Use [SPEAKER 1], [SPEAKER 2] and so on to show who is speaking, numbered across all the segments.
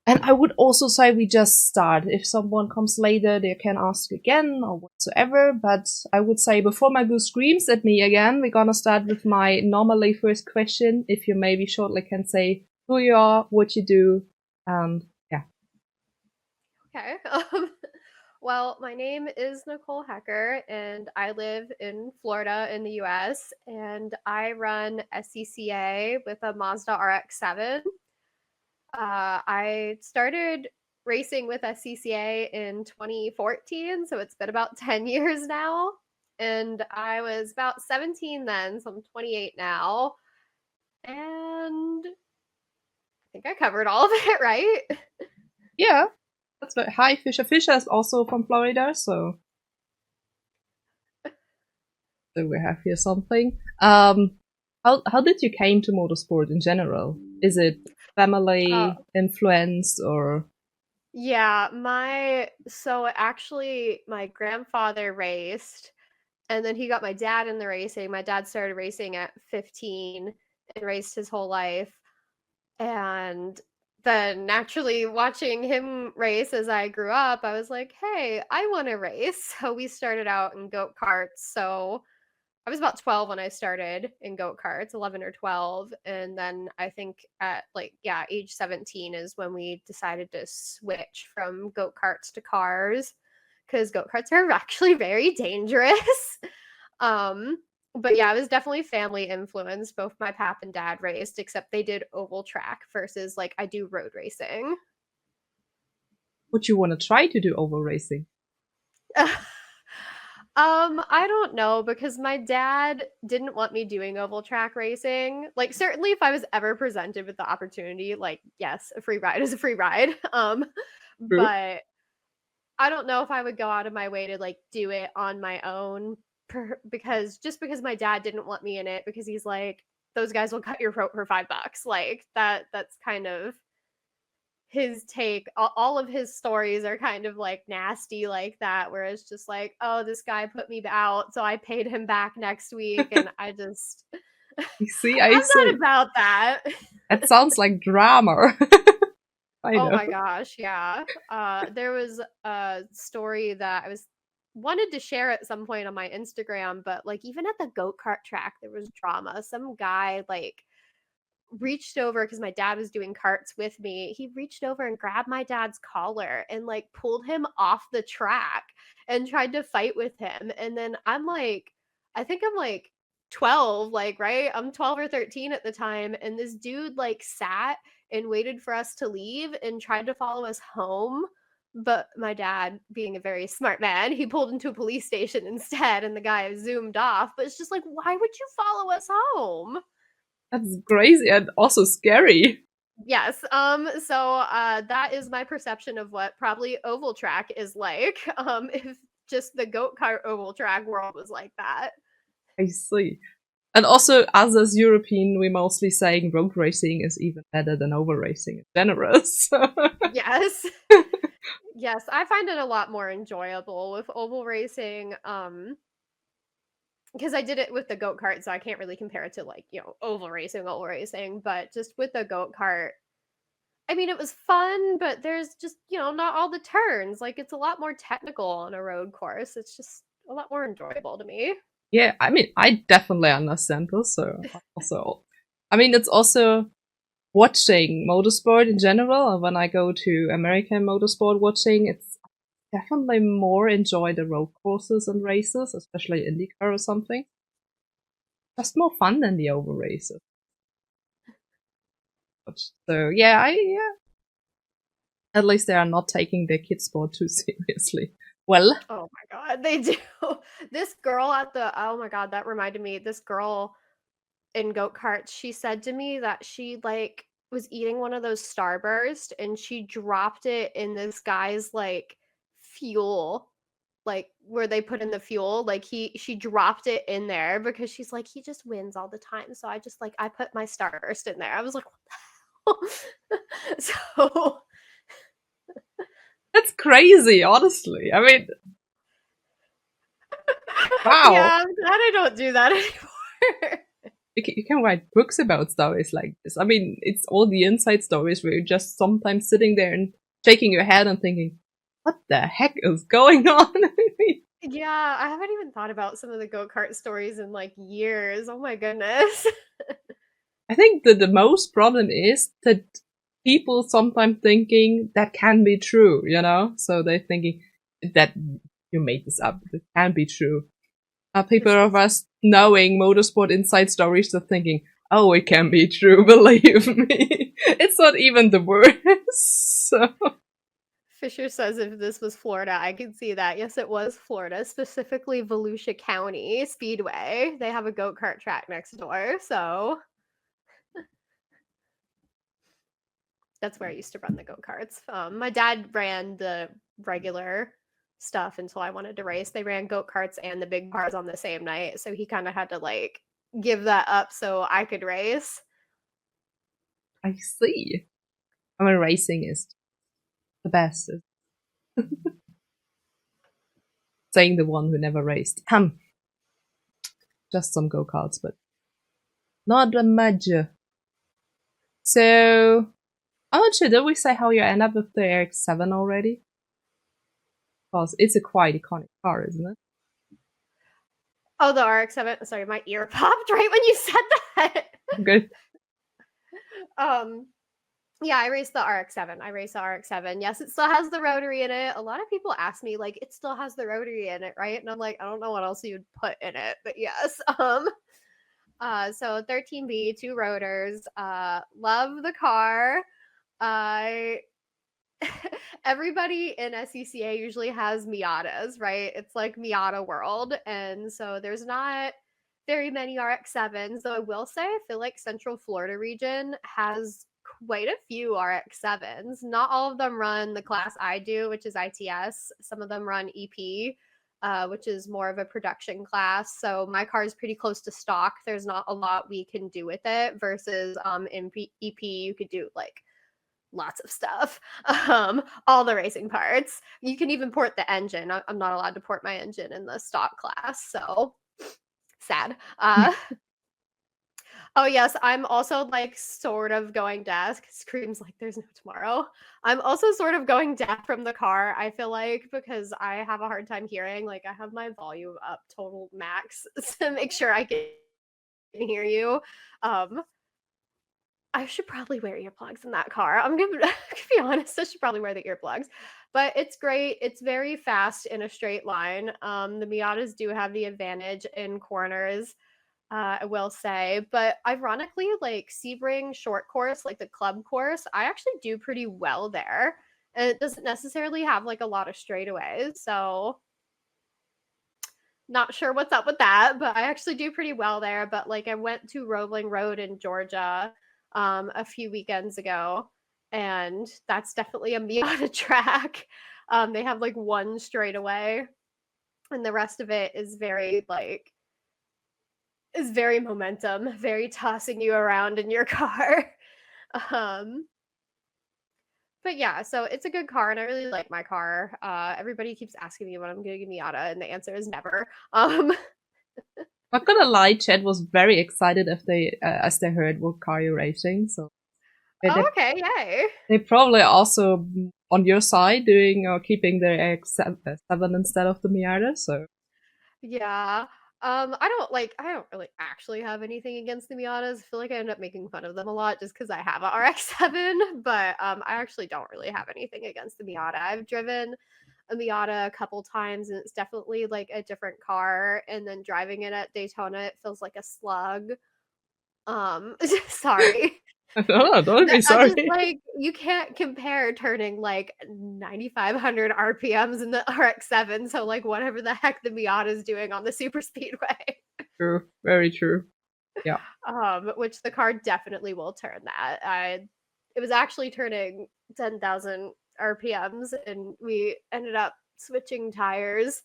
[SPEAKER 1] And I would also say we just start. If someone comes later, they can ask again or whatsoever. But I would say before my boo screams at me again, we're gonna start with my normally first question. If you maybe shortly can say who you are, what you do, and yeah.
[SPEAKER 2] Okay. Well, my name is Nicole Hecker, and I live in Florida in the US, and I run SCCA with a Mazda RX7. I started racing with SCCA in 2014, so it's been about 10 years now. And I was about 17 then, so I'm 28 now. And I think I covered all of it, right?
[SPEAKER 1] Yeah, that's very hi Fisher. Fisher is also from Florida, so we have here something. How did you came to motorsport in general? Is it
[SPEAKER 2] Uh,
[SPEAKER 1] family influenced or
[SPEAKER 2] yeah, my grandfather raced, and then he got my dad in the racing. My dad started racing at 15 and raced his whole life. And then naturally watching him race as I grew up, I was like, hey, I want to race. So we started out in goat karts. So I was about 12 when I started in goat karts, 11 or 12. And then I think at age 17 is when we decided to switch from goat karts to cars because goat karts are actually very dangerous. Um, but yeah, it was definitely family influenced. Both my pap and dad raced, except they did oval track versus like I do road racing.
[SPEAKER 1] would you want to try to do oval racing?
[SPEAKER 2] I don't know because my dad didn't want me doing oval track racing. Like certainly if I was ever presented with the opportunity, like yes, a free ride is a free ride.
[SPEAKER 1] True.
[SPEAKER 2] But I don't know if I would go out of my way to like do it on my own because my dad didn't want me in it because he's like those guys will cut your throat for $5 like that's kind of his take. All of his stories are kind of like nasty like that where it's just like, oh, this guy put me out so I paid him back next week and I just
[SPEAKER 1] I see, I
[SPEAKER 2] I'm not
[SPEAKER 1] see.
[SPEAKER 2] about that.
[SPEAKER 1] That sounds like drama. I
[SPEAKER 2] Oh
[SPEAKER 1] know.
[SPEAKER 2] my gosh, yeah. There was a story that I was wanted to share at some point on my Instagram, but like even at the go-kart track, there was drama. Some guy like reached over because my dad was doing carts with me. He reached over and grabbed my dad's collar and like pulled him off the track and tried to fight with him. And then I think I'm like 12, like, right? I'm 12 or 13 at the time. And this dude like sat and waited for us to leave and tried to follow us home. But my dad, being a very smart man, he pulled into a police station instead and the guy zoomed off. But it's just like, why would you follow us home?
[SPEAKER 1] That's crazy and also scary.
[SPEAKER 2] Yes. That is my perception of what probably oval track is like. If just the goat kart oval track world was like that.
[SPEAKER 1] I see. And also, us as European, we're mostly saying road racing is even better than oval racing in general. So.
[SPEAKER 2] Yes. Yes, I find it a lot more enjoyable with oval racing. Because I did it with the goat kart, so I can't really compare it to like, oval racing, but just with the goat kart, I mean, it was fun, but there's just, not all the turns. Like, it's a lot more technical on a road course. It's just a lot more enjoyable to me.
[SPEAKER 1] Yeah, I mean, I definitely understand this. So also, I mean, it's also watching motorsport in general. When I go to American motorsport watching, it's definitely more enjoy the road courses and races, especially IndyCar or something. Just more fun than the oval races. But, so yeah, at least they are not taking their kid sport too seriously. Well,
[SPEAKER 2] Oh my god, they do. This girl at the oh my god, that reminded me. This girl in go-karts, she said to me that she like was eating one of those Starburst and she dropped it in this guy's like fuel, like where they put in the fuel. Like she dropped it in there because she's like, he just wins all the time. So I put my Starburst in there. I was like, what the hell? So
[SPEAKER 1] that's crazy, honestly. I mean, wow.
[SPEAKER 2] yeah, I'm glad I don't do that anymore.
[SPEAKER 1] you can write books about stories like this. I mean, it's all the inside stories where you're just sometimes sitting there and shaking your head and thinking, what the heck is going on?
[SPEAKER 2] Yeah, I haven't even thought about some of the go-kart stories in like years. Oh my goodness.
[SPEAKER 1] I think that the most problem is that people sometimes thinking that can be true, you know? So they're thinking that you made this up. It can't be true. People of us knowing motorsport inside stories are thinking, oh, it can be true, believe me. It's not even the worst. So.
[SPEAKER 2] Fisher says if this was Florida, I could see that. Yes, it was Florida, specifically Volusia County Speedway. They have a go-kart track next door, so that's where I used to run the go-karts. My dad ran the regular stuff until I wanted to race. They ran go-karts and the big cars on the same night, so he kind of had to like give that up so I could race.
[SPEAKER 1] I see. I mean, racing is the best. Saying the one who never raced. Just some go-karts, but not much. So, I'm not sure, did we say how you end up with the RX7 already? Because it's a quite iconic car, isn't it?
[SPEAKER 2] Oh, the RX7. Sorry, my ear popped right when you said that.
[SPEAKER 1] Good.
[SPEAKER 2] Yeah, I raced the RX7. I raced the RX7. Yes, it still has the rotary in it. A lot of people ask me, like, it still has the rotary in it, right? And I'm like, I don't know what else you'd put in it, but yes. So 13B, 2 rotors. Love the car. Everybody in SCCA usually has Miatas, right? It's like Miata world. And so there's not very many RX7s, though I will say I feel like Central Florida region has quite a few RX7s. Not all of them run the class I do, which is ITS. Some of them run EP, which is more of a production class. So my car is pretty close to stock. There's not a lot we can do with it versus EP, you could do like lots of stuff, all the racing parts. You can even port the engine. I'm not allowed to port my engine in the stock class, so sad. Oh yes, I'm also like sort of going deaf. Screams like there's no tomorrow. I'm also sort of going deaf from the car, I feel like, because I have a hard time hearing. Like I have my volume up total max to make sure I can hear you. I should probably wear earplugs in that car. I'm gonna be honest, I should probably wear the earplugs. But it's great. It's very fast in a straight line. The Miatas do have the advantage in corners, I will say. But ironically, like Sebring short course, like the club course, I actually do pretty well there. And it doesn't necessarily have like a lot of straightaways. So not sure what's up with that, but I actually do pretty well there. But like I went to Roebling Road in Georgia a few weekends ago, and that's definitely a Miata track. They have like one straightaway, and the rest of it is very like is very momentum, very tossing you around in your car. um, but yeah, so it's a good car, and I really like my car. Everybody keeps asking me when I'm getting a Miata, and the answer is never.
[SPEAKER 1] Not gonna lie, Chad was very excited if they as they heard what car you're racing. So
[SPEAKER 2] Oh, okay, yay.
[SPEAKER 1] they probably also on your side doing or keeping the RX7 instead of the Miata. So
[SPEAKER 2] Yeah. I don't really actually have anything against the Miatas. I feel like I end up making fun of them a lot just because I have a RX7, but I actually don't really have anything against the Miata. I've driven a Miata a couple times and it's definitely like a different car. And then driving it at Daytona, it feels like a slug. Sorry.
[SPEAKER 1] oh, don't be
[SPEAKER 2] I just
[SPEAKER 1] sorry.
[SPEAKER 2] like you can't compare turning like 9,500 RPMs in the RX7, so like whatever the heck the Miata is doing on the super speedway.
[SPEAKER 1] True, very true. Yeah.
[SPEAKER 2] Which the car definitely will turn that. It was actually turning 10,000 RPMs, and we ended up switching tires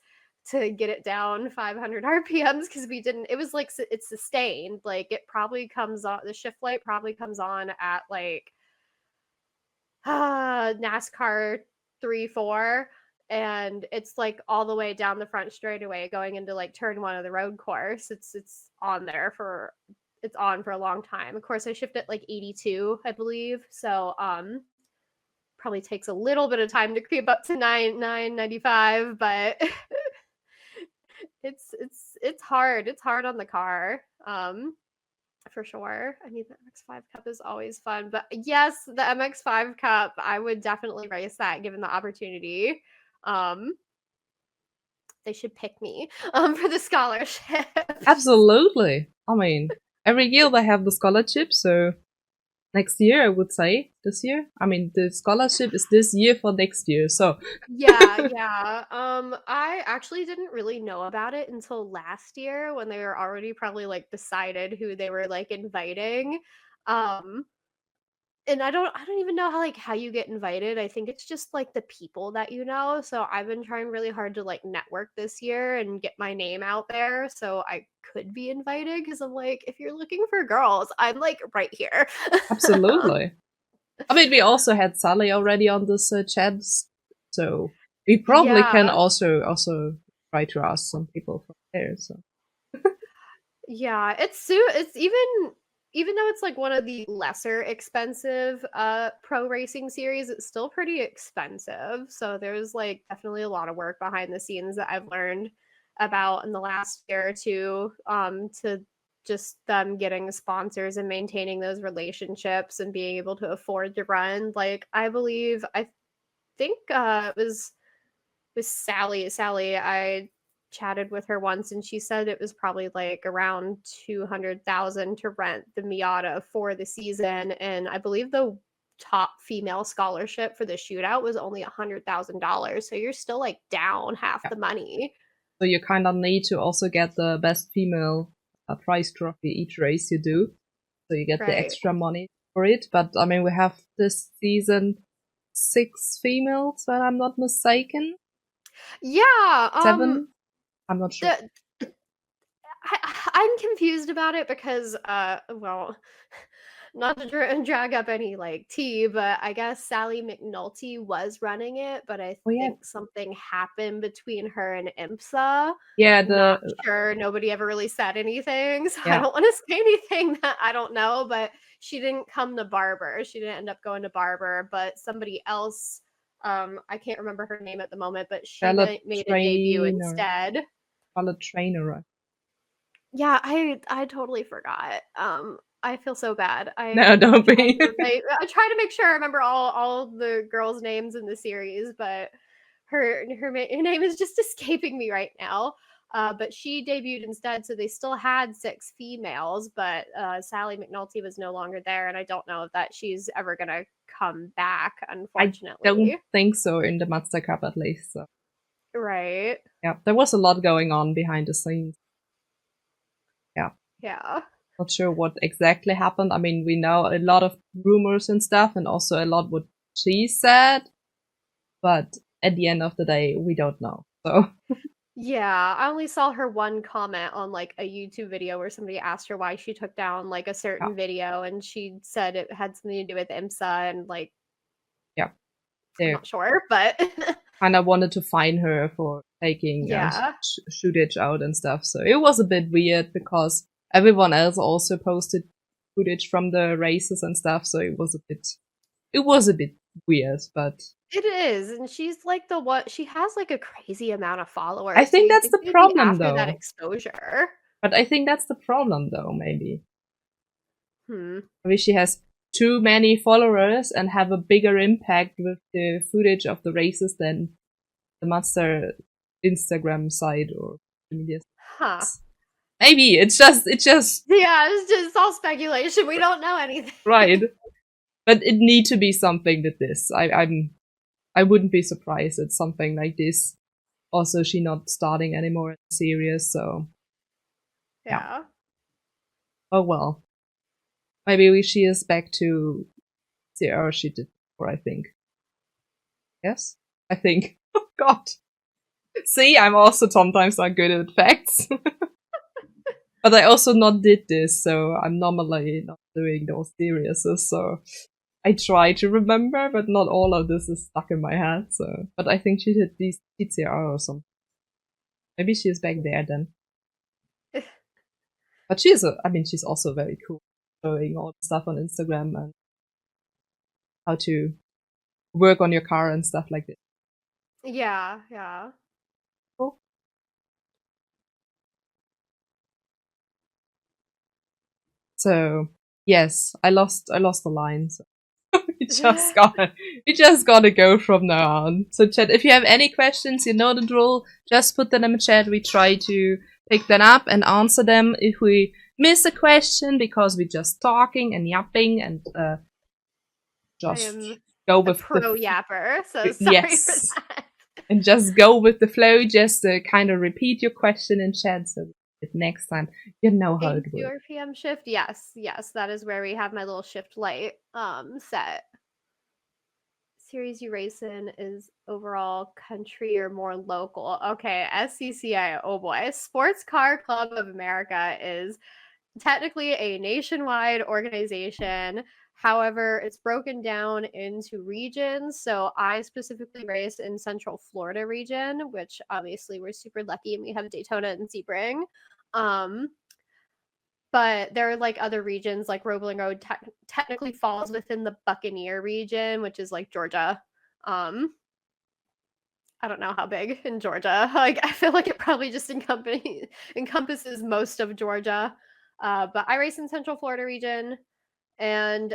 [SPEAKER 2] to get it down 500 RPMs because we didn't. It was like it's sustained. Like it probably comes on. The shift light probably comes on at like NASCAR 3-4, and it's like all the way down the front straightaway going into like turn 1 of the road course. It's on there for it's on for a long time. Of course, I shipped at like 82, I believe. So probably takes a little bit of time to creep up to 995, but it's hard. It's hard on the car. For sure. I mean, the MX5 Cup is always fun, but yes, the MX5 Cup, I would definitely race that given the opportunity. They should pick me for the scholarship.
[SPEAKER 1] Absolutely. I mean, every year they have the scholarship, so next year I would say this year. I mean, the scholarship is this year for next year, so
[SPEAKER 2] Yeah. I actually didn't really know about it until last year when they were already probably like decided who they were like inviting. Um, and I don't even know how you get invited. I think it's just like the people that you know. So I've been trying really hard to like network this year and get my name out there so I could be invited because I'm like, if you're looking for girls, I'm like right here.
[SPEAKER 1] absolutely. I mean, we also had Sally already on this chat, so we probably can
[SPEAKER 2] Yeah.
[SPEAKER 1] also try to ask some people from there. So
[SPEAKER 2] Yeah, it's even though it's like one of the lesser expensive pro racing series, it's still pretty expensive. So there's like definitely a lot of work behind the scenes that I've learned about in the last year or two to just them getting sponsors and maintaining those relationships and being able to afford to run. Like I think it was Sally. I chatted with her once and she said it was probably like around 200,000 to rent the Miata for the season, and I believe the top female scholarship for the shootout was only $100,000. So you're still like down half
[SPEAKER 1] yeah,
[SPEAKER 2] the money.
[SPEAKER 1] so you kind of need to also get the best female prize trophy each race you do, so you get the
[SPEAKER 2] Right.
[SPEAKER 1] extra money for it. But I mean, we have this season 6 females, if I'm not mistaken.
[SPEAKER 2] Yeah,
[SPEAKER 1] 7, I'm not sure.
[SPEAKER 2] the I'm confused about it because, well, not to drag up any like tea, but I guess Sally McNulty was running it, but I
[SPEAKER 1] Oh yeah,
[SPEAKER 2] think something happened between her and IMSA.
[SPEAKER 1] yeah,
[SPEAKER 2] Not sure. Nobody ever really said anything, so I
[SPEAKER 1] yeah.
[SPEAKER 2] don't want to say anything that I don't know. But she didn't come to Barber. She didn't end up going to Barber, but somebody else. I can't remember her name at the moment, but she
[SPEAKER 1] Charlotte
[SPEAKER 2] made a debut
[SPEAKER 1] Trainer,
[SPEAKER 2] instead.
[SPEAKER 1] Charlotte Trainer.
[SPEAKER 2] Yeah, I totally forgot. I feel so bad.
[SPEAKER 1] No, don't be.
[SPEAKER 2] I try to make sure I remember all the girls' names in the series, but her name is just escaping me right now. But she debuted instead, so they still had 6 females, but Sally McNulty was no longer there, and I don't know if that she's ever gonna come back,
[SPEAKER 1] I don't
[SPEAKER 2] unfortunately.
[SPEAKER 1] think so in the Mazda Cup at least. So
[SPEAKER 2] Right.
[SPEAKER 1] yeah, there was a lot going on behind the scenes. Yeah,
[SPEAKER 2] Yeah.
[SPEAKER 1] not sure what exactly happened. I mean, we know a lot of rumors and stuff, and also a lot what she said, but at the end of the day, we don't know. So
[SPEAKER 2] Yeah, I only saw her one comment on like a YouTube video where somebody asked her why she took down like a
[SPEAKER 1] yeah,
[SPEAKER 2] certain video, and she said it had something to do with IMSA, and like
[SPEAKER 1] yeah,
[SPEAKER 2] I'm
[SPEAKER 1] they
[SPEAKER 2] not sure, but
[SPEAKER 1] kind of wanted to fine her for taking
[SPEAKER 2] yeah.
[SPEAKER 1] footage out and stuff. So it was a bit weird because everyone else also posted footage from the races and stuff. So it was a bit weird, but
[SPEAKER 2] It is, and she's like the one. She has like a crazy amount of
[SPEAKER 1] I
[SPEAKER 2] followers, so
[SPEAKER 1] think
[SPEAKER 2] you
[SPEAKER 1] that's
[SPEAKER 2] think
[SPEAKER 1] the
[SPEAKER 2] they'd be
[SPEAKER 1] problem
[SPEAKER 2] after that
[SPEAKER 1] though.
[SPEAKER 2] exposure.
[SPEAKER 1] But I think that's the problem though, maybe.
[SPEAKER 2] Hmm.
[SPEAKER 1] Maybe she has too many followers and have a bigger impact with the footage of the races than the master Instagram side or media.
[SPEAKER 2] Huh.
[SPEAKER 1] Maybe it's just
[SPEAKER 2] Yeah, it's just all speculation. We don't know anything.
[SPEAKER 1] right. But it need to be something like this. I wouldn't be surprised at something like this. Also, she not starting anymore in the series, so yeah.
[SPEAKER 2] Yeah.
[SPEAKER 1] Oh well. Maybe she is back to the era she did before, I think. Yes? I think. Oh god. See, I'm also sometimes not good at facts. But I also not did this, so I'm normally not doing those series, so I try to remember, but not all of this is stuck in my head, so but I think she did these TCR or something. Maybe she is back there then. But she's also very cool, showing all the stuff on Instagram and how to work on your car and stuff like this.
[SPEAKER 2] Yeah, yeah.
[SPEAKER 1] Cool. So yes, I lost the line. So we just gotta go from now on. So chat, if you have any questions, you know the drill. Just put them in the chat. We try to pick them up and answer them. If we miss a question because we're just talking and yapping and just go with
[SPEAKER 2] pro yapper, so sorry
[SPEAKER 1] yes.
[SPEAKER 2] for that.
[SPEAKER 1] And just go with the flow. Just kind of repeat your question in chat so next time you know how it works.
[SPEAKER 2] 4 p.m. shift. Yes, that is where we have my little shift light set. Series you race in is overall country or more local. Okay, SCCA. Oh boy, Sports Car Club of America is technically a nationwide organization. However, it's broken down into regions. So I specifically race in Central Florida region, which obviously we're super lucky and we have Daytona and Sebring. But there are like other regions, like Roebling Road technically falls within the Buccaneer region, which is like Georgia. I don't know how big in Georgia. Like I feel like it probably just encompasses most of Georgia. But I race in Central Florida region, and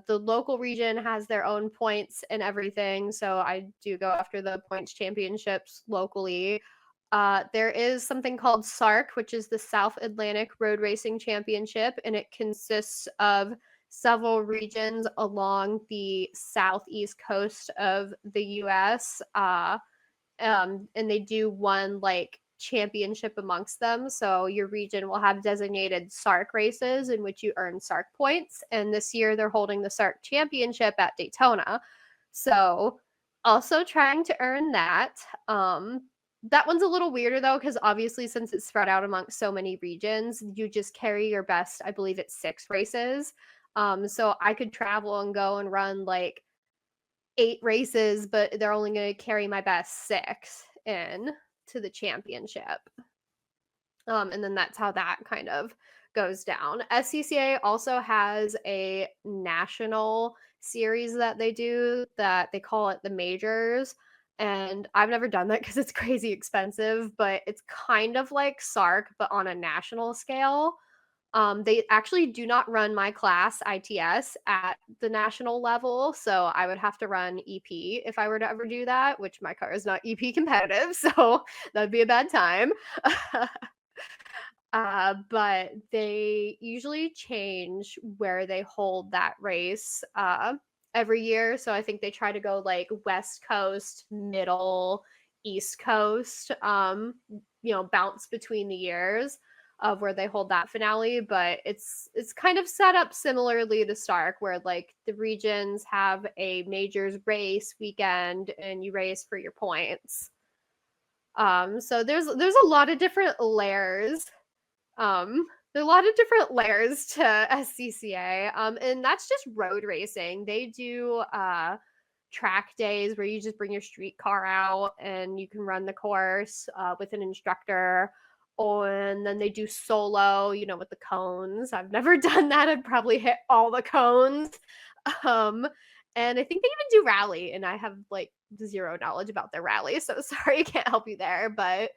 [SPEAKER 2] the local region has their own points and everything. So I do go after the points championships locally. There is something called SARC, which is the South Atlantic Road Racing Championship, and it consists of several regions along the southeast coast of the U.S. And they do one like championship amongst them. So your region will have designated SARC races in which you earn SARC points. And this year they're holding the SARC championship at Daytona. So also trying to earn that. That one's a little weirder though, because obviously since it's spread out amongst so many regions, you just carry your best, I believe it's 6 races. So I could travel and go and run like 8 races, but they're only going to carry my best 6 in to the championship. And then that's how that kind of goes down. SCCA also has a national series that they do that they call it the majors. And I've never done that because it's crazy expensive, but it's kind of like SARC, but on a national scale. They actually do not run my class ITS at the national level, so I would have to run EP if I were to ever do that, which my car is not EP competitive, so that'd be a bad time. But they usually change where they hold that race every year. So I think they try to go like West Coast, Middle, East Coast, bounce between the years of where they hold that finale. But it's kind of set up similarly to Stark, where like the regions have a majors race weekend and you race for your points. So there's a lot of different layers. There are a lot of different layers to SCCA, and that's just road racing. They do track days where you just bring your street car out and you can run the course with an instructor. And then they do solo, with the cones. I've never done that. I'd probably hit all the cones. And I think they even do rally, and I have like 0 knowledge about their rally, so sorry I can't help you there. But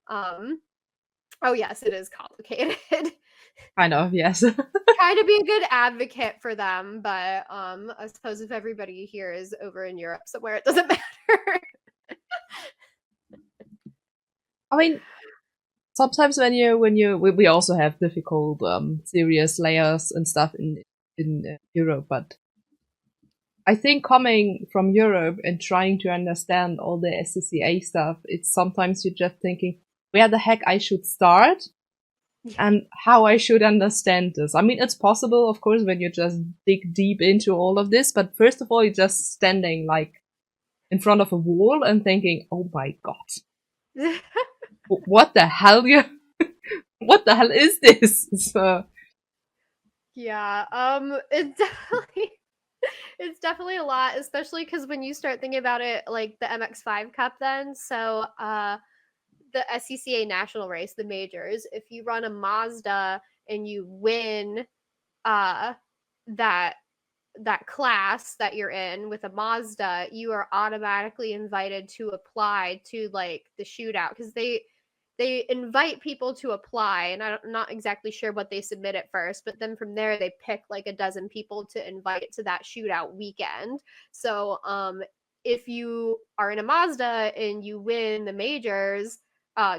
[SPEAKER 2] oh yes, it is complicated.
[SPEAKER 1] Kind of, yes.
[SPEAKER 2] Try to be a good advocate for them, but I suppose if everybody here is over in Europe somewhere, it doesn't matter.
[SPEAKER 1] I mean, sometimes we also have difficult serious layers and stuff in Europe, but I think coming from Europe and trying to understand all the SCCA stuff, it's sometimes you're just thinking where the heck I should start and how I should understand this. I mean, it's possible, of course, when you just dig deep into all of this, but first of all, you're just standing like in front of a wall and thinking, oh my god, what the hell what the hell is this? So,
[SPEAKER 2] yeah, it's definitely a lot, especially because when you start thinking about it, like the MX5 Cup then, so the SCCA national race, the majors, if you run a Mazda and you win uh that class that you're in with a Mazda, you are automatically invited to apply to like the shootout, because they invite people to apply, and I'm not exactly sure what they submit at first, but then from there they pick like a dozen people to invite to that shootout weekend. So if you are in a Mazda and you win the majors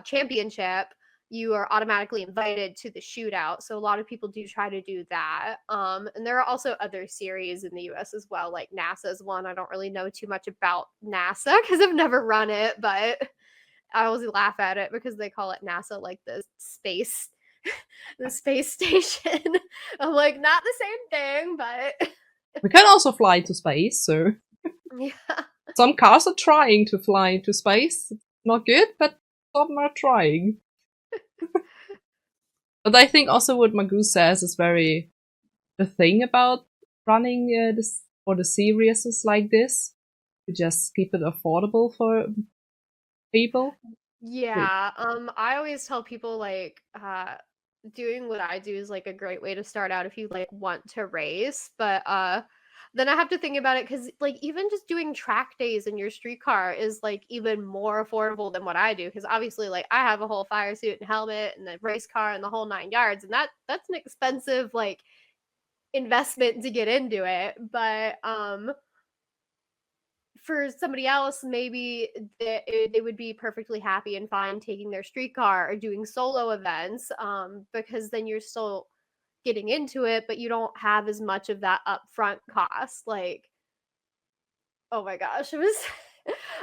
[SPEAKER 2] championship, you are automatically invited to the shootout. So a lot of people do try to do that. And there are also other series in the US as well, like NASA's one. I don't really know too much about NASA because I've never run it, but I always laugh at it because they call it NASA, like the space, the space station. I'm like, not the same thing, but
[SPEAKER 1] We can also fly to space, so
[SPEAKER 2] yeah.
[SPEAKER 1] some cars are trying to fly to space. It's not good, but some are trying. But I think also what Magoo says is very the thing about running this or the series is like this. To just keep it affordable for people.
[SPEAKER 2] Yeah. I always tell people like doing what I do is like a great way to start out if you like want to race. But then I have to think about it because like even just doing track days in your street car is like even more affordable than what I do. Because obviously like I have a whole fire suit and helmet and the race car and the whole 9 yards, and that's an expensive like investment to get into it. But for somebody else, maybe they would be perfectly happy and fine taking their streetcar or doing solo events, because then you're still getting into it, but you don't have as much of that upfront cost. Like, oh my gosh, it was.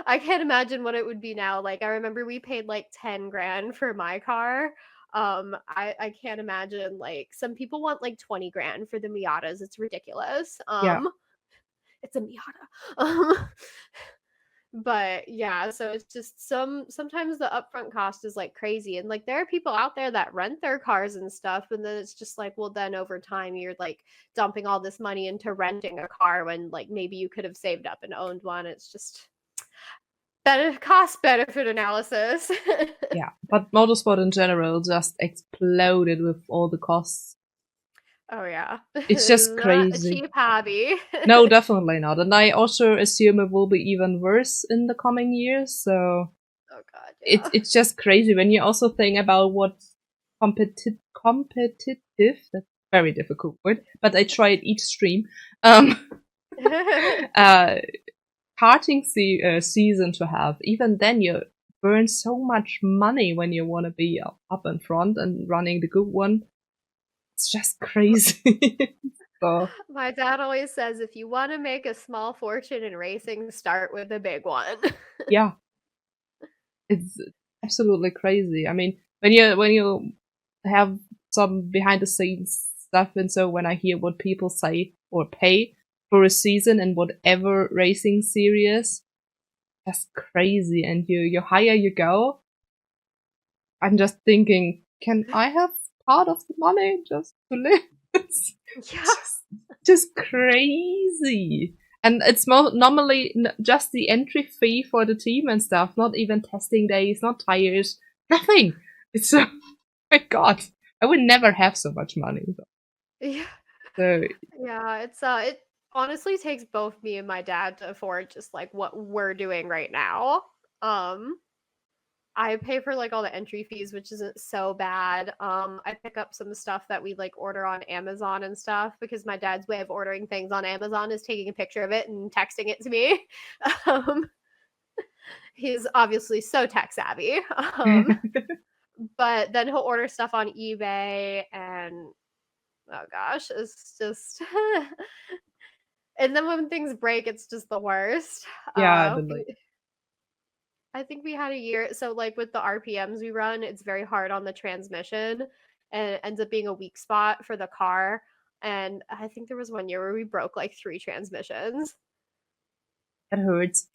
[SPEAKER 2] I can't imagine what it would be now. Like, I remember we paid like 10 grand for my car. I can't imagine, like, some people want like 20 grand for the Miatas. It's ridiculous.
[SPEAKER 1] Yeah.
[SPEAKER 2] It's a Miata. But yeah, so it's just sometimes the upfront cost is like crazy, and like there are people out there that rent their cars and stuff, and then it's just like, well, then over time you're like dumping all this money into renting a car when like maybe you could have saved up and owned one. It's just better cost benefit analysis.
[SPEAKER 1] Yeah. But motorsport in general just exploded with all the costs.
[SPEAKER 2] Oh yeah.
[SPEAKER 1] It's just
[SPEAKER 2] Not a
[SPEAKER 1] crazy.
[SPEAKER 2] cheap hobby.
[SPEAKER 1] No, definitely not. And I also assume it will be even worse in the coming years. So
[SPEAKER 2] Oh god,
[SPEAKER 1] it's
[SPEAKER 2] yeah.
[SPEAKER 1] it's just crazy when you also think about what competitive. That's a very difficult word, but I try it each stream. Uh, Karting season to have. Even then, you burn so much money when you want to be up in front and running the good one. It's just crazy. So
[SPEAKER 2] My dad always says if you want to make a small fortune in racing, start with a big one.
[SPEAKER 1] yeah, it's absolutely crazy. I mean, when you have some behind the scenes stuff, and so when I hear what people say or pay for a season in whatever racing series, that's crazy. And you higher you go, I'm just thinking, can I have part of the money just to live? It's
[SPEAKER 2] Yeah.
[SPEAKER 1] just crazy. And it's normally just the entry fee for the team and stuff, not even testing days, not tires, nothing. It's my god, I would never have so much money.
[SPEAKER 2] Yeah.
[SPEAKER 1] So
[SPEAKER 2] Yeah, it honestly takes both me and my dad to afford just like what we're doing right now. Um I pay for like all the entry fees, which isn't so bad. I pick up some stuff that we like order on Amazon and stuff because my dad's way of ordering things on Amazon is taking a picture of it and texting it to me. Um, he's obviously so tech savvy. But then he'll order stuff on eBay and oh gosh, it's just and then when things break, it's just the worst.
[SPEAKER 1] yeah, the like
[SPEAKER 2] I think we had a year. So, like with the RPMs we run, it's very hard on the transmission and it ends up being a weak spot for the car. And I think there was one year where we broke like 3 transmissions.
[SPEAKER 1] it hurts.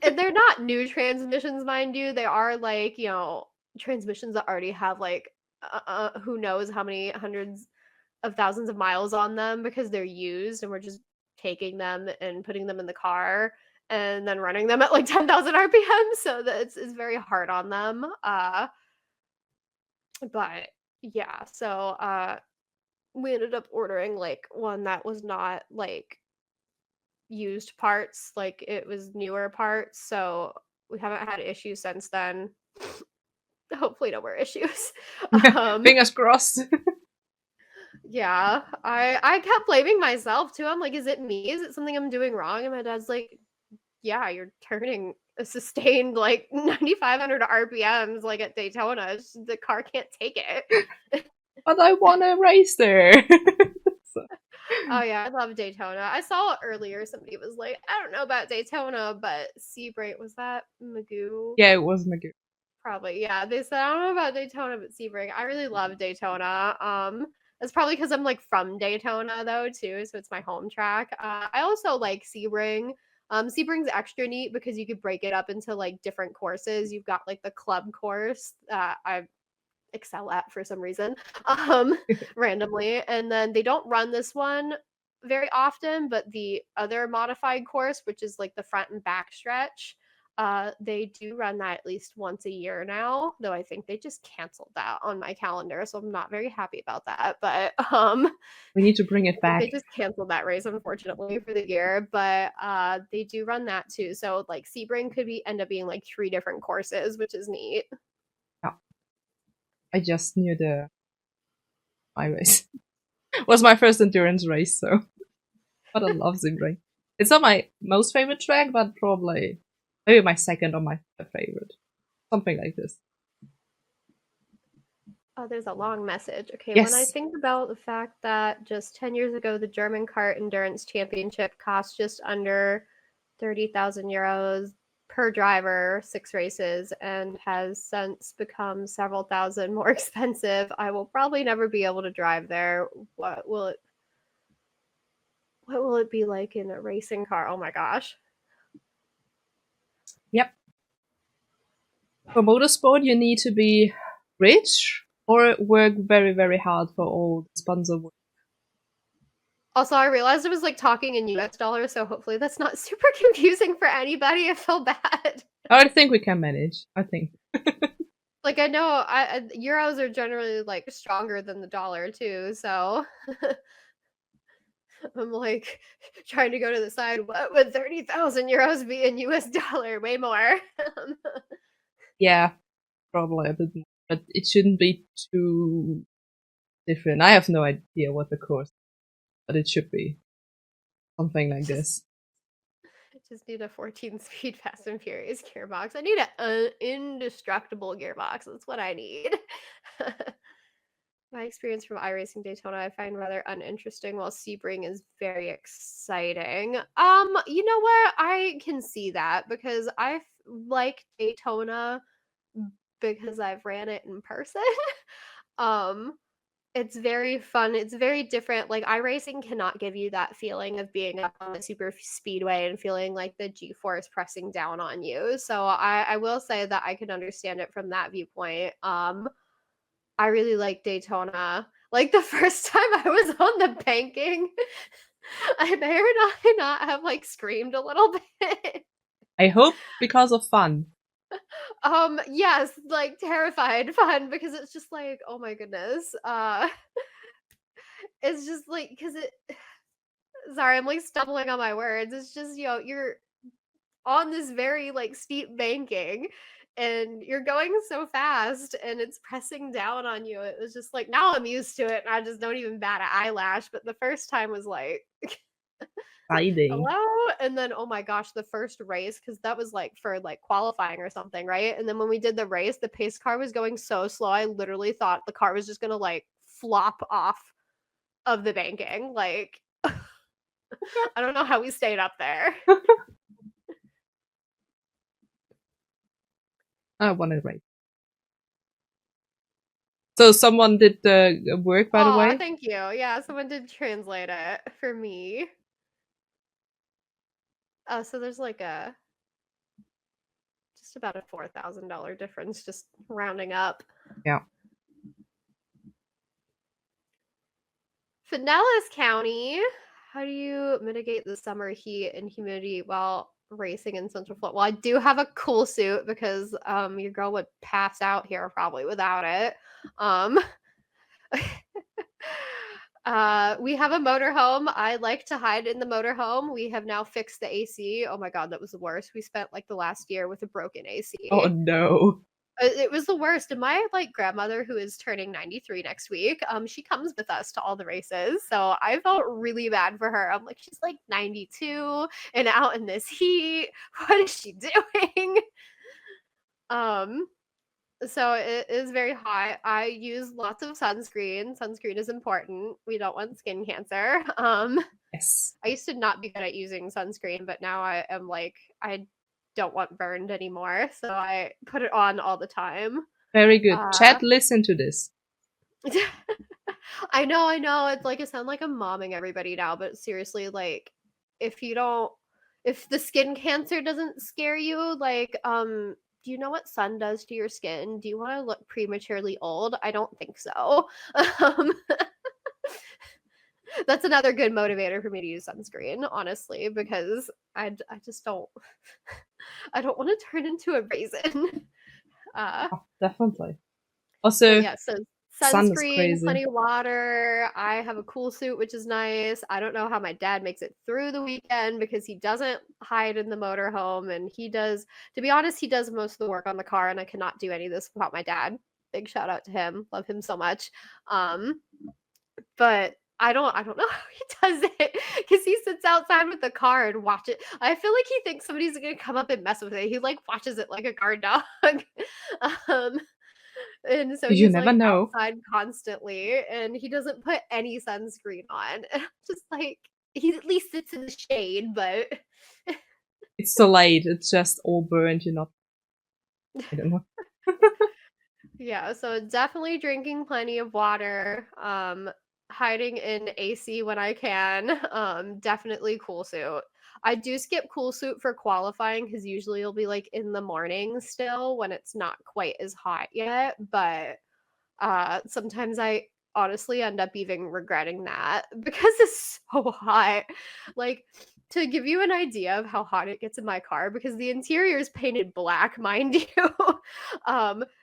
[SPEAKER 2] And they're not new transmissions, mind you. They are like, transmissions that already have like, who knows how many hundreds of thousands of miles on them because they're used and we're just taking them and putting them in the car and then running them at like 10,000 RPM. So that it's very hard on them. But Yeah, so we ended up ordering like one that was not like used parts, like it was newer parts, so we haven't had issues since then. Hopefully no more issues. um
[SPEAKER 1] Fingers crossed.
[SPEAKER 2] yeah, I kept blaming myself too. I'm like, is it me? Is it something I'm doing wrong? And my dad's like, yeah, you're turning a sustained like 9,500 RPMs like at Daytona. The car can't take it.
[SPEAKER 1] But I want to race there. So,
[SPEAKER 2] Oh yeah, I love Daytona. I saw earlier somebody was like, I don't know about Daytona, but Sebring, was that Magoo?
[SPEAKER 1] yeah, it was Magoo.
[SPEAKER 2] Probably, yeah. They said I don't know about Daytona, but Sebring. I really love Daytona. It's probably because I'm like from Daytona though too, so it's my home track. I also like Sebring. Sebring's extra neat because you could break it up into like different courses. You've got like the club course I excel at for some reason, randomly, and then they don't run this one very often, but the other modified course, which is like the front and back stretch, they do run that at least once a year now, though I think they just canceled that on my calendar, so I'm not very happy about that. But
[SPEAKER 1] We need to bring it
[SPEAKER 2] I think
[SPEAKER 1] back.
[SPEAKER 2] they just canceled that race unfortunately for the year, but they do run that too. So like Sebring could be end up being like 3 different courses, which is neat.
[SPEAKER 1] Yeah, I just knew my race. It was my first endurance race, so. But I love Sebring. It's not my most favorite track, but probably maybe my second or my third favorite. Something like this.
[SPEAKER 2] Oh, there's a long message. Okay, when I
[SPEAKER 1] Yes.
[SPEAKER 2] think about the fact that just 10 years ago, the German Kart Endurance Championship cost just under 30,000 euros per driver, 6 races, and has since become several thousand more expensive, I will probably never be able to drive there. What will it be like in a racing car? Oh my gosh.
[SPEAKER 1] Yep. For motorsport, you need to be rich or work very, very hard for all the sponsor work.
[SPEAKER 2] Also, I realized I was like talking in US dollars, so hopefully that's not super confusing for anybody. I feel bad.
[SPEAKER 1] I think we can manage. I think.
[SPEAKER 2] Like I know euros are generally like stronger than the dollar too, so I'm like trying to go to the side. What would 30,000 euros be in US dollar? Way more.
[SPEAKER 1] Yeah, probably a bit more. But it shouldn't be too different. I have no idea what the course, but it should be something like this.
[SPEAKER 2] Just need a 14-speed Fast and Furious gearbox. I need an indestructible gearbox. That's what I need. My experience from iRacing Daytona I find rather uninteresting, while Sebring is very exciting. You know what? I can see that because I like Daytona because I've ran it in person. um, it's very fun. It's very different. Like iRacing cannot give you that feeling of being up on the super speedway and feeling like the G-force pressing down on you. So I will say that I can understand it from that viewpoint. I really like Daytona. Like the first time I was on the banking, I may or not have like screamed a little bit.
[SPEAKER 1] I hope because of fun.
[SPEAKER 2] Yes, like terrified fun because it's just like, oh my goodness. It's just like because it sorry, I'm like stumbling on my words. It's just, you're on this very like steep banking and you're going so fast and it's pressing down on you. It was just like now I'm used to it and I just don't even bat an eyelash. But the first time was like
[SPEAKER 1] Exciting.
[SPEAKER 2] hello. And then oh my gosh, the first race, because that was like for like qualifying or something, right? And then when we did the race, the pace car was going so slow. I literally thought the car was just gonna like flop off of the banking. Like I don't know how we stayed up there.
[SPEAKER 1] I want to race. So someone did the work, by the
[SPEAKER 2] Oh,
[SPEAKER 1] way.
[SPEAKER 2] thank you. Yeah, someone did translate it for me. So there's like a just about a $4,000 difference, just rounding up.
[SPEAKER 1] Yeah.
[SPEAKER 2] Pinellas County. How do you mitigate the summer heat and humidity while racing in Central Florida? Well, I do have a cool suit because your girl would pass out here probably without it. Um, We have a motorhome. I like to hide in the motorhome. We have now fixed the AC. Oh my god, that was the worst. We spent like the last year with a broken AC.
[SPEAKER 1] Oh no.
[SPEAKER 2] It was the worst. And my like grandmother, who is turning 93 next week, she comes with us to all the races. So I felt really bad for her. I'm like, she's like 92 and out in this heat. What is she doing? Um, so it is very hot. I use lots of sunscreen. Sunscreen is important. We don't want skin cancer.
[SPEAKER 1] Yes.
[SPEAKER 2] I used to not be good at using sunscreen, but now I am like, I don't want burned anymore. So I put it on all the time.
[SPEAKER 1] Very good.
[SPEAKER 2] Uh,
[SPEAKER 1] Chat, listen to this.
[SPEAKER 2] I know. It's like I sound like I'm momming everybody now, but seriously, like if you don't if the skin cancer doesn't scare you, like do you know what sun does to your skin? Do you want to look prematurely old? I don't think so. Um that's another good motivator for me to use sunscreen, honestly, because I just don't I don't want to turn into a raisin.
[SPEAKER 1] Oh, definitely.
[SPEAKER 2] But
[SPEAKER 1] Also,
[SPEAKER 2] yeah, so
[SPEAKER 1] sun is
[SPEAKER 2] sunscreen,
[SPEAKER 1] crazy.
[SPEAKER 2] plenty of water. I have a cool suit, which is nice. I don't know how my dad makes it through the weekend because he doesn't hide in the motorhome, and he does, to be honest, he does most of the work on the car, and I cannot do any of this without my dad. Big shout out to him. Love him so much. Um, but I don't know how he does it because he sits outside with the car and watch it. I feel like he thinks somebody's gonna come up and mess with it. He like watches it like a guard dog. um and so
[SPEAKER 1] You
[SPEAKER 2] he's
[SPEAKER 1] never
[SPEAKER 2] like
[SPEAKER 1] know.
[SPEAKER 2] outside constantly and he doesn't put any sunscreen on. Just like he at least sits in the shade, but
[SPEAKER 1] It's so late. It's just all burnt. You're not. I don't know.
[SPEAKER 2] yeah, so definitely drinking plenty of water, hiding in AC when I can, definitely cool suit. I do skip cool suit for qualifying because usually it'll be like in the morning still when it's not quite as hot yet, but sometimes I honestly end up even regretting that because it's so hot. Like, to give you an idea of how hot it gets in my car, because the interior is painted black, mind you,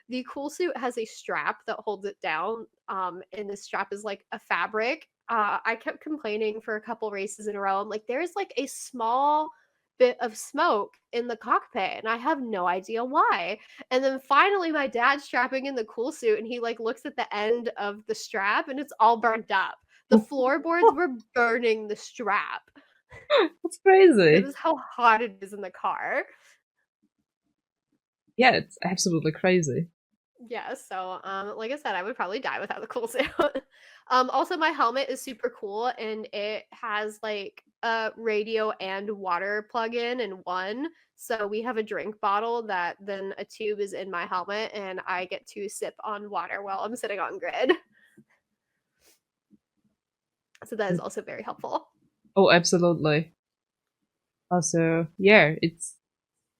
[SPEAKER 2] the cool suit has a strap that holds it down. And the strap is like a fabric. I kept complaining for a couple races in a row. I'm like, there's like a small bit of smoke in the cockpit, and I have no idea why. And then finally my dad's strapping in the cool suit and he like looks at the end of the strap and it's all burnt up. The floorboards were burning the strap.
[SPEAKER 1] That's
[SPEAKER 2] It
[SPEAKER 1] crazy.
[SPEAKER 2] was how hot it is in the car.
[SPEAKER 1] Yeah, it's absolutely crazy.
[SPEAKER 2] Yeah, so like I said, I would probably die without the cool suit. Also my helmet is super cool and it has like a radio and water plug-in in one. So we have a drink bottle that then a tube is in my helmet and I get to sip on water while I'm sitting on grid. So that is also very helpful.
[SPEAKER 1] Oh, absolutely. Also, yeah, it's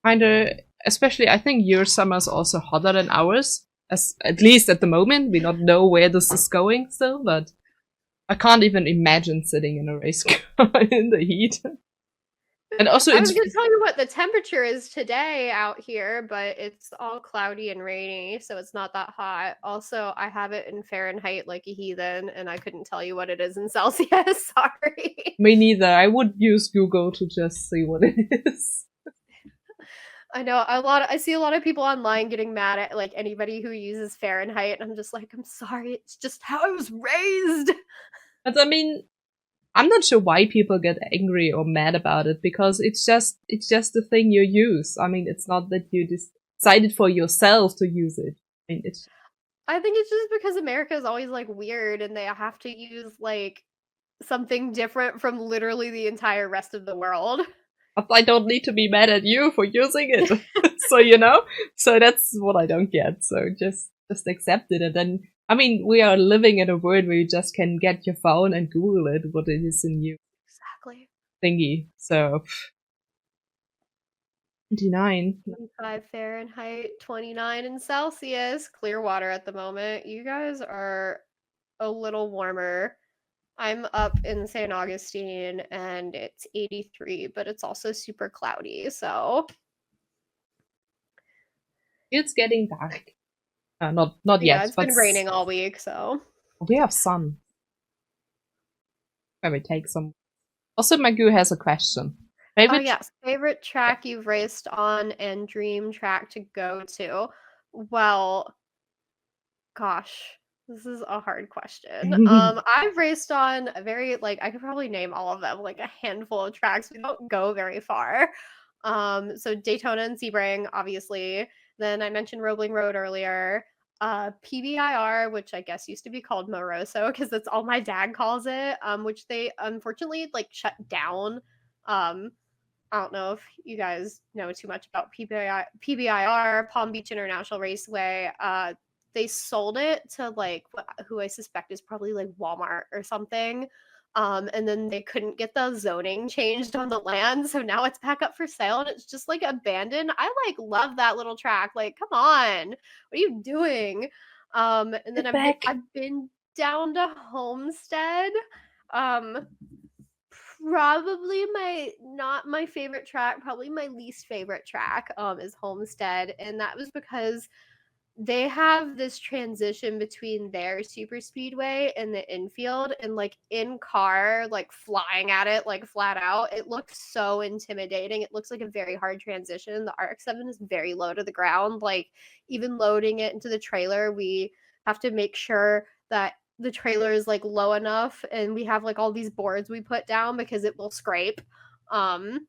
[SPEAKER 1] kind of, especially I think your summer is also hotter than ours. As at least at the moment, we don't know where this is going still, but I can't even imagine sitting in a race car in the heat. And also,
[SPEAKER 2] I was
[SPEAKER 1] it's
[SPEAKER 2] going to tell you what the temperature is today out here, but it's all cloudy and rainy, so it's not that hot. Also, I have it in Fahrenheit like a heathen, and I couldn't tell you what it is in Celsius. Sorry.
[SPEAKER 1] me neither. I would use Google to just see what it is.
[SPEAKER 2] I know I see a lot of people online getting mad at like anybody who uses Fahrenheit, and I'm just like, I'm sorry, it's just how I was raised.
[SPEAKER 1] But I mean, I'm not sure why people get angry or mad about it because it's just the thing you use. I mean, it's not that you decided for yourself to use it. I mean, it's
[SPEAKER 2] I think it's just because America is always like weird and they have to use like something different from literally the entire rest of the world.
[SPEAKER 1] I don't need to be mad at you for using it. So you know, so that's what I don't get. So just accept it, and then I mean, we are living in a world where you just can get your phone and Google it what it is in new
[SPEAKER 2] Exactly.
[SPEAKER 1] thingy. So 29.
[SPEAKER 2] 25 Fahrenheit, 29 in Celsius. Clear water at the moment. You guys are a little warmer. I'm up in St. Augustine and it's 83, but it's also super cloudy. So
[SPEAKER 1] It's getting dark. Not
[SPEAKER 2] yeah,
[SPEAKER 1] yet,
[SPEAKER 2] it's
[SPEAKER 1] but
[SPEAKER 2] been raining all week. So
[SPEAKER 1] we have sun. Let me take some. Also, Magoo has a question.
[SPEAKER 2] Oh
[SPEAKER 1] Favorite?
[SPEAKER 2] yes, favorite track you've raced on and dream track to go to. Well, gosh, this is a hard question. I've raced on a very I could probably name all of them, like a handful of tracks. We don't go very far. So Daytona and Sebring, obviously. Then I mentioned Roebling Road earlier. PBIR, which I guess used to be called Moroso because that's all my dad calls it. Which they unfortunately shut down. I don't know if you guys know too much about PBIR, Palm Beach International Raceway. They sold it to who I suspect is probably Walmart or something. And then they couldn't get the zoning changed on the land, so now it's back up for sale and it's just abandoned. I love that little track. Come on, what are you doing? And then I've been down to Homestead. Probably not my favorite track, probably my least favorite track is Homestead, and that was because they have this transition between their super speedway and the infield, and in car flying at it flat out, it looks so intimidating. It looks like a very hard transition. The RX7 is very low to the ground. Even loading it into the trailer, we have to make sure that the trailer is low enough, and we have all these boards we put down because it will scrape. And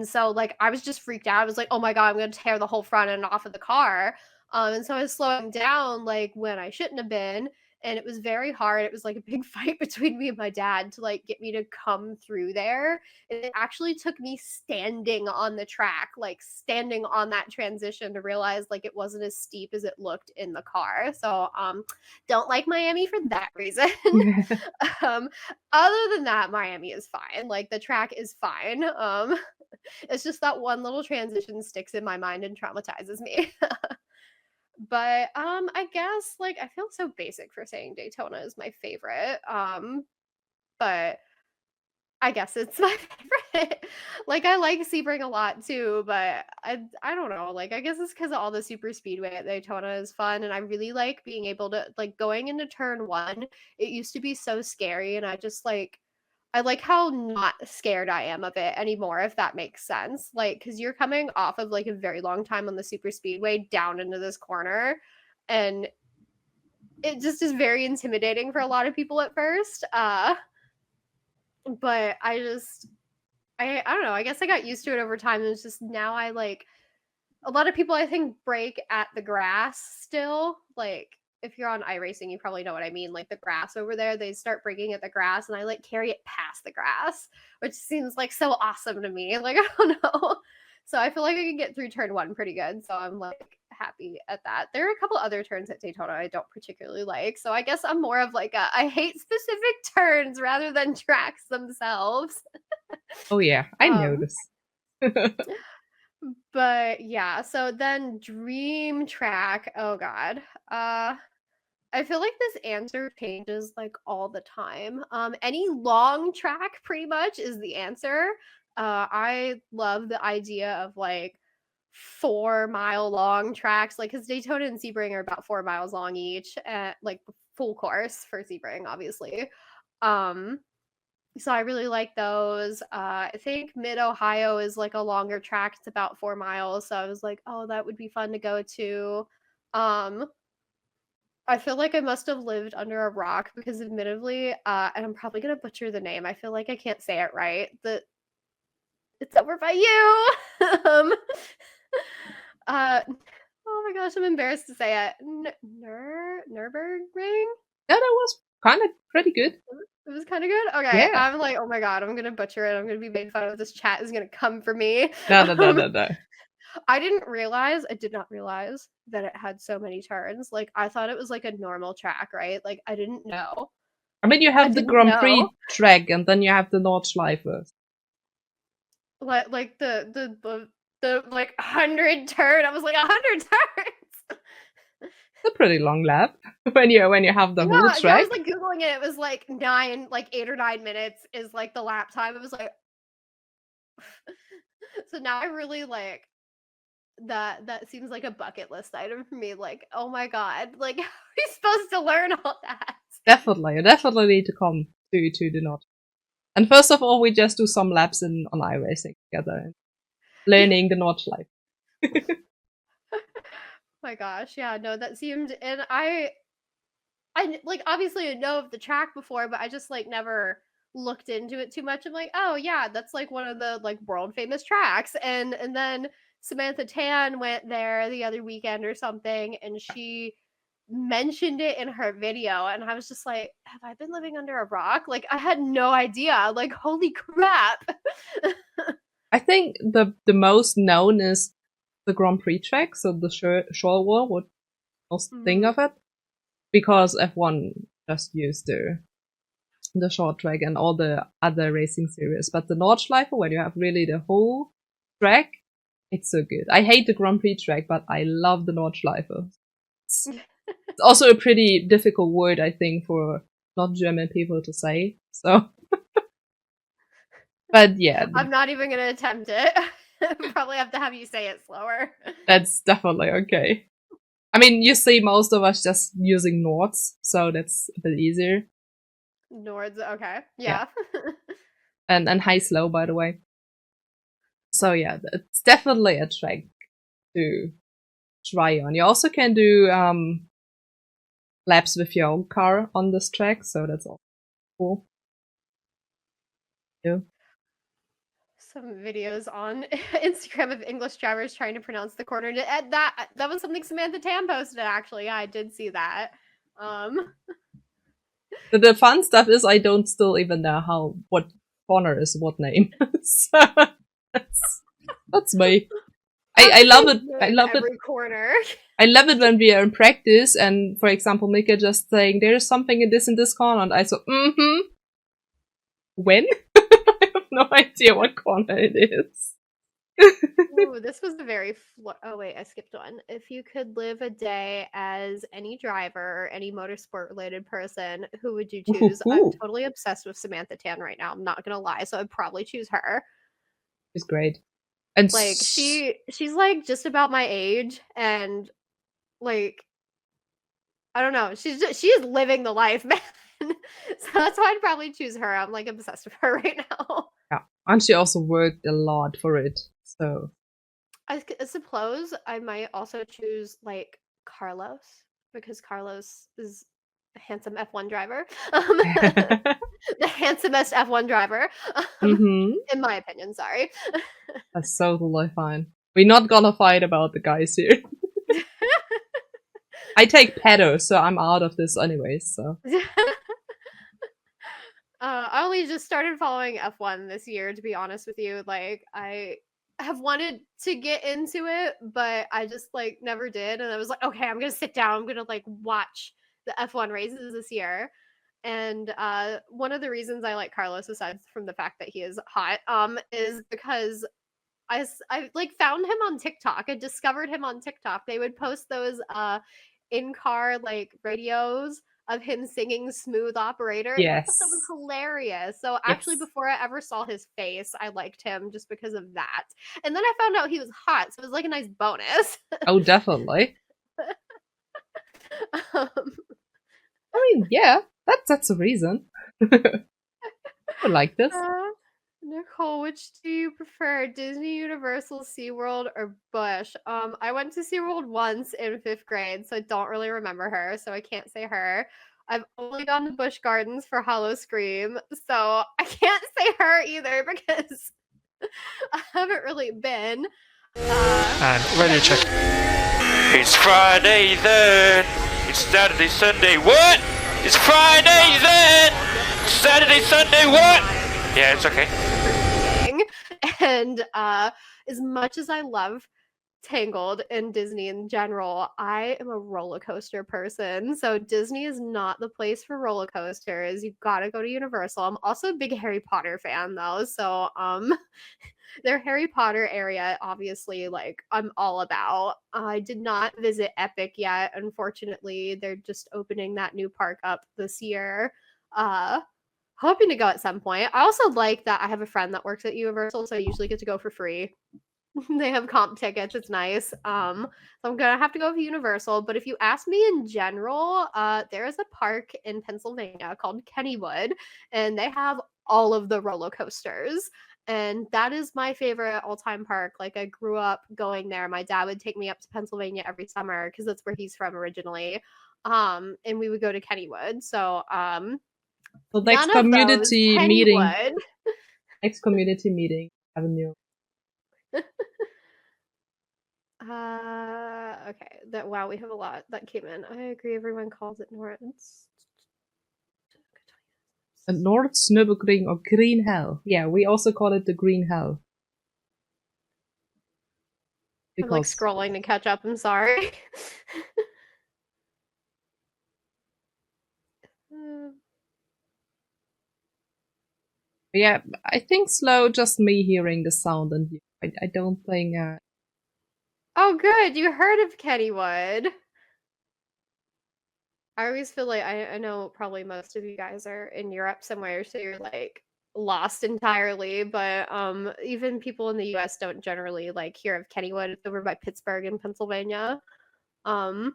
[SPEAKER 2] so I was just freaked out. I was like, oh my god, I'm gonna tear the whole front end off of the car. And so I was slowing down when I shouldn't have been, and it was very hard. It was a big fight between me and my dad to get me to come through there. And it actually took me standing on the track, standing on that transition to realize it wasn't as steep as it looked in the car. So don't like Miami for that reason. Other than that, Miami is fine. The track is fine. It's just that one little transition sticks in my mind and traumatizes me. But I guess I feel so basic for saying Daytona is my favorite. But I guess it's my favorite. I like Sebring a lot too, but I don't know. I guess it's because all the super speedway at Daytona is fun, and I really like being able to going into turn one. It used to be so scary, and I like how not scared I am of it anymore, if that makes sense. Because you're coming off of a very long time on the super speedway down into this corner, and it just is very intimidating for a lot of people at first. But I don't know. I guess I got used to it over time. It's just now I a lot of people I think break at the grass still. If you're on iRacing, you probably know what I mean. The grass over there, they start breaking at the grass, and I carry it past the grass, which seems so awesome to me. I don't know. So I feel I can get through turn one pretty good. So I'm happy at that. There are a couple other turns at Daytona I don't particularly like. So I guess I'm more of I hate specific turns rather than tracks themselves.
[SPEAKER 1] Oh yeah, I know this.
[SPEAKER 2] But yeah, so then dream track. Oh god. I feel this answer changes all the time. Any long track pretty much is the answer. I love the idea of 4-mile long tracks, because Daytona and Sebring are about 4 miles long each, at full course for Sebring, obviously. So I really like those. I think Mid Ohio is a longer track. It's about 4 miles. So I was like, oh, that would be fun to go to. I feel I must have lived under a rock because admittedly, and I'm probably gonna butcher the name. I feel I can't say it right. It's over by you. Oh my gosh, I'm embarrassed to say it. Nürburgring?
[SPEAKER 1] Yeah, that was kind of pretty good.
[SPEAKER 2] It was kind of good. Okay,
[SPEAKER 1] Yeah.
[SPEAKER 2] I'm oh my god, I'm gonna butcher it. I'm gonna be made fun of. This chat is gonna come for me.
[SPEAKER 1] No.
[SPEAKER 2] I did not realize that it had so many turns. I thought it was a normal track, right? I didn't know.
[SPEAKER 1] I mean, you have the Grand Prix track, and then you have the Nordschleife.
[SPEAKER 2] The 100 turn. I was 100 turns.
[SPEAKER 1] It's a pretty long lap when you have the whole track.
[SPEAKER 2] Yeah, I was googling it. It was 8 or 9 minutes is the lap time. It was so now I really that seems like a bucket list item for me. Oh my god, how are you supposed to learn all that?
[SPEAKER 1] Definitely, you definitely need to come to do not. And first of all, we just do some laps on iRacing together, learning the notch life.
[SPEAKER 2] My gosh, yeah, no, that seemed, and I like obviously I know of the track before, but I just like never looked into it too much. I'm like, oh yeah, that's like one of the like world famous tracks. And then Samantha Tan went there the other weekend or something, and she mentioned it in her video, and I was just like, have I been living under a rock? Like I had no idea. Like holy crap.
[SPEAKER 1] I think the most known is the Grand Prix track, so the shore wall, what most think of it, because F1 just used the short track and all the other racing series. But the Nordschleife, when you have really the whole track, it's so good. I hate the Grand Prix track, but I love the Nordschleife. It's also a pretty difficult word, I think, for not German people to say. So, but yeah,
[SPEAKER 2] I'm not even gonna attempt it. Probably have to have you say it slower.
[SPEAKER 1] That's definitely okay. I mean, you see most of us just using Nords, so that's a bit easier.
[SPEAKER 2] Nords, okay. Yeah.
[SPEAKER 1] And high slow, by the way. So yeah, it's definitely a track to try on. You also can do laps with your own car on this track, so that's all cool. Yeah.
[SPEAKER 2] Some videos on Instagram of English drivers trying to pronounce the corner. That was something Samantha Tan posted, actually. Yeah, I did see that.
[SPEAKER 1] The fun stuff is I don't still even know what corner is what name. So that's me. I love it. I love
[SPEAKER 2] every corner.
[SPEAKER 1] I love it when we are in practice and, for example, Mika just saying there's something in this corner, and I so when? I have no idea what corner it is.
[SPEAKER 2] Ooh, this was a very oh wait, I skipped one. If you could live a day as any driver or any motorsport related person, who would you choose? I'm totally obsessed with Samantha Tan right now. I'm not gonna lie, so I'd probably choose her.
[SPEAKER 1] She's great. And
[SPEAKER 2] like she's like just about my age, and like I don't know, she is living the life, man. So that's why I'd probably choose her. I'm like obsessed with her right now.
[SPEAKER 1] Yeah, and she also worked a lot for it, so
[SPEAKER 2] I suppose I might also choose like Carlos, because Carlos is a handsome F1 driver. The handsomest F1 driver, in my opinion. Sorry.
[SPEAKER 1] That's totally fine. We're not gonna fight about the guys here. I take pedo, so I'm out of this anyways. So.
[SPEAKER 2] I only just started following F1 this year, to be honest with you. Like I have wanted to get into it, but I just like never did. And I was like, okay, I'm gonna sit down. I'm gonna like watch the F1 races this year. And one of the reasons I like Carlos, aside from the fact that he is hot, is because I like found him on TikTok. I discovered him on TikTok. They would post those in-car like radios of him singing Smooth Operator.
[SPEAKER 1] Yes.
[SPEAKER 2] I thought that was hilarious. So actually, before I ever saw his face, I liked him just because of that. And then I found out he was hot, so it was like a nice bonus.
[SPEAKER 1] Oh, definitely. I mean, yeah, that's a reason. I like this.
[SPEAKER 2] Nicole, which do you prefer, Disney, Universal, SeaWorld, or Busch? I went to SeaWorld once in 5th grade, so I don't really remember her, so I can't say her. I've only gone to Busch Gardens for Hollow Scream, so I can't say her either because I haven't really been.
[SPEAKER 3] And radio check. It's Friday then. It's Saturday, Sunday. What? It's Friday then. Saturday, Sunday. What? Yeah, it's okay.
[SPEAKER 2] And as much as I love Tangled and Disney in general, I am a roller coaster person. So Disney is not the place for roller coasters. You've got to go to Universal. I'm also a big Harry Potter fan though. So their Harry Potter area, obviously, like I'm all about. I did not visit Epic yet. Unfortunately, they're just opening that new park up this year. Hoping to go at some point. I also like that I have a friend that works at Universal, so I usually get to go for free. They have comp tickets. It's nice. So I'm gonna have to go with Universal. But if you ask me in general, there is a park in Pennsylvania called Kennywood, and they have all of the roller coasters. And that is my favorite all-time park. Like I grew up going there. My dad would take me up to Pennsylvania every summer because that's where he's from originally. And we would go to Kennywood. So
[SPEAKER 1] So next
[SPEAKER 2] none of those,
[SPEAKER 1] community meeting.
[SPEAKER 2] Kennywood.
[SPEAKER 1] Next community meeting, Avenue.
[SPEAKER 2] Okay. Wow, we have a lot that came in. I agree. Everyone calls it Nords.
[SPEAKER 1] Nords, Nürburgring, or Green Hell. Yeah, we also call it the Green Hell.
[SPEAKER 2] I'm like scrolling to catch up. I'm sorry.
[SPEAKER 1] Yeah, I think slow. Just me hearing the sound, and I don't think.
[SPEAKER 2] Oh, good. You heard of Kennywood. I always feel like I know probably most of you guys are in Europe somewhere, so you're like lost entirely. But even people in the US don't generally like hear of Kennywood. It's over by Pittsburgh in Pennsylvania. So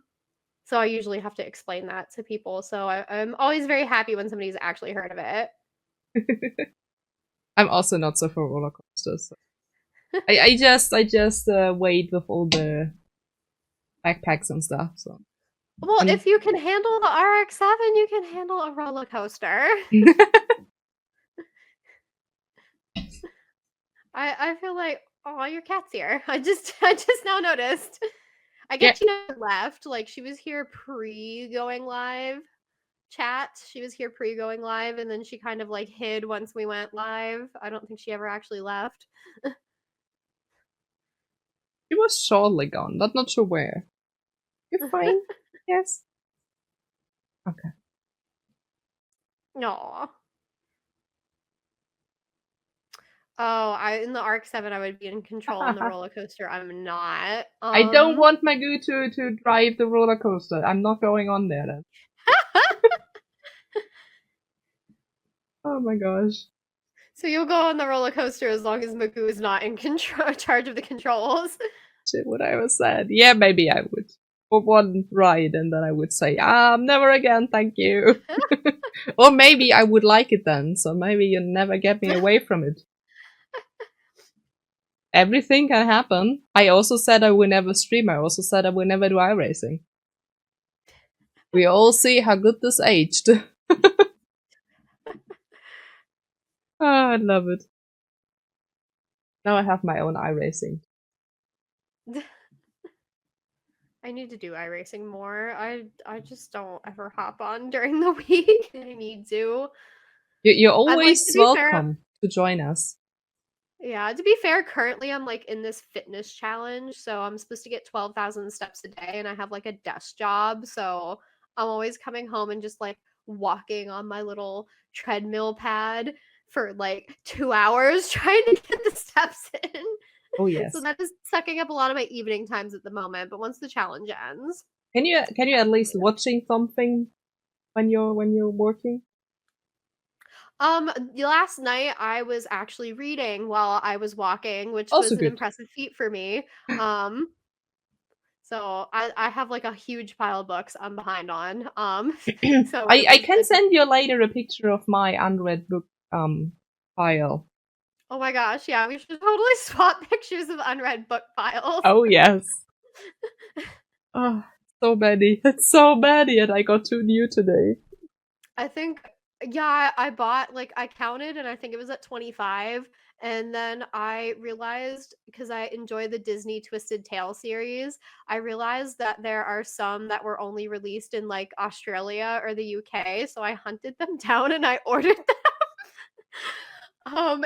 [SPEAKER 2] I usually have to explain that to people. So I'm always very happy when somebody's actually heard of it.
[SPEAKER 1] I'm also not so for roller coasters. So. I just wait with all the backpacks and stuff. So.
[SPEAKER 2] Well, if you can handle the RX7, you can handle a roller coaster. I feel like, oh, your cat's here. I just now noticed. I guess she never left. Like she was here pre-going live. Chat. She was here pre-going live, and then she kind of like hid once we went live. I don't think she ever actually left.
[SPEAKER 1] She was shortly gone, but not sure where. You're fine. Yes. Okay.
[SPEAKER 2] No. Oh, in the RX7 I would be in control on the roller coaster. I'm not.
[SPEAKER 1] I don't want Magoo to drive the roller coaster. I'm not going on there then. Oh my gosh.
[SPEAKER 2] So you'll go on the roller coaster as long as Magoo is not in charge of the controls.
[SPEAKER 1] Shit, what I ever said. Yeah, maybe I would. For one ride, and then I would say, never again, thank you. Or maybe I would like it then, so maybe you'll never get me away from it. Everything can happen. I also said I will never stream. I also said I will never do iRacing. We all see how good this aged. I love it. Now I have my own iRacing.
[SPEAKER 2] I need to do iRacing more. I just don't ever hop on during the week. I need to.
[SPEAKER 1] You're always welcome to join us.
[SPEAKER 2] Yeah, to be fair, currently I'm like in this fitness challenge, so I'm supposed to get 12,000 steps a day, and I have like a desk job, so I'm always coming home and just like walking on my little treadmill pad for like 2 hours trying to get the steps in.
[SPEAKER 1] Oh yes.
[SPEAKER 2] So that is sucking up a lot of my evening times at the moment, but once the challenge ends.
[SPEAKER 1] Can you at least watching something when you're working?
[SPEAKER 2] Last night I was actually reading while I was walking, which
[SPEAKER 1] also
[SPEAKER 2] was an
[SPEAKER 1] good.
[SPEAKER 2] impressive feat for me. So I have like a huge pile of books I'm behind on. So
[SPEAKER 1] I can send you later a picture of my unread book pile.
[SPEAKER 2] Oh my gosh, yeah, we should totally swap pictures of unread book piles.
[SPEAKER 1] Oh yes. Oh, so many. It's so many, and I got 2 new today.
[SPEAKER 2] I think, yeah, I bought, like, I counted, and I think it was at 25, and then I realized, because I enjoy the Disney Twisted Tale series, I realized that there are some that were only released in, like, Australia or the UK, so I hunted them down and I ordered them.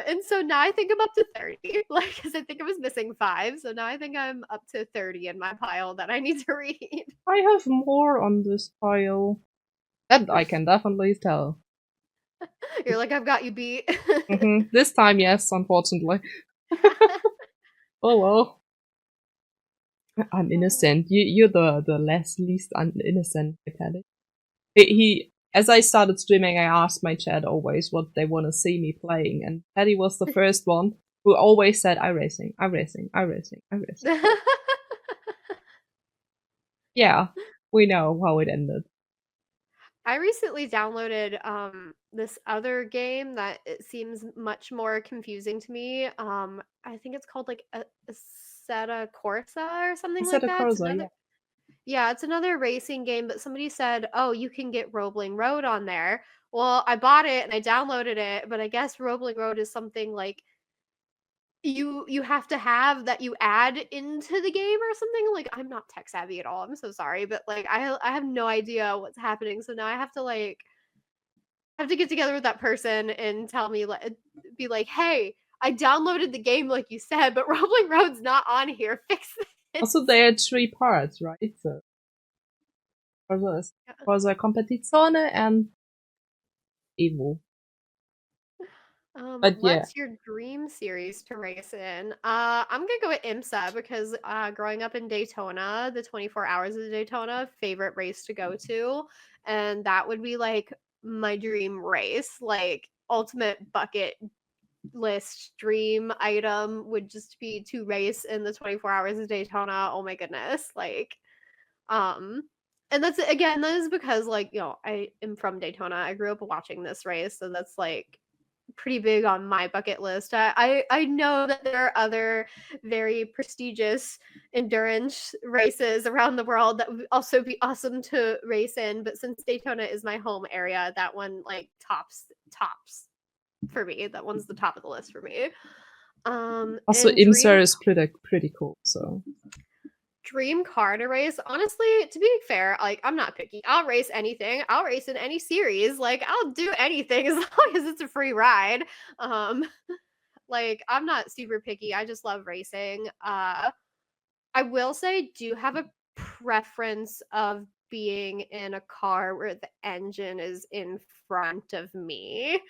[SPEAKER 2] And so now I think I'm up to 30, like, because I think I was missing 5, so now I think I'm up to 30 in my pile that I need to read.
[SPEAKER 1] I have more on this pile. That I can definitely tell.
[SPEAKER 2] You're like, I've got you beat.
[SPEAKER 1] This time, yes, unfortunately. Oh well. I'm innocent. You're the least innocent, Teddy. He as I started streaming, I asked my chat always what they want to see me playing, and Teddy was the first one who always said, iRacing, iRacing, iRacing, iRacing. Yeah, we know how it ended.
[SPEAKER 2] I recently downloaded this other game that it seems much more confusing to me. I think it's called like a Assetto Corsa or something like
[SPEAKER 1] Assetto
[SPEAKER 2] that.
[SPEAKER 1] Corsa,
[SPEAKER 2] Yeah, it's another racing game, but somebody said, "Oh, you can get Roebling Road on there." Well, I bought it and I downloaded it, but I guess Roebling Road is something like you have to have that you add into the game or something. Like, I'm not tech savvy at all. I'm so sorry, but like I have no idea what's happening. So now I have to get together with that person and tell me, like, be like, "Hey, I downloaded the game like you said, but Roebling Road's not on here. Fix this."
[SPEAKER 1] Also, there are 3 parts, right? So, Corsa Competizione and Evo. But yeah.
[SPEAKER 2] What's your dream series to race in? I'm gonna go with IMSA because growing up in Daytona, the 24 hours of Daytona, favorite race to go to, and that would be like my dream race, like ultimate bucket list dream item would just be to race in the 24 hours of Daytona. Oh my goodness, like um and that is because, like, I am from Daytona. I grew up watching this race, so that's like pretty big on my bucket list. I know that there are other very prestigious endurance races around the world that would also be awesome to race in, but since Daytona is my home area, that one like tops for me. That one's the top of the list for me.
[SPEAKER 1] Also,
[SPEAKER 2] and
[SPEAKER 1] IMSA is pretty cool. So
[SPEAKER 2] dream car to race, honestly, to be fair, like, I'm not picky. I'll race anything. I'll race in any series. Like, I'll do anything as long as it's a free ride. Like, I'm not super picky. I just love racing. I will say, do have a preference of being in a car where the engine is in front of me.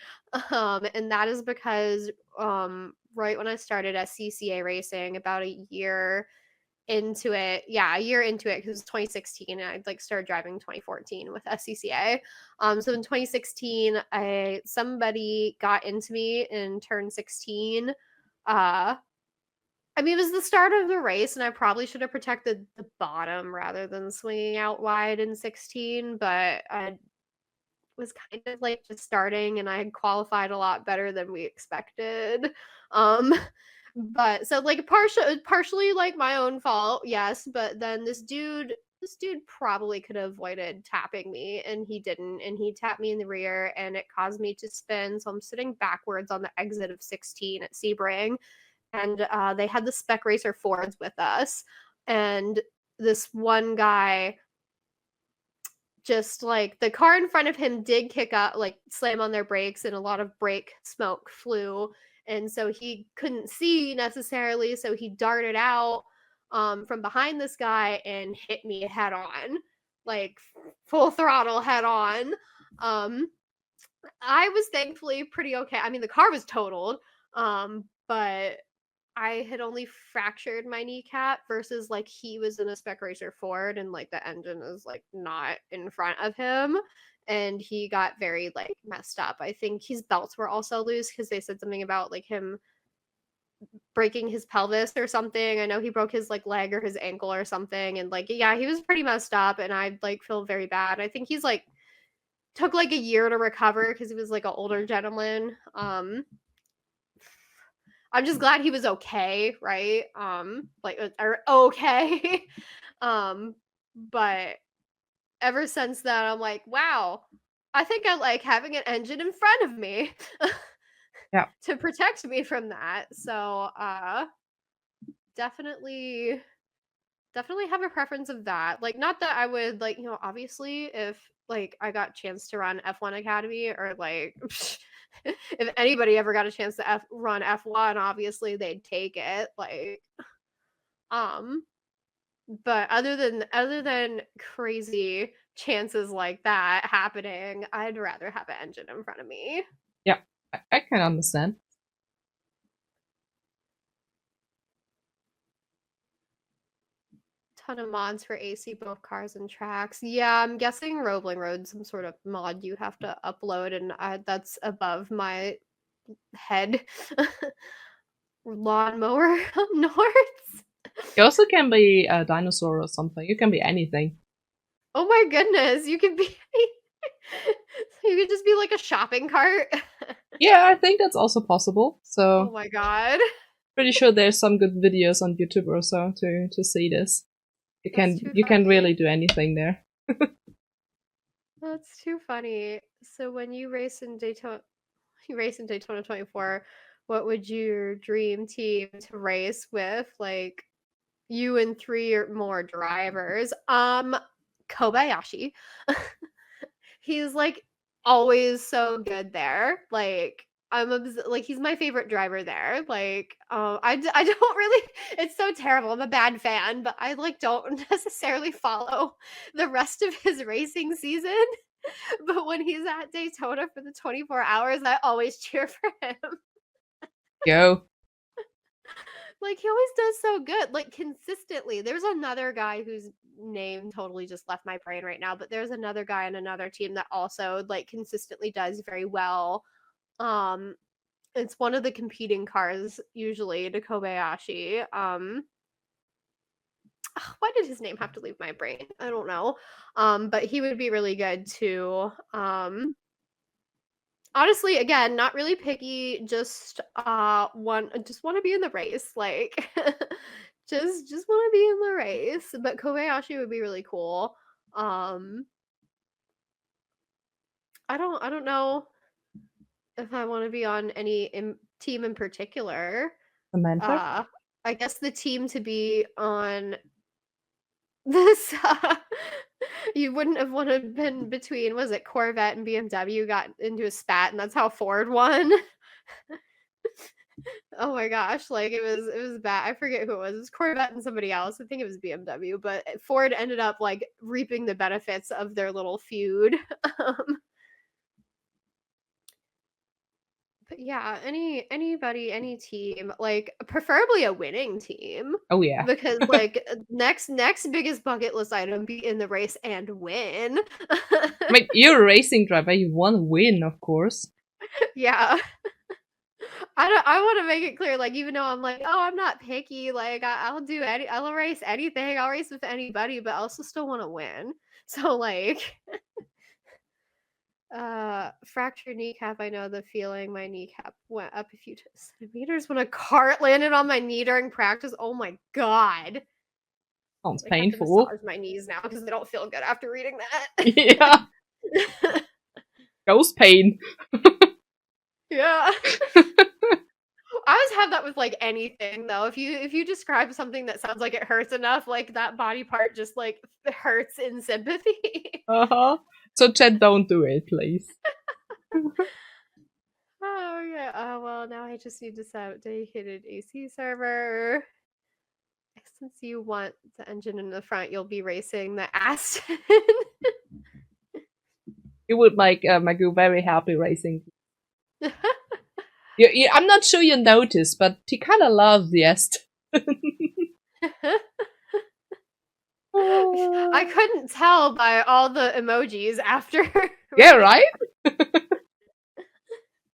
[SPEAKER 2] And that is because right when I started SCCA racing, about a year into it, a year into it, because it was 2016 and I like started driving 2014 with SCCA. So in 2016, somebody got into me and turned 16. I mean, it was the start of the race, and I probably should have protected the bottom rather than swinging out wide in 16, but I was kind of like just starting and I had qualified a lot better than we expected. But so like partially like my own fault, yes, but then this dude probably could have avoided tapping me and he didn't, and he tapped me in the rear and it caused me to spin. So I'm sitting backwards on the exit of 16 at Sebring, and they had the Spec Racer Fords with us, and this one guy, just like the car in front of him did kick up, like slam on their brakes, and a lot of brake smoke flew, and so he couldn't see necessarily, so he darted out from behind this guy and hit me head on, like full throttle head on. I was thankfully pretty okay. I mean, the car was totaled, but I had only fractured my kneecap versus like he was in a Spec Racer Ford and like the engine is like not in front of him, and he got very like messed up. I think his belts were also loose because they said something about like him breaking his pelvis or something. I know he broke his like leg or his ankle or something, and like yeah, he was pretty messed up, and I like feel very bad. I think he's like took like a year to recover because he was like an older gentleman. I'm just glad he was okay, right? Like or okay. But ever since then I'm like, wow, I think I like having an engine in front of me.
[SPEAKER 1] Yeah.
[SPEAKER 2] To protect me from that. So definitely have a preference of that. Like, not that I would like, obviously if like I got a chance to run F1 Academy, or like if anybody ever got a chance to run F1, obviously they'd take it. Like, but other than crazy chances like that happening, I'd rather have an engine in front of me.
[SPEAKER 1] Yeah, I can understand.
[SPEAKER 2] Ton of mods for AC both cars and tracks. Yeah, I'm guessing Roebling Road, some sort of mod you have to upload, and that's above my head. lawnmower Nords.
[SPEAKER 1] You also can be a dinosaur or something. You can be anything.
[SPEAKER 2] Oh my goodness, you could be you could just be like a shopping cart.
[SPEAKER 1] Yeah, I think that's also possible.
[SPEAKER 2] Oh
[SPEAKER 1] So
[SPEAKER 2] my god.
[SPEAKER 1] pretty sure there's some good videos on YouTube or so to see this. You
[SPEAKER 2] That's too
[SPEAKER 1] can
[SPEAKER 2] funny.
[SPEAKER 1] really do anything there.
[SPEAKER 2] That's too funny. So when you race in Daytona 24, what would your dream team to race with? Like you and 3 or more drivers. Kobayashi. He's like always so good there. Like like he's my favorite driver there. Like I don't really it's so terrible. I'm a bad fan, but I like don't necessarily follow the rest of his racing season. But when he's at Daytona for the 24 hours, I always cheer for him.
[SPEAKER 1] Go.
[SPEAKER 2] Like he always does so good, like consistently. There's another guy whose name totally just left my brain right now, but there's another guy on another team that also like consistently does very well. It's one of the competing cars usually to Kobayashi. Why did his name have to leave my brain? I don't know. But he would be really good too. Honestly, again, not really picky, just want to be in the race, like just want to be in the race. But Kobayashi would be really cool. I don't know if I want to be on any team in particular.
[SPEAKER 1] Samantha?
[SPEAKER 2] I guess the team to be on this you wouldn't have wanted to been between, was it Corvette and BMW got into a spat and that's how Ford won? Oh my gosh, like it was bad. I forget who it was. It was Corvette and somebody else. I think it was BMW, but Ford ended up like reaping the benefits of their little feud. But yeah, anybody, any team, like preferably a winning team.
[SPEAKER 1] Oh yeah.
[SPEAKER 2] Because like next biggest bucket list item, be in the race and win.
[SPEAKER 1] I mean, you're a racing driver. You want to win, of course.
[SPEAKER 2] Yeah. I want to make it clear, like even though I'm like, oh, I'm not picky, like I'll race anything, I'll race with anybody, but I also still want to win. So like fractured kneecap, I know the feeling. My kneecap went up a few centimeters when a cart landed on my knee during practice. Oh my god.
[SPEAKER 1] Sounds
[SPEAKER 2] Like,
[SPEAKER 1] painful.
[SPEAKER 2] I have to massage my knees now because they don't feel good after reading that.
[SPEAKER 1] Yeah. Ghost pain.
[SPEAKER 2] Yeah. I always have that with like anything though. If you describe something that sounds like it hurts enough, like that body part just like hurts in sympathy.
[SPEAKER 1] So Chad, don't do it, please.
[SPEAKER 2] Oh yeah. Well, now I just need to set up dedicated AC server. Since you want the engine in the front, you'll be racing the Aston.
[SPEAKER 1] You would make you very happy racing. I'm not sure you noticed, but he kind of loves the Aston.
[SPEAKER 2] I couldn't tell by all the emojis after.
[SPEAKER 1] Yeah, right?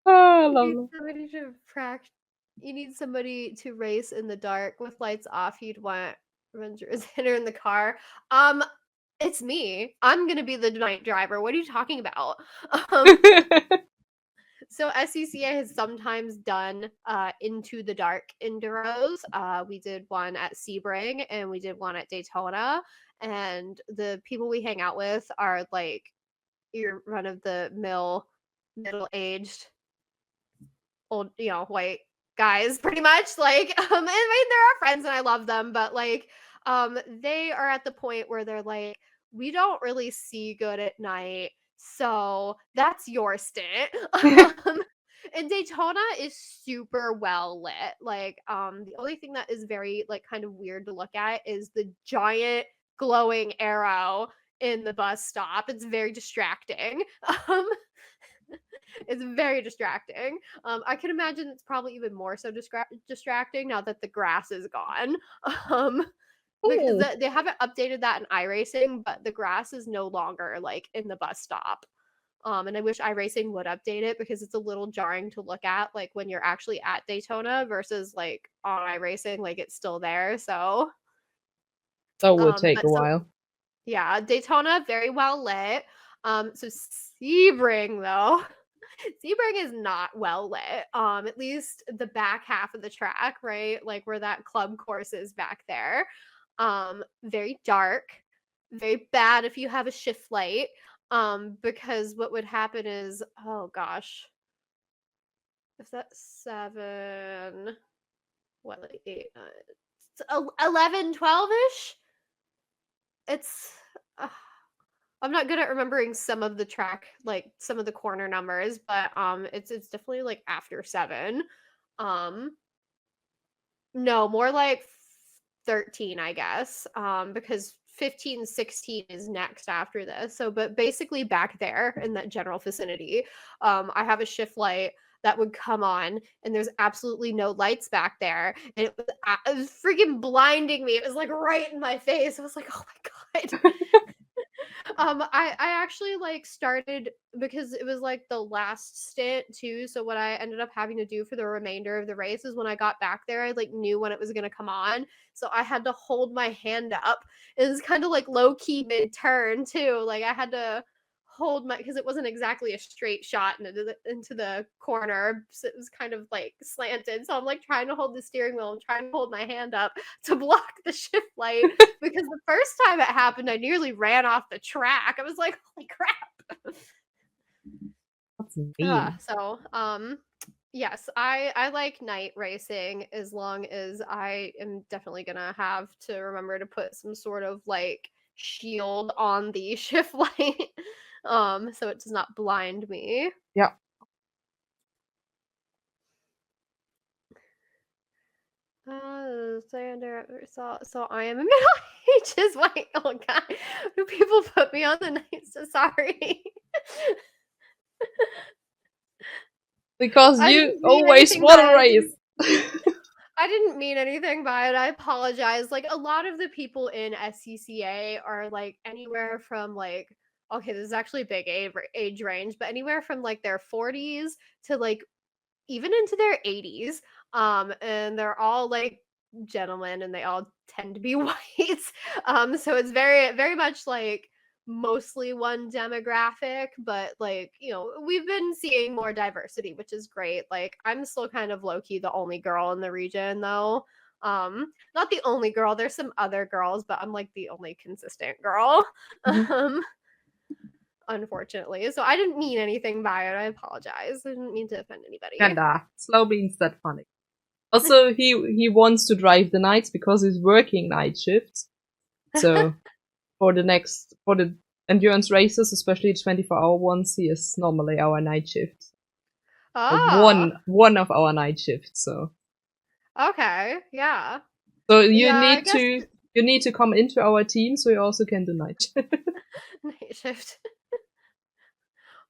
[SPEAKER 1] Oh, lovely.
[SPEAKER 2] You need somebody to race in the dark with lights off. You'd want Avengers hitter in the car. It's me. I'm gonna be the night driver. What are you talking about? So SCCA has sometimes done into the dark enduros. We did one at Sebring and we did one at Daytona. And the people we hang out with are like your run of the mill, middle-aged, old, white guys, pretty much. Like, I mean, they're our friends and I love them, but like, they are at the point where they're like, we don't really see good at night, so that's your stint. And Daytona is super well lit. Like, the only thing that is very like kind of weird to look at is the giant glowing arrow in the bus stop. It's very distracting. It's very distracting. I can imagine it's probably even more so distracting now that the grass is gone. Because they haven't updated that in iRacing, but the grass is no longer like in the bus stop. And I wish iRacing would update it because it's a little jarring to look at, like when you're actually at Daytona versus like on iRacing, like it's still there. So
[SPEAKER 1] That will take
[SPEAKER 2] but
[SPEAKER 1] a
[SPEAKER 2] so
[SPEAKER 1] while.
[SPEAKER 2] yeah, Daytona very well lit. So Sebring though, Sebring is not well lit. At least the back half of the track, right? Like where that club course is back there. Very dark, very bad if you have a shift light. Because what would happen is, oh gosh, is that 7? What, like 8, 11, 12-ish? It's I'm not good at remembering some of the track, like some of the corner numbers, but it's definitely like after 7. No, more like 13, I guess. Because 15, 16 is next after this. So, but basically back there in that general vicinity, I have a shift light that would come on, and there's absolutely no lights back there, and it was freaking blinding me. It was like right in my face. I was like, oh my god. I actually like started because it was like the last stint too. So what I ended up having to do for the remainder of the race is when I got back there, I like knew when it was gonna come on. So I had to hold my hand up. It was kind of like low key mid turn too. Like I had to hold my because it wasn't exactly a straight shot into the corner. So it was kind of like slanted. So I'm like trying to hold the steering wheel. I'm trying to hold my hand up to block the shift light because the first time it happened, I nearly ran off the track. I was like, holy crap.
[SPEAKER 1] That's mean.
[SPEAKER 2] So, yes, I like night racing as long as I am definitely gonna have to remember to put some sort of like shield on the shift light, so it does not blind me.
[SPEAKER 1] Yeah.
[SPEAKER 2] So I am a middle ages white old guy. Do people put me on the night? So sorry.
[SPEAKER 1] Because
[SPEAKER 2] I
[SPEAKER 1] you
[SPEAKER 2] didn't mean
[SPEAKER 1] always
[SPEAKER 2] anything
[SPEAKER 1] want to
[SPEAKER 2] by it.
[SPEAKER 1] race.
[SPEAKER 2] I didn't mean anything by it. I apologize. Like a lot of the people in SCCA are like anywhere from like okay, this is actually a big age range, but anywhere from like their 40s to like even into their 80s. And they're all like gentlemen and they all tend to be white. So it's very much like mostly one demographic, but like, you know, we've been seeing more diversity, which is great. Like I'm still kind of low-key the only girl in the region though. Not the only girl, there's some other girls, but I'm like the only consistent girl.
[SPEAKER 1] Mhm.
[SPEAKER 2] Unfortunately. So I didn't mean anything by it. I apologize. I didn't mean to offend anybody.
[SPEAKER 1] Kinda. Slow beans that funny. Also, he wants to drive the nights because he's working night shifts. So for the endurance races, especially the 24-hour ones, he is normally our night shift.
[SPEAKER 2] Oh.
[SPEAKER 1] One of our night shifts. So
[SPEAKER 2] Okay. Yeah.
[SPEAKER 1] so you
[SPEAKER 2] Yeah, I
[SPEAKER 1] need
[SPEAKER 2] guess
[SPEAKER 1] to come into our team so you also can do night shift.
[SPEAKER 2] night shift.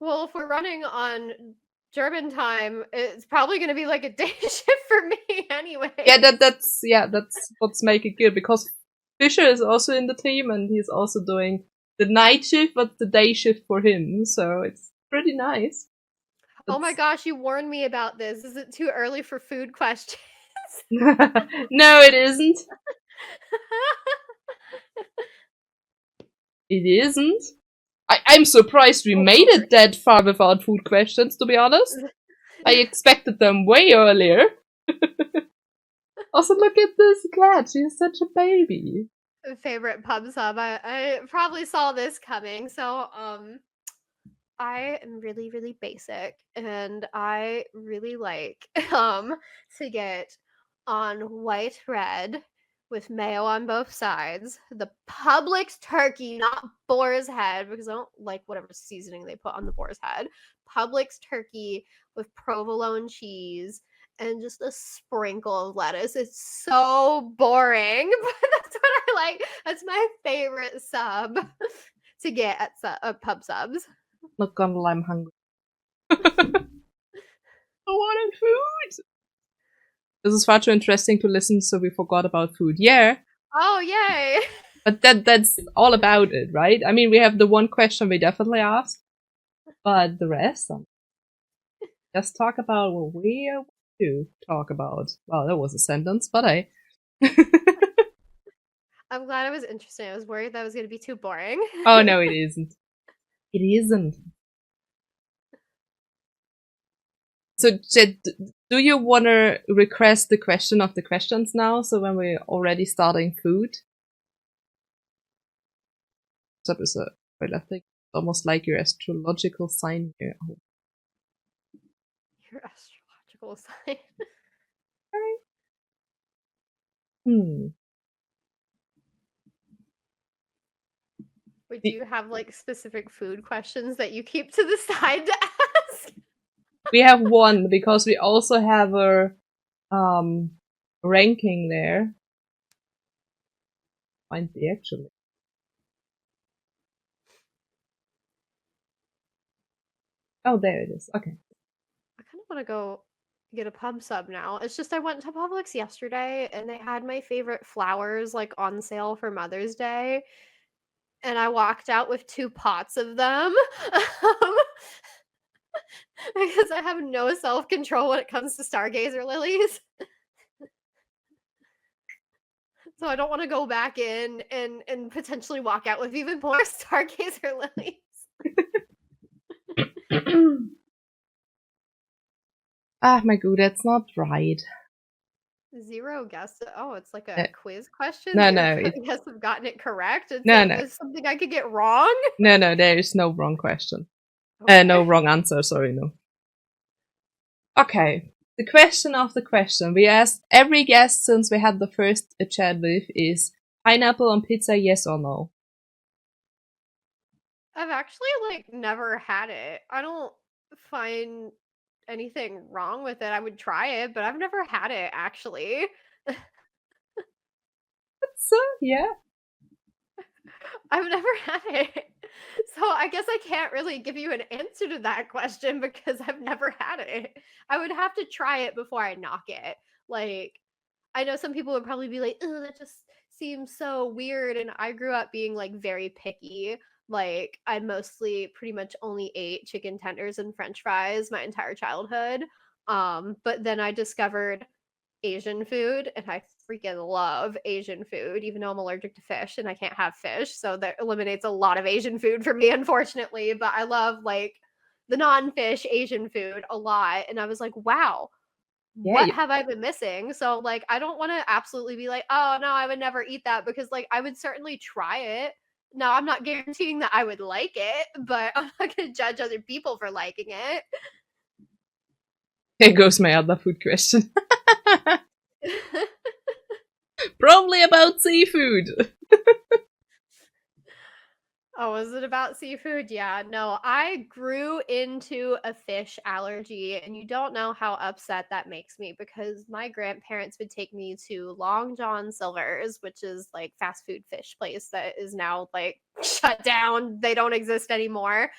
[SPEAKER 2] Well, if we're running on German time, it's probably going to be like a day shift for me anyway.
[SPEAKER 1] Yeah, that's what's make it good because Fisher is also in the team and he's also doing the night shift, but the day shift for him. So it's pretty nice.
[SPEAKER 2] Oh my gosh, you warned me about this. Is it too early for food questions?
[SPEAKER 1] No, it isn't. It isn't. I'm surprised we made it that far without food questions, to be honest. I expected them way earlier. Also, look at this cat. She's such a baby.
[SPEAKER 2] Favorite pub sub. I probably saw this coming. So, I am really, really basic and I really like to get on white bread with mayo on both sides. The Publix turkey, not boar's head, because I don't like whatever seasoning they put on the boar's head. Publix turkey with provolone cheese and just a sprinkle of lettuce. It's so boring, but that's what I like. That's my favorite sub to get at pub subs.
[SPEAKER 1] Not gonna lie, I'm hungry. I want food! This is far too interesting to listen, so we forgot about food. Yeah.
[SPEAKER 2] Oh, yay!
[SPEAKER 1] But that's all about it, right? I mean, we have the one question we definitely asked. But the rest, just talk about what we want to talk about. Well, that was a sentence, but I.
[SPEAKER 2] I'm glad it was interesting. I was worried that was going to be too boring.
[SPEAKER 1] Oh, no, it isn't. It isn't. So, Jed, do you want to request the question of the questions now? So when we're already starting food? That is a, well, I think almost like your astrological sign here. Oh.
[SPEAKER 2] Your astrological sign. Would you have like specific food questions that you keep to the side to ask?
[SPEAKER 1] We have one because we also have a ranking there. Find the actually. Oh, there it is. Okay.
[SPEAKER 2] I kind of want to go get a pub sub now. It's just I went to Publix yesterday and they had my favorite flowers like on sale for Mother's Day. And I walked out with 2 pots of them. Because I have no self-control when it comes to stargazer lilies. So I don't want to go back in and potentially walk out with even more stargazer lilies.
[SPEAKER 1] Ah, my god, that's not right.
[SPEAKER 2] 0 guess. Oh, it's like a quiz question?
[SPEAKER 1] No,
[SPEAKER 2] 0
[SPEAKER 1] no.
[SPEAKER 2] guess I've gotten it correct? It's
[SPEAKER 1] No,
[SPEAKER 2] like,
[SPEAKER 1] no.
[SPEAKER 2] there's something I could get wrong?
[SPEAKER 1] No, there is no wrong question.
[SPEAKER 2] Okay.
[SPEAKER 1] No wrong answer, sorry, no. Okay, the question of the question. We asked every guest since we had the first chat with is pineapple on pizza, yes or no?
[SPEAKER 2] I've actually, like, never had it. I don't find anything wrong with it. I would try it, but I've never had it, actually.
[SPEAKER 1] So, yeah.
[SPEAKER 2] I've never had it. So I guess I can't really give you an answer to that question because I've never had it. I would have to try it before I knock it. Like, I know some people would probably be like, "Oh, that just seems so weird." And I grew up being like very picky. Like, I mostly pretty much only ate chicken tenders and french fries my entire childhood. But then I discovered Asian food and I freaking love Asian food, even though I'm allergic to fish and I can't have fish. So that eliminates a lot of Asian food for me, unfortunately. But I love like the non-fish Asian food a lot. And I was like, wow, what have I been missing? So like I don't want to absolutely be like, oh no, I would never eat that, because like I would certainly try it. No, I'm not guaranteeing that I would like it, but I'm not going to judge other people for liking it.
[SPEAKER 1] Here goes my other food question. Probably about seafood.
[SPEAKER 2] Oh, was it about seafood? Yeah, no, I grew into a fish allergy, and you don't know how upset that makes me, because my grandparents would take me to Long John Silver's, which is like fast food fish place that is now like shut down. They don't exist anymore.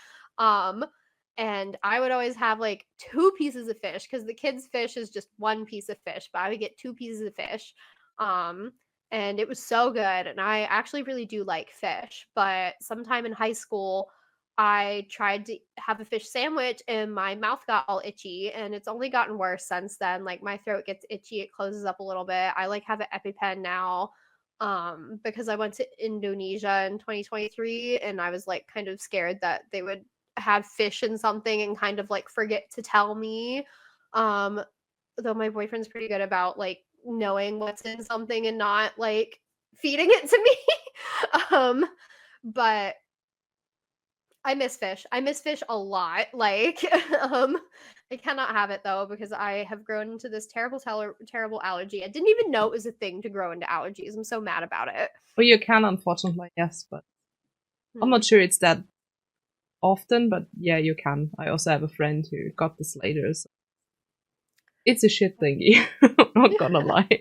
[SPEAKER 2] And I would always have like 2 pieces of fish, because the kids' fish is just 1 piece of fish, but I would get 2 pieces of fish. And it was so good, and I actually really do like fish. But sometime in high school, I tried to have a fish sandwich and my mouth got all itchy, and it's only gotten worse since then. Like my throat gets itchy, it closes up a little bit. I like have an EpiPen now because I went to Indonesia in 2023 and I was like kind of scared that they would have fish in something and kind of like forget to tell me. Though my boyfriend's pretty good about like knowing what's in something and not like feeding it to me. But I miss fish. I miss fish a lot. Like, I cannot have it though, because I have grown into this terrible allergy. I didn't even know it was a thing to grow into allergies. I'm so mad about it.
[SPEAKER 1] Well, you can, unfortunately, yes, but I'm not sure it's that often, but yeah, you can. I also have a friend who got this later, so it's a shit thingy. I'm not gonna lie.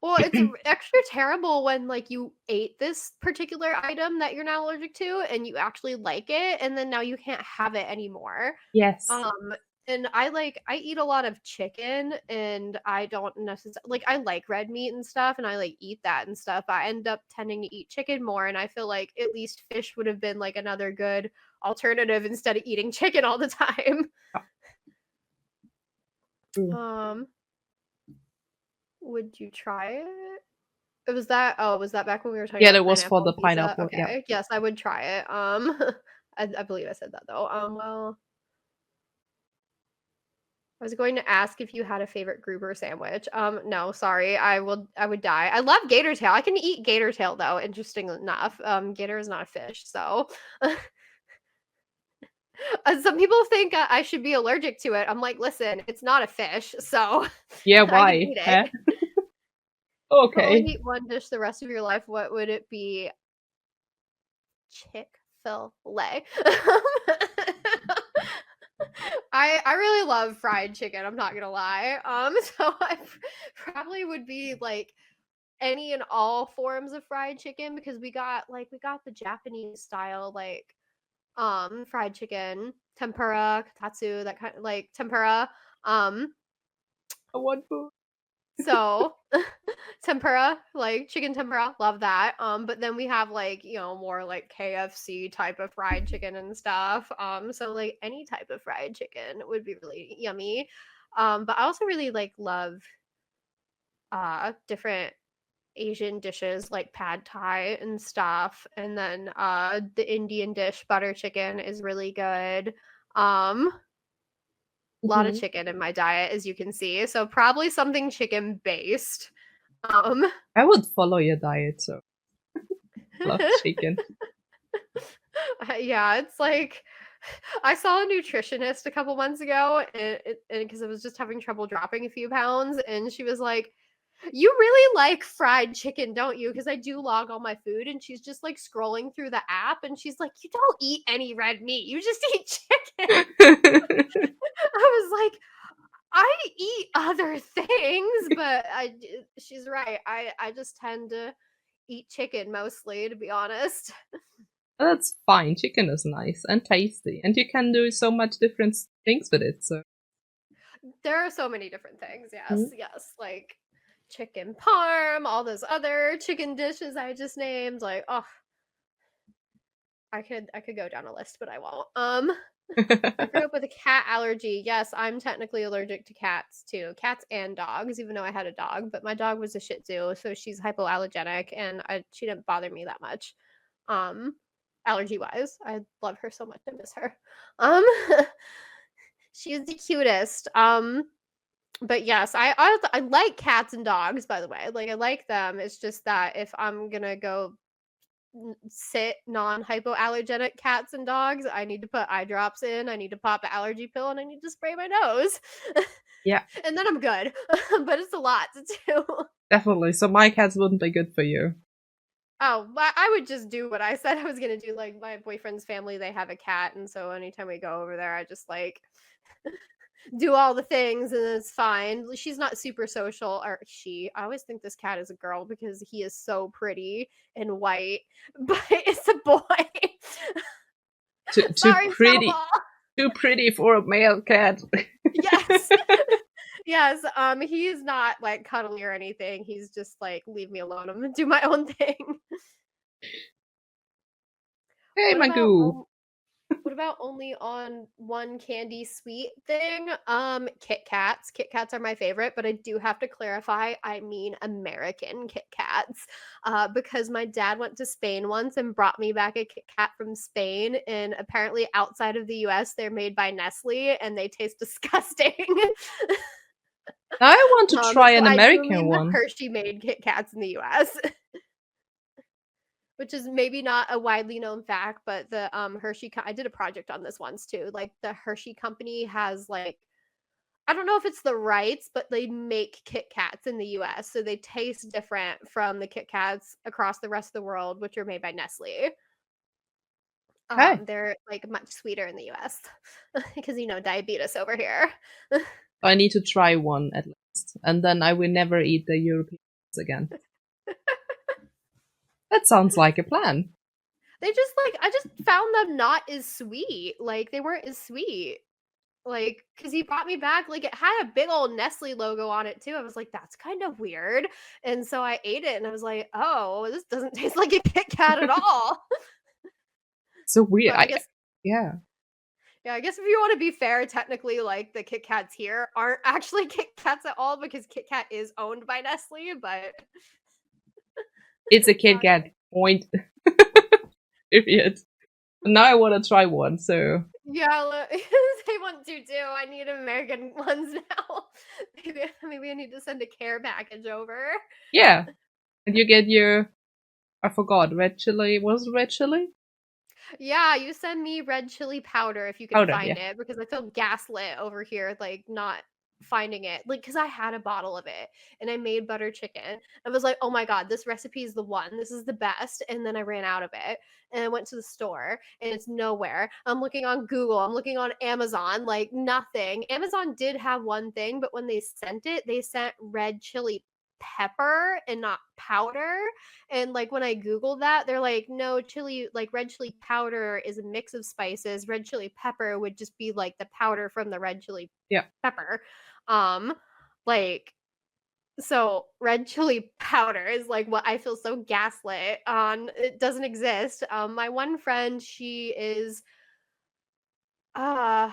[SPEAKER 2] Well, it's extra terrible when like you ate this particular item that you're now allergic to and you actually like it, and then now you can't have it anymore.
[SPEAKER 1] Yes.
[SPEAKER 2] And I eat a lot of chicken, and I don't necessarily like, I like red meat and stuff, and I like eat that and stuff. I end up tending to eat chicken more, and I feel like at least fish would have been like another good alternative instead of eating chicken all the time. Would you try it? Was that back when we were talking
[SPEAKER 1] Yeah,
[SPEAKER 2] about
[SPEAKER 1] that was for the
[SPEAKER 2] pizza?
[SPEAKER 1] pineapple.
[SPEAKER 2] Okay.
[SPEAKER 1] Yeah.
[SPEAKER 2] Yes, I would try it. I believe I said that though. Well, I was going to ask if you had a favorite Gruber sandwich. No, sorry. I would die. I love gator tail. I can eat gator tail though, interesting enough. Gator is not a fish, so some people think I should be allergic to it. I'm like, listen, it's not a fish, so
[SPEAKER 1] Yeah,
[SPEAKER 2] I
[SPEAKER 1] why?
[SPEAKER 2] can eat it.
[SPEAKER 1] Huh?
[SPEAKER 2] Only
[SPEAKER 1] Okay.
[SPEAKER 2] eat one dish the rest of your life. What would it be? Chick-fil-A. I really love fried chicken. I'm not gonna lie. So I probably would be like any and all forms of fried chicken because we got the Japanese style like fried chicken, tempura, katatsu, that kind of like tempura.
[SPEAKER 1] I want food.
[SPEAKER 2] So tempura, like chicken tempura, love that. But then we have like, more like KFC type of fried chicken and stuff. So like any type of fried chicken would be really yummy. But I also really love different Asian dishes like pad thai and stuff. And then the Indian dish butter chicken is really good. A lot of chicken in my diet, as you can see. So probably something chicken based.
[SPEAKER 1] I would follow your diet, so love chicken.
[SPEAKER 2] Yeah, it's like I saw a nutritionist a couple months ago, and because I was just having trouble dropping a few pounds, and she was like, "You really like fried chicken, don't you?" Because I do log all my food, and she's just like scrolling through the app, and she's like, "You don't eat any red meat. You just eat chicken." I was like, I eat other things, but she's right. I just tend to eat chicken mostly, to be honest.
[SPEAKER 1] That's fine. Chicken is nice and tasty, and you can do so much different things with it. So
[SPEAKER 2] there are so many different things. Yes, like chicken parm, all those other chicken dishes I just named. Like, oh, I could go down a list, but I won't. I grew up with a cat allergy. Yes, I'm technically allergic to cats too. Cats and dogs, even though I had a dog. But my dog was a Shih Tzu, so she's hypoallergenic, and she didn't bother me that much. Allergy-wise, I love her so much. I miss her. She's the cutest. But yes, I like cats and dogs. By the way, like I like them. It's just that if I'm gonna go sit non-hypoallergenic cats and dogs, I need to put eye drops in, I need to pop an allergy pill, and I need to spray my nose.
[SPEAKER 1] Yeah.
[SPEAKER 2] And then I'm good. But it's a lot to do.
[SPEAKER 1] Definitely. So my cats wouldn't be good for you.
[SPEAKER 2] Oh, I would just do what I said I was gonna do. Like my boyfriend's family, they have a cat, and so anytime we go over there, I just like do all the things, and it's fine. She's not super social, or I always think this cat is a girl because he is so pretty and white, but it's a boy. Sorry,
[SPEAKER 1] pretty.
[SPEAKER 2] Snowball.
[SPEAKER 1] Too pretty for a male cat.
[SPEAKER 2] Yes. Yes, he is not like cuddly or anything. He's just like, leave me alone. I'm gonna do my own thing.
[SPEAKER 1] Hey, Magoo.
[SPEAKER 2] What about only on one candy sweet thing? Kit Kats. Kit Kats are my favorite, but I do have to clarify, I mean American Kit Kats. Because my dad went to Spain once and brought me back a Kit Kat from Spain, and apparently outside of the US they're made by Nestle and they taste disgusting.
[SPEAKER 1] I want to try an American one.
[SPEAKER 2] Hershey made Kit Kats in the US. Which is maybe not a widely known fact, but the Hershey I did a project on this once too. Like the Hershey company has like, I don't know if it's the rights, but they make Kit Kats in the US, so they taste different from the Kit Kats across the rest of the world, which are made by Nestle.
[SPEAKER 1] Okay.
[SPEAKER 2] They're like much sweeter in the US because diabetes over here.
[SPEAKER 1] I need to try one at least, and then I will never eat the Europeans again. That sounds like a plan.
[SPEAKER 2] They just I just found them not as sweet. Like they weren't as sweet. Like, because he brought me back, like it had a big old Nestle logo on it too. I was like, that's kind of weird. And so I ate it and I was like, oh, this doesn't taste like a Kit Kat at all.
[SPEAKER 1] So weird. Yeah.
[SPEAKER 2] Yeah, I guess if you want to be fair, technically, like the Kit Kats here aren't actually Kit Kats at all because Kit Kat is owned by Nestle, but
[SPEAKER 1] It's a Kit Kat. Point. Period. Now I want to try one, so.
[SPEAKER 2] yeah, they want to too. I need American ones now. Maybe I need to send a care package over.
[SPEAKER 1] Yeah. And you get your, I forgot, red chili. Was it red chili?
[SPEAKER 2] Yeah, you send me red chili powder if you can
[SPEAKER 1] Powder,
[SPEAKER 2] find
[SPEAKER 1] yeah.
[SPEAKER 2] it because I feel gaslit over here, like not finding it. Like, because I had a bottle of it and I made butter chicken. I was like, oh my God, this recipe is the one. This is the best. And then I ran out of it and I went to the store and it's nowhere. I'm looking on Google, I'm looking on Amazon, like nothing. Amazon did have one thing, but when they sent it, they sent red chili pepper and not powder. And like when I Googled that, they're like, no, chili, like red chili powder is a mix of spices. Red chili pepper would just be like the powder from the red chili
[SPEAKER 1] Yeah.
[SPEAKER 2] pepper. Like, so red chili powder is like what I feel so gaslit on. It doesn't exist. My one friend, she is uh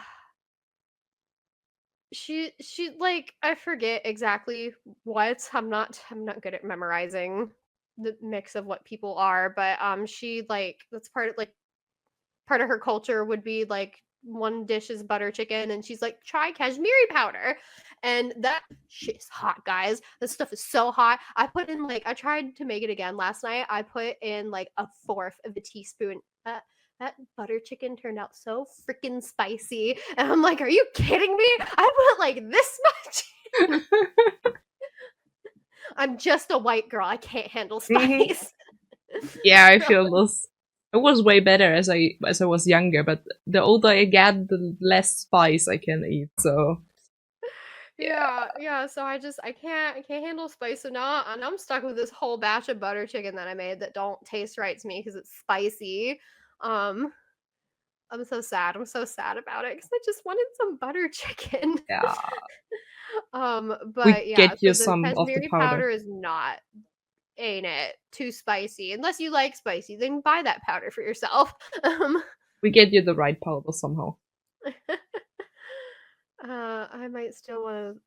[SPEAKER 2] she like I forget exactly what. I'm not good at memorizing the mix of what people are, but she like that's part of her culture would be like one dish is butter chicken and she's like try Kashmiri powder and that shit is hot, guys. This stuff is so hot. I tried to make it again last night. I put in like a fourth of a teaspoon. That butter chicken turned out so freaking spicy and I'm like, are you kidding me? I put like this much. I'm just a white girl. I can't handle spice.
[SPEAKER 1] Yeah, I feel this. It was way better as I was younger, but the older I get, the less spice I can eat. So
[SPEAKER 2] Yeah. So I can't handle spice. So now I'm stuck with this whole batch of butter chicken that I made that don't taste right to me because it's spicy. Um, I'm so sad. I'm so sad about it because I just wanted some butter chicken.
[SPEAKER 1] yeah,
[SPEAKER 2] But
[SPEAKER 1] we
[SPEAKER 2] yeah,
[SPEAKER 1] get
[SPEAKER 2] so
[SPEAKER 1] you
[SPEAKER 2] the
[SPEAKER 1] some of the
[SPEAKER 2] Kashmiri
[SPEAKER 1] powder.
[SPEAKER 2] powder is not, ain't it? Too spicy. Unless you like spicy, then buy that powder for yourself.
[SPEAKER 1] We get you the right powder somehow.
[SPEAKER 2] I might still want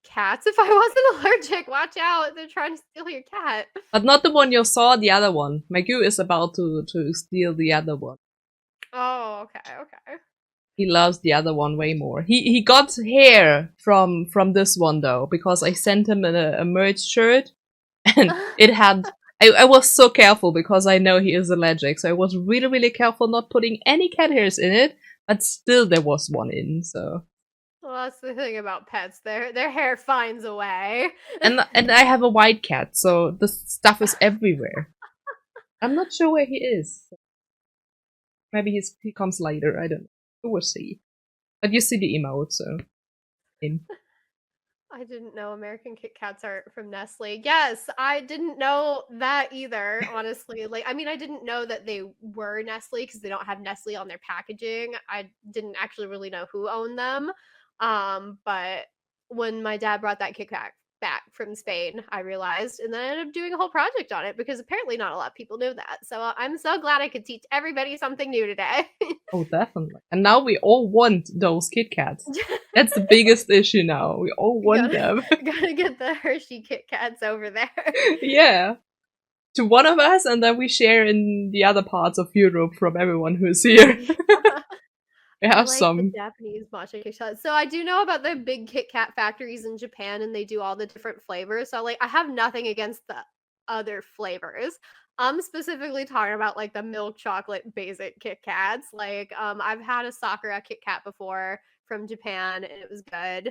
[SPEAKER 2] cats if I wasn't allergic. Watch out, they're trying to steal your cat.
[SPEAKER 1] But not the one you saw, the other one. Magoo is about to steal the other one.
[SPEAKER 2] Oh, okay.
[SPEAKER 1] He loves the other one way more. He got hair from this one though, because I sent him a merch shirt and it had I was so careful because I know he is allergic, so I was really, really careful not putting any cat hairs in it, but still there was one in, so.
[SPEAKER 2] Well, that's the thing about pets. Their hair finds a way.
[SPEAKER 1] And I have a white cat, so the stuff is everywhere. I'm not sure where he is. Maybe he comes later, I don't know. We'll see. But you see the emote, so. Him.
[SPEAKER 2] I didn't know American Kit Kats are from Nestle. Yes, I didn't know that either, honestly. Like, I mean, I didn't know that they were Nestle because they don't have Nestle on their packaging. I didn't actually really know who owned them. But when my dad brought that Kit Kat back from Spain, I realized, and then I ended up doing a whole project on it because apparently not a lot of people knew that. So I'm so glad I could teach everybody something new today.
[SPEAKER 1] Oh, definitely. And now we all want those Kit Kats. That's the biggest issue now. We all want them.
[SPEAKER 2] Gotta get the Hershey Kit Kats over there.
[SPEAKER 1] Yeah. To one of us, and then we share in the other parts of Europe from everyone who's here. We have
[SPEAKER 2] the Japanese matcha Kit Kat. So I do know about the big Kit Kat factories in Japan, and they do all the different flavors. So like, I have nothing against the other flavors. I'm specifically talking about like the milk chocolate basic Kit Kats. Like, I've had a Sakura Kit Kat before from Japan, and it was good.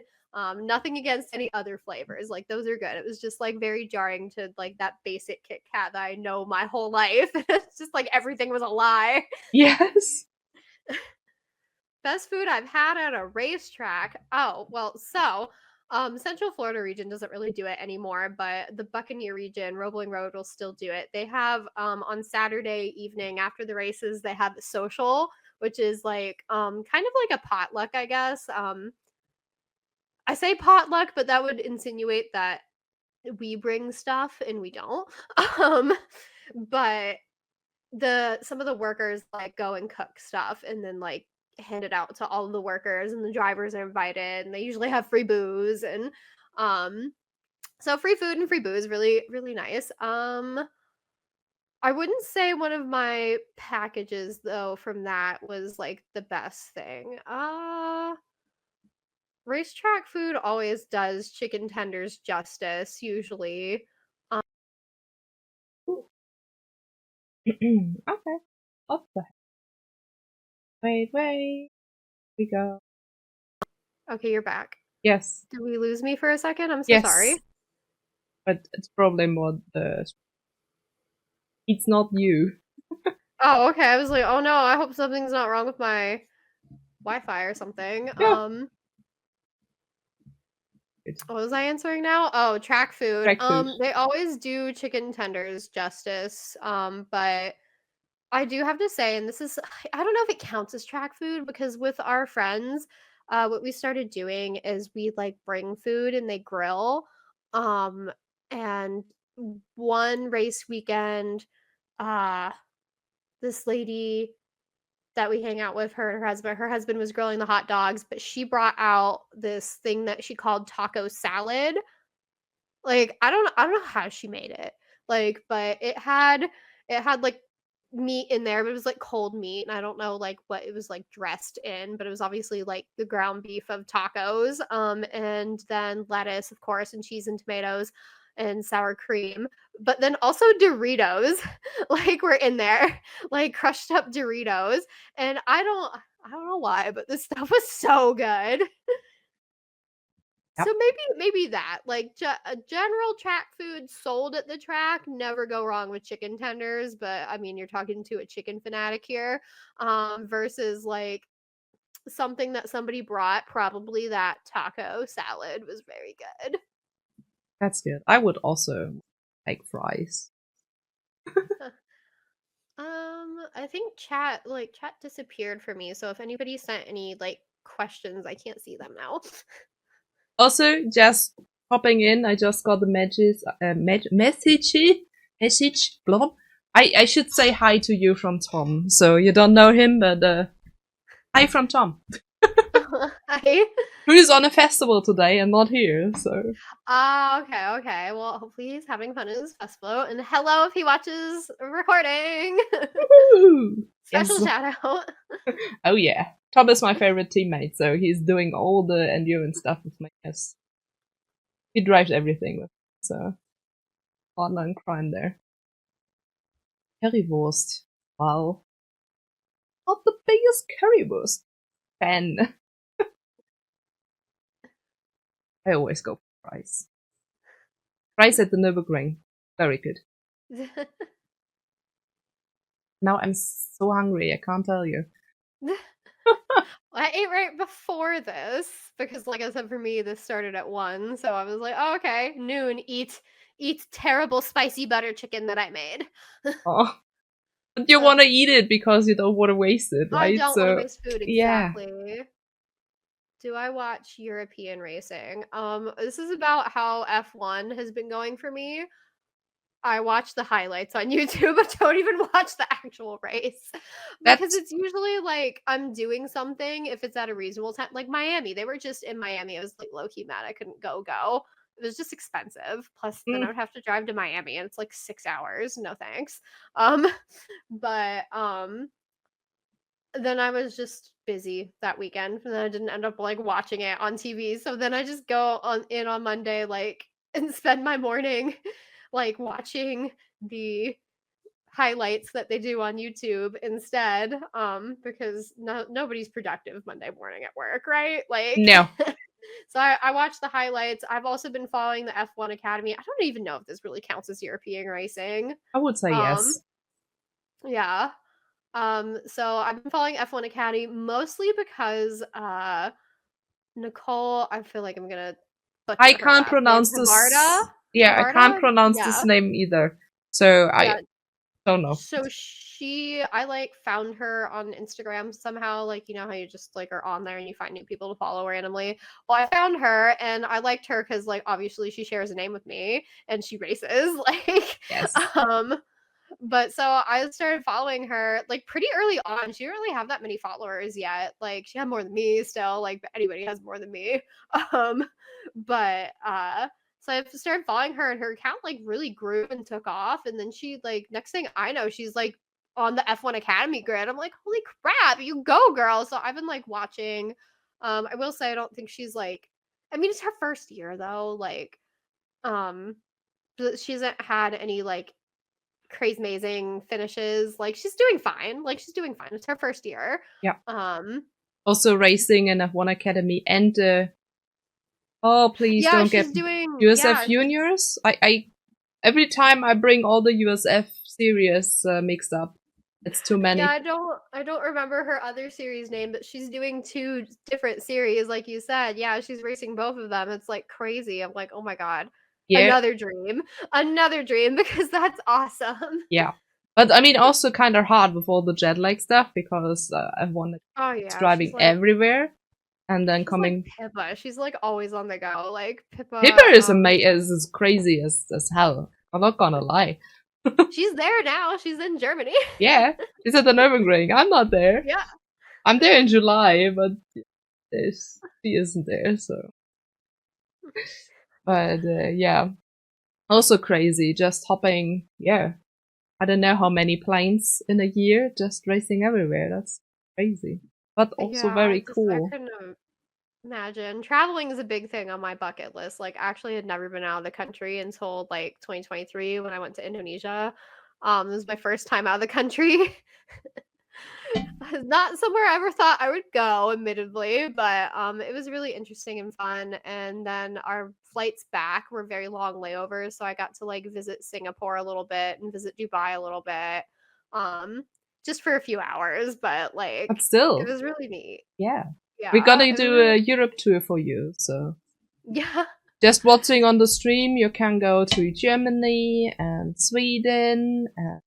[SPEAKER 2] Nothing against any other flavors. Like, those are good. It was just like very jarring to like that basic Kit Kat that I know my whole life. It's just like everything was a lie.
[SPEAKER 1] Yes.
[SPEAKER 2] Best food I've had at a racetrack. Oh, well, so Central Florida region doesn't really do it anymore, but the Buccaneer region, Roebling Road will still do it. They have on Saturday evening after the races, they have the social, which is like kind of like a potluck, I guess. I say potluck, but that would insinuate that we bring stuff and we don't. But some of the workers like go and cook stuff and then like hand it out to all of the workers, and the drivers are invited, and they usually have free booze, and so free food and free booze, really really nice. I wouldn't say one of my packages though from that was like the best thing. Racetrack food always does chicken tenders justice usually.
[SPEAKER 1] Okay. What the heck? Wait. We go.
[SPEAKER 2] Okay, you're back.
[SPEAKER 1] Yes.
[SPEAKER 2] Did we lose me for a second? I'm so
[SPEAKER 1] Yes.
[SPEAKER 2] sorry.
[SPEAKER 1] But it's probably more it's not you.
[SPEAKER 2] Oh, okay. I was like, oh no, I hope something's not wrong with my Wi-Fi or something.
[SPEAKER 1] Yeah.
[SPEAKER 2] What was I answering now? Oh, track food.
[SPEAKER 1] Track food.
[SPEAKER 2] They always do chicken tenders justice. But I do have to say, and this is, I don't know if it counts as track food, because with our friends, what we started doing is we like bring food and they grill. And one race weekend, this lady that we hang out with, her and her husband was grilling the hot dogs, but she brought out this thing that she called taco salad. Like, I don't know how she made it. Like, but it had like meat in there, but it was like cold meat, and I don't know like what it was like dressed in, but it was obviously like the ground beef of tacos. And then lettuce, of course, and cheese and tomatoes and sour cream, but then also Doritos like were in there, like crushed up Doritos. And I don't know why, but this stuff was so good.
[SPEAKER 1] Yep.
[SPEAKER 2] So maybe that, like, a general track food sold at the track, never go wrong with chicken tenders. But I mean, you're talking to a chicken fanatic here, versus like something that somebody brought, probably that taco salad was very good.
[SPEAKER 1] That's good. I would also like fries.
[SPEAKER 2] I think chat disappeared for me, so if anybody sent any like questions, I can't see them now.
[SPEAKER 1] Also, just popping in, I just got the message. Blah. I should say hi to you from Tom. So you don't know him, but hi from Tom.
[SPEAKER 2] Hi.
[SPEAKER 1] Who is on a festival today and not here, so.
[SPEAKER 2] Okay. Well, hopefully he's having fun at his festival. And hello if he watches a recording. Special shout out.
[SPEAKER 1] Oh yeah. Tom is my favorite teammate, so he's doing all the endurance stuff with me. Yes. He drives everything with me, so partner in crime there. Currywurst. Wow. Not the biggest currywurst fan. I always go for fries. Fries at the Nürburgring. Very good. Now I'm so hungry, I can't tell you.
[SPEAKER 2] I ate right before this because, like I said, for me this started at 1, so I was like, oh, okay, noon, eat terrible spicy butter chicken that I made.
[SPEAKER 1] Oh. But you want to eat it because you don't want to waste it, right?
[SPEAKER 2] I don't want to waste food, exactly.
[SPEAKER 1] Yeah.
[SPEAKER 2] Do I watch European racing? This is about how F1 has been going for me. I watch the highlights on YouTube, but don't even watch the actual race. Because it's usually like I'm doing something if it's at a reasonable time. Like Miami, they were just in Miami. I was like low-key mad I couldn't go. It was just expensive. Plus, then I would have to drive to Miami, and it's like 6 hours. No thanks. But then I was just busy that weekend, and then I didn't end up like watching it on TV. So then I just go on Monday, like, and spend my morning like watching the highlights that they do on YouTube instead, because nobody's productive Monday morning at work, right? Like,
[SPEAKER 1] no.
[SPEAKER 2] So I watched the highlights. I've also been following the F1 Academy. I don't even know if this really counts as European racing.
[SPEAKER 1] I would say yes.
[SPEAKER 2] Yeah. So I've been following F1 Academy mostly because Nicole, I feel like I'm gonna butcher
[SPEAKER 1] I can't pronounce this. Yeah, I can't pronounce this name either. So I don't know.
[SPEAKER 2] So I like found her on Instagram somehow, like, you know how you just like are on there and you find new people to follow randomly. Well, I found her and I liked her because like obviously she shares a name with me and she races. Like,
[SPEAKER 1] yes.
[SPEAKER 2] But so I started following her like pretty early on. She didn't really have that many followers yet. Like she had more than me still. Like anybody has more than me. Um, but so I started following her, and her account like really grew and took off. And then she like next thing I know, she's like on the F1 Academy grid. I'm like, holy crap, you go, girl. So I've been like watching. I will say I don't think she's like. I mean, it's her first year though. Like, she hasn't had any like crazy amazing finishes. Like she's doing fine. Like she's doing fine. It's her first year.
[SPEAKER 1] Yeah.
[SPEAKER 2] Um
[SPEAKER 1] Also racing in F1 Academy and oh please
[SPEAKER 2] yeah,
[SPEAKER 1] don't
[SPEAKER 2] she's
[SPEAKER 1] get
[SPEAKER 2] doing
[SPEAKER 1] USF juniors. I every time I bring all the USF series mixed up. It's too many.
[SPEAKER 2] Yeah, I don't remember her other series name, but she's doing 2 different series like you said. Yeah, she's racing both of them. It's like crazy. I'm like, "Oh my god.
[SPEAKER 1] Yeah.
[SPEAKER 2] Another dream. Another dream," because that's awesome.
[SPEAKER 1] Yeah. But I mean, also kind of hard with all the jet lag stuff because F1 is driving
[SPEAKER 2] like,
[SPEAKER 1] everywhere, and then coming.
[SPEAKER 2] Like Pippa, she's like always on the go. Like Pippa.
[SPEAKER 1] Pippa is is crazy as hell. I'm not gonna lie.
[SPEAKER 2] She's there now. She's in Germany.
[SPEAKER 1] Yeah, she's at the Nürburgring. I'm not there.
[SPEAKER 2] Yeah,
[SPEAKER 1] I'm there in July, but she isn't there. So, but yeah, also crazy. Just hopping. Yeah. I don't know how many planes in a year, just racing everywhere. That's crazy. But also very cool.
[SPEAKER 2] I couldn't imagine. Traveling is a big thing on my bucket list. Like, actually had never been out of the country until like 2023 when I went to Indonesia. It was my first time out of the country. Not somewhere I ever thought I would go, admittedly, but it was really interesting and fun. And then our flights back were very long layovers, so I got to like visit Singapore a little bit and visit Dubai a little bit, just for a few hours. But like,
[SPEAKER 1] but still,
[SPEAKER 2] it was really neat.
[SPEAKER 1] Yeah,
[SPEAKER 2] yeah.
[SPEAKER 1] We're gonna do a Europe tour for you, so
[SPEAKER 2] yeah.
[SPEAKER 1] Just watching on the stream, you can go to Germany and Sweden and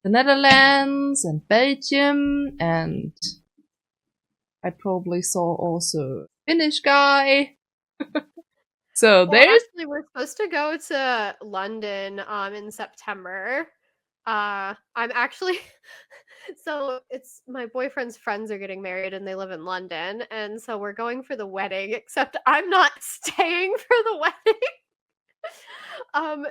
[SPEAKER 1] the Netherlands and Belgium, and I probably saw also Finnish guy. So there's
[SPEAKER 2] actually we're supposed to go to London in September. I'm actually so it's my boyfriend's friends are getting married and they live in London, and so we're going for the wedding, except I'm not staying for the wedding.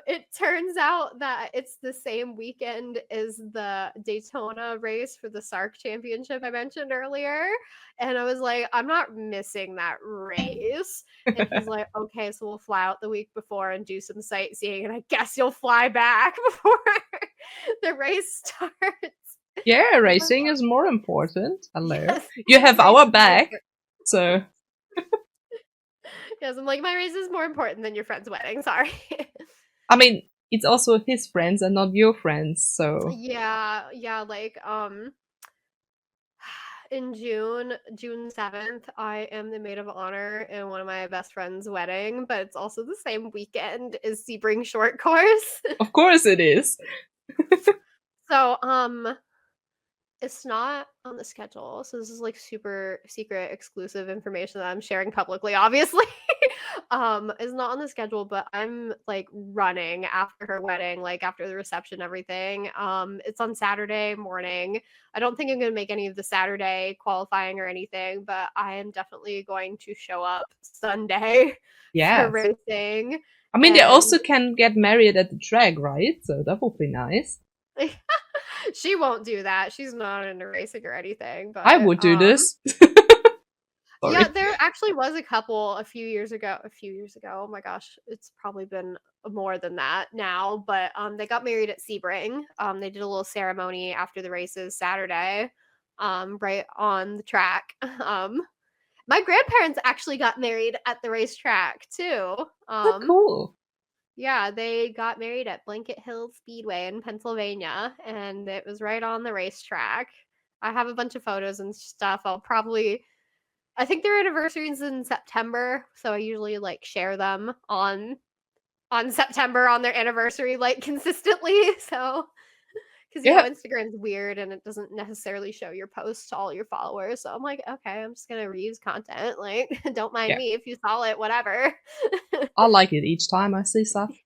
[SPEAKER 2] It turns out that it's the same weekend as the Daytona race for the SARC championship I mentioned earlier. And I was like, I'm not missing that race. And he's like, okay, so we'll fly out the week before and do some sightseeing. And I guess you'll fly back before the race starts.
[SPEAKER 1] Yeah, racing is more important. Hello. Yes, you have our back. So
[SPEAKER 2] yes, I'm like, my race is more important than your friend's wedding. Sorry.
[SPEAKER 1] I mean, it's also his friends and not your friends, so
[SPEAKER 2] yeah, like in June 7th, I am the maid of honor in one of my best friend's wedding, but it's also the same weekend as Sebring Short Course.
[SPEAKER 1] Of course it is.
[SPEAKER 2] So, it's not on the schedule, so this is like super secret exclusive information that I'm sharing publicly, obviously. Is not on the schedule, but I'm like running after her wedding, like after the reception, everything. It's on Saturday morning. I don't think I'm gonna make any of the Saturday qualifying or anything, but I am definitely going to show up Sunday for racing.
[SPEAKER 1] I mean, they also can get married at the track, right? So that would be nice.
[SPEAKER 2] She won't do that. She's not into racing or anything. But
[SPEAKER 1] I would do this.
[SPEAKER 2] Yeah, there actually was a couple a few years ago. Oh my gosh, it's probably been more than that now. But they got married at Sebring. They did a little ceremony after the races Saturday, right on the track. My grandparents actually got married at the racetrack too.
[SPEAKER 1] Cool.
[SPEAKER 2] Yeah, they got married at Blanket Hill Speedway in Pennsylvania, and it was right on the racetrack. I have a bunch of photos and stuff. I think their anniversary is in September, so I usually like share them on September on their anniversary, like consistently. So, because Instagram's weird and it doesn't necessarily show your posts to all your followers. So I'm like, okay, I'm just gonna reuse content. Like, don't mind me if you saw it, whatever.
[SPEAKER 1] I'll like it each time I see stuff.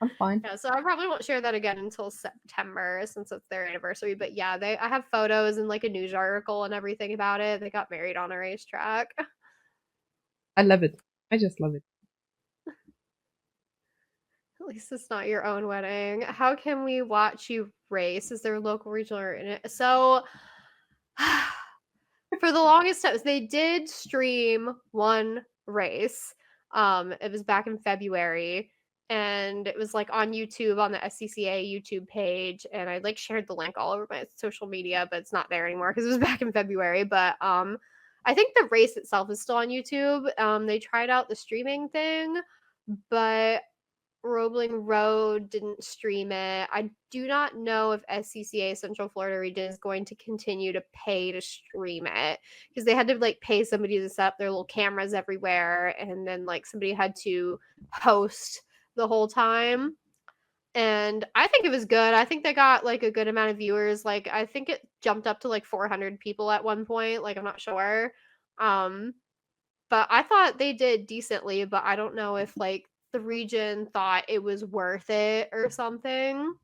[SPEAKER 1] I'm fine.
[SPEAKER 2] Yeah, so I probably won't share that again until September since it's their anniversary. But yeah, I have photos and like a news article and everything about it. They got married on a racetrack.
[SPEAKER 1] I love it. I just love it.
[SPEAKER 2] At least it's not your own wedding. How can we watch you race? Is there a local, regional, or in it? So for the longest time, they did stream one race. It was back in February, and it was like on YouTube on the SCCA YouTube page, and I like shared the link all over my social media, but it's not there anymore because it was back in February. But I think the race itself is still on YouTube. They tried out the streaming thing, but Roebling Road didn't stream it. I do not know if SCCA Central Florida region is going to continue to pay to stream it because they had to like pay somebody to set up their little cameras everywhere, and then like somebody had to host the whole time. And I think it was good. I think they got like a good amount of viewers. Like I think it jumped up to like 400 people at one point. Like I'm not sure. But I thought they did decently, but I don't know if like the region thought it was worth it or something.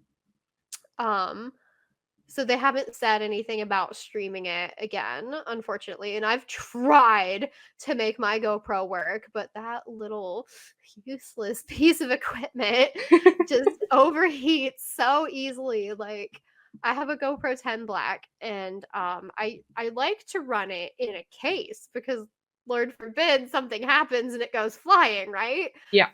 [SPEAKER 2] So they haven't said anything about streaming it again, unfortunately. And I've tried to make my GoPro work, but that little useless piece of equipment just overheats so easily. Like I have a GoPro 10 Black, and I like to run it in a case because Lord forbid something happens and it goes flying, right?
[SPEAKER 1] Yeah.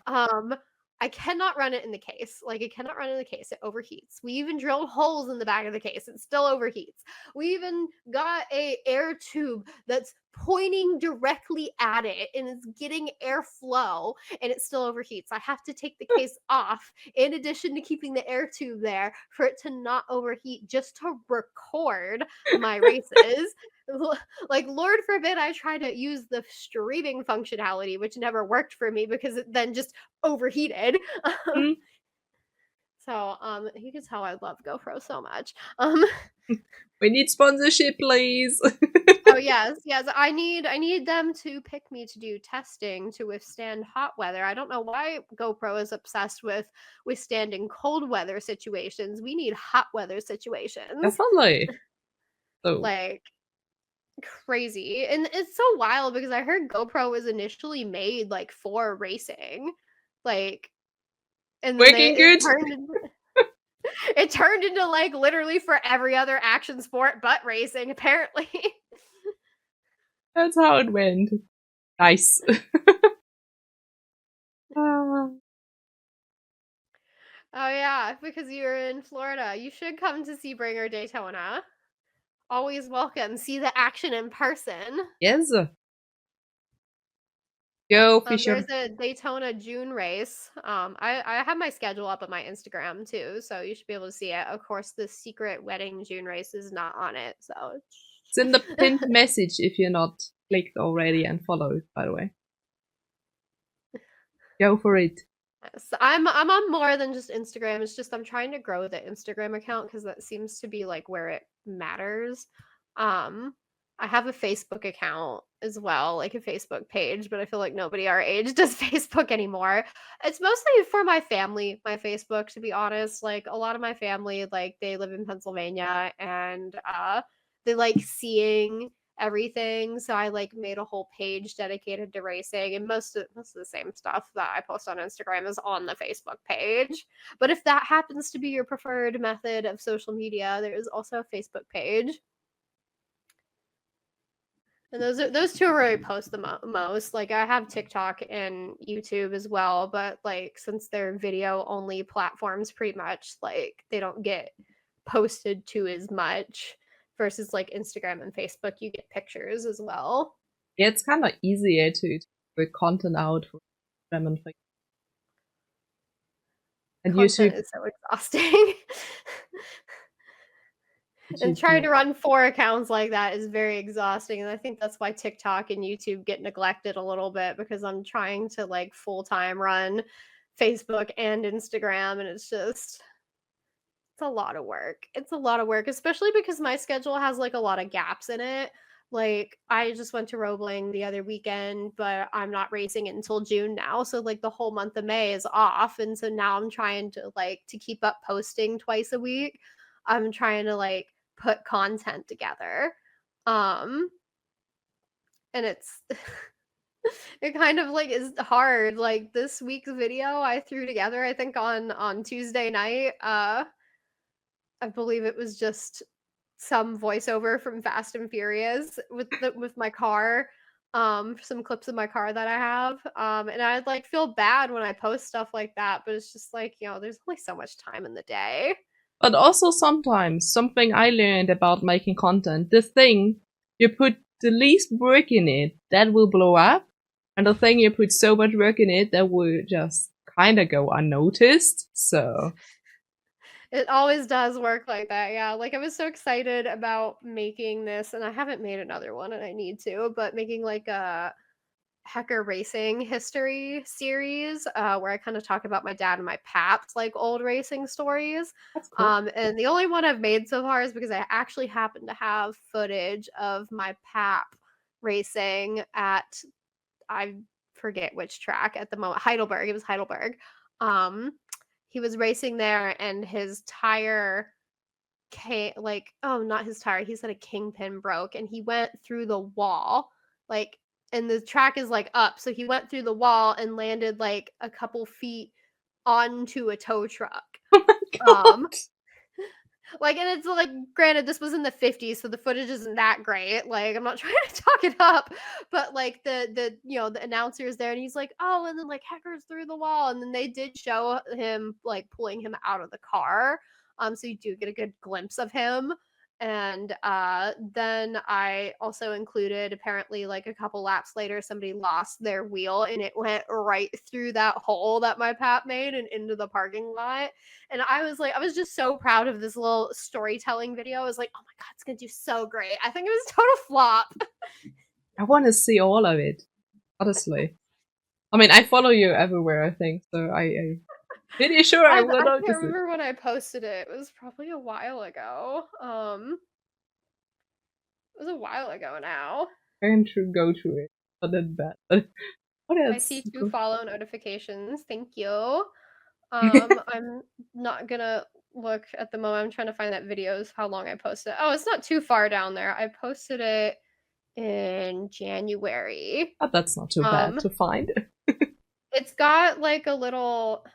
[SPEAKER 2] I cannot run it in the case. Like, I cannot run it in the case. It overheats. We even drilled holes in the back of the case. It still overheats. We even got a air tube that's pointing directly at it and it's getting airflow, and it still overheats. I have to take the case off in addition to keeping the air tube there for it to not overheat just to record my races. Like, Lord forbid I try to use the streaming functionality, which never worked for me because it then just overheated.
[SPEAKER 1] Mm.
[SPEAKER 2] So you can tell I love GoPro so much.
[SPEAKER 1] We need sponsorship, please.
[SPEAKER 2] Oh yes, I need them to pick me to do testing to withstand hot weather. I don't know why GoPro is obsessed with withstanding cold weather situations. We need hot weather situations.
[SPEAKER 1] Definitely. So
[SPEAKER 2] Like crazy. And it's so wild because I heard GoPro was initially made like for racing. Like, and then
[SPEAKER 1] working good.
[SPEAKER 2] it turned into like literally for every other action sport but racing, apparently.
[SPEAKER 1] That's how it went. Nice.
[SPEAKER 2] Oh yeah, because you're in Florida. You should come to Sebring or Daytona. Always welcome. See the action in person.
[SPEAKER 1] Yes. Go, Fisher.
[SPEAKER 2] There's a Daytona June race. I have my schedule up on my Instagram too, so you should be able to see it. Of course, the secret wedding June race is not on it, so
[SPEAKER 1] It's in the pinned message if you're not clicked already and followed, by the way. Go for it.
[SPEAKER 2] yes, I'm on more than just Instagram. It's just I'm trying to grow the Instagram account because that seems to be like where it matters. I have a Facebook account as well, like a Facebook page, but I feel like nobody our age does Facebook anymore. It's mostly for my family, my Facebook, to be honest. Like a lot of my family, like they live in Pennsylvania and they like seeing everything. So I like made a whole page dedicated to racing, and most of the same stuff that I post on Instagram is on the Facebook page. But if that happens to be your preferred method of social media, there is also a Facebook page. And those two are where I post the most. Like I have TikTok and YouTube as well, but like since they're video only platforms, pretty much like they don't get posted to as much. Versus like Instagram and Facebook, you get pictures as well.
[SPEAKER 1] Yeah, it's kind of easier to put content out for Instagram and Facebook. And
[SPEAKER 2] Content
[SPEAKER 1] YouTube
[SPEAKER 2] is so exhausting. And trying to run 4 accounts like that is very exhausting. And I think that's why TikTok and YouTube get neglected a little bit because I'm trying to like full-time run Facebook and Instagram, and it's a lot of work. It's a lot of work, especially because my schedule has like a lot of gaps in it. Like, I just went to Roebling the other weekend, but I'm not racing it until June now. So like the whole month of May is off. And so now I'm trying to keep up posting twice a week. I'm trying to like put content together. And it's it kind of like is hard. Like this week's video I threw together, I think on Tuesday night. I believe it was just some voiceover from Fast and Furious with my car, some clips of my car that I have. And I'd like feel bad when I post stuff like that, but it's just like, there's only so much time in the day.
[SPEAKER 1] But also sometimes something I learned about making content, the thing you put the least work in it, that will blow up. And the thing you put so much work in it, that will just kind of go unnoticed. So
[SPEAKER 2] it always does work like that. Yeah. Like I was so excited about making this, and I haven't made another one and I need to, but making like a Hecker racing history series where I kind of talk about my dad and my pap's like old racing stories.
[SPEAKER 1] that's cool.
[SPEAKER 2] And the only one I've made so far is because I actually happen to have footage of my pap racing at, I forget which track at the moment, Heidelberg. It was Heidelberg. He was racing there and his tire not his tire, he said a kingpin broke and he went through the wall, like, and the track is like up, so he went through the wall and landed like a couple feet onto a tow truck.
[SPEAKER 1] God.
[SPEAKER 2] Like, and it's like, granted, this was in the 50s, so the footage isn't that great. Like, I'm not trying to talk it up, but like the announcer is there and he's like, oh, and then like Hecker's through the wall, and then they did show him like pulling him out of the car. So you do get a good glimpse of him. And then I also included, apparently like a couple laps later, somebody lost their wheel and it went right through that hole that my pap made and into the parking lot. And I was just so proud of this little storytelling video. I was like, oh my God, it's going to do so great. I think it was a total flop.
[SPEAKER 1] I want to see all of it, honestly. I mean, I follow you everywhere, I think, so I'm pretty sure I will
[SPEAKER 2] I
[SPEAKER 1] notice
[SPEAKER 2] can't
[SPEAKER 1] it.
[SPEAKER 2] remember when I posted it. It was probably a while ago. It was a while ago now.
[SPEAKER 1] I'm trying to go through it, but that's bad. What else?
[SPEAKER 2] I see 2 follow notifications. Thank you. I'm not gonna look at the moment. I'm trying to find that videos, how long I posted. Oh, it's not too far down there. I posted it in January.
[SPEAKER 1] But that's not too bad to find.
[SPEAKER 2] It's got like a little.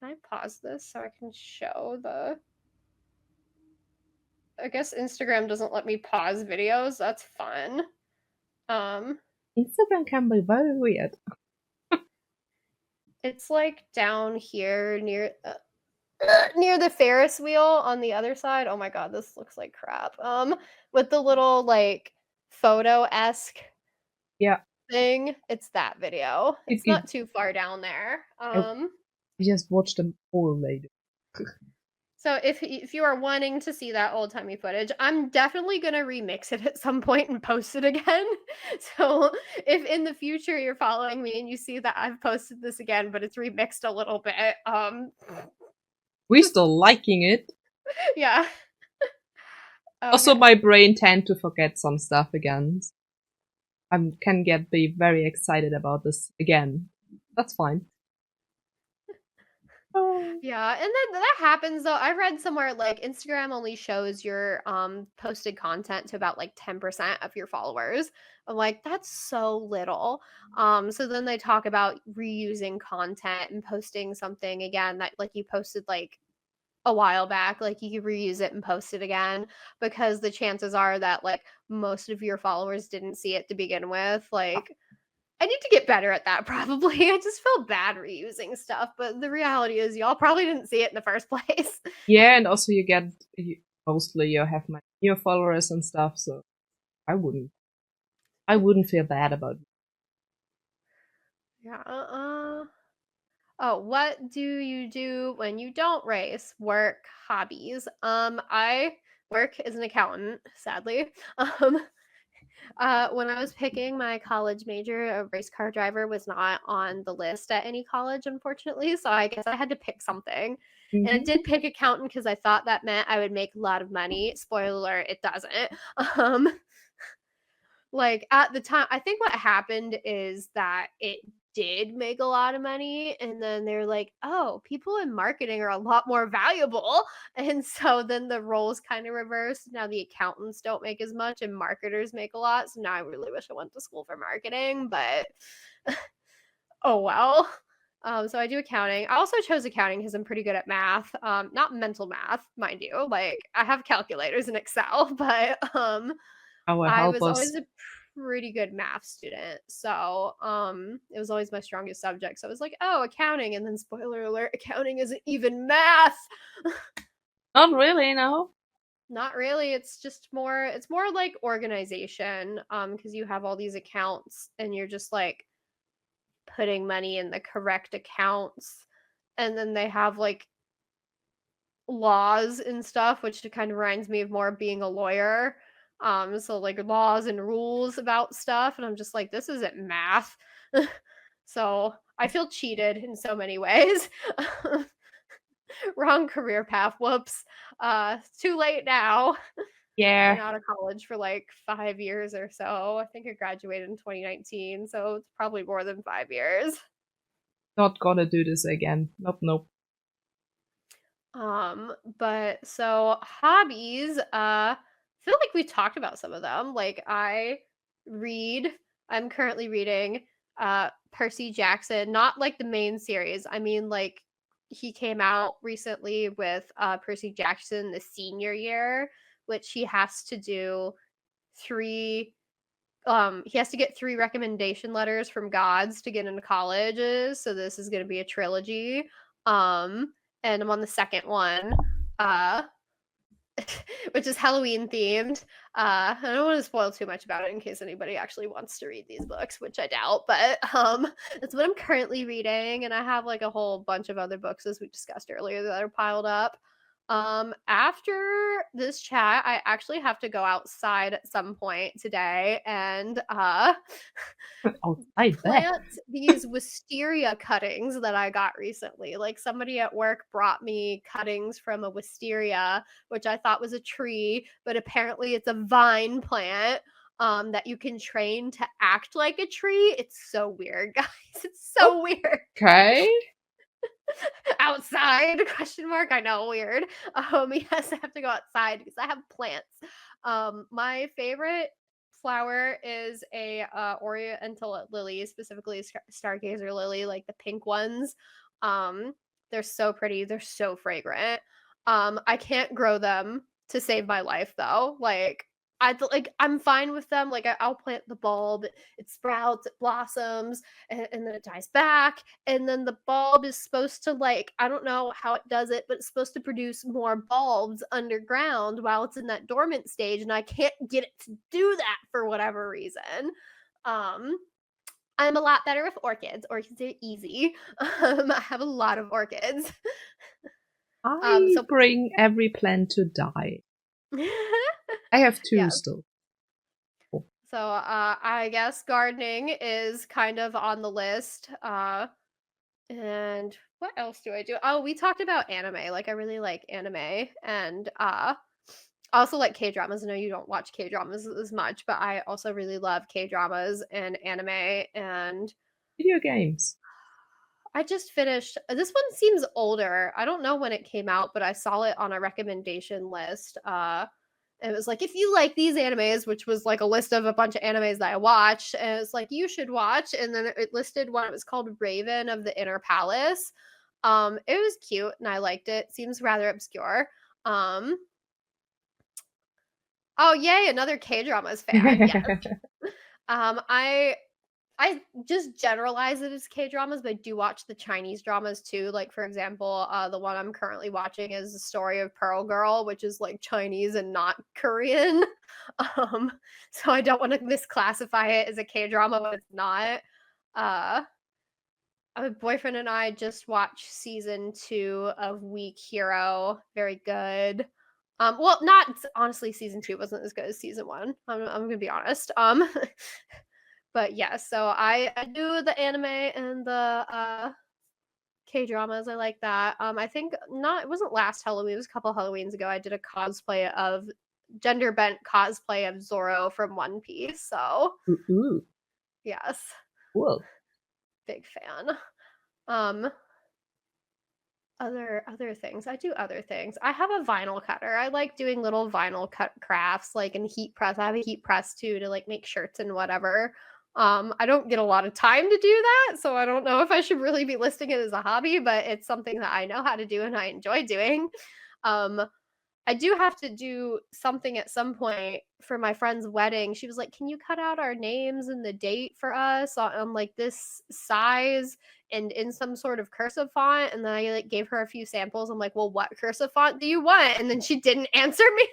[SPEAKER 2] Can I pause this so I can show the? I guess Instagram doesn't let me pause videos. That's fun.
[SPEAKER 1] Instagram can be very weird.
[SPEAKER 2] It's like down here near the Ferris wheel on the other side. Oh my God, this looks like crap. With the little like photo-esque thing. It's that video. It's not too far down there.
[SPEAKER 1] You just watch them all later.
[SPEAKER 2] So if you are wanting to see that old-timey footage, I'm definitely going to remix it at some point and post it again. So if in the future you're following me and you see that I've posted this again, but it's remixed a little bit,
[SPEAKER 1] we still liking it.
[SPEAKER 2] Yeah.
[SPEAKER 1] Okay. Also, my brain tend to forget some stuff again. I can be very excited about this again. That's fine.
[SPEAKER 2] Yeah, and then that happens though. I read somewhere like Instagram only shows your posted content to about like 10% of your followers. I'm like, that's so little. So then they talk about reusing content and posting something again that like you posted like a while back, like you could reuse it and post it again, because the chances are that like most of your followers didn't see it to begin with. Like, I need to get better at that, probably. I just feel bad reusing stuff, but the reality is y'all probably didn't see it in the first place.
[SPEAKER 1] Yeah, and also mostly you have my new followers and stuff, so I wouldn't feel bad about it.
[SPEAKER 2] Yeah, Oh, what do you do when you don't race? Work, hobbies. I work as an accountant, sadly. When I was picking my college major, a race car driver was not on the list at any college, unfortunately. So I guess I had to pick something. And I did pick accountant because I thought that meant I would make a lot of money. Spoiler alert, it doesn't. like at the time, I think what happened is that it did make a lot of money, and then they're like, oh, people in marketing are a lot more valuable. And so then the roles kind of reversed. Now the accountants don't make as much and marketers make a lot. So now I really wish I went to school for marketing, but oh well. So I do accounting. I also chose accounting because I'm pretty good at math. Not mental math, mind you. Like I have calculators in Excel, but I
[SPEAKER 1] help
[SPEAKER 2] was
[SPEAKER 1] us.
[SPEAKER 2] always a pretty good math student. So it was always my strongest subject. So I was like, oh, accounting, and then spoiler alert, accounting isn't even math.
[SPEAKER 1] Not really, no.
[SPEAKER 2] Not really. It's more like organization. Because you have all these accounts and you're just like putting money in the correct accounts, and then they have like laws and stuff, which kind of reminds me of more of being a lawyer. So like laws and rules about stuff, and I'm just like, this isn't math. So I feel cheated in so many ways. Wrong career path. Whoops. Too late now. Been
[SPEAKER 1] Yeah.
[SPEAKER 2] out of college for like 5 years or so. I think I graduated in 2019, so it's probably more than 5 years.
[SPEAKER 1] Not gonna do this again. Nope.
[SPEAKER 2] But so hobbies, feel like we talked about some of them. Like I read, I'm currently reading Percy Jackson, not like the main series. I mean like he came out recently with Percy Jackson the senior year, which he has to do 3 he has to get 3 recommendation letters from gods to get into colleges. So this is going to be a trilogy. And I'm on the second one, which is Halloween themed. I don't want to spoil too much about it in case anybody actually wants to read these books, which I doubt, but that's what I'm currently reading. And I have like a whole bunch of other books, as we discussed earlier, that are piled up. After this chat, I actually have to go outside at some point today and plant these wisteria cuttings that I got recently. Like somebody at work brought me cuttings from a wisteria, which I thought was a tree, but apparently it's a vine plant that you can train to act like a tree. It's so weird, guys. It's so weird.
[SPEAKER 1] Okay.
[SPEAKER 2] Outside ? I know, weird. Yes, I have to go outside because I have plants. My favorite flower is a oriental lily, specifically a stargazer lily, like the pink ones. They're so pretty. They're so fragrant. I can't grow them to save my life though. Like I'm fine with them. Like I'll plant the bulb, it sprouts, it blossoms, and then it dies back. And then the bulb is supposed to like, I don't know how it does it, but it's supposed to produce more bulbs underground while it's in that dormant stage. And I can't get it to do that for whatever reason. I'm a lot better with orchids. Orchids are easy. I have a lot of orchids.
[SPEAKER 1] I bring every plant to die. I have 2 still.
[SPEAKER 2] So I guess gardening is kind of on the list. And what else do I do? Oh, we talked about anime. Like I really like anime, and I also like K-dramas. I know you don't watch K-dramas as much, but I also really love K-dramas and anime and
[SPEAKER 1] video games.
[SPEAKER 2] I just finished. This one seems older. I don't know when it came out, but I saw it on a recommendation list. It was like, if you like these animes, which was like a list of a bunch of animes that I watched, and it's like, you should watch. And then it listed one. It was called Raven of the Inner Palace. It was cute and I liked it. Seems rather obscure. Oh yay, another K-dramas fan. Yes. I just generalize it as K-dramas, but I do watch the Chinese dramas too. Like, for example, the one I'm currently watching is The Story of Pearl Girl, which is like Chinese and not Korean. So I don't want to misclassify it as a K-drama when it's not. My boyfriend and I just watched season 2 of Weak Hero. Very good. Well, not honestly, season 2 wasn't as good as season 1. I'm gonna be honest. But yeah, so I do the anime and the K-dramas. I like that. I think it wasn't last Halloween, it was a couple Halloweens ago. I did a cosplay of gender bent cosplay of Zoro from One Piece. So
[SPEAKER 1] Ooh,
[SPEAKER 2] yes,
[SPEAKER 1] cool.
[SPEAKER 2] big fan. Other things. I do other things. I have a vinyl cutter. I like doing little vinyl cut crafts, like in heat press. I have a heat press too to like make shirts and whatever. I don't get a lot of time to do that, so I don't know if I should really be listing it as a hobby, but it's something that I know how to do and I enjoy doing. I do have to do something at some point for my friend's wedding. She was like, "Can you cut out our names and the date for us on like this size and in some sort of cursive font?" And then I like gave her a few samples. I'm like, "Well, what cursive font do you want?" And then she didn't answer me.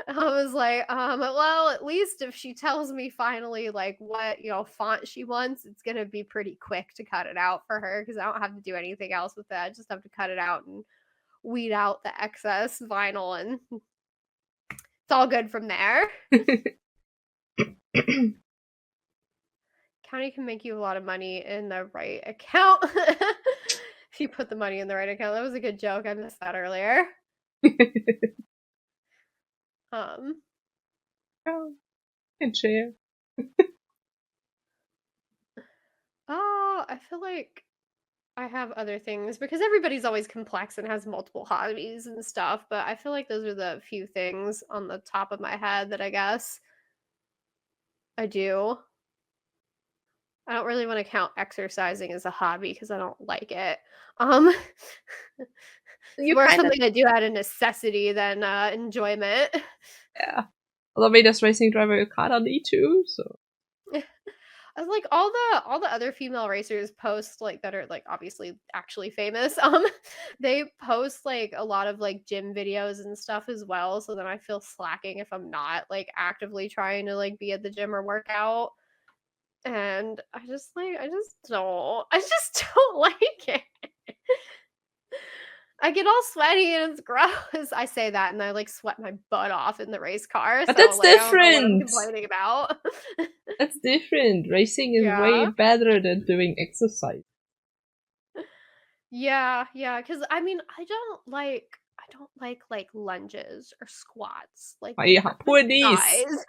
[SPEAKER 2] I was like, well, at least if she tells me finally like what, font she wants, it's going to be pretty quick to cut it out for her because I don't have to do anything else with that. I just have to cut it out and weed out the excess vinyl, and it's all good from there. County can make you a lot of money in the right account. If you put the money in the right account. That was a good joke. I missed that earlier.
[SPEAKER 1] Can share.
[SPEAKER 2] Oh, I feel like I have other things because everybody's always complex and has multiple hobbies and stuff, but I feel like those are the few things on the top of my head that I guess I do. I don't really want to count exercising as a hobby because I don't like it. More something I do out of necessity than enjoyment.
[SPEAKER 1] Yeah. Although me as racing driver, you kinda need to, so.
[SPEAKER 2] I was like all the other female racers post like that are like obviously actually famous. They post like a lot of like gym videos and stuff as well. So then I feel slacking if I'm not like actively trying to like be at the gym or work out. And I just don't like it. I get all sweaty and it's gross. I say that and I like sweat my butt off in the race car.
[SPEAKER 1] But
[SPEAKER 2] so,
[SPEAKER 1] that's
[SPEAKER 2] like,
[SPEAKER 1] different.
[SPEAKER 2] I don't know what I'm complaining about.
[SPEAKER 1] That's different. Racing is way better than doing exercise.
[SPEAKER 2] Yeah, because I mean, I don't like lunges or squats. Like they hurt
[SPEAKER 1] Poor
[SPEAKER 2] my
[SPEAKER 1] these.
[SPEAKER 2] thighs.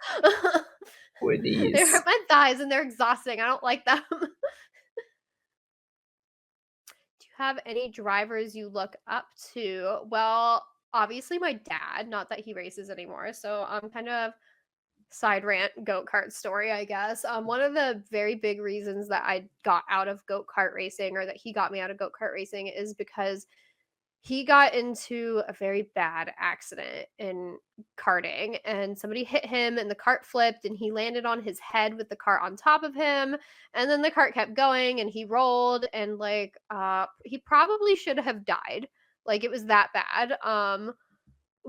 [SPEAKER 1] Poor these.
[SPEAKER 2] They hurt my thighs and they're exhausting. I don't like them. Do you have any drivers you look up to? Well, obviously my dad, not that he races anymore. So I'm kind of side rant go-kart story, I guess. One of the very big reasons that I got out of go-kart racing, or that he got me out of go-kart racing, is because he got into a very bad accident in karting and somebody hit him and the cart flipped and he landed on his head with the cart on top of him, and then the cart kept going and he rolled and like he probably should have died. Like it was that bad.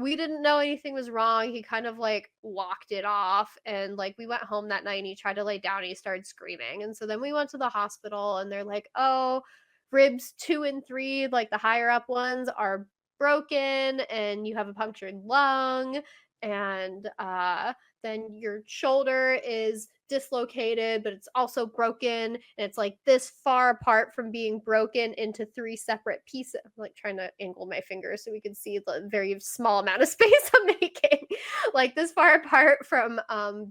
[SPEAKER 2] We didn't know anything was wrong. He kind of like walked it off, and like we went home that night and he tried to lay down and he started screaming. And so then we went to the hospital and they're like, "Oh, ribs 2 and 3, like the higher up ones, are broken and you have a punctured lung, and then your shoulder is dislocated, but it's also broken, and it's like this far apart from being broken into 3 separate pieces." I'm like trying to angle my fingers so we can see the very small amount of space I'm making. Like this far apart from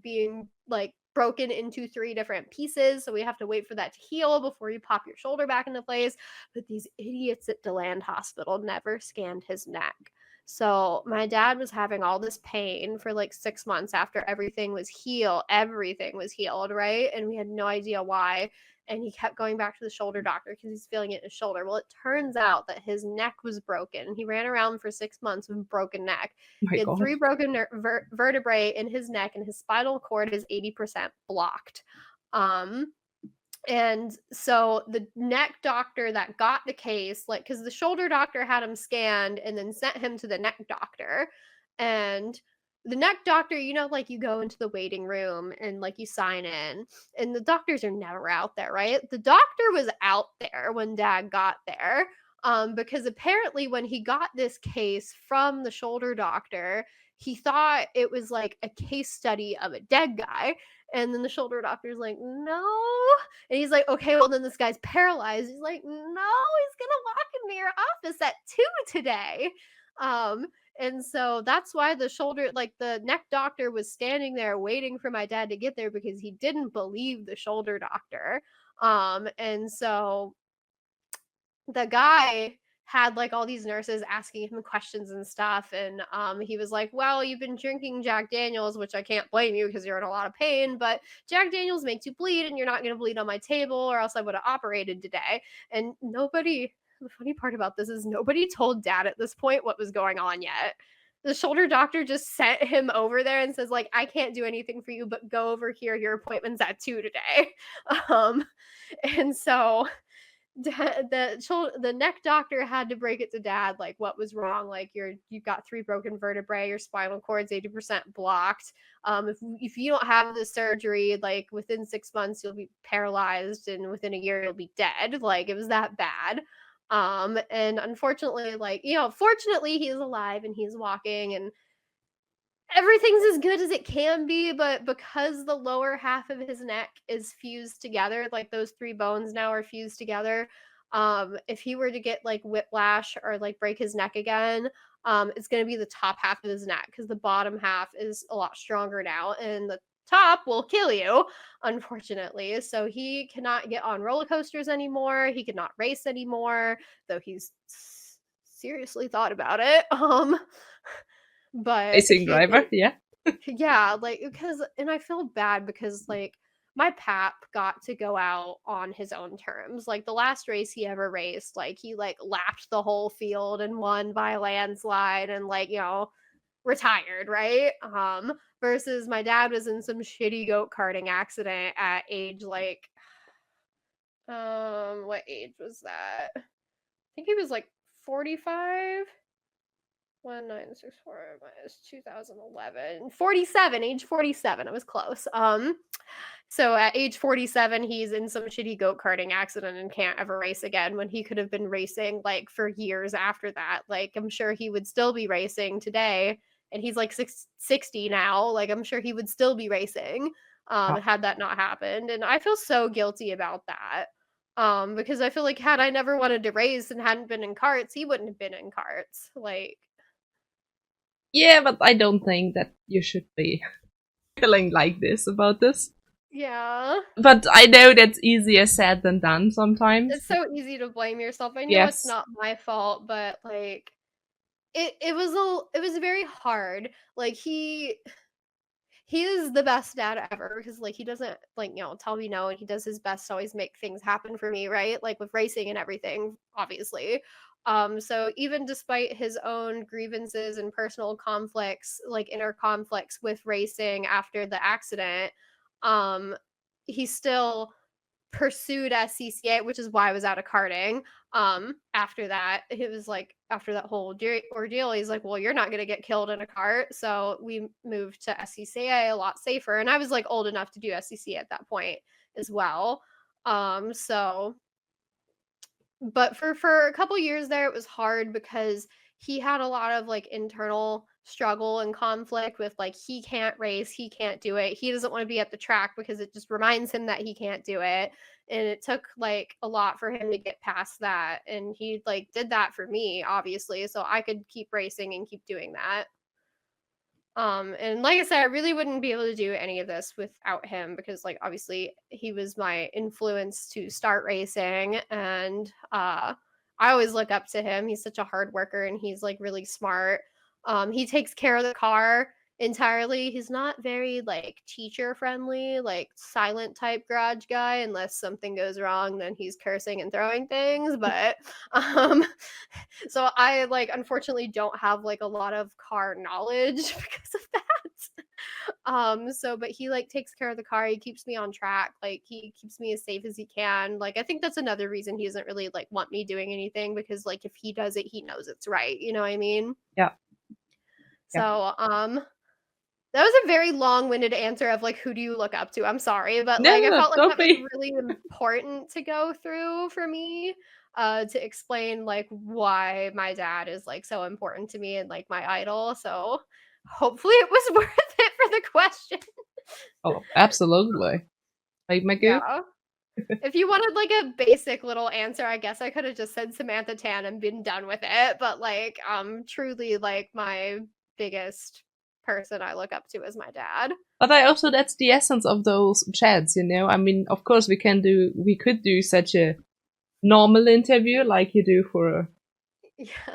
[SPEAKER 2] being like broken into 3 different pieces. So we have to wait for that to heal before you pop your shoulder back into place. But these idiots at DeLand Hospital never scanned his neck. So my dad was having all this pain for like 6 months after everything was healed. Everything was healed, right? And we had no idea why. And he kept going back to the shoulder doctor because he's feeling it in his shoulder. Well, it turns out that his neck was broken. He ran around for 6 months with a broken neck. He had 3 broken vertebrae in his neck, and his spinal cord is 80% blocked. And so the neck doctor that got the case, like, because the shoulder doctor had him scanned and then sent him to the neck doctor. And the neck doctor, like you go into the waiting room and like you sign in, and the doctors are never out there, right? The doctor was out there when Dad got there, because apparently when he got this case from the shoulder doctor, he thought it was like a case study of a dead guy. And then the shoulder doctor's like, "No." And he's like, "Okay, well then this guy's paralyzed." He's like, "No, he's gonna walk into your office at 2 today." And so that's why the neck doctor was standing there waiting for my dad to get there because he didn't believe the shoulder doctor. And so the guy had like all these nurses asking him questions and stuff, and he was like, well, you've been drinking Jack Daniels, which I can't blame you because you're in a lot of pain, but Jack Daniels makes you bleed and you're not going to bleed on my table or else I would have operated today. And the funny part about this is nobody told dad at this point what was going on yet. The shoulder doctor just sent him over there and says like, I can't do anything for you, but go over here, your appointment's at 2 today. And so the neck doctor had to break it to dad like what was wrong, like you've got 3 broken vertebrae, your spinal cord's 80% blocked. If you don't have the surgery, like within 6 months you'll be paralyzed and within a year you'll be dead. Like it was that bad. And unfortunately, like, fortunately he's alive and he's walking and everything's as good as it can be, but because the lower half of his neck is fused together, like those 3 bones now are fused together, if he were to get like whiplash or like break his neck again, it's going to be the top half of his neck because the bottom half is a lot stronger now and the top will kill you, unfortunately. So he cannot get on roller coasters anymore. He cannot race anymore, though he's seriously thought about it. But
[SPEAKER 1] Racing driver, yeah.
[SPEAKER 2] yeah, like and I feel bad because like my pap got to go out on his own terms. Like the last race he ever raced, like he like lapped the whole field and won by a landslide and like, retired, right? Versus my dad was in some shitty go-karting accident at age like what age was that? I think he was like 45. 1964 minus 2011. 47, age 47. I was close. So at age 47, he's in some shitty go-karting accident and can't ever race again when he could have been racing like for years after that. Like I'm sure he would still be racing today, and he's like 60 now. Like I'm sure he would still be racing had that not happened. And I feel so guilty about that. Because I feel like had I never wanted to race and hadn't been in karts, he wouldn't have been in karts. Like
[SPEAKER 1] Yeah, but I don't think that you should be feeling like this about this.
[SPEAKER 2] yeah.
[SPEAKER 1] But I know that's easier said than done sometimes.
[SPEAKER 2] It's so easy to blame yourself. I know
[SPEAKER 1] Yes.
[SPEAKER 2] it's not my fault, but like it was very hard. Like he is the best dad ever because like he doesn't like tell me no, and he does his best to always make things happen for me, right? Like with racing and everything, obviously. So even despite his own grievances and personal conflicts, like inner conflicts with racing after the accident, he still pursued SCCA, which is why I was out of karting. After that, it was like after that whole ordeal, he's like, well, you're not going to get killed in a cart. So we moved to SCCA, a lot safer. And I was like old enough to do SCCA at that point as well. But for a couple years there, it was hard because he had a lot of like internal struggle and conflict with like he can't race, he can't do it, he doesn't want to be at the track because it just reminds him that he can't do it. And it took like a lot for him to get past that, and he like did that for me, obviously, so I could keep racing and keep doing that. And like I said, I really wouldn't be able to do any of this without him because like obviously he was my influence to start racing, and I always look up to him. He's such a hard worker and he's like really smart. He takes care of the car entirely. He's not very like teacher friendly, like silent type garage guy. Unless something goes wrong, then he's cursing and throwing things. But so I like unfortunately don't have like a lot of car knowledge because of that. But he like takes care of the car. He keeps me on track. Like he keeps me as safe as he can. Like I think that's another reason he doesn't really like want me doing anything, because like if he does it, he knows it's right. You know what I mean?
[SPEAKER 1] Yeah.
[SPEAKER 2] So that was a very long-winded answer of like who do you look up to. I'm sorry, but
[SPEAKER 1] No,
[SPEAKER 2] like I
[SPEAKER 1] no,
[SPEAKER 2] felt like
[SPEAKER 1] don't
[SPEAKER 2] that was
[SPEAKER 1] be.
[SPEAKER 2] really important to go through for me, to explain like why my dad is like so important to me and like my idol. So hopefully it was worth it for the question.
[SPEAKER 1] Oh, absolutely. Like Magoo?
[SPEAKER 2] Yeah. If you wanted like a basic little answer, I guess I could have just said Samantha Tan and been done with it. But like, truly, like my biggest person I look up to is my dad.
[SPEAKER 1] But that's the essence of those chats, you know? I mean, of course we could do such a normal interview like you do for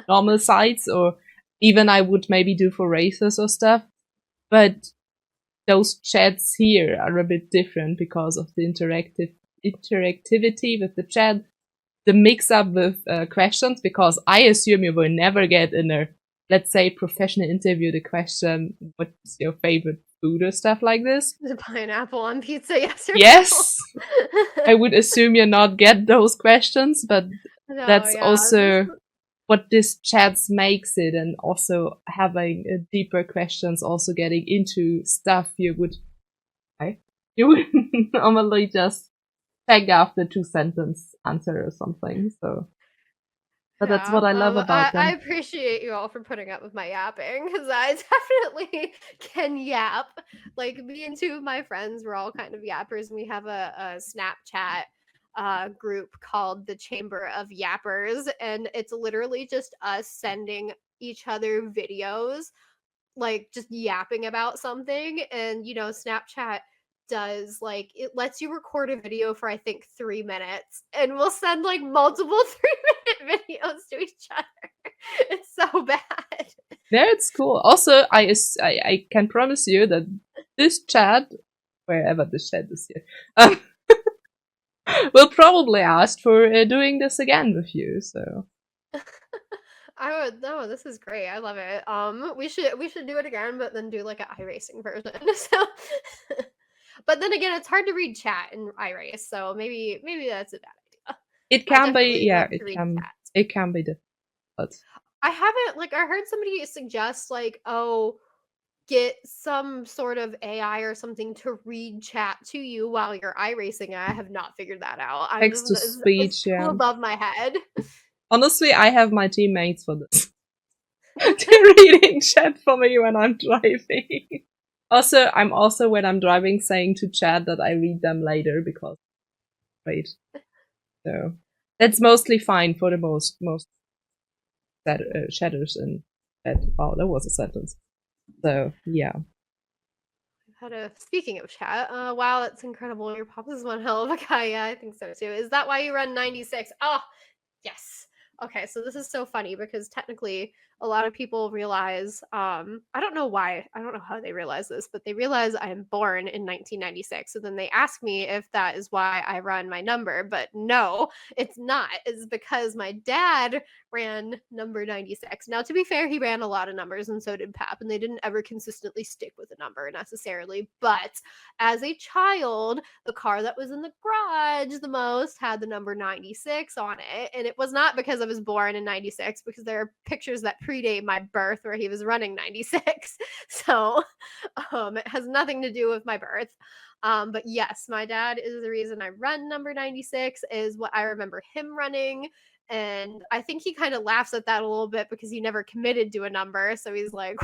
[SPEAKER 1] normal sites, or even I would maybe do for races or stuff. But those chats here are a bit different because of the interactivity with the chat, the mix up with questions, because I assume you will never get in a, let's say, professional interview the question, what's your favorite food or stuff like this?
[SPEAKER 2] The pineapple on pizza, yes or
[SPEAKER 1] yes.
[SPEAKER 2] no?
[SPEAKER 1] I would assume you not get those questions, but
[SPEAKER 2] no,
[SPEAKER 1] that's
[SPEAKER 2] yeah.
[SPEAKER 1] also what this chats makes it, and also having deeper questions, also getting into stuff you would normally just check after 2-sentence answer or something. So, but that's what I love about them.
[SPEAKER 2] I appreciate you all for putting up with my yapping, because I definitely can yap. Like, me and two of my friends were all kind of yappers, and we have a Snapchat group called the Chamber of Yappers, and it's literally just us sending each other videos, like just yapping about something. And you know, Snapchat does, like, it lets you record a video for I think 3 minutes, and we'll send like multiple 3-minute videos to each other. It's so bad.
[SPEAKER 1] Yeah, it's cool. Also, I can promise you that this chat, wherever this chat is here, will probably ask for doing this again with you. So
[SPEAKER 2] I would. No, this is great. I love it. We should do it again, but then do like an iRacing version. So, but then again, it's hard to read chat in iRace, so maybe that's a bad idea.
[SPEAKER 1] It can be, yeah, it can be difficult.
[SPEAKER 2] I haven't, like, I heard somebody suggest, like, oh, get some sort of AI or something to read chat to you while you're iRacing. I have not figured that out.
[SPEAKER 1] Text to speech, yeah.
[SPEAKER 2] Above my head.
[SPEAKER 1] Honestly, I have my teammates for this. They're reading chat for me when I'm driving. Also, I'm also, when I'm driving, saying to chat that I read them later because wait. So that's mostly fine for the most chatters in chat. Oh, that was a sentence. So yeah.
[SPEAKER 2] Speaking of chat, wow, that's incredible. Your pop is one hell of a guy. Yeah, I think so too. Is that why you run 96? Oh, yes. Okay, so this is so funny because technically a lot of people realize, I don't know why, I don't know how they realize this, but they realize I am born in 1996. So then they ask me if that is why I run my number, but no, it's not. It's because my dad ran number 96. Now, to be fair, he ran a lot of numbers, and so did Pap, and they didn't ever consistently stick with a number necessarily. But as a child, the car that was in the garage the most had the number 96 on it. And it was not because I was born in 96, because there are pictures that predate my birth where he was running 96. So it has nothing to do with my birth. But yes, my dad is the reason I run number 96, is what I remember him running. And I think he kind of laughs at that a little bit because he never committed to a number. So he's like,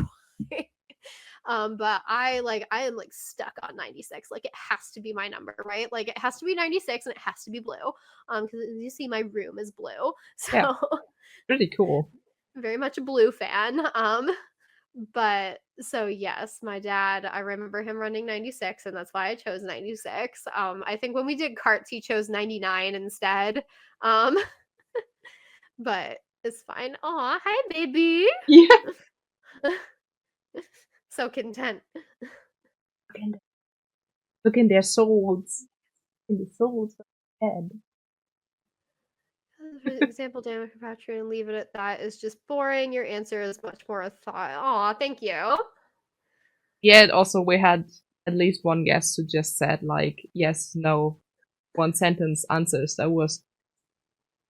[SPEAKER 2] but I am like stuck on 96. Like, it has to be my number, right? Like, it has to be 96 and it has to be blue. Because you see, my room is blue. So
[SPEAKER 1] yeah, pretty cool.
[SPEAKER 2] Very much a blue fan. But so yes, my dad, I remember him running 96, and that's why I chose 96. I think when we did carts, he chose 99 instead. But it's fine. Aw, hi, baby.
[SPEAKER 1] Yeah.
[SPEAKER 2] So content.
[SPEAKER 1] Look in their souls. In the souls of the head.
[SPEAKER 2] For example, Danica Patrick, and leave it at that is just boring. Your answer is much more a thought. Aw, thank you.
[SPEAKER 1] Yeah, also we had at least one guest who just said like yes, no, 1-sentence answers.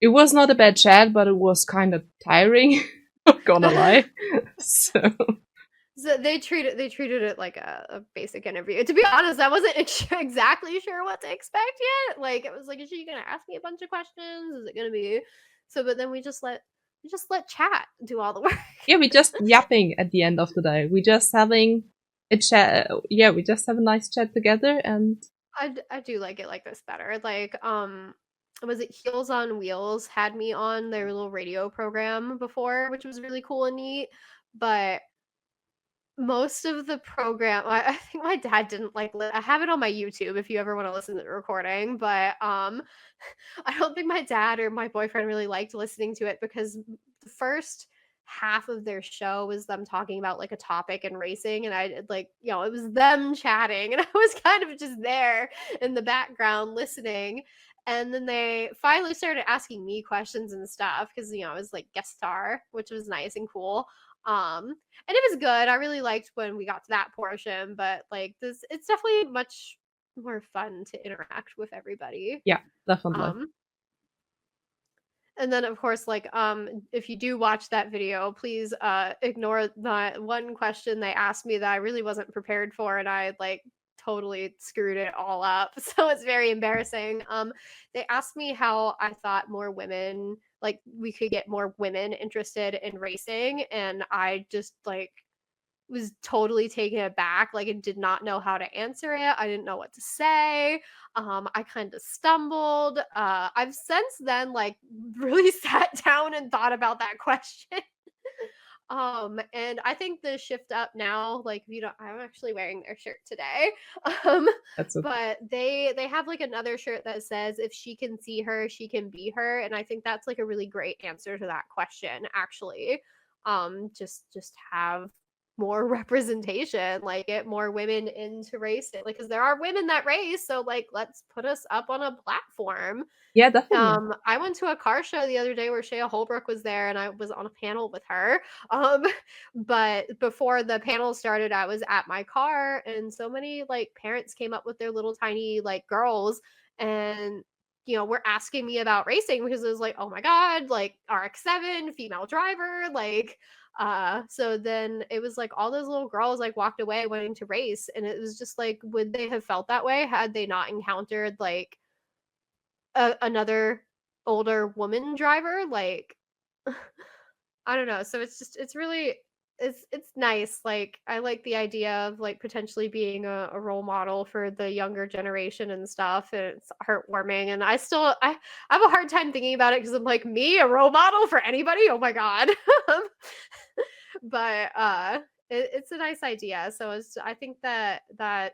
[SPEAKER 1] It was not a bad chat, but it was kind of tiring. Not gonna lie. So
[SPEAKER 2] they treated it like a basic interview. To be honest, I wasn't exactly sure what to expect yet. Like, it was like, is she gonna ask me a bunch of questions? Is it gonna be so? But then we just let chat do all the work.
[SPEAKER 1] Yeah, we just yapping at the end of the day. We just having a chat. Yeah, we just have a nice chat together, and
[SPEAKER 2] I do like it like this better. Like, was it Heels on Wheels had me on their little radio program before, which was really cool and neat. But most of the program, I think my dad didn't like. I have it on my YouTube if you ever want to listen to the recording. But I don't think my dad or my boyfriend really liked listening to it because the first half of their show was them talking about like a topic and racing, and I like, it was them chatting, and I was kind of just there in the background listening. And then they finally started asking me questions and stuff because I was like guest star, which was nice and cool. And it was good. I really liked when we got to that portion, but like this, it's definitely much more fun to interact with everybody.
[SPEAKER 1] Yeah, definitely.
[SPEAKER 2] And then of course, like, if you do watch that video, please ignore the one question they asked me that I really wasn't prepared for, and I like totally screwed it all up. So it's very embarrassing. They asked me how I thought more women, like we could get more women interested in racing, and I just like was totally taken aback. Like, I did not know how to answer it. I didn't know what to say. I kind of stumbled. I've since then like really sat down and thought about that question. And I think the shift up now, like, if you don't, I'm actually wearing their shirt today.
[SPEAKER 1] That's okay.
[SPEAKER 2] But they have like another shirt that says if she can see her, she can be her, and I think that's like a really great answer to that question actually. Just have more representation, like get more women into racing, like because there are women that race, so like let's put us up on a platform.
[SPEAKER 1] Yeah, definitely.
[SPEAKER 2] I went to a car show the other day where Shea Holbrook was there, and I was on a panel with her. But before the panel started, I was at my car, and so many like parents came up with their little tiny like girls, and were asking me about racing because it was like, oh my god, like RX7 female driver, like so then it was like all those little girls like walked away wanting to race, and it was just like, would they have felt that way had they not encountered like another older woman driver? Like, I don't know. So it's really it's nice. Like, I like the idea of like potentially being a role model for the younger generation and stuff. And it's heartwarming. And I have a hard time thinking about it because I'm like, me, a role model for anybody? Oh my god. But it's a nice idea. So I think that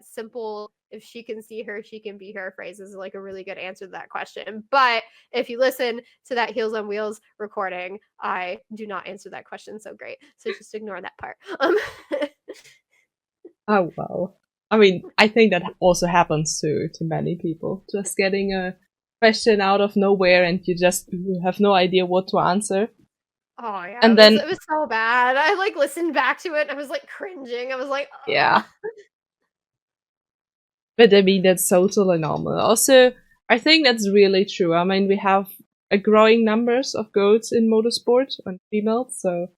[SPEAKER 2] simple, if she can see her, she can be her phrase is like a really good answer to that question. But if you listen to that Heels on Wheels recording, I do not answer that question so great. So just ignore that part.
[SPEAKER 1] Oh well. I mean, I think that also happens to many people. Just getting a question out of nowhere and you have no idea what to answer.
[SPEAKER 2] Oh yeah,
[SPEAKER 1] and
[SPEAKER 2] it was so bad. I like listened back to it and I was like cringing. I was like, oh.
[SPEAKER 1] Yeah. But I mean, that's totally normal. Also, I think that's really true. I mean, we have a growing numbers of girls in motorsport and females, so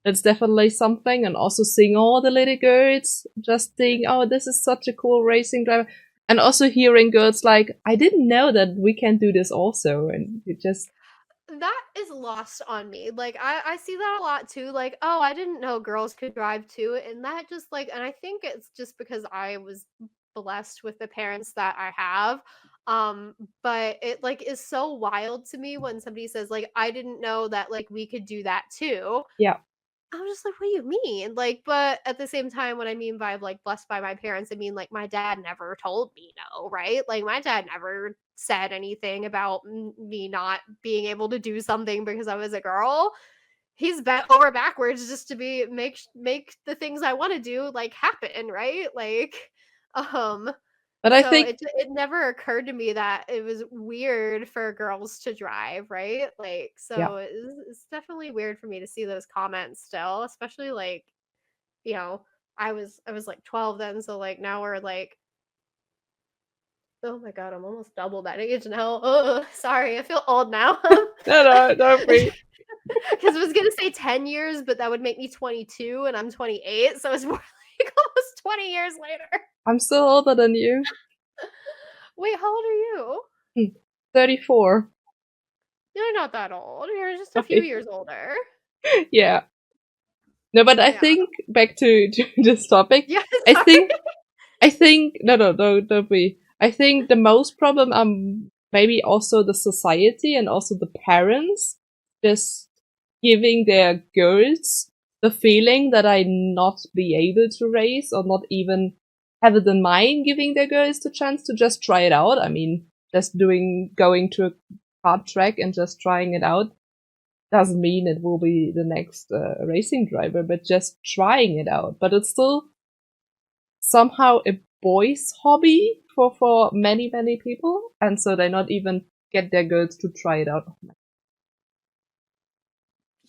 [SPEAKER 1] that's definitely something. And also seeing all the little girls just think, oh, this is such a cool racing driver. And also hearing girls like, I didn't know that we can do this also. And you just...
[SPEAKER 2] That is lost on me. Like, I see that a lot too. Like, oh, I didn't know girls could drive too. And that just like, and I think it's just because I was blessed with the parents that I have. But it like is so wild to me when somebody says like, I didn't know that like we could do that too.
[SPEAKER 1] Yeah.
[SPEAKER 2] I'm just like, what do you mean? Like, but at the same time, what I mean by like blessed by my parents, I mean like my dad never told me no, right? Like my dad never said anything about me not being able to do something because I was a girl. He's bent over backwards just to make the things I want to do like happen, right? Like,
[SPEAKER 1] but
[SPEAKER 2] so
[SPEAKER 1] I think
[SPEAKER 2] it never occurred to me that it was weird for girls to drive, right? Like, so
[SPEAKER 1] yeah.
[SPEAKER 2] it's definitely weird for me to see those comments still, especially like, I was like 12 then, so like now we're like, oh my god, I'm almost double that age now. Oh, sorry, I feel old now.
[SPEAKER 1] No, don't be.
[SPEAKER 2] Because I was gonna say 10 years, but that would make me 22 and I'm 28, so it's more like almost 20 years later.
[SPEAKER 1] I'm still older than you.
[SPEAKER 2] Wait, how old are you?
[SPEAKER 1] 34.
[SPEAKER 2] You're not that old. You're just a few years older.
[SPEAKER 1] Yeah. No, but I think back to this topic.
[SPEAKER 2] Yeah,
[SPEAKER 1] I think no, don't be. I think the most problem maybe also the society and also the parents just giving their girls the feeling that I not be able to race or not even have it in mind giving their girls the chance to just try it out. I mean, just going to a kart track and just trying it out doesn't mean it will be the next racing driver, but just trying it out. But it's still somehow a boys' hobby for many, many people, and so they not even get their girls to try it out.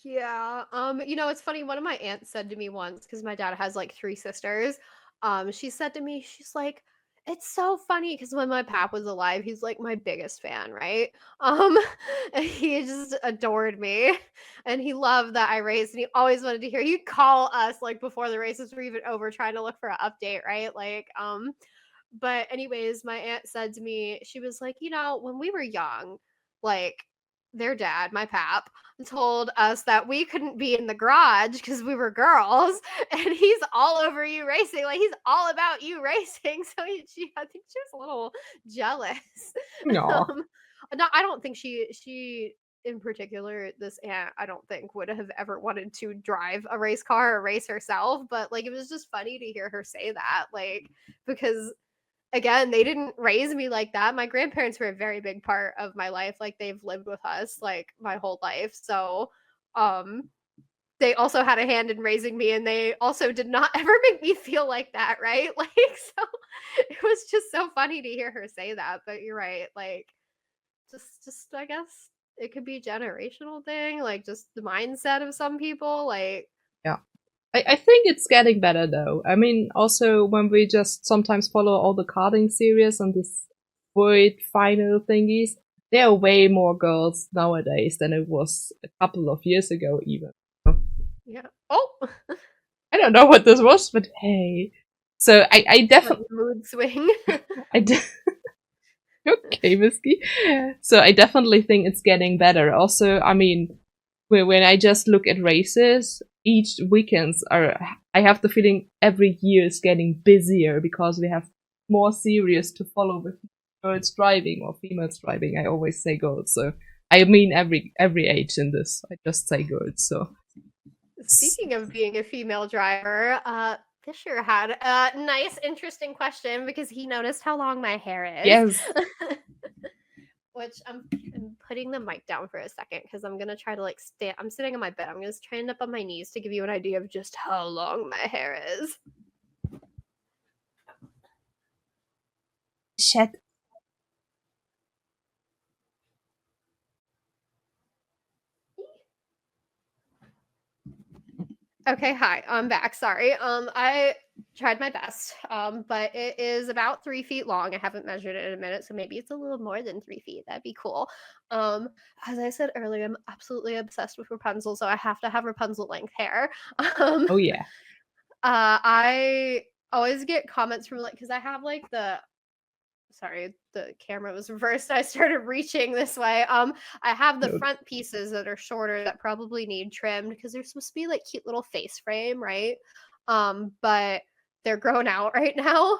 [SPEAKER 2] Yeah. It's funny. One of my aunts said to me once, because my dad has like 3 sisters. She said to me, she's like, it's so funny because when my pap was alive, he's like my biggest fan, right? Um, and he just adored me, and he loved that I raced, and he always wanted to hear. He'd call us like before the races were even over, trying to look for an update, right? But anyways, my aunt said to me, she was like, when we were young, like their dad, my pap, told us that we couldn't be in the garage because we were girls, and he's all over you racing, like he's all about you racing. So I think she was a little jealous.
[SPEAKER 1] No.
[SPEAKER 2] No, I don't think she in particular, this aunt, I don't think would have ever wanted to drive a race car or race herself, but like it was just funny to hear her say that, like, because again, they didn't raise me like that. My grandparents were a very big part of my life. Like they've lived with us like my whole life. So, they also had a hand in raising me, and they also did not ever make me feel like that, right? Like, so it was just so funny to hear her say that. But you're right. Like, just I guess it could be a generational thing, like just the mindset of some people. Like,
[SPEAKER 1] Yeah. I think it's getting better though. I mean, also when we just sometimes follow all the karting series and this World final thingies, there are way more girls nowadays than it was a couple of years ago even.
[SPEAKER 2] yeah. Oh,
[SPEAKER 1] I don't know what this was, but hey. So I definitely
[SPEAKER 2] like mood swing.
[SPEAKER 1] Okay, Bluesky. So I definitely think it's getting better. Also, I mean, when I just look at races, each weekends I have the feeling every year is getting busier because we have more series to follow with girls driving or females driving. I always say girls, so I mean every age in this. I just say girls, so.
[SPEAKER 2] Speaking of being a female driver, Fisher had a nice, interesting question because he noticed how long my hair is.
[SPEAKER 1] Yes.
[SPEAKER 2] Which I'm putting the mic down for a second because I'm gonna try to like stand. I'm sitting on my bed. I'm gonna stand up on my knees to give you an idea of just how long my hair is.
[SPEAKER 1] Shit.
[SPEAKER 2] Okay, hi, I'm back. Sorry. I tried my best. But it is about 3 feet long. I haven't measured it in a minute, so maybe it's a little more than 3 feet. That'd be cool. As I said earlier, I'm absolutely obsessed with Rapunzel, so I have to have Rapunzel length hair.
[SPEAKER 1] Oh yeah.
[SPEAKER 2] I always get comments from like, because I have like sorry, the camera was reversed. I started reaching this way. I have the front pieces that are shorter that probably need trimmed because they're supposed to be like cute little face frame, right? But they're grown out right now.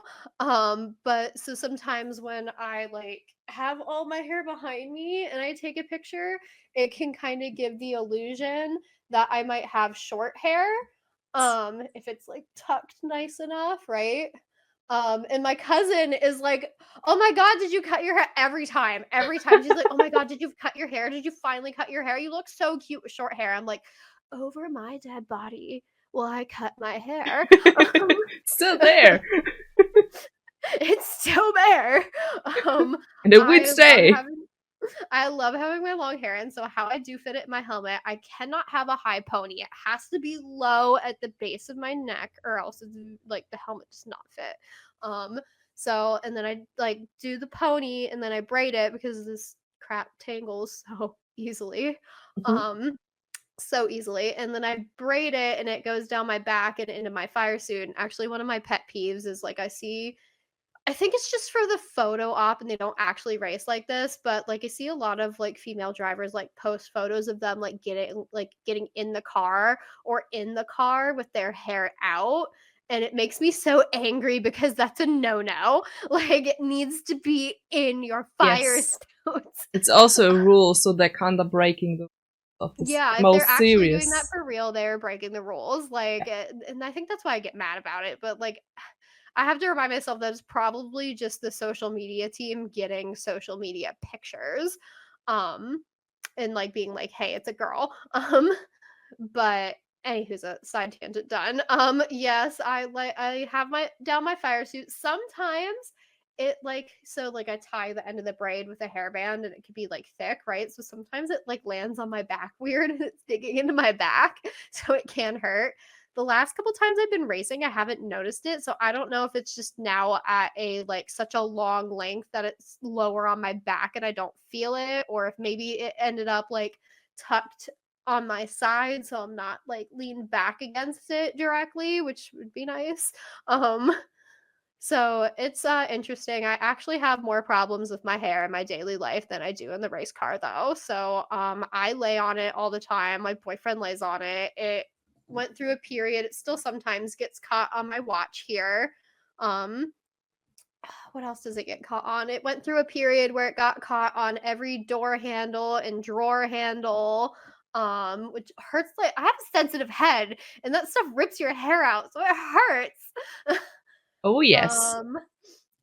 [SPEAKER 2] But so sometimes when I like have all my hair behind me and I take a picture, it can kind of give the illusion that I might have short hair. If it's like tucked nice enough, right? And my cousin is like, oh my God, did you cut your hair? Every time she's like, oh my God, did you cut your hair? Did you finally cut your hair? You look so cute with short hair. I'm like, over my dead body will I cut my hair?
[SPEAKER 1] It's still there.
[SPEAKER 2] It's still there.
[SPEAKER 1] And it would stay.
[SPEAKER 2] I love having my long hair, and so how I do fit it in my helmet, I cannot have a high pony. It has to be low at the base of my neck, or else it's like the helmet does not fit. So and then I like do the pony, and then I braid it because this crap tangles so easily. So easily, and then I braid it, and it goes down my back and into my fire suit. And actually, one of my pet peeves is like I think it's just for the photo op and they don't actually race like this, but like I see a lot of like female drivers like post photos of them like getting in the car or in the car with their hair out. and it makes me so angry because that's a no-no. Like, it needs to be in your fire
[SPEAKER 1] Yes.
[SPEAKER 2] suits.
[SPEAKER 1] It's also a rule, so they're kind of breaking the of the
[SPEAKER 2] Yeah, if they're
[SPEAKER 1] most
[SPEAKER 2] actually doing that
[SPEAKER 1] serious.
[SPEAKER 2] for real, they're breaking the rules. Like, and I think that's why I get mad about it. But like, I have to remind myself that it's probably just the social media team getting social media pictures, and like being like, "Hey, it's a girl." But anywho's a side tangent done. Yes, I have my fire suit. Sometimes it like I tie the end of the braid with a hairband and it could be like thick, right? So sometimes it like lands on my back weird and it's digging into my back, so it can hurt. The last couple times I've been racing, I haven't noticed it, so I don't know if it's just now at a like such a long length that it's lower on my back and I don't feel it, or if maybe it ended up like tucked on my side so I'm not like leaned back against it directly, which would be nice. Um so it's interesting. I actually have more problems with my hair in my daily life than I do in the race car though. So I lay on it all the time. My boyfriend lays on it. It went through a period. It still sometimes gets caught on my watch here. Um what else does it get caught on? It went through a period where it got caught on every door handle and drawer handle, which hurts. Like, I have a sensitive head and that stuff rips your hair out, so it hurts.
[SPEAKER 1] Oh yes.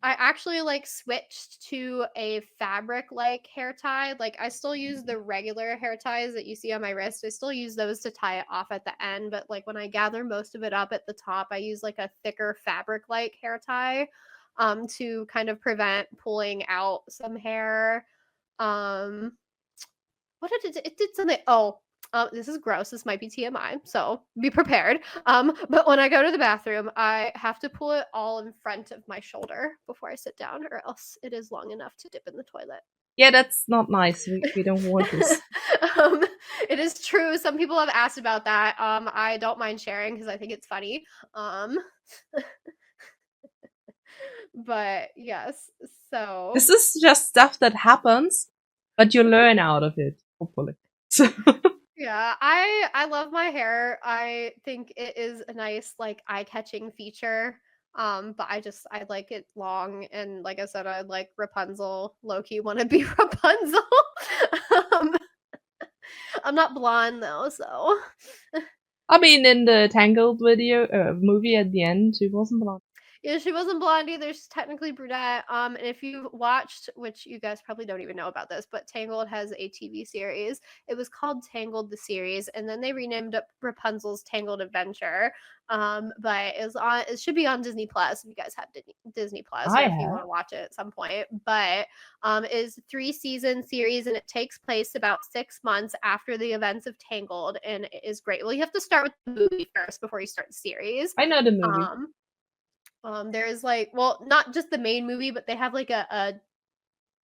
[SPEAKER 2] I actually like switched to a fabric like hair tie. Like, I still use the regular hair ties that you see on my wrist. I still use those to tie it off at the end, but like when I gather most of it up at the top, I use like a thicker fabric like hair tie to kind of prevent pulling out some hair. Um what did it did something. This is gross. This might be TMI, so be prepared. But when I go to the bathroom, I have to pull it all in front of my shoulder before I sit down, or else it is long enough to dip in the toilet.
[SPEAKER 1] Yeah, that's not nice. We don't want this.
[SPEAKER 2] um, it is true. Some people have asked about that. I don't mind sharing because I think it's funny. But yes, so
[SPEAKER 1] This is just stuff that happens, but you learn out of it, hopefully. So
[SPEAKER 2] yeah, I love my hair. I think it is a nice like eye-catching feature. But I like it long, and like I said, I like Rapunzel. Low-key want to be Rapunzel. um, I'm not blonde though, so
[SPEAKER 1] I mean, in the Tangled movie at the end, she wasn't blonde.
[SPEAKER 2] yeah, she wasn't blonde either. She's technically brunette. And if you watched, which you guys probably don't even know about this, but Tangled has a TV series. It was called Tangled the series, and then they renamed it Rapunzel's Tangled Adventure. But it should be on Disney Plus if you guys have Disney Plus, or
[SPEAKER 1] I
[SPEAKER 2] if you
[SPEAKER 1] have.
[SPEAKER 2] want to watch it at some point. But it is a 3-season series, and it takes place about 6 months after the events of Tangled, and it is great. Well, you have to start with the movie first before you start the series.
[SPEAKER 1] I know the movie.
[SPEAKER 2] There's like, well, not just the main movie, but they have like a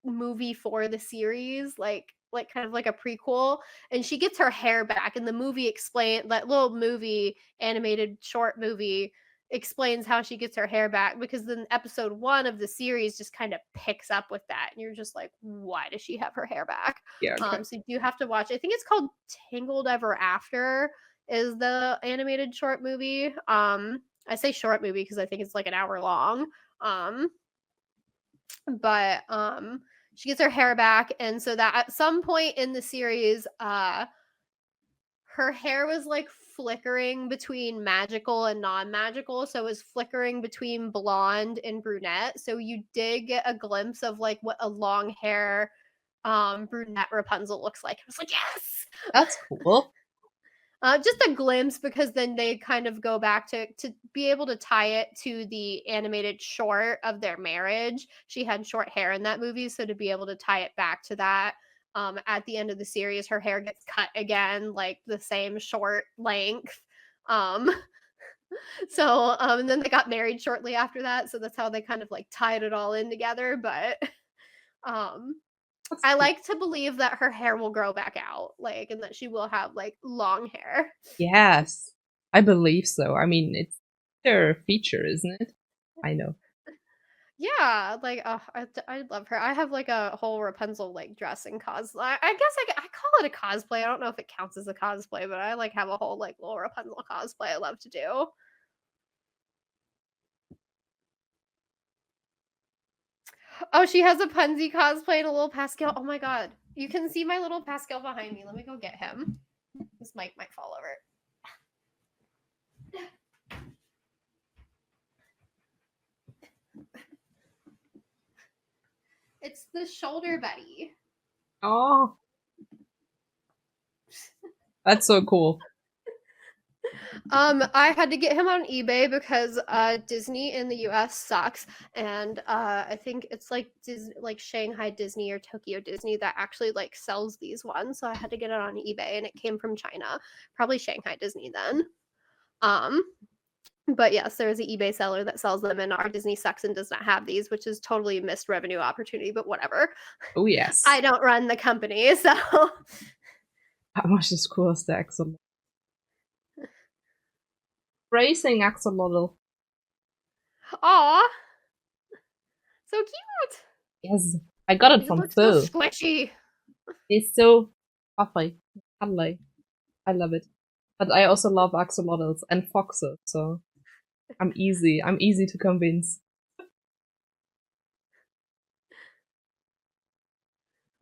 [SPEAKER 2] movie for the series, like kind of like a prequel, and she gets her hair back, and the movie that little movie, animated short movie, explains how she gets her hair back, because then episode 1 of the series just kind of picks up with that, and you're just like, why does she have her hair back?
[SPEAKER 1] Yeah. Okay.
[SPEAKER 2] So you do have to watch. I think it's called Tangled Ever After is the animated short movie. I say short movie because I think it's like an hour long. But she gets her hair back, and so that at some point in the series, her hair was like flickering between magical and non-magical, so it was flickering between blonde and brunette. So you did get a glimpse of like what a long hair brunette Rapunzel looks like. I was like, yes,
[SPEAKER 1] That's cool.
[SPEAKER 2] just a glimpse, because then they kind of go back to be able to tie it to the animated short of their marriage. She had short hair in that movie, so to be able to tie it back to that, at the end of the series, her hair gets cut again, like the same short length. So and then they got married shortly after that, so that's how they kind of like tied it all in together. But
[SPEAKER 1] That's
[SPEAKER 2] I
[SPEAKER 1] cool.
[SPEAKER 2] like to believe that her hair will grow back out, like, and that she will have like long hair.
[SPEAKER 1] Yes, I believe so. I mean, it's their feature, isn't it? I know.
[SPEAKER 2] Yeah, like, I love her. I have like a whole Rapunzel like dress and cosplay. I guess I call it a cosplay. I don't know if it counts as a cosplay, but I like have a whole like little Rapunzel cosplay I love to do. Oh, she has a Punzi cosplay and a little Pascal. Oh my god. You can see my little Pascal behind me. Let me go get him. This mic might fall over. It's the shoulder buddy.
[SPEAKER 1] Oh, that's so cool.
[SPEAKER 2] I had to get him on eBay because Disney in the US sucks, and I think it's like Shanghai Disney or Tokyo Disney that actually like sells these ones. So I had to get it on eBay, and it came from China, probably Shanghai Disney then. But yes, there is an eBay seller that sells them, and our Disney sucks and does not have these, which is totally a missed revenue opportunity. But whatever.
[SPEAKER 1] Oh yes.
[SPEAKER 2] I don't run the company, so.
[SPEAKER 1] How much is cool as the axolotl? Racing axolotl.
[SPEAKER 2] Aw, so cute.
[SPEAKER 1] Yes, I got it from Phil.
[SPEAKER 2] So squishy.
[SPEAKER 1] It's so puffy, cuddly. I love it. But I also love axolotls and foxes, so I'm easy to convince.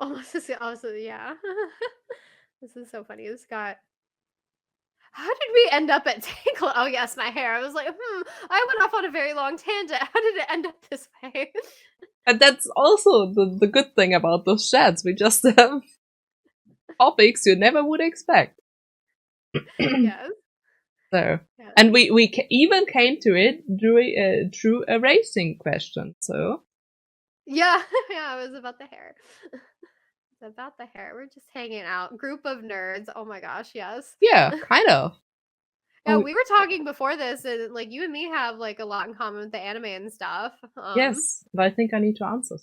[SPEAKER 2] Oh, this is also, yeah. This is so funny. This got. How did we end up at Tinkle? Oh yes, my hair. I was like, I went off on a very long tangent. How did it end up this way?
[SPEAKER 1] And that's also the good thing about those chats. We just have topics you never would expect.
[SPEAKER 2] Yes.
[SPEAKER 1] So,
[SPEAKER 2] Yes.
[SPEAKER 1] and we even came to it through a racing question. So
[SPEAKER 2] Yeah, yeah, it was about the hair. It's about the hair. We're just hanging out. Group of nerds. Oh my gosh, yes.
[SPEAKER 1] yeah, kind of.
[SPEAKER 2] Yeah,
[SPEAKER 1] Oh,
[SPEAKER 2] we were talking before this, and like you and me have like a lot in common with the anime and stuff.
[SPEAKER 1] Yes, but I think I need to answer.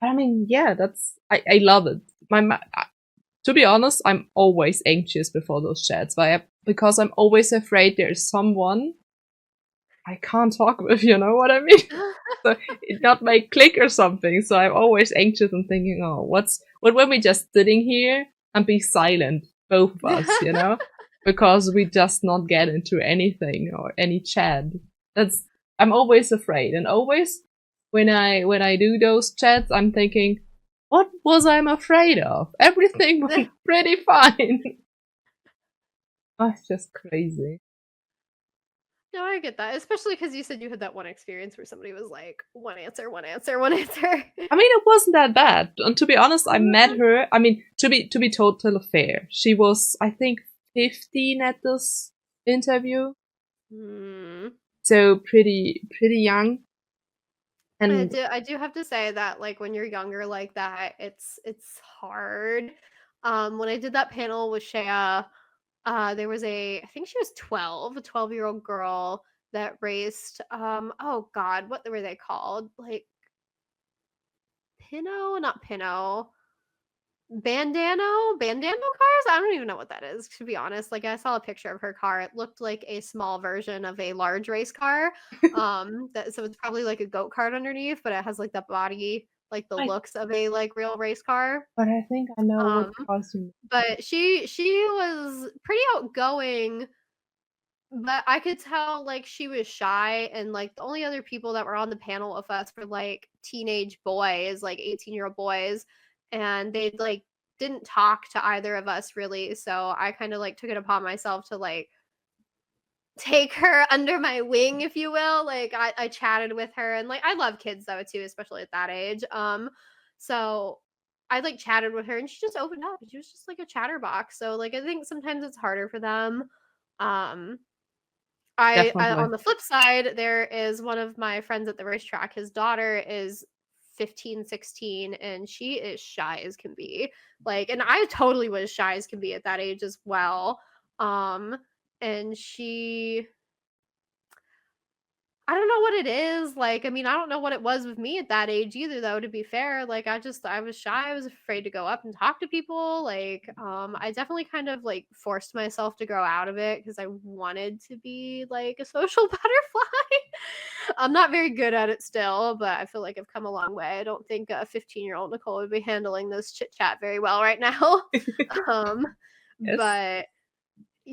[SPEAKER 1] I mean, yeah, I love it. To be honest, I'm always anxious before those chats, because I'm always afraid there's someone I can't talk with, you know what I mean? So it not might click or something, so I'm always anxious and thinking, oh, what when we just sitting here and be silent, both of us, you know? Because we just not get into anything or any chat. I'm always afraid, and always when I do those chats, I'm thinking, what was I afraid of? Everything went pretty fine. Oh, it's just crazy.
[SPEAKER 2] No, I get that, especially because you said you had that one experience where somebody was like, one answer, one answer, one answer.
[SPEAKER 1] I mean, it wasn't that bad. And to be honest, I met her. I mean, to be totally fair, she was, I think, 15 at this interview. So pretty young. And
[SPEAKER 2] I do have to say that like when you're younger like that, it's hard. When I did that panel with Shea, there was I think she was 12, a 12-year-old girl that raced, oh god, what were they called? Like not Pinot. Bandano cars? I don't even know what that is, to be honest. Like I saw a picture of her car. It looked like a small version of a large race car. So it's probably like a go-kart underneath, but it has like the body, like the looks of a like real race car.
[SPEAKER 1] But I think I know what cars you mean.
[SPEAKER 2] But she was pretty outgoing, but I could tell like she was shy, and like the only other people that were on the panel with us were like teenage boys, like 18-year-old boys, and they like didn't talk to either of us really. So I kind of like took it upon myself to like take her under my wing, if you will. Like I chatted with her, and like I love kids though too, especially at that age. So I like chatted with her, and she just opened up. She was just like a chatterbox. So like I think sometimes it's harder for them. I on the flip side, there is one of my friends at the racetrack. His daughter is 15, 16, and she is shy as can be. Like, and I totally was shy as can be at that age as well. And she, I don't know what it is. Like, I mean, I don't know what it was with me at that age either, though, to be fair. Like, I was shy. I was afraid to go up and talk to people. Like, I definitely kind of like forced myself to grow out of it because I wanted to be like a social butterfly. I'm not very good at it still, but I feel like I've come a long way. I don't think a 15-year-old Nicole would be handling this chit chat very well right now.
[SPEAKER 1] Yes.
[SPEAKER 2] But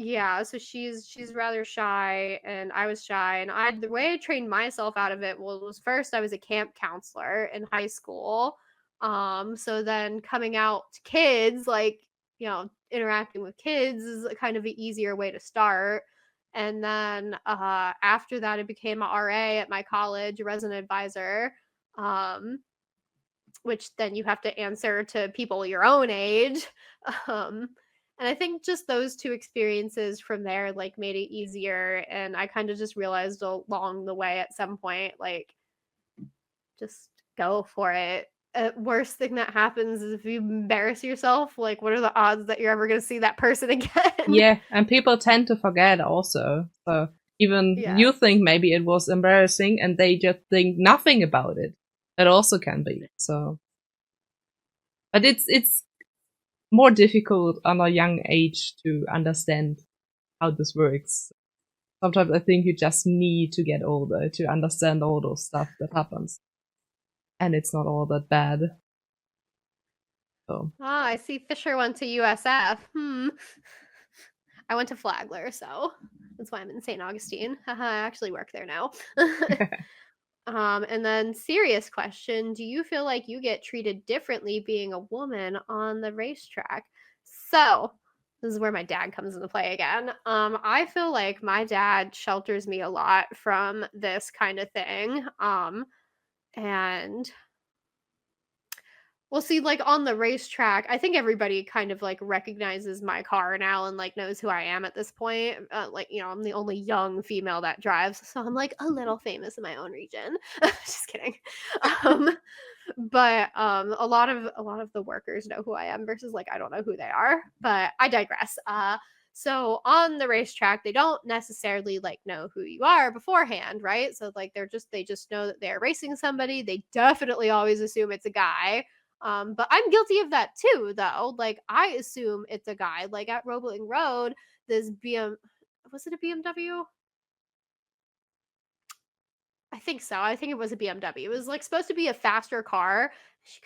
[SPEAKER 2] Yeah, so she's rather shy, and I was shy, and the way I trained myself out of it was first I was a camp counselor in high school. So then coming out to kids, like, interacting with kids is a kind of an easier way to start. And then after that I became a RA at my college, a resident advisor. Um, which then you have to answer to people your own age. Um, and I think just those two experiences from there like made it easier. And I kind of just realized along the way at some point, like, just go for it. Worst thing that happens is if you embarrass yourself, like, what are the odds that you're ever going to see that person again?
[SPEAKER 1] Yeah, and people tend to forget also. So even you think maybe it was embarrassing and they just think nothing about it. That also can be. So, but it's more difficult on a young age to understand how this works. Sometimes I think you just need to get older to understand all those stuff that happens. And it's not all that bad. So.
[SPEAKER 2] I see Fisher went to USF. I went to Flagler, so that's why I'm in St. Augustine. I actually work there now. And then serious question, do you feel like you get treated differently being a woman on the racetrack? So, this is where my dad comes into play again. I feel like my dad shelters me a lot from this kind of thing. And well, see, like on the racetrack, I think everybody kind of like recognizes my car now and like knows who I am at this point. Like, I'm the only young female that drives, so I'm like a little famous in my own region. Just kidding. But a lot of the workers know who I am versus like I don't know who they are. But I digress. So on the racetrack, they don't necessarily like know who you are beforehand, right? So like they just know that they're racing somebody. They definitely always assume it's a guy. But I'm guilty of that too, though. Like, I assume it's a guy. Like at Roebling Road, this was it a BMW? I think so. I think it was a BMW. It was like supposed to be a faster car. She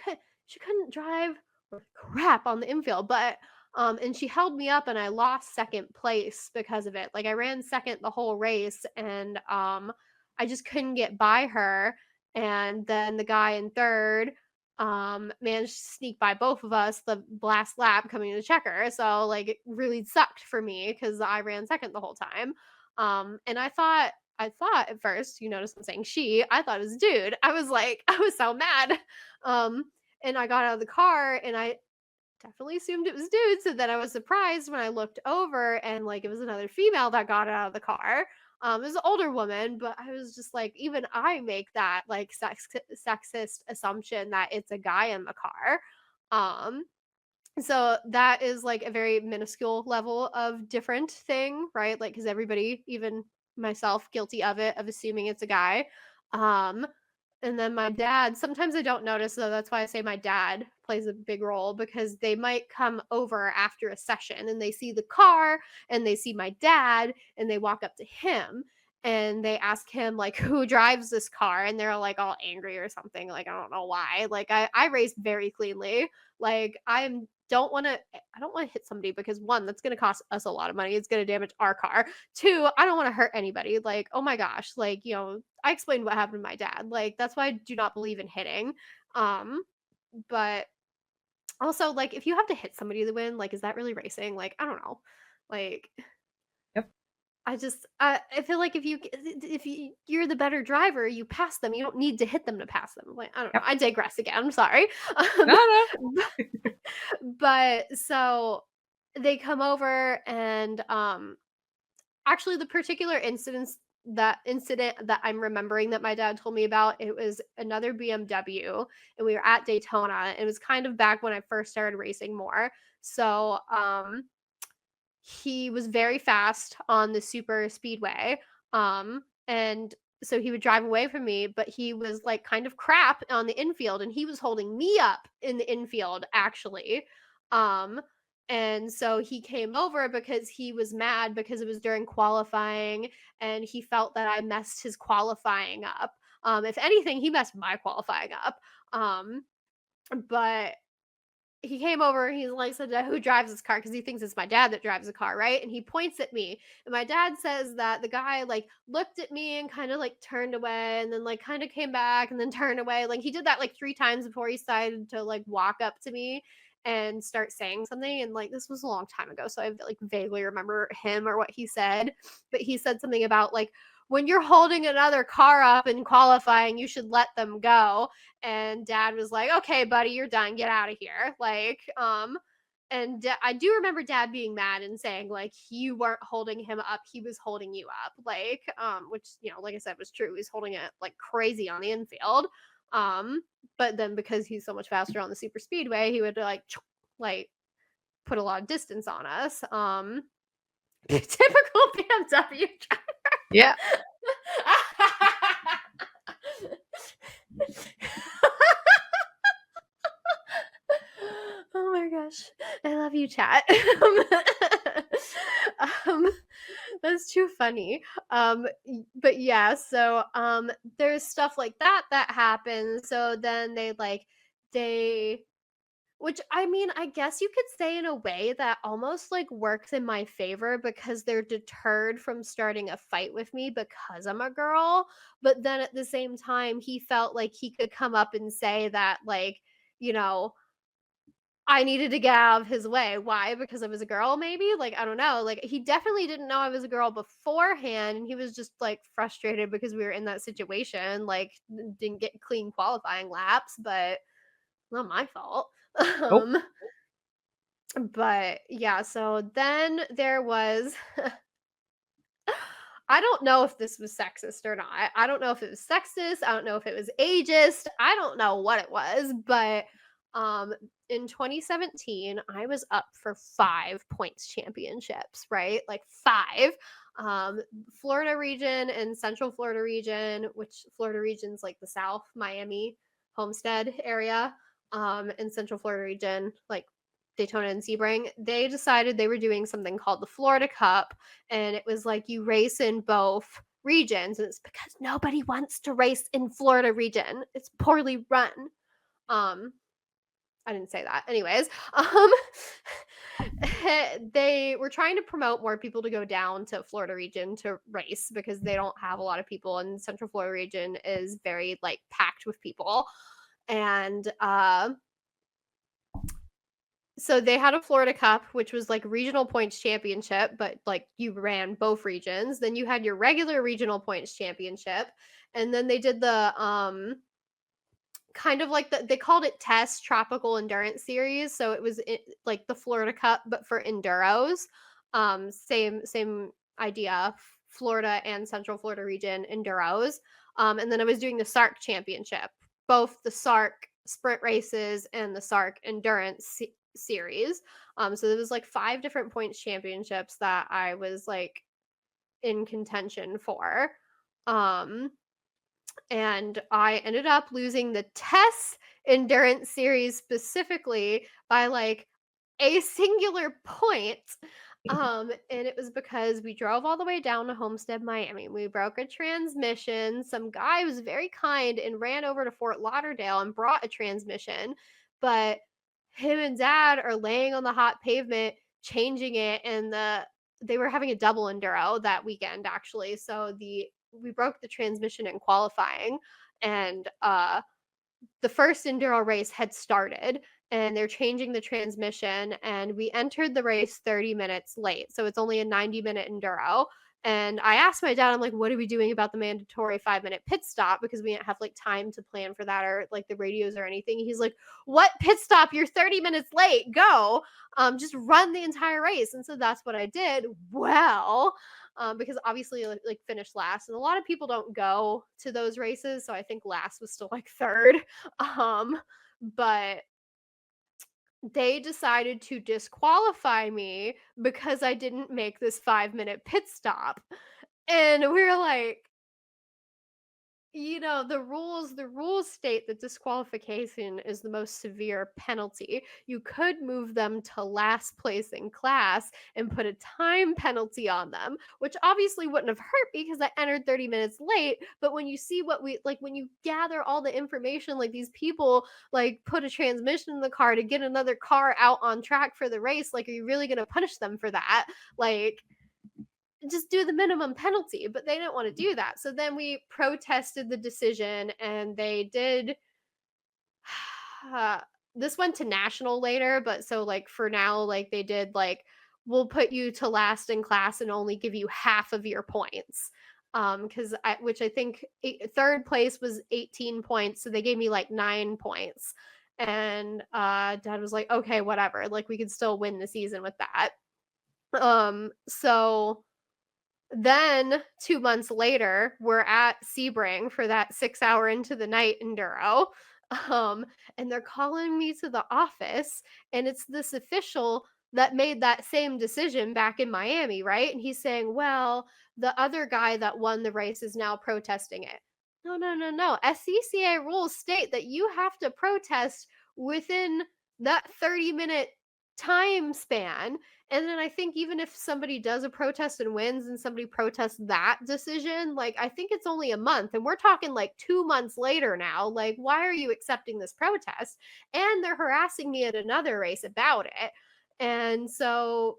[SPEAKER 2] couldn't drive or crap on the infield, but and she held me up and I lost second place because of it. Like I ran second the whole race and I just couldn't get by her, and then the guy in third managed to sneak by both of us the last lap coming to check her. So like it really sucked for me because I ran second the whole time. And I thought at first, you notice I'm saying she, I thought it was a dude. I was so mad. And I got out of the car and I definitely assumed it was dude. So then I was surprised when I looked over and like it was another female that got out of the car. It was an older woman, but I was just like, even I make that like sexist assumption that it's a guy in the car. So that is like a very minuscule level of different thing, right? Like, because everybody, even myself, guilty of it, of assuming it's a guy. Um, and then my dad, sometimes I don't notice, though. That's why I say my dad plays a big role, because they might come over after a session and they see the car and they see my dad and they walk up to him and they ask him like, who drives this car, and they're like all angry or something. Like, I don't know why. Like I race very cleanly. Like I don't want to hit somebody, because one, that's going to cost us a lot of money. It's going to damage our car. Two, I don't want to hurt anybody. Like, oh my gosh, like, I explained what happened to my dad. Like, that's why I do not believe in hitting. But also, like, if you have to hit somebody to win, like, is that really racing? Like, I don't know. Like,
[SPEAKER 1] Yep.
[SPEAKER 2] I feel like if you're the better driver, you pass them. You don't need to hit them to pass them. Like, I don't know. I digress again. I'm sorry.
[SPEAKER 1] No.
[SPEAKER 2] But so they come over and actually the particular incident that I'm remembering that my dad told me about, it was another BMW and we were at Daytona. It was kind of back when I first started racing more. So he was very fast on the super speedway. And so he would drive away from me, but he was like kind of crap on the infield and he was holding me up in the infield actually. And so he came over because he was mad because it was during qualifying and he felt that I messed his qualifying up. If anything, he messed my qualifying up. But he came over and he's like, said, who drives this car? Because he thinks it's my dad that drives the car, right? And he points at me. And my dad says that the guy like looked at me and kind of like turned away and then like kind of came back and then turned away. Like he did that like 3 times before he decided to like walk up to me and start saying something. And like this was a long time ago. So I like vaguely remember him or what he said. But he said something about like, when you're holding another car up in qualifying, you should let them go. And dad was like, okay, buddy, you're done. Get out of here. Like, and I do remember dad being mad and saying like, you weren't holding him up. He was holding you up. Like, which, you know, like I said, was true. He's holding it like crazy on the infield. But then because he's so much faster on the super speedway, he would like put a lot of distance on us. Typical BMW driver.
[SPEAKER 1] Yeah.
[SPEAKER 2] Oh my gosh. I love you, chat. That's too funny. But yeah, so there's stuff like that happens. So then which I mean, I guess you could say in a way that almost like works in my favor because they're deterred from starting a fight with me because I'm a girl. But then at the same time, he felt like he could come up and say that, like, you know, I needed to get out of his way. Why? Because I was a girl, maybe? Like, I don't know. Like, he definitely didn't know I was a girl beforehand. And he was just like frustrated because we were in that situation, like, didn't get clean qualifying laps, but not my fault.
[SPEAKER 1] Nope.
[SPEAKER 2] But yeah, so then there was I don't know if this was sexist or not. I don't know if it was sexist. I don't know if it was ageist. I don't know what it was, but in 2017, I was up for 5 points championships, right? Like 5. Florida region and Central Florida region, which Florida region's like the South, Miami, Homestead area, and Central Florida region, like Daytona and Sebring, they decided they were doing something called the Florida Cup. And it was like you race in both regions. And it's because nobody wants to race in Florida region. It's poorly run. I didn't say that. Anyways, they were trying to promote more people to go down to Florida region to race because they don't have a lot of people, and Central Florida region is very like packed with people. And so they had a Florida Cup, which was like regional points championship, but like you ran both regions. Then you had your regular regional points championship, and then they did the kind of like they called it Test Tropical Endurance Series. So it was like the Florida Cup, but for enduros. Same idea, Florida and Central Florida region enduros. And then I was doing the SARC Championship, both the SARC sprint races and the SARC endurance series. So there was like 5 different points championships that I was like in contention for. And I ended up losing the Test endurance series specifically by like a singular point. And it was because we drove all the way down to Homestead, Miami. We broke a transmission. Some guy was very kind and ran over to Fort Lauderdale and brought a transmission. But him and dad are laying on the hot pavement, changing it. And they were having a double enduro that weekend, actually. So we broke the transmission in qualifying. And the first enduro race had started. And they're changing the transmission, and we entered the race 30 minutes late. So it's only a 90-minute enduro. And I asked my dad, I'm like, what are we doing about the mandatory 5-minute pit stop? Because we didn't have like time to plan for that or like the radios or anything. He's like, what pit stop? You're 30 minutes late. Go. Just run the entire race. And so that's what I did. Well, because obviously like finished last, and a lot of people don't go to those races. So I think last was still like 3rd. But they decided to disqualify me because I didn't make this 5-minute pit stop. And we were like, the rules state that disqualification is the most severe penalty. You could move them to last place in class and put a time penalty on them, which obviously wouldn't have hurt me because I entered 30 minutes late. But when you see when you gather all the information, like these people like put a transmission in the car to get another car out on track for the race, like, are you really going to punish them for that? Like, just do the minimum penalty, but they didn't want to do that. So then we protested the decision, and they did this went to national later, but so like for now, like they did like, we'll put you to last in class and only give you half of your points. Because which I think third place was 18 points, so they gave me like 9 points. And Dad was like, okay, whatever, like we could still win the season with that. So then 2 months later, we're at Sebring for that 6-hour into the night enduro. And they're calling me to the office, and it's this official that made that same decision back in Miami, right? And he's saying, well, the other guy that won the race is now protesting it. No. SCCA rules state that you have to protest within that 30-minute time span. And then I think even if somebody does a protest and wins and somebody protests that decision, like I think it's only a month, and we're talking like 2 months later now. Like, why are you accepting this protest? And they're harassing me at another race about it. And so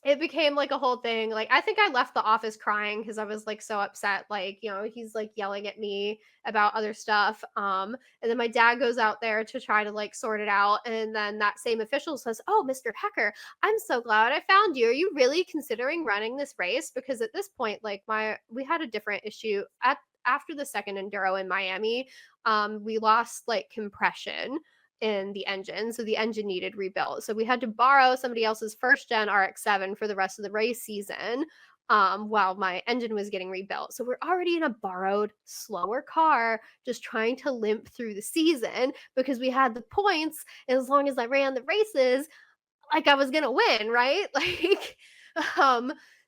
[SPEAKER 2] it became like a whole thing. Like, I think I left the office crying because I was like so upset. Like, he's like yelling at me about other stuff. And then my dad goes out there to try to like sort it out. And then that same official says, oh, Mr. Hecker, I'm so glad I found you. Are you really considering running this race? Because at this point, like we had a different issue after the second enduro in Miami. We lost like compression in the engine, so the engine needed rebuilt. So we had to borrow somebody else's first gen RX7 for the rest of the race season, while my engine was getting rebuilt. So we're already in a borrowed, slower car, just trying to limp through the season because we had the points, and as long as I ran the races, like I was gonna win, right? Like,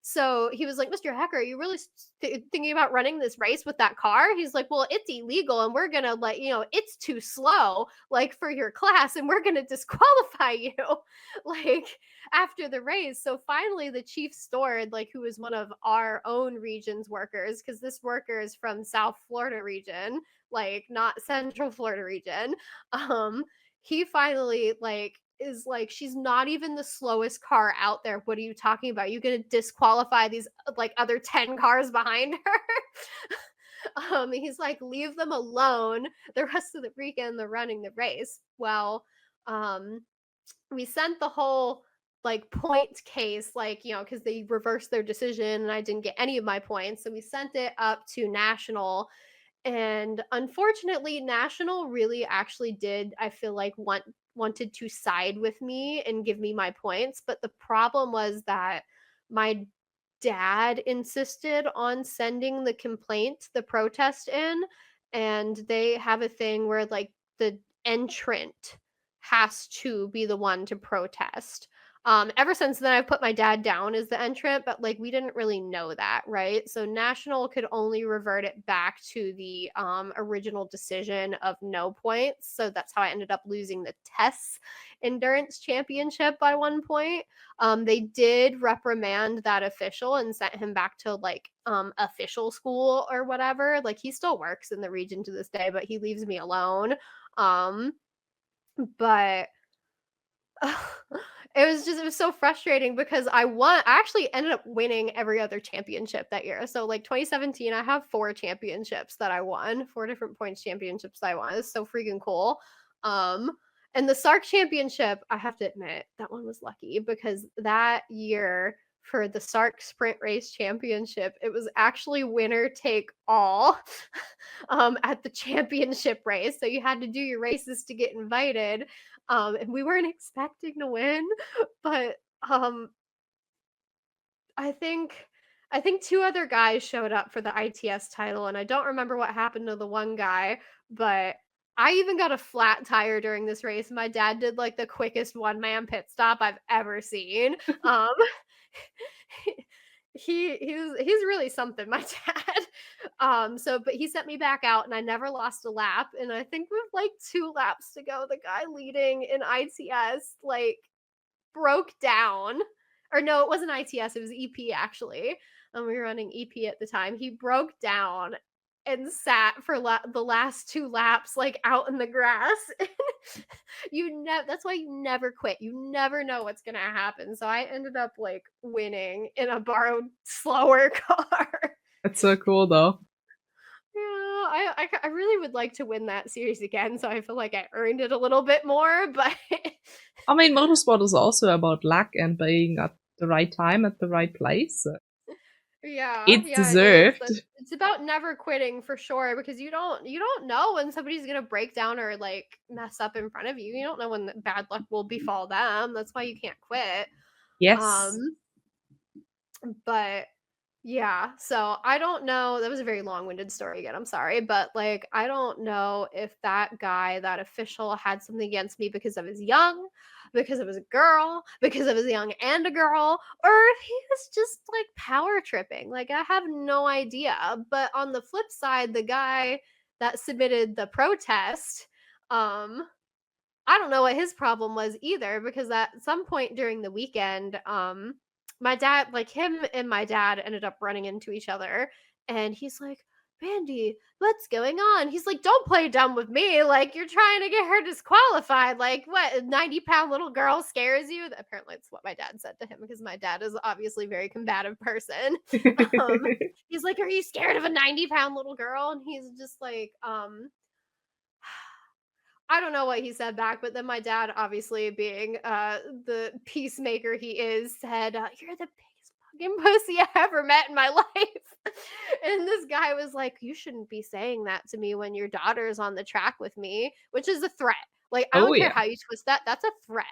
[SPEAKER 2] so he was like, Mr. Hecker, are you really thinking about running this race with that car? He's like, well, it's illegal, and we're gonna it's too slow, like for your class, and we're gonna disqualify you, like after the race. So finally, the chief steward, like who was one of our own region's workers, because this worker is from South Florida region, like not Central Florida region. He finally is like, she's not even the slowest car out there. What are you talking about? You gonna disqualify these like other 10 cars behind her? He's like, leave them alone. The rest of the weekend they're running the race. Well, we sent the whole like point case, like, because they reversed their decision and I didn't get any of my points. So we sent it up to national. And unfortunately, national really actually did, I feel like, wanted to side with me and give me my points. But the problem was that my dad insisted on sending the protest in. And they have a thing where like the entrant has to be the one to protest. Ever since then, I've put my dad down as the entrant, but like we didn't really know that, right? So national could only revert it back to the original decision of no points. So that's how I ended up losing the TESS endurance championship by 1 point. They did reprimand that official and sent him back to like official school or whatever. Like he still works in the region to this day, but he leaves me alone. But it was so frustrating because I actually ended up winning every other championship that year. So like 2017, I have 4 championships that I won, 4 different points championships that I won. It's so freaking cool. And the SARC championship, I have to admit, that one was lucky because that year for the SARC Sprint Race Championship, it was actually winner take all at the championship race. So you had to do your races to get invited. And we weren't expecting to win, but I think 2 other guys showed up for the ITS title, and I don't remember what happened to the one guy, but I even got a flat tire during this race. My dad did like the quickest one-man pit stop I've ever seen. He's really something, my dad. But he sent me back out and I never lost a lap. And I think with like 2 laps to go, the guy leading in ITS like broke down. Or no, it wasn't ITS, it was EP actually. And we were running EP at the time. He broke down and sat for the last 2 laps like out in the grass. That's why you never quit. You never know what's gonna happen. So I ended up like winning in a borrowed slower car.
[SPEAKER 1] It's so cool though.
[SPEAKER 2] Yeah, I really would like to win that series again, so I feel like I earned it a little bit more, but
[SPEAKER 1] I mean, motorsport is also about luck and being at the right time at the right place.
[SPEAKER 2] yeah,
[SPEAKER 1] It's
[SPEAKER 2] yeah,
[SPEAKER 1] deserved.
[SPEAKER 2] it is. It's about never quitting for sure, because you don't know when somebody's gonna break down or like mess up in front of you. You don't know when the bad luck will befall them. That's why you can't quit.
[SPEAKER 1] Yes.
[SPEAKER 2] But yeah, so I don't know. That was a very long-winded story again. I'm sorry, but like I don't know if that guy, that official, had something against me because I was young, because I was a girl, because I was young and a girl, or if he was just like power tripping. Like I have no idea. But on the flip side, the guy that submitted the protest, I don't know what his problem was either, because at some point during the weekend, my dad, like him and my dad ended up running into each other, and he's like, Randy, what's going on? He's like, don't play dumb with me. Like, you're trying to get her disqualified. Like, what, a 90-pound little girl scares you? Apparently, it's what my dad said to him, because my dad is obviously a very combative person. He's like, are you scared of a 90-pound little girl? And he's just like, I don't know what he said back, but then my dad, obviously being the peacemaker he is, said, you're the biggest fucking pussy I ever met in my life. And this guy was like, you shouldn't be saying that to me when your daughter's on the track with me, which is a threat. Like, I don't care how you twist that. That's a threat.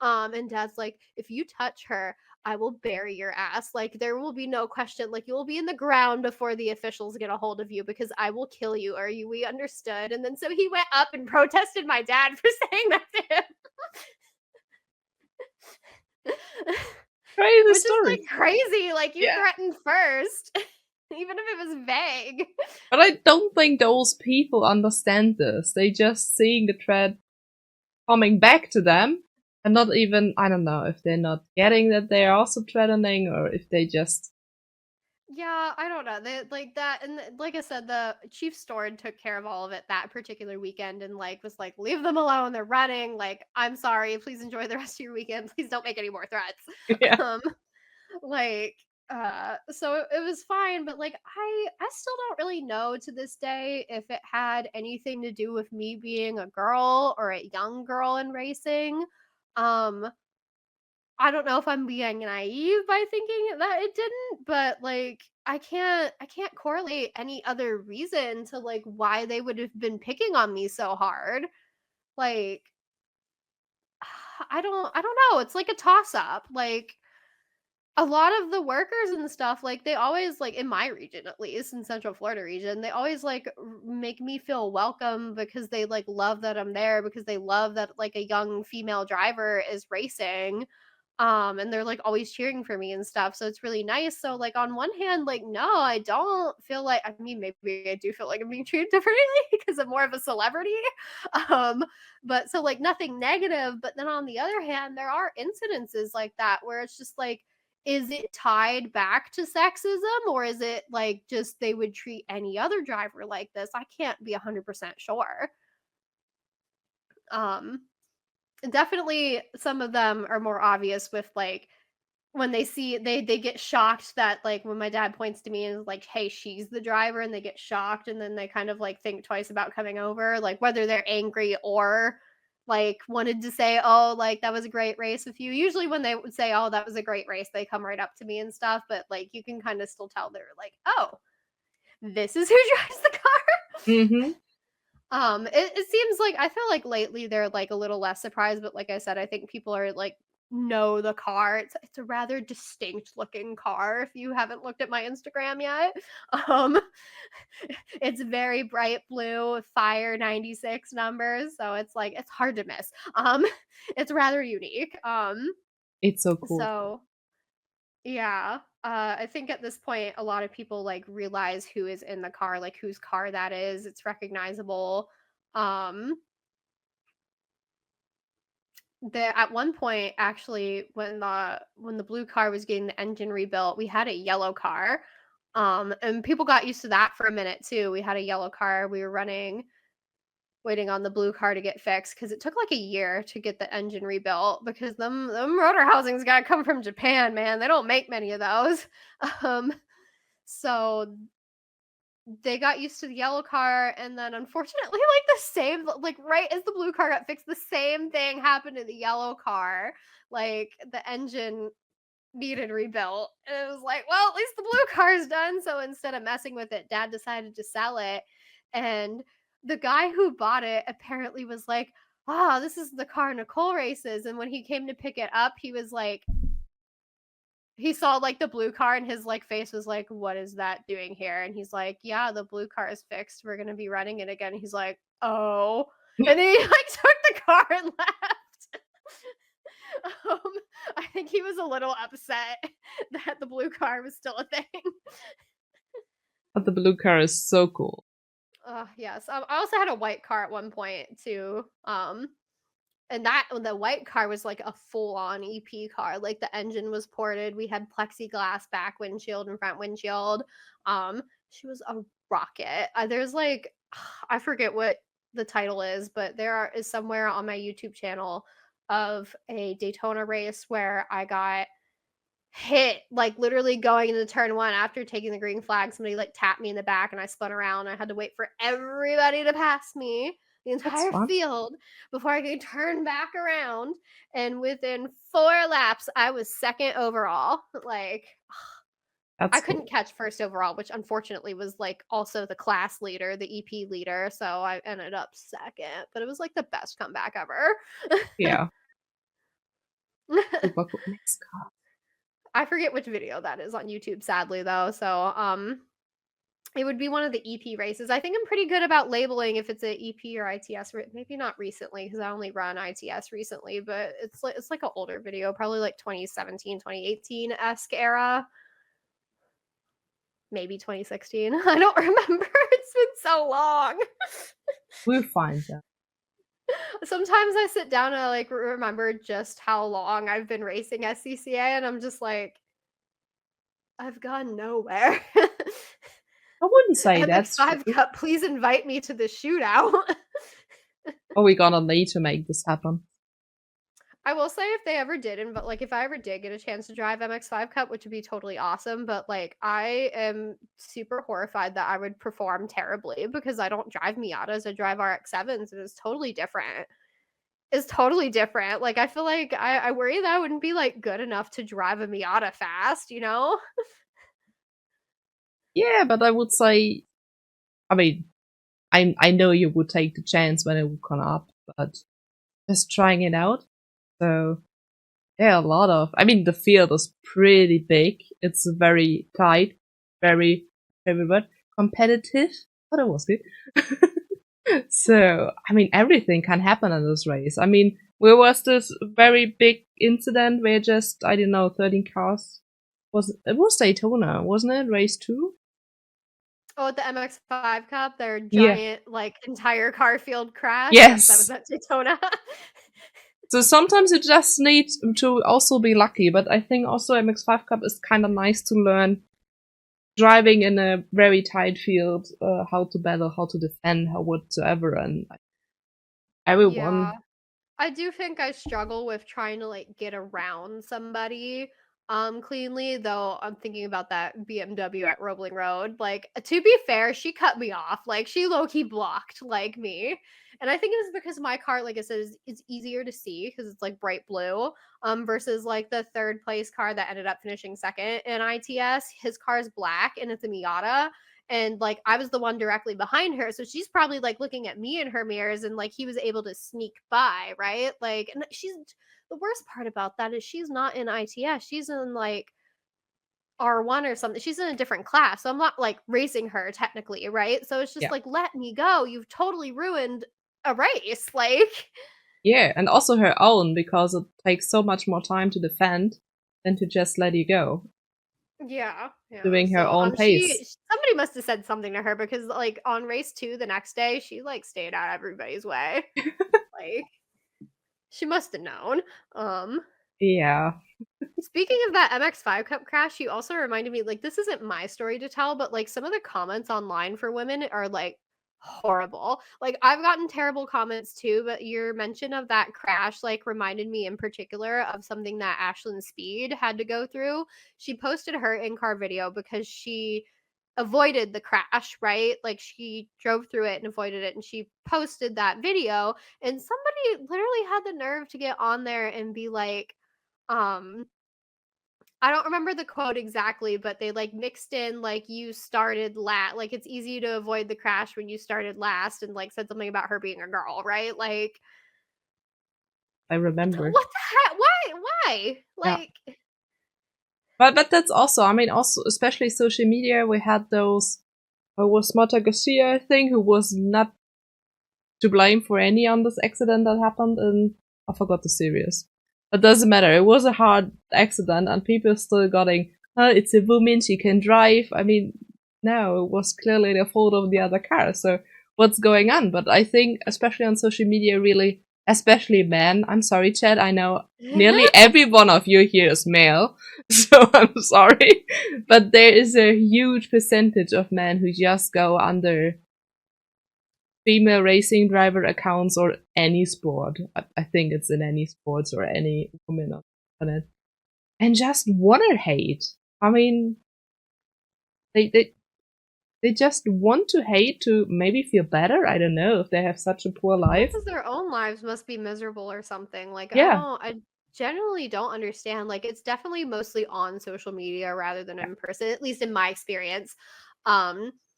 [SPEAKER 2] And dad's like, if you touch her, I will bury your ass. Like, there will be no question. Like, you will be in the ground before the officials get a hold of you, because I will kill you. We understood? And then so he went up and protested my dad for saying that to him.
[SPEAKER 1] Crazy
[SPEAKER 2] Which
[SPEAKER 1] story.
[SPEAKER 2] is like crazy. Like, you threatened first, even if it was vague.
[SPEAKER 1] But I don't think those people understand this. They just seeing the threat coming back to them. And not even, I don't know if they're not getting that they're also threatening, or if they just...
[SPEAKER 2] Yeah, I don't know. They like that, and like I said, the chief store took care of all of it that particular weekend, and like was like, leave them alone. They're running. Like, I'm sorry. Please enjoy the rest of your weekend. Please don't make any more threats.
[SPEAKER 1] Yeah.
[SPEAKER 2] So it was fine, but like I still don't really know to this day if it had anything to do with me being a girl or a young girl in racing. I don't know if I'm being naive by thinking that it didn't, but like I can't correlate any other reason to like why they would have been picking on me so hard. Like I don't know. It's like a toss up. Like a lot of the workers and stuff, like they always, like in my region, at least in Central Florida region, they always like make me feel welcome, because they like love that I'm there, because they love that like a young female driver is racing. And they're like always cheering for me and stuff. So it's really nice. So like on one hand, like no, I don't feel like, I mean, maybe I do feel like I'm being treated differently because I'm more of a celebrity. But so like nothing negative. But then on the other hand, there are incidences like that where it's just like, is it tied back to sexism, or is it like just they would treat any other driver like this? I can't be 100% sure. Definitely some of them are more obvious with like when they see they get shocked that like when my dad points to me and is like, hey, she's the driver, and they get shocked, and then they kind of like think twice about coming over, like whether they're angry or like wanted to say, oh, like that was a great race with you. Usually when they would say, oh, that was a great race, they come right up to me and stuff, but like you can kind of still tell they're like, oh, this is who drives the car.
[SPEAKER 1] Mm-hmm.
[SPEAKER 2] It seems like, I feel like lately they're like a little less surprised, but like I said, I think people are like know the car. It's a rather distinct looking car if you haven't looked at my Instagram yet. It's very bright blue, Fire 96 numbers, so it's like it's hard to miss. It's rather unique.
[SPEAKER 1] It's so cool.
[SPEAKER 2] So Yeah. I think at this point, a lot of people like realize who is in the car, like whose car that is. It's recognizable. Um, at one point, actually, when the blue car was getting the engine rebuilt, we had a yellow car. And people got used to that for a minute too. We had a yellow car. We were waiting on the blue car to get fixed because it took like a year to get the engine rebuilt because them rotor housings got to come from Japan, man. They don't make many of those. Um, so they got used to the yellow car, and then unfortunately, like the same, like right as the blue car got fixed, the same thing happened to the yellow car. Like the engine needed rebuilt. And it was like, well, at least the blue car's done. So instead of messing with it, Dad decided to sell it. And the guy who bought it apparently was like, "Ah, this is the car Nicole races." And when he came to pick it up, he was like, he saw like the blue car, and his like face was like, "What is that doing here?" And he's like, "Yeah, the blue car is fixed. We're gonna be running it again." And he's like, "Oh," and then he like took the car and left. um, I think he was a little upset that the blue car was still a thing.
[SPEAKER 1] But the blue car is so cool.
[SPEAKER 2] Yes. I also had a white car at one point too. And the white car was like a full-on EP car. Like the engine was ported. We had plexiglass back windshield and front windshield. She was a rocket. There's like I forget what the title is, but is somewhere on my YouTube channel of a Daytona race where I got hit, like literally going into turn one after taking the green flag. Somebody like tapped me in the back and I spun around. I had to wait for everybody to pass me, the entire field, before I could turn back around. And within 4 laps, I was second overall. Like, I couldn't catch first overall, which unfortunately was like also the class leader, the EP leader. So I ended up second, but it was like the best comeback ever.
[SPEAKER 1] Yeah. Super cool. Next car.
[SPEAKER 2] I forget which video that is on YouTube, sadly, though. So, it would be one of the EP races. I think I'm pretty good about labeling if it's an EP or ITS. Maybe not recently because I only run ITS recently, but it's like an older video, probably like 2017, 2018-esque era. Maybe 2016. I don't remember. It's been so long.
[SPEAKER 1] We'll find that.
[SPEAKER 2] Sometimes I sit down and I like remember just how long I've been racing SCCA, and I'm just like, I've gone nowhere.
[SPEAKER 1] I wouldn't say that's
[SPEAKER 2] MX5 Cup, please invite me to the shootout.
[SPEAKER 1] Oh, we're gonna need to make this happen.
[SPEAKER 2] I will say if they ever didn't, but like if I ever did get a chance to drive MX5 Cup, which would be totally awesome, but like I am super horrified that I would perform terribly because I don't drive Miatas, I drive RX7s, and it's totally different. It's totally different. Like I feel like I worry that I wouldn't be like good enough to drive a Miata fast, you know?
[SPEAKER 1] Yeah, but I would say, I mean, I know you would take the chance when it would come up, but just trying it out. So there are a lot of, I mean, the field is pretty big. It's very tight, very competitive, but it was good. So, I mean, everything can happen in this race. I mean, where was this very big incident where just, I don't know, 13 cars it was Daytona, wasn't it? Race 2?
[SPEAKER 2] Oh, the MX5 Cup, their giant, like, entire car field crash?
[SPEAKER 1] Yes.
[SPEAKER 2] That was at Daytona.
[SPEAKER 1] So sometimes you just need to also be lucky, but I think also MX5 Cup is kind of nice to learn driving in a very tight field, how to battle, how to defend, how whatsoever, and everyone.
[SPEAKER 2] Yeah. I do think I struggle with trying to like get around somebody cleanly, though I'm thinking about that BMW at Roebling Road. Like, to be fair, she cut me off. Like, she low-key blocked like me. And I think it was because my car, like I said, is easier to see because it's like bright blue. Versus like the third place car that ended up finishing second in ITS. His car is black and it's a Miata. And like I was the one directly behind her, so she's probably like looking at me in her mirrors, and like he was able to sneak by, right? Like, and she's, the worst part about that is she's not in ITS, she's in like R1 or something. She's in a different class, so I'm not like racing her technically, right? So it's just like, let me go, you've totally ruined a race. Like,
[SPEAKER 1] yeah, and also her own, because it takes so much more time to defend than to just let you go.
[SPEAKER 2] Yeah,
[SPEAKER 1] doing her own pace.
[SPEAKER 2] Somebody must have said something to her because, like, on race 2 the next day, she like stayed out everybody's way. Like, she must have known.
[SPEAKER 1] Yeah.
[SPEAKER 2] Speaking of that MX5 Cup crash, you also reminded me, like, this isn't my story to tell, but like some of the comments online for women are like horrible. Like, I've gotten terrible comments too, but your mention of that crash like reminded me in particular of something that Ashlyn Speed had to go through. She posted her in-car video because she avoided the crash, right? Like, she drove through it and avoided it, and she posted that video, and somebody literally had the nerve to get on there and be like, um I don't remember the quote exactly, but they like mixed in like you started like it's easy to avoid the crash when you started last, and like said something about her being a girl, right? Like,
[SPEAKER 1] I remember.
[SPEAKER 2] what the heck? Why? Like,
[SPEAKER 1] yeah. But that's also, I mean, also especially social media. We had those. Was Marta Garcia, I think, who was not to blame for any on this accident that happened, and I forgot the series. But doesn't matter. It was a hard accident, and people still going, "Oh, it's a woman, she can drive." I mean, no, it was clearly the fault of the other car. So what's going on? But I think, especially on social media, really, especially men. I'm sorry, Chad. I know nearly every one of you here is male, so I'm sorry. But there is a huge percentage of men who just go under female racing driver accounts or any sport. I think it's in any sports or any woman on the planet. And just wanna hate. I mean, they just want to hate to maybe feel better. I don't know if they have such a poor life.
[SPEAKER 2] Because their own lives must be miserable or something. Like,
[SPEAKER 1] yeah.
[SPEAKER 2] I generally don't understand. Like, it's definitely mostly on social media rather than in person, at least in my experience.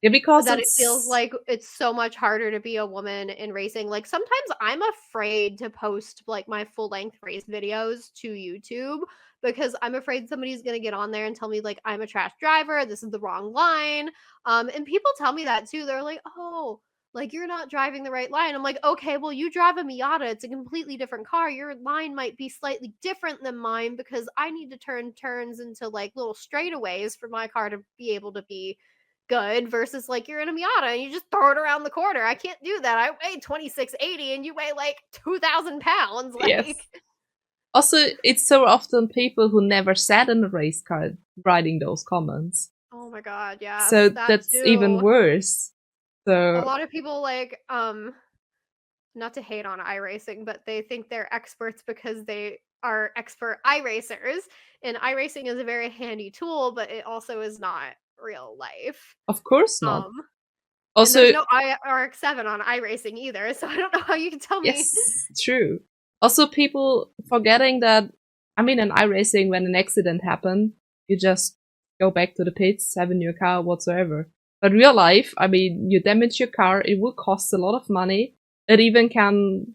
[SPEAKER 1] Yeah, because
[SPEAKER 2] that it feels like it's so much harder to be a woman in racing. Like, sometimes I'm afraid to post like my full length race videos to YouTube because I'm afraid somebody's gonna get on there and tell me like I'm a trash driver, this is the wrong line. And people tell me that too. They're like, oh, like you're not driving the right line. I'm like, okay, well, you drive a Miata, it's a completely different car. Your line might be slightly different than mine because I need to turn turns into like little straightaways for my car to be able to be good versus like you're in a Miata and you just throw it around the corner. I can't do that. I weigh 2680 and you weigh like 2,000 pounds. Like,
[SPEAKER 1] yes. Also, it's so often people who never sat in a race car writing those comments.
[SPEAKER 2] Oh my god, yeah.
[SPEAKER 1] So that's even worse. So
[SPEAKER 2] a lot of people like not to hate on iRacing, but they think they're experts because they are expert iRacers, and iRacing is a very handy tool, but it also is not real life.
[SPEAKER 1] Of course not.
[SPEAKER 2] Also, there's no RX7 on iRacing either, so I don't know how you can tell me.
[SPEAKER 1] Yes, true. Also, people forgetting that, I mean, in iRacing, when an accident happened, you just go back to the pits, have a new car, whatsoever. But real life, I mean, you damage your car, it will cost a lot of money. It even can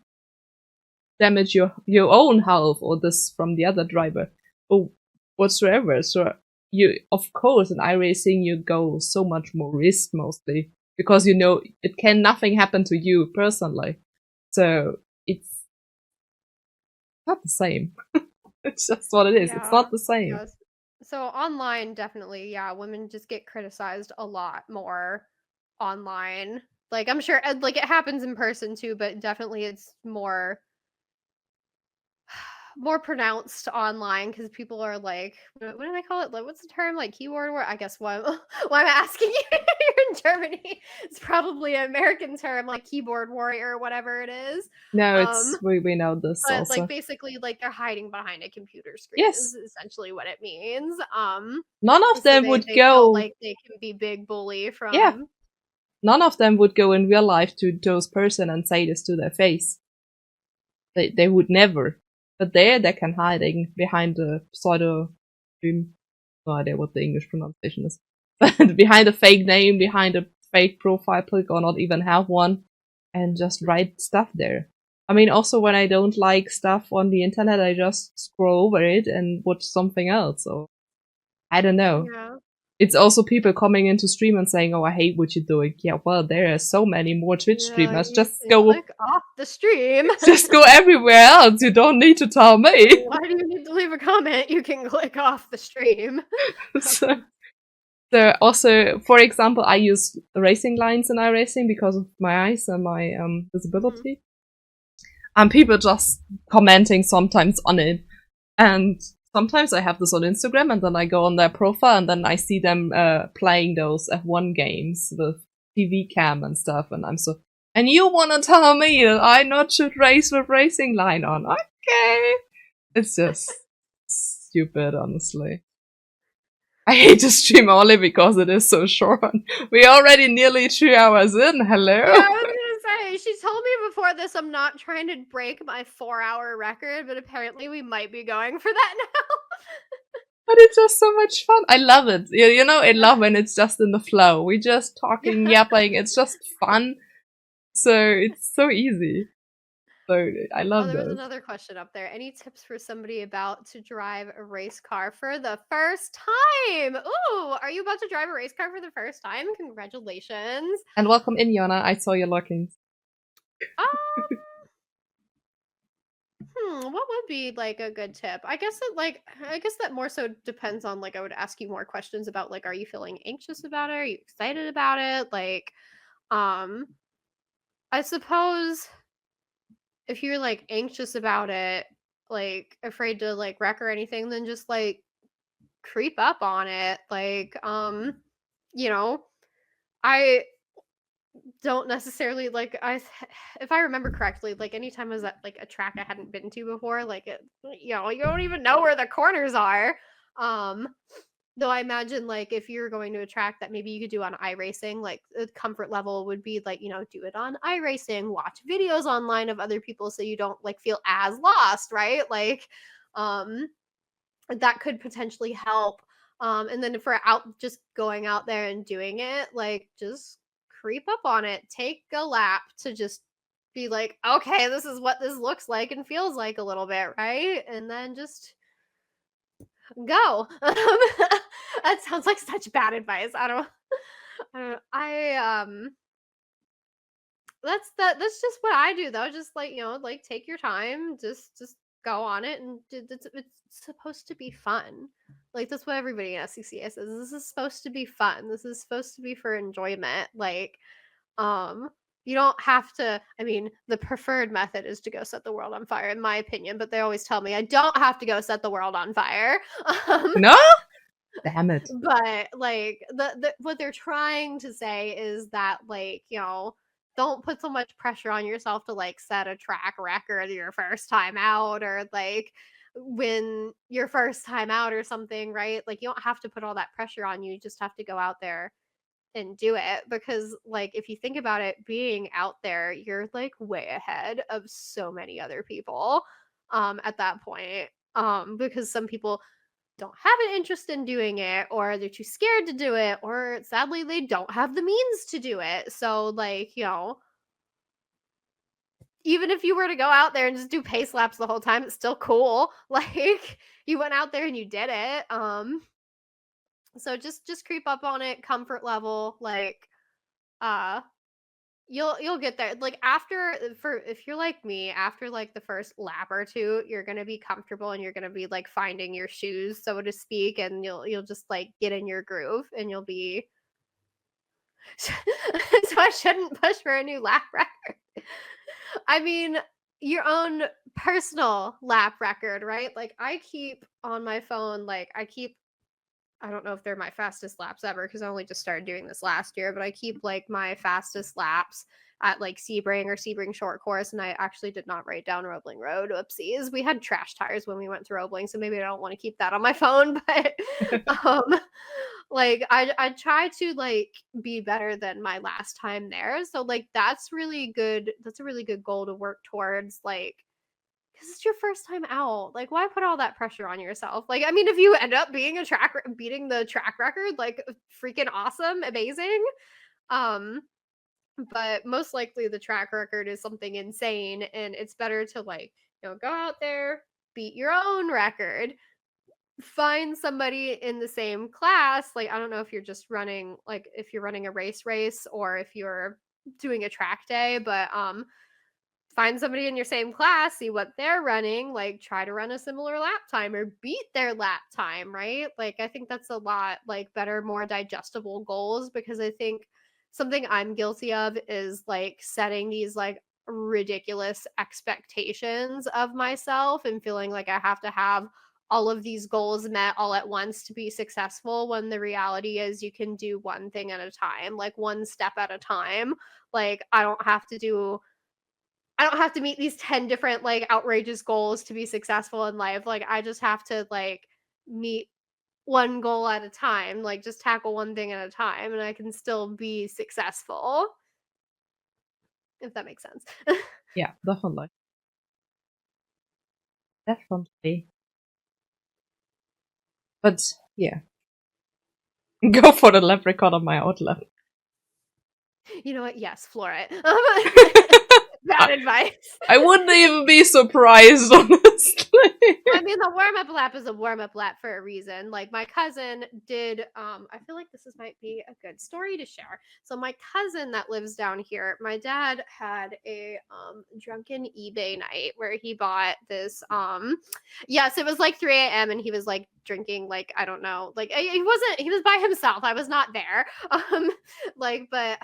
[SPEAKER 1] damage your own health or this from the other driver or whatsoever. So you, of course, in iRacing, you go so much more risk mostly because you know it can nothing happen to you personally. So it's not the same. It's just what it is. Yeah. It's not the same.
[SPEAKER 2] Yes. So online, definitely, yeah, women just get criticized a lot more online. Like, I'm sure, like, it happens in person too, but definitely it's more pronounced online because people are like, what do they call it? Like, what's the term? Like keyboard war? I guess why I'm asking you. You're in Germany. It's probably an American term, like keyboard warrior or whatever it is.
[SPEAKER 1] No, it's we know this.
[SPEAKER 2] But
[SPEAKER 1] also.
[SPEAKER 2] like basically, like they're hiding behind a computer screen.
[SPEAKER 1] Yes,
[SPEAKER 2] is essentially what it means.
[SPEAKER 1] None of them would go
[SPEAKER 2] like they can be big bully from.
[SPEAKER 1] Yeah. None of them would go in real life to those person and say this to their face. They would never. But they can hiding behind the pseudo. No idea what the English pronunciation is. But behind a fake name, behind a fake profile pic, or not even have one, and just write stuff there. I mean, also when I don't like stuff on the internet, I just scroll over it and watch something else. So I don't know.
[SPEAKER 2] Yeah.
[SPEAKER 1] it's also people coming into stream and saying, "Oh, I hate what you're doing." Yeah, well, there are so many more Twitch streamers. Just
[SPEAKER 2] you
[SPEAKER 1] go,
[SPEAKER 2] click off the stream.
[SPEAKER 1] just go everywhere else. You don't need to tell me.
[SPEAKER 2] Why do you need to leave a comment? You can click off the stream.
[SPEAKER 1] So also, for example, I use racing lines in iRacing because of my eyes and my visibility. And people just commenting sometimes on it. And sometimes I have this on Instagram, and then I go on their profile, and then I see them playing those F1 games with TV cam and stuff, and I'm so... And you wanna tell me that I not should race with racing line on? Okay! It's just stupid, honestly. I hate to stream only because it is so short. We're already nearly 2 hours in. Hello?
[SPEAKER 2] Yeah, I was gonna say, she told me before this I'm not trying to break my 4-hour record, but apparently we might be going for that now.
[SPEAKER 1] But it's just so much fun. I love it. You know, I love when it's just in the flow. We're just talking, yapping. It's just fun. So it's so easy. So I love
[SPEAKER 2] there was
[SPEAKER 1] those.
[SPEAKER 2] another question up there. Any tips for somebody about to drive a race car for the first time? Ooh, are you about to drive a race car for the first time? Congratulations.
[SPEAKER 1] And welcome in, Yona. I saw your lockings.
[SPEAKER 2] What would be like a good tip? I guess that more so depends on, like, I would ask you more questions about, like, are you feeling anxious about it? Are you excited about it? Like, I suppose if you're like anxious about it, like afraid to like wreck or anything, then just like creep up on it. Like, you know, I don't necessarily like if I remember correctly, like anytime I was at like a track I hadn't been to before, like you don't even know where the corners are. Though I imagine, like, if you're going to a track that maybe you could do on iRacing, like, the comfort level would be, like, do it on iRacing, watch videos online of other people so you don't, like, feel as lost, right? Like, that could potentially help. And then if we're just going out there and doing it, like, just creep up on it. Take a lap to just be like, okay, this is what this looks like and feels like a little bit, right? And then just go. That sounds like such bad advice. That's just what I do though. Just like, like take your time, just go on it, and it's supposed to be fun. Like that's what everybody in SCCA says. This is supposed to be fun. This is supposed to be for enjoyment. Like, you don't have to. I mean, the preferred method is to go set the world on fire, in my opinion. But they always tell me I don't have to go set the world on fire.
[SPEAKER 1] No? Damn it.
[SPEAKER 2] But like what they're trying to say is that, like, don't put so much pressure on yourself to like set a track record your first time out, or like win your first time out or something, right? Like you don't have to put all that pressure on you. You just have to go out there and do it, because like if you think about it, being out there, you're like way ahead of so many other people at that point, because some people don't have an interest in doing it, or they're too scared to do it, or sadly they don't have the means to do it. So like, even if you were to go out there and just do pace laps the whole time, it's still cool. Like you went out there and you did it. So just creep up on it, comfort level, like you'll get there. Like if you're like me, after like the first lap or two, you're gonna be comfortable and you're gonna be like finding your shoes, so to speak, and you'll just like get in your groove and you'll be so I shouldn't push for a new lap record. I mean, your own personal lap record, right? Like I keep on my phone, like I don't know if they're my fastest laps ever because I only just started doing this last year, but I keep like my fastest laps at like Sebring short course, and I actually did not write down Roebling Road. Oopsies. We had trash tires when we went to Roebling, so maybe I don't want to keep that on my phone, but like I try to like be better than my last time there. So like that's really good. That's a really good goal to work towards, like, because it's your first time out. Like, why put all that pressure on yourself? Like, I mean, if you end up beating the track record, like, freaking awesome, amazing. But most likely the track record is something insane, and it's better to like, go out there, beat your own record, find somebody in the same class. Like, I don't know if you're just running, like, if you're running a race or if you're doing a track day, but find somebody in your same class, see what they're running, like try to run a similar lap time or beat their lap time, right? Like, I think that's a lot like better, more digestible goals, because I think something I'm guilty of is like setting these like ridiculous expectations of myself and feeling like I have to have all of these goals met all at once to be successful, when the reality is you can do one thing at a time, like one step at a time. Like, I don't have to meet these 10 different like outrageous goals to be successful in life. Like, I just have to like meet one goal at a time, like just tackle one thing at a time, and I can still be successful. If that makes sense.
[SPEAKER 1] Yeah, definitely. Definitely. But yeah. Go for the lap record on my outlap.
[SPEAKER 2] You know what? Yes, floor it. Bad advice.
[SPEAKER 1] I wouldn't even be surprised, honestly.
[SPEAKER 2] I mean, the warm-up lap is a warm-up lap for a reason. Like, my cousin did, I feel like this might be a good story to share. So my cousin that lives down here, my dad had a drunken eBay night where he bought this, yes, it was like 3 a.m. and he was like drinking, like, I don't know, like, he was by himself. I was not there. But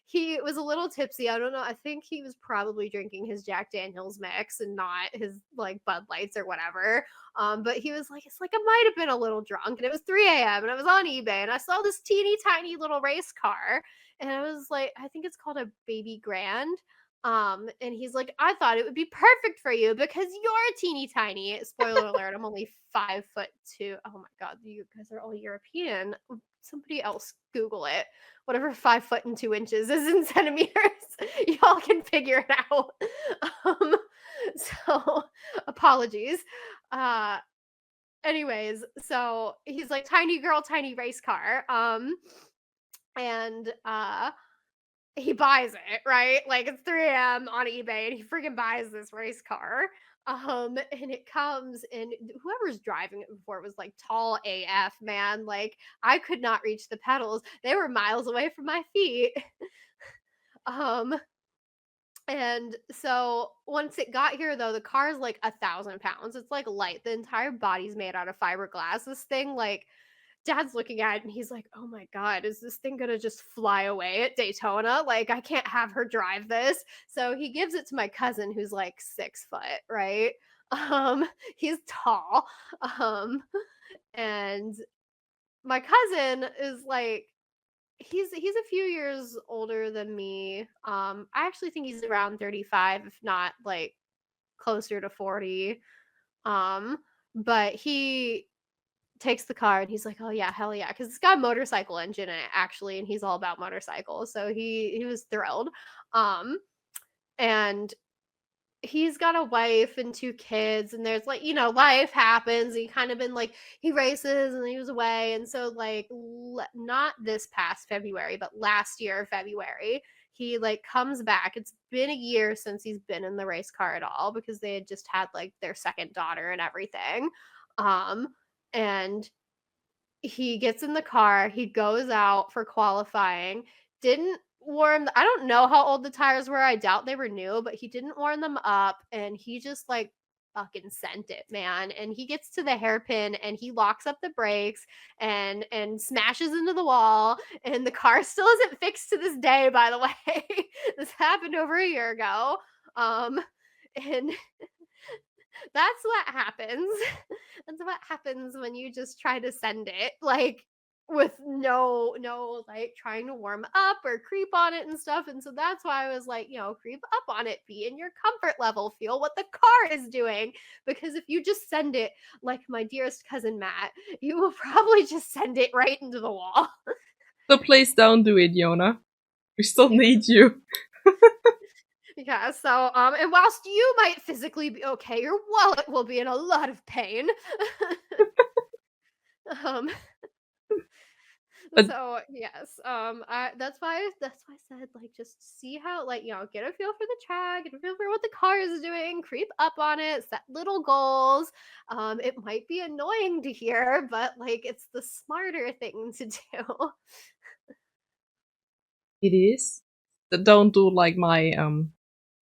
[SPEAKER 2] he was a little tipsy. I don't know. I think he was probably drinking his Jack Daniels mix and not his like Bud Lights or whatever. But he was like, it's like I might have been a little drunk, and it was 3 a.m. and I was on eBay and I saw this teeny tiny little race car, and I was like, I think it's called a Baby Grand. And he's like, I thought it would be perfect for you because you're teeny tiny. Spoiler alert, I'm only 5'2". Oh my god, you guys are all European. Somebody else Google it. Whatever 5'2" is in centimeters. Y'all can figure it out. So apologies. Anyways, so he's like, tiny girl, tiny race car. And he buys it, right? Like, it's 3 a.m. on eBay and he freaking buys this race car. And it comes, and whoever's driving it before was like tall AF, man. Like, I could not reach the pedals. They were miles away from my feet. And so once it got here, though, the car's like 1,000 pounds. It's like light. The entire body's made out of fiberglass. This thing, like, Dad's looking at it and he's like, oh my god, is this thing gonna just fly away at Daytona? Like, I can't have her drive this. So he gives it to my cousin, who's like 6 foot, right? He's tall. And my cousin is like, he's a few years older than me. I actually think he's around 35, if not like closer to 40. But he takes the car and he's like, oh yeah, hell yeah, because it's got a motorcycle engine in it actually, and he's all about motorcycles, so he was thrilled. And he's got a wife and 2 kids, and there's like, life happens. He kind of been like, he races and he was away, and so like not this past February, but last year February, he like comes back. It's been a year since he's been in the race car at all, because they had just had like their second daughter and everything. And he gets in the car, he goes out for qualifying, didn't warm I don't know how old the tires were, I doubt they were new, but he didn't warm them up, and he just like fucking sent it, man. And he gets to the hairpin and he locks up the brakes and smashes into the wall, and the car still isn't fixed to this day, by the way. This happened over a year ago. And that's what happens. That's what happens when you just try to send it, like, with no like trying to warm up or creep on it and stuff. And so that's why I was like, creep up on it, be in your comfort level, feel what the car is doing. Because if you just send it like my dearest cousin Matt, you will probably just send it right into the wall.
[SPEAKER 1] So please don't do it, Yona. We still need you.
[SPEAKER 2] Yeah, so, and whilst you might physically be okay, your wallet will be in a lot of pain. So yes, that's why I said like just see how like get a feel for the track, get a feel for what the car is doing, creep up on it, set little goals. It might be annoying to hear, but like it's the smarter thing to do.
[SPEAKER 1] It is. Don't do like my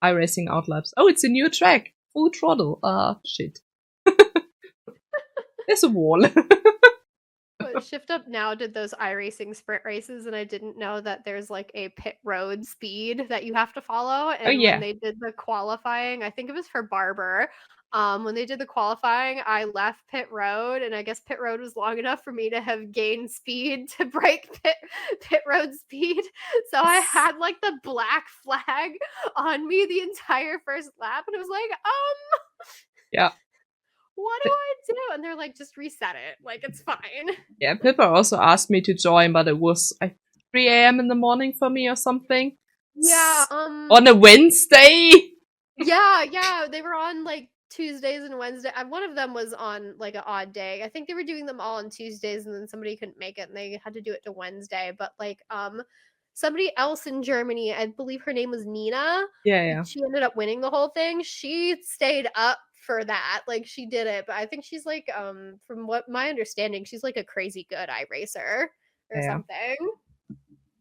[SPEAKER 1] iRacing outlaps. Oh, it's a new track. Full throttle. Shit. There's a wall.
[SPEAKER 2] But Shift Up Now did those iRacing sprint races, and I didn't know that there's like a pit road speed that you have to follow. And
[SPEAKER 1] yeah.
[SPEAKER 2] when they did the qualifying, I think it was for Barber. When they did the qualifying, I left pit road, and I guess pit road was long enough for me to have gained speed to break pit road speed. So I had like the black flag on me the entire first lap, and it was like,
[SPEAKER 1] Yeah.
[SPEAKER 2] what do I do? And they're like, just reset it. Like, it's fine.
[SPEAKER 1] Yeah, Pippa also asked me to join, but it was 3 a.m. in the morning for me or something.
[SPEAKER 2] Yeah,
[SPEAKER 1] on a Wednesday.
[SPEAKER 2] Yeah, they were on like Tuesdays and Wednesday. One of them was on like an odd day. I think they were doing them all on Tuesdays, and then somebody couldn't make it, and they had to do it to Wednesday. But like, somebody else in Germany, I believe her name was Nina.
[SPEAKER 1] Yeah.
[SPEAKER 2] She ended up winning the whole thing. She stayed up for that. Like, she did it, but I think she's like, from what my understanding, she's like a crazy good iRacer or something.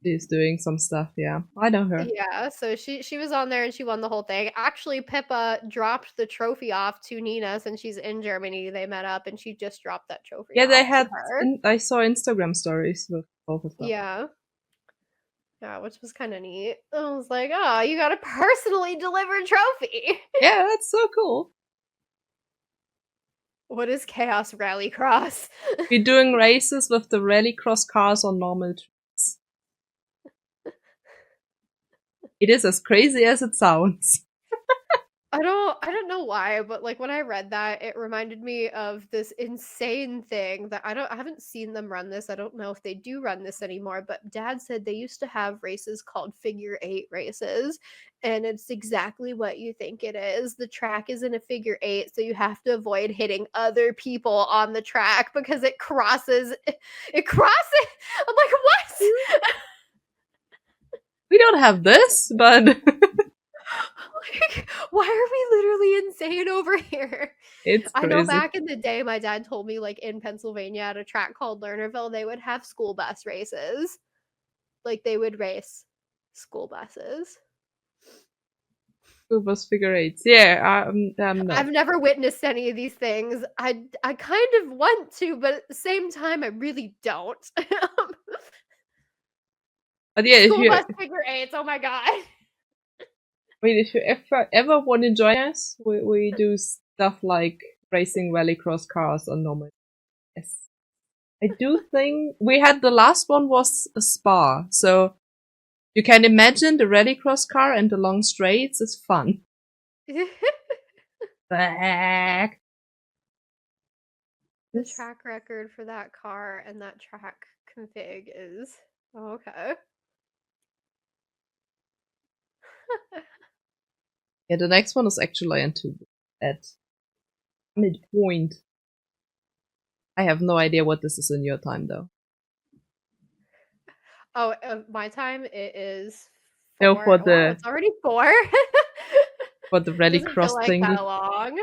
[SPEAKER 1] She's doing some stuff, yeah. I know her.
[SPEAKER 2] Yeah, so she was on there and she won the whole thing. Actually, Pippa dropped the trophy off to Nina since she's in Germany. They met up and she just dropped that trophy.
[SPEAKER 1] Yeah,
[SPEAKER 2] off
[SPEAKER 1] they
[SPEAKER 2] to
[SPEAKER 1] had.
[SPEAKER 2] her.
[SPEAKER 1] I saw Instagram stories with both of them.
[SPEAKER 2] Yeah, which was kind of neat. I was like, oh, you got a personally delivered trophy.
[SPEAKER 1] Yeah, that's so cool.
[SPEAKER 2] What is Chaos Rallycross?
[SPEAKER 1] We're doing races with the Rallycross cars on normal tracks. It is as crazy as it sounds.
[SPEAKER 2] I don't know why, but like when I read that, it reminded me of this insane thing that I haven't seen them run this. I don't know if they do run this anymore, but Dad said they used to have races called figure 8 races, and it's exactly what you think it is. The track is in a figure 8, so you have to avoid hitting other people on the track because it crosses. I'm like, what?
[SPEAKER 1] We don't have this, but
[SPEAKER 2] like, why are we literally insane over here?
[SPEAKER 1] It's crazy.
[SPEAKER 2] I know back in the day, my dad told me, like, in Pennsylvania at a track called Lernerville, they would have school bus races. Like, they would race school buses.
[SPEAKER 1] School bus figure 8s. Yeah,
[SPEAKER 2] I've never witnessed any of these things. I kind of want to, but at the same time, I really don't.
[SPEAKER 1] But yeah,
[SPEAKER 2] school bus figure 8s, oh my god.
[SPEAKER 1] I mean, if you ever want to join us, we do stuff like racing rallycross cars on normal. Yes. I do think we had the last one was a Spa, so you can imagine the rallycross car and the long straights is fun. Back.
[SPEAKER 2] The track record for that car and that track config is okay.
[SPEAKER 1] Yeah, the next one is actually at midpoint. I have no idea what this is in your time, though.
[SPEAKER 2] Oh, my time it is
[SPEAKER 1] 4. No, for the
[SPEAKER 2] it's already 4.
[SPEAKER 1] For the rallycross
[SPEAKER 2] like
[SPEAKER 1] thing.
[SPEAKER 2] That long.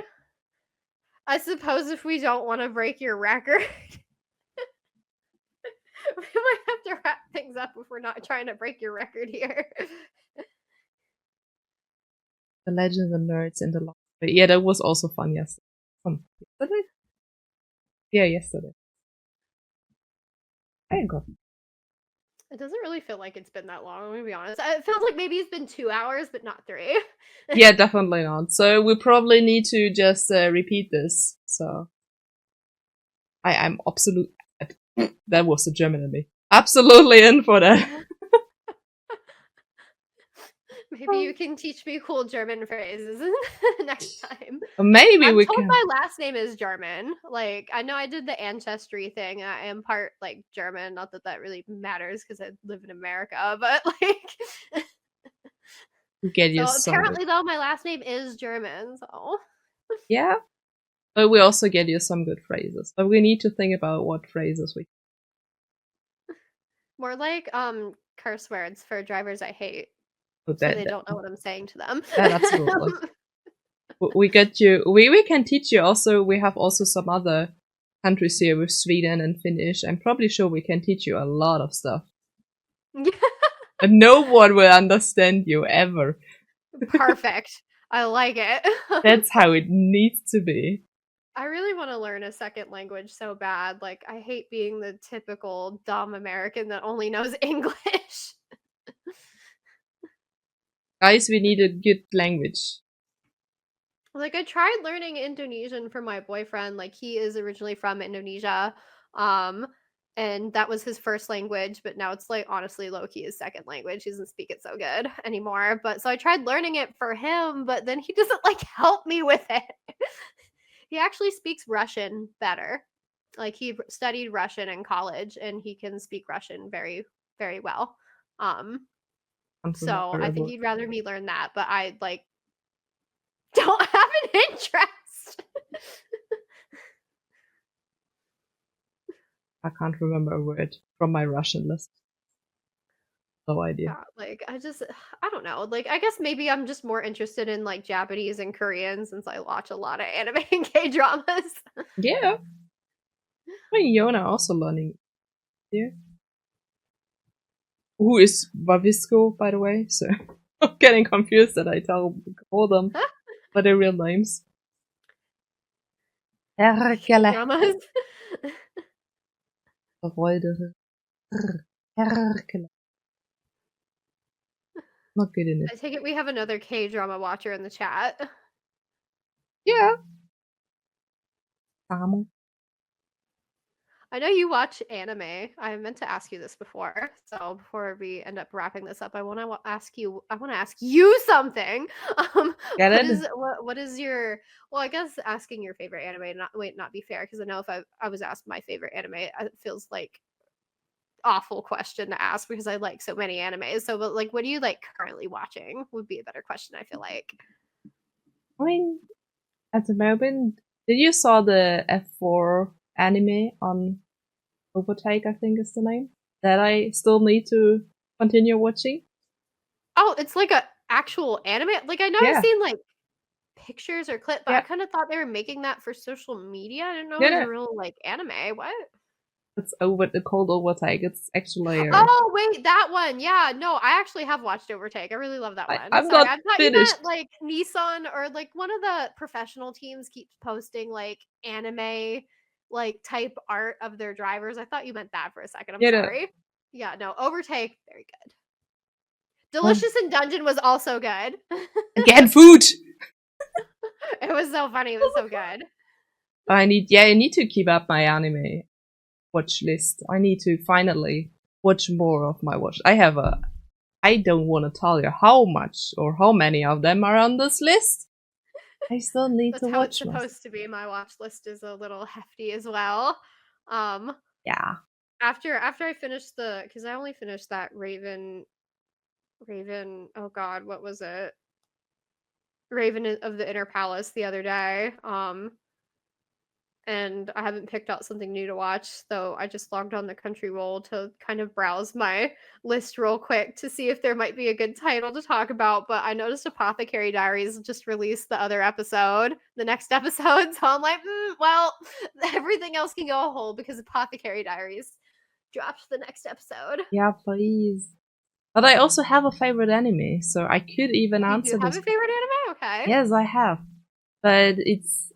[SPEAKER 2] I suppose if we don't want to break your record, we might have to wrap things up if we're not trying to break your record here.
[SPEAKER 1] The Legends and Nerds in the long. Yeah, that was also fun yesterday. Yesterday? Yeah, yesterday. I got it.
[SPEAKER 2] It doesn't really feel like it's been that long, I'm gonna be honest. It feels like maybe it's been 2 hours, but not 3.
[SPEAKER 1] Yeah, definitely not. So we probably need to just repeat this. So I'm absolute. That was the German in me. Absolutely in for that.
[SPEAKER 2] Maybe you can teach me cool German phrases next time.
[SPEAKER 1] Maybe
[SPEAKER 2] I'm
[SPEAKER 1] we
[SPEAKER 2] told
[SPEAKER 1] can.
[SPEAKER 2] My last name is German. Like, I know I did the ancestry thing. I am part like German. Not that that really matters because I live in America, but like.
[SPEAKER 1] Get you
[SPEAKER 2] so apparently, though, my last name is German. So.
[SPEAKER 1] Yeah, but we also get you some good phrases. But we need to think about what phrases we.
[SPEAKER 2] More like curse words for drivers I hate,
[SPEAKER 1] So
[SPEAKER 2] so they don't know what I'm saying to them.
[SPEAKER 1] Yeah, that's cool. We get you. We can teach you also. We have also some other countries here with Sweden and Finnish. I'm probably sure we can teach you a lot of stuff.
[SPEAKER 2] Yeah.
[SPEAKER 1] But no one will understand you ever.
[SPEAKER 2] Perfect. I like it.
[SPEAKER 1] That's how it needs to be.
[SPEAKER 2] I really want to learn a second language so bad. Like, I hate being the typical dumb American that only knows English.
[SPEAKER 1] Guys, we need a good language.
[SPEAKER 2] Like, I tried learning Indonesian for my boyfriend. Like, he is originally from Indonesia. And that was his first language, but now it's like honestly low-key his second language. He doesn't speak it so good anymore. But so I tried learning it for him, but then he doesn't like help me with it. He actually speaks Russian better. Like, he studied Russian in college and he can speak Russian very, very well. So I think he'd rather me learn that, but I like don't have an interest.
[SPEAKER 1] I can't remember a word from my Russian list. No idea.
[SPEAKER 2] Yeah, like I don't know. Like, I guess maybe I'm just more interested in like Japanese and Korean since I watch a lot of anime and K-dramas.
[SPEAKER 1] Yeah. I mean, Yona also learning here. Who is Vavisco, by the way? So I'm getting confused that I call them by their real names. Herkele.
[SPEAKER 2] Dramas.
[SPEAKER 1] Herkele. Not good in
[SPEAKER 2] I
[SPEAKER 1] it.
[SPEAKER 2] take it we have another K-drama watcher in the chat.
[SPEAKER 1] Yeah. Samu.
[SPEAKER 2] I know you watch anime. I meant to ask you this before. So before we end up wrapping this up, I want to ask you something.
[SPEAKER 1] Get it?
[SPEAKER 2] What is your, well, I guess asking your favorite anime not be fair, because I know if I was asked my favorite anime, it feels like awful question to ask because I like so many animes. So, but like, what are you like currently watching would be a better question, I feel like.
[SPEAKER 1] I mean, at the moment, did you saw the F4 anime on Overtake, I think is the name, that I still need to continue watching?
[SPEAKER 2] Oh, it's like a actual anime? Like, I know I've seen like pictures or clip, but I kind of thought they were making that for social media. I didn't know it was a real like anime. What?
[SPEAKER 1] It's called Overtake. It's actually
[SPEAKER 2] oh wait, that one. Yeah, no, I actually have watched Overtake. I really love that one.
[SPEAKER 1] I'm
[SPEAKER 2] Sorry,
[SPEAKER 1] not
[SPEAKER 2] I thought
[SPEAKER 1] finished.
[SPEAKER 2] you meant like Nissan or like one of the professional teams keeps posting like anime like type art of their drivers. I thought you meant that for a second. I'm sorry. Yeah, no, Overtake, very good. Delicious in Dungeon was also good.
[SPEAKER 1] Again, food.
[SPEAKER 2] It was so funny. It was so good.
[SPEAKER 1] I need to keep up my anime watch list. I need to finally watch more of my watch. I don't want to tell you how much or how many of them are on this list. I still need to watch.
[SPEAKER 2] That's how it's supposed to be. My watch list is a little hefty as well.
[SPEAKER 1] Yeah.
[SPEAKER 2] After I finished because I only finished that Raven. Oh God, what was it? Raven of the Inner Palace the other day. And I haven't picked out something new to watch, so I just logged on the Crunchyroll to kind of browse my list real quick to see if there might be a good title to talk about. But I noticed Apothecary Diaries just released the next episode, so I'm like, well, everything else can go a hole because Apothecary Diaries dropped the next episode.
[SPEAKER 1] Yeah, please. But I also have a favorite anime, so I could even answer this.
[SPEAKER 2] You have a favorite anime? Okay.
[SPEAKER 1] Yes, I have. But it's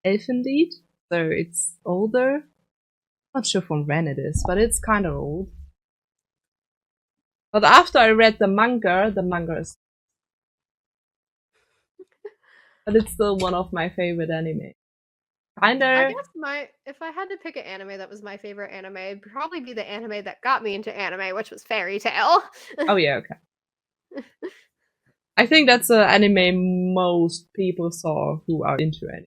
[SPEAKER 1] Elfenlied. So it's older. Not sure from when it is, but it's kind of old. But after I read the manga is... but it's still one of my favorite anime.
[SPEAKER 2] I guess if I had to pick an anime that was my favorite anime, it'd probably be the anime that got me into anime, which was Fairy Tail.
[SPEAKER 1] Oh yeah, okay. I think that's an anime most people saw who are into it.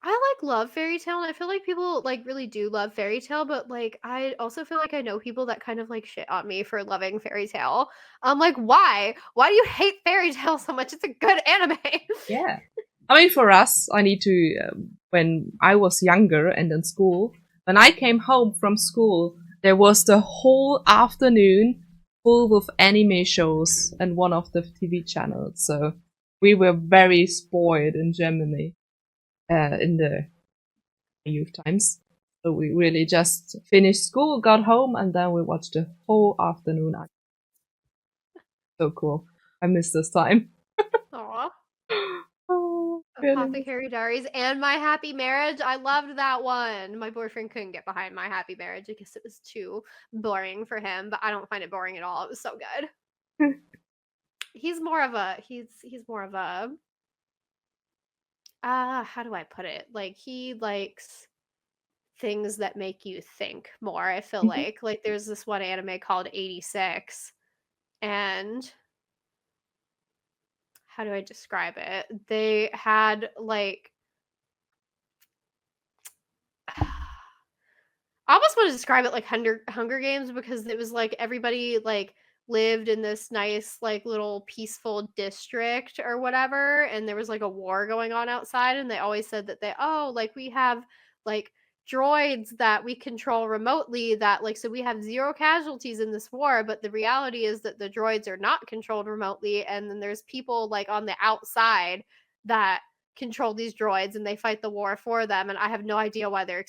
[SPEAKER 2] I love Fairy Tail, and I feel like people like really do love Fairy Tail, but like I also feel like I know people that kind of like shit on me for loving Fairy Tail. I'm like, why? Why do you hate Fairy Tail so much? It's a good anime.
[SPEAKER 1] Yeah. I mean, for us, I need to, when I was younger and in school, when I came home from school, there was the whole afternoon full with anime shows and one of the TV channels. So we were very spoiled in Germany in the youth times. So we really just finished school, got home, and then we watched the whole afternoon. So cool. I miss this time.
[SPEAKER 2] Aw.
[SPEAKER 1] Oh, goodness.
[SPEAKER 2] Apothecary Diaries and My Happy Marriage. I loved that one. My boyfriend couldn't get behind My Happy Marriage because it was too boring for him, but I don't find it boring at all. It was so good. He's more of a how do I put it? Like he likes things that make you think more. I feel like there's this one anime called 86 and how do I describe it? They had like I almost want to describe it like Hunger Games because it was like everybody like lived in this nice like little peaceful district or whatever and there was like a war going on outside and they always said that like we have like droids that we control remotely that like so we have 0 casualties in this war but the reality is that the droids are not controlled remotely and then there's people like on the outside that control these droids and they fight the war for them and I have no idea why they're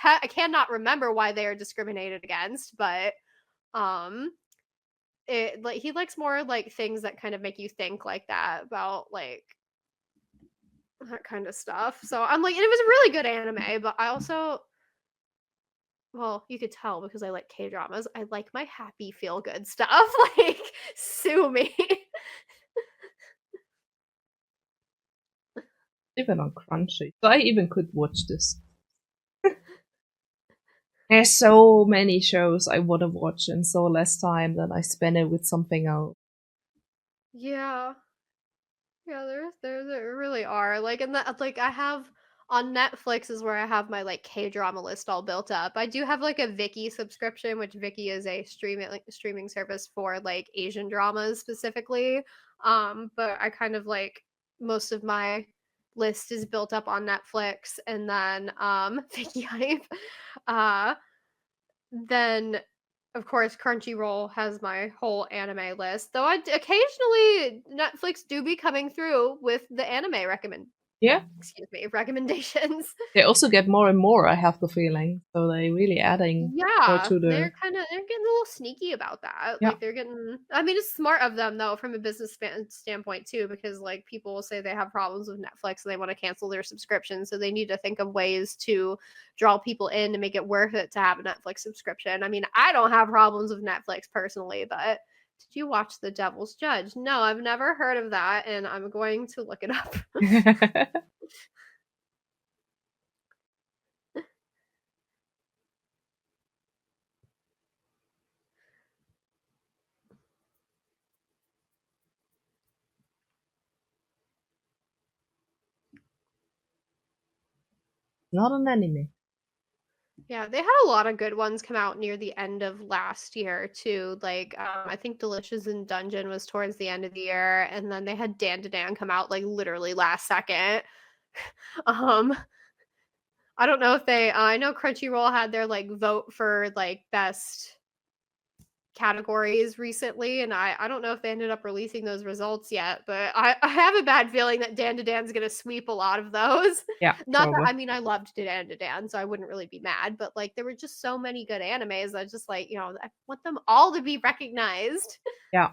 [SPEAKER 2] I cannot remember why they are discriminated against but it like he likes more like things that kind of make you think like that about like that kind of stuff so I'm like it was a really good anime but I also well you could tell because I like K-dramas I like my happy feel good stuff like sue me.
[SPEAKER 1] Even on Crunchy. So I even could watch this. There's so many shows I want to watch in so less time that I spend it with something else.
[SPEAKER 2] Yeah, there really are like and that like I have on Netflix is where I have my like K-drama list all built up. I do have like a Viki subscription, which Viki is a streaming service for like Asian dramas specifically. But I kind of like most of my list is built up on Netflix and then Viki Hype. Then of course Crunchyroll has my whole anime list. Though occasionally Netflix do be coming through with the anime recommendations.
[SPEAKER 1] They also get more and more, I have the feeling. So they're really adding more to the...
[SPEAKER 2] they're getting a little sneaky about that.
[SPEAKER 1] Yeah.
[SPEAKER 2] Like they're getting I mean it's smart of them though from a business standpoint too because like people will say they have problems with Netflix and they want to cancel their subscription so they need to think of ways to draw people in to make it worth it to have a Netflix subscription. I mean I don't have problems with Netflix personally but did you watch The Devil's Judge? No, I've never heard of that and I'm going to look it up.
[SPEAKER 1] Not an anime.
[SPEAKER 2] Yeah, they had a lot of good ones come out near the end of last year too. Like I think Delicious in Dungeon was towards the end of the year, and then they had Dan to Dan come out like literally last second. I don't know if they. I know Crunchyroll had their like vote for like best categories recently, and I don't know if they ended up releasing those results yet, but I have a bad feeling that Dan to Dan's gonna sweep a lot of those.
[SPEAKER 1] Yeah.
[SPEAKER 2] Not
[SPEAKER 1] probably.
[SPEAKER 2] that I mean I loved Dan to Dan, so I wouldn't really be mad, but like there were just so many good animes. I just like, I want them all to be recognized.
[SPEAKER 1] Yeah.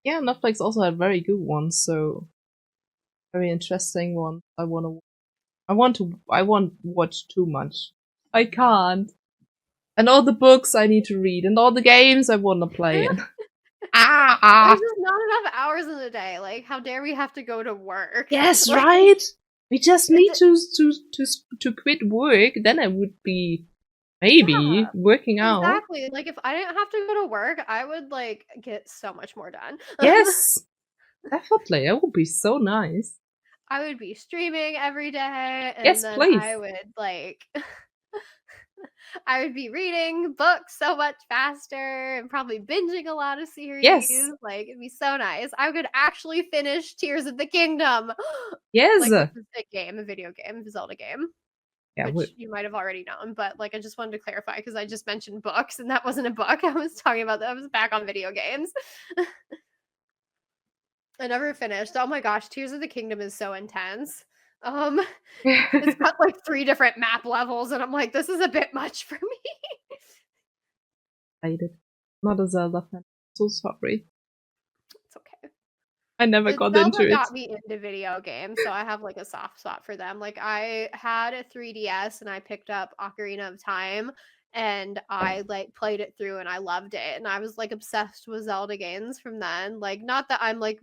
[SPEAKER 1] Yeah, Netflix also had very good ones, so very interesting one. I won't watch too much. I can't. And all the books I need to read, and all the games I want to play.
[SPEAKER 2] There's just not enough hours in the day. Like, how dare we have to go to work?
[SPEAKER 1] Yes,
[SPEAKER 2] Like,
[SPEAKER 1] right. We just need to quit work. Then I would be maybe working out.
[SPEAKER 2] Exactly. Like, if I didn't have to go to work, I would like get so much more done.
[SPEAKER 1] Yes, definitely. It would be so nice.
[SPEAKER 2] I would be streaming every day, and
[SPEAKER 1] Yes,
[SPEAKER 2] then
[SPEAKER 1] please.
[SPEAKER 2] I would like. I would be reading books so much faster and probably binging a lot of series.
[SPEAKER 1] Yes.
[SPEAKER 2] Like, it'd be so nice. I could actually finish Tears of the Kingdom.
[SPEAKER 1] Yes.
[SPEAKER 2] Like, a video game, a Zelda game.
[SPEAKER 1] Yeah,
[SPEAKER 2] which you might have already known, but like I just wanted to clarify because I just mentioned books and that wasn't a book. I was talking about that. I was back on video games. I never finished. Oh my gosh, Tears of the Kingdom is so intense. It's got like 3 different map levels, and I'm like, this is a bit much for me.
[SPEAKER 1] played it. Not a Zelda fan. So sorry.
[SPEAKER 2] It's okay.
[SPEAKER 1] I never got into it.
[SPEAKER 2] Zelda got me into video games, so I have like a soft spot for them. Like I had a 3DS and I picked up Ocarina of Time and I like played it through and I loved it. And I was like obsessed with Zelda games from then. Like not that I'm like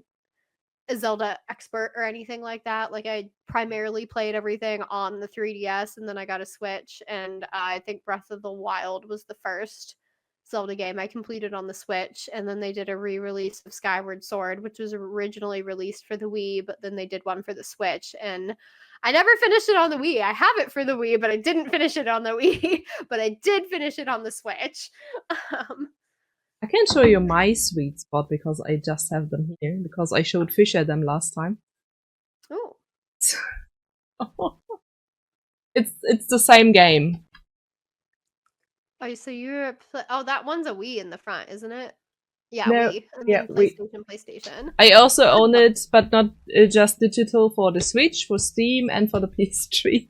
[SPEAKER 2] a Zelda expert or anything like that. Like I primarily played everything on the 3DS and then I got a Switch and I think Breath of the Wild was the first Zelda game I completed on the Switch, and then they did a re-release of Skyward Sword, which was originally released for the Wii, but then they did one for the Switch, and I never finished it on the Wii. I have it for the Wii, but I didn't finish it on the Wii, but I did finish it on the Switch.
[SPEAKER 1] I can show you my sweet spot because I just have them here, because I showed Fisher them last time.
[SPEAKER 2] Oh.
[SPEAKER 1] It's the same game.
[SPEAKER 2] Oh, so you're that one's a Wii in the front, isn't it? Yeah,
[SPEAKER 1] No,
[SPEAKER 2] Wii. And
[SPEAKER 1] yeah,
[SPEAKER 2] then PlayStation.
[SPEAKER 1] I also own it, but not just digital, for the Switch, for Steam, and for the PS3.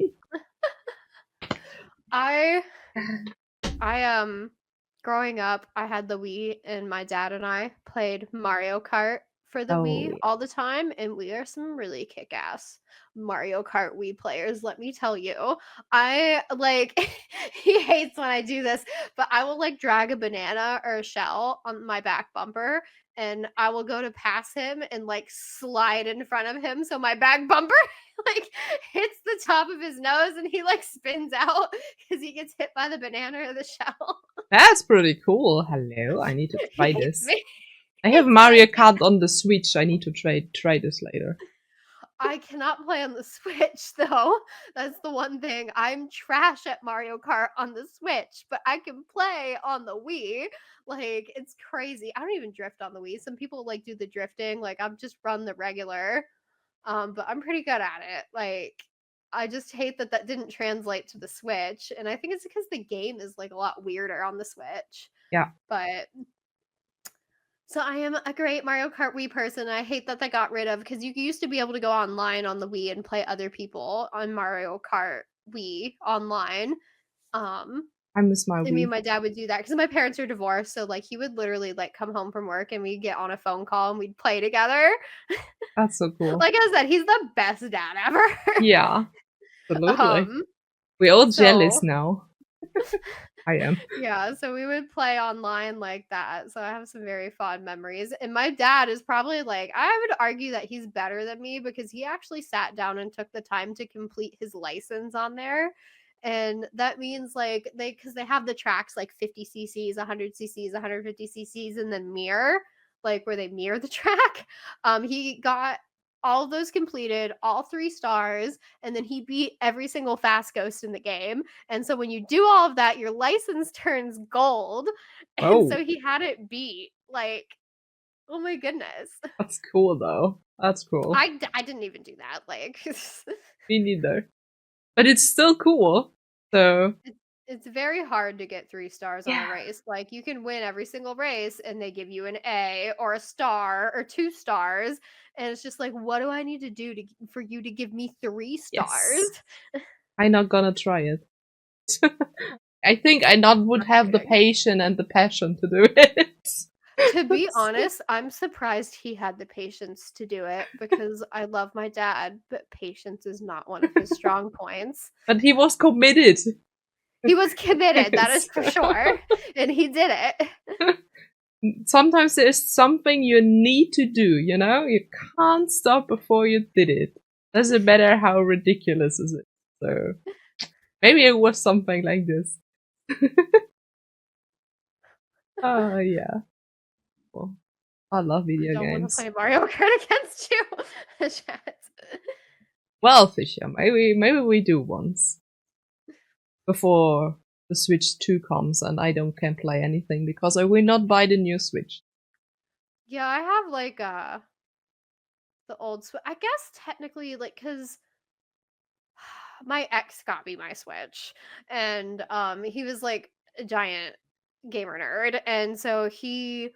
[SPEAKER 2] Growing up, I had the Wii, and my dad and I played Mario Kart for the Wii all the time, and we are some really kick-ass Mario Kart Wii players, let me tell you. I like he hates when I do this, but I will like drag a banana or a shell on my back bumper and I will go to pass him and like slide in front of him so my back bumper like hits the top of his nose and he like spins out because he gets hit by the banana or the shell.
[SPEAKER 1] That's pretty cool. Hello, I need to try this.
[SPEAKER 2] Me.
[SPEAKER 1] I have Mario Kart on the Switch. I need to try this later.
[SPEAKER 2] I cannot play on the Switch, though. That's the one thing. I'm trash at Mario Kart on the Switch, but I can play on the Wii. Like, it's crazy. I don't even drift on the Wii. Some people, like, do the drifting. Like, I've just run the regular. But I'm pretty good at it. Like, I just hate that that didn't translate to the Switch. And I think it's because the game is, like, a lot weirder on the Switch.
[SPEAKER 1] Yeah.
[SPEAKER 2] But... So I am a great Mario Kart Wii person. I hate that they got rid of, because you used to be able to go online on the Wii and play other people on Mario Kart Wii online.
[SPEAKER 1] I miss my Wii.
[SPEAKER 2] Me and my dad would do that because my parents are divorced. So like he would literally like come home from work and we'd get on a phone call and we'd play together.
[SPEAKER 1] That's so cool.
[SPEAKER 2] Like I said, he's the best dad ever.
[SPEAKER 1] Yeah, absolutely. We're all jealous now. I am.
[SPEAKER 2] Yeah, so we would play online like that. So I have some very fond memories. And my dad is probably like, I would argue that he's better than me because he actually sat down and took the time to complete his license on there. And that means like because they have the tracks like 50 cc's, 100 cc's, 150 cc's, and then mirror, like where they mirror the track. He got all of those completed, all 3 stars, and then he beat every single fast ghost in the game. And so when you do all of that, your license turns gold. And so he had it beat. Like, oh my goodness.
[SPEAKER 1] That's cool though. That's cool.
[SPEAKER 2] I didn't even do that. Like,
[SPEAKER 1] me neither. But it's still cool. So
[SPEAKER 2] it's very hard to get 3 stars on a race. Like, you can win every single race and they give you an A or a star or 2 stars. And it's just like, what do I need to do for you to give me 3 stars?
[SPEAKER 1] Yes. I'm not gonna try it. I think I would have the patience and the passion to do it.
[SPEAKER 2] To be honest, I'm surprised he had the patience to do it because I love my dad, but patience is not one of his strong points.
[SPEAKER 1] But he was committed.
[SPEAKER 2] He was committed, that is for sure. And he did it.
[SPEAKER 1] Sometimes there's something you need to do, you know? You can't stop before you did it. Doesn't matter how ridiculous is it. So maybe it was something like this. Oh, yeah. Well, I love video games.
[SPEAKER 2] I don't want to play Mario Kart against you.
[SPEAKER 1] Well, Fisher, maybe we do once. Before the Switch 2 comes and I can't play anything because I will not buy the new Switch.
[SPEAKER 2] Yeah, I have like the old Switch. I guess technically, like, because my ex got me my Switch, and he was like a giant gamer nerd, and so he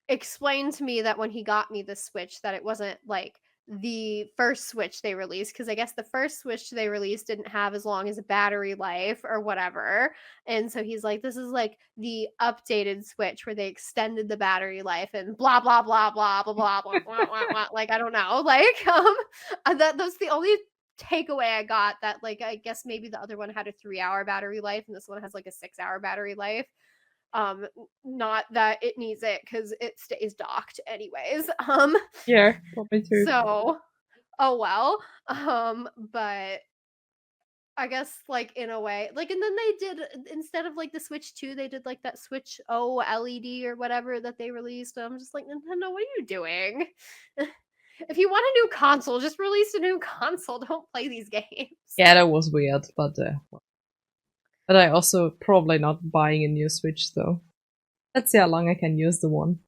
[SPEAKER 2] explained to me that when he got me the Switch that it wasn't like the first Switch they released, because I guess the first Switch they released didn't have as long as a battery life or whatever. And so he's like, this is like the updated Switch where they extended the battery life and blah blah blah blah blah blah blah blah blah, blah. Like I don't know. Like that's the only takeaway I got, that like I guess maybe the other one had a 3-hour battery life and this one has like a 6-hour battery life. Not that it needs it because it stays docked anyways.
[SPEAKER 1] Yeah, probably too.
[SPEAKER 2] So oh well. But I guess like in a way, like, and then they did, instead of like the Switch 2, they did like that Switch O LED or whatever that they released. I'm just like, Nintendo, what are you doing? If you want a new console, just release a new console. Don't play these games.
[SPEAKER 1] Yeah, that was weird, but I also probably not buying a new Switch though. Let's see how long I can use the one.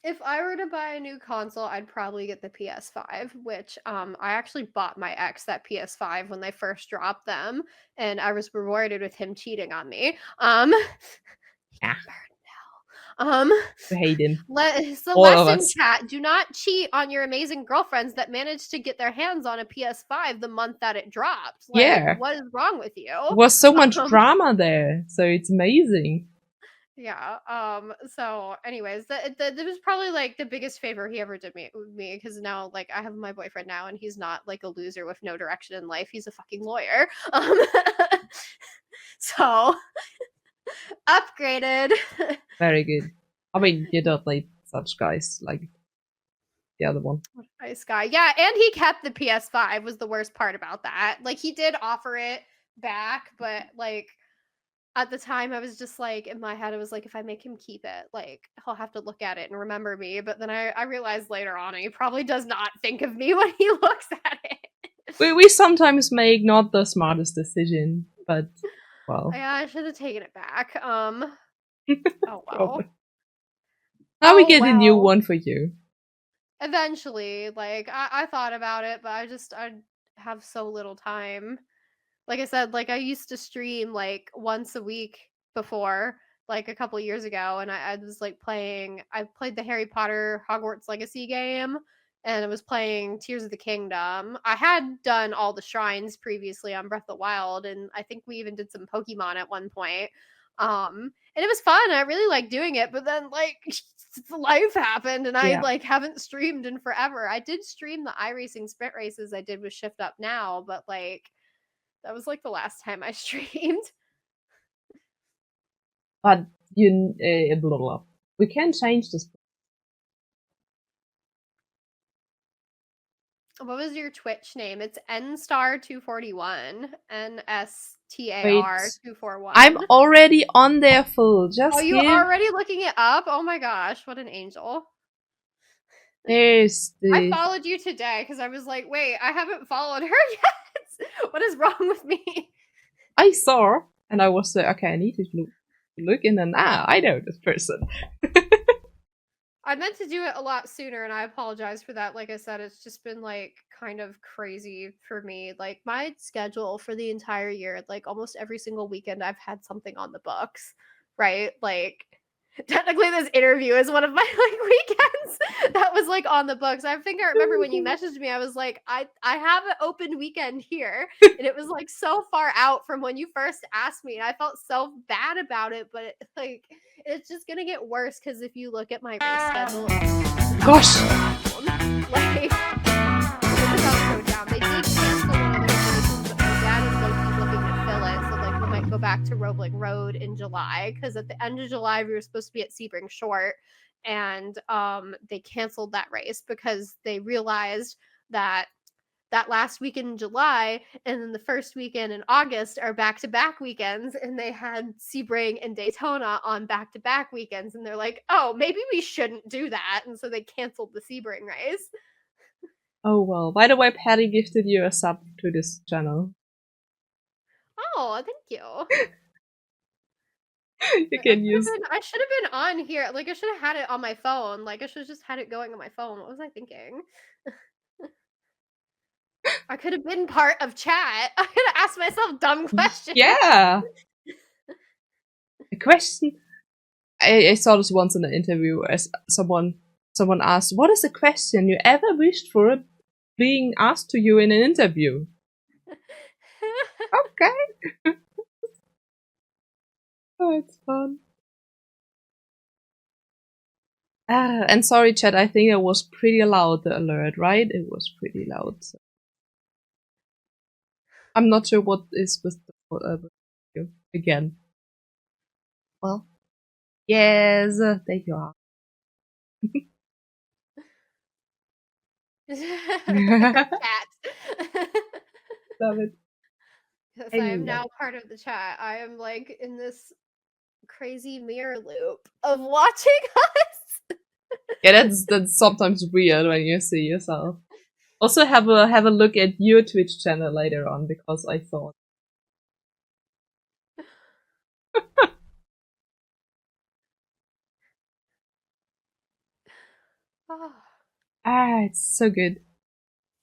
[SPEAKER 2] If I were to buy a new console, I'd probably get the PS5, which I actually bought my ex that PS5 when they first dropped them, and I was rewarded with him cheating on me.
[SPEAKER 1] Yeah.
[SPEAKER 2] I
[SPEAKER 1] hate him.
[SPEAKER 2] It's the
[SPEAKER 1] All of
[SPEAKER 2] lesson,
[SPEAKER 1] us.
[SPEAKER 2] chat. Do not cheat on your amazing girlfriends that managed to get their hands on a PS5 the month that it dropped. Like,
[SPEAKER 1] Yeah.
[SPEAKER 2] what is wrong with you?
[SPEAKER 1] There was so much drama there, so it's amazing.
[SPEAKER 2] Yeah. So, anyways, that was probably like the biggest favor he ever did me, because now, like, I have my boyfriend now, and he's not like a loser with no direction in life. He's a fucking lawyer. So upgraded.
[SPEAKER 1] Very good. I mean, you don't like such guys like the other one.
[SPEAKER 2] Nice guy. Yeah, and he kept the PS5 was the worst part about that. Like, he did offer it back, but like at the time I was just like, in my head I was like, if I make him keep it, like he'll have to look at it and remember me. But then I realized later on he probably does not think of me when he looks at it.
[SPEAKER 1] We sometimes make not the smartest decision, but well.
[SPEAKER 2] Yeah, I should have taken it back. Oh well.
[SPEAKER 1] Now we get a new one for you.
[SPEAKER 2] Eventually, like I thought about it, but I have so little time. Like I said, like I used to stream like once a week before, like a couple years ago, and I was like I played the Harry Potter Hogwarts Legacy game, and I was playing Tears of the Kingdom. I had done all the shrines previously on Breath of the Wild, and I think we even did some Pokemon at one point. And it was fun. I really liked doing it, but then like life happened, and I like haven't streamed in forever. I did stream the iRacing sprint races I did with Shift Up Now, but like that was like the last time I streamed.
[SPEAKER 1] But you, blah, blah. We can change this.
[SPEAKER 2] What was your Twitch name? It's nstar241. NSTAR241.
[SPEAKER 1] I'm already on there full. Just
[SPEAKER 2] you already looking it up? Oh my gosh, what an angel. I followed you today because I was like, wait, I haven't followed her yet. What is wrong with me?
[SPEAKER 1] I saw, and I was like, okay, I need to look in, and I know this person.
[SPEAKER 2] I meant to do it a lot sooner, and I apologize for that. Like I said, it's just been like kind of crazy for me. Like my schedule for the entire year, like almost every single weekend, I've had something on the books, right? Like technically this interview is one of my like weekends that was like on the books. I think I remember when you messaged me, I was like, I have an open weekend here, and it was like so far out from when you first asked me, and I felt so bad about it, but like it's just gonna get worse because if you look at my race schedule,
[SPEAKER 1] gosh,
[SPEAKER 2] like it so down. They did cancel one of the races, but my dad is looking to fill it, so like we might go back to Roebling Road in July, because at the end of July we were supposed to be at Sebring Short, and they canceled that race because they realized that last weekend in July and then the first weekend in August are back-to-back weekends, and they had Sebring and Daytona on back-to-back weekends, and they're like, oh, maybe we shouldn't do that, and so they canceled the Sebring race.
[SPEAKER 1] Oh well. By the way, Patty gifted you a sub to this channel.
[SPEAKER 2] Oh, thank you.
[SPEAKER 1] You can use.
[SPEAKER 2] I should have been on here. Like I should have had it on my phone. Like I should have just had it going on my phone. What was I thinking? I could have been part of chat. I could have asked myself dumb questions.
[SPEAKER 1] Yeah. A question. I saw this once in an interview as someone asked, "What is a question you ever wished for being asked to you in an interview?" Okay. Oh, it's fun. And sorry, chat. I think it was pretty loud. The alert, right? It was pretty loud. So. I'm not sure what is with the again. Well, yes, there you are.
[SPEAKER 2] Chat.
[SPEAKER 1] Love it.
[SPEAKER 2] Yes, I am now part of the chat. I am like in this crazy mirror loop of watching us.
[SPEAKER 1] Yeah, that's sometimes weird when you see yourself. Also, have a look at your Twitch channel later on because I thought. It's so good.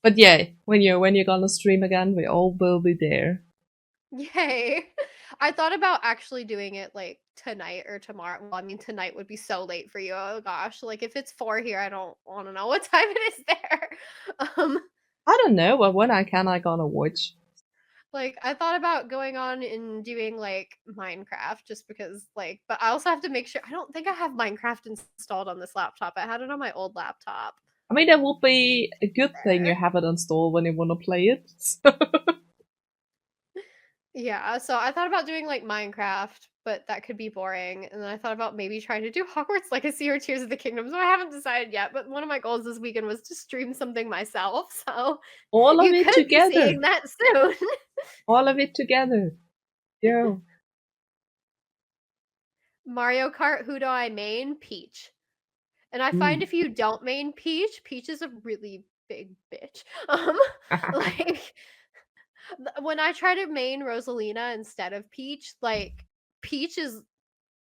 [SPEAKER 1] But yeah, when you're gonna stream again, we all will be there.
[SPEAKER 2] Yay. I thought about actually doing it like tonight or tomorrow. Well, I mean, tonight would be so late for you. Oh gosh. Like if it's 4 here, I don't want to know what time it is there.
[SPEAKER 1] I don't know, but when I gonna watch.
[SPEAKER 2] Like I thought about going on and doing like Minecraft just because like, but I also have to make sure I don't think I have Minecraft installed on this laptop. I had it on my old laptop.
[SPEAKER 1] I mean, that would be a good thing you have it installed when you wanna play it.
[SPEAKER 2] Yeah, so I thought about doing like Minecraft, but that could be boring. And then I thought about maybe trying to do Hogwarts Legacy or Tears of the Kingdom. So I haven't decided yet. But one of my goals this weekend was to stream something myself. So
[SPEAKER 1] All of
[SPEAKER 2] you
[SPEAKER 1] it
[SPEAKER 2] could
[SPEAKER 1] together.
[SPEAKER 2] be seeing that soon.
[SPEAKER 1] All of it together. Yeah.
[SPEAKER 2] Mario Kart, who do I main? Peach. And I find if you don't main Peach, Peach is a really big bitch. Like when I try to main Rosalina instead of Peach, like Peach is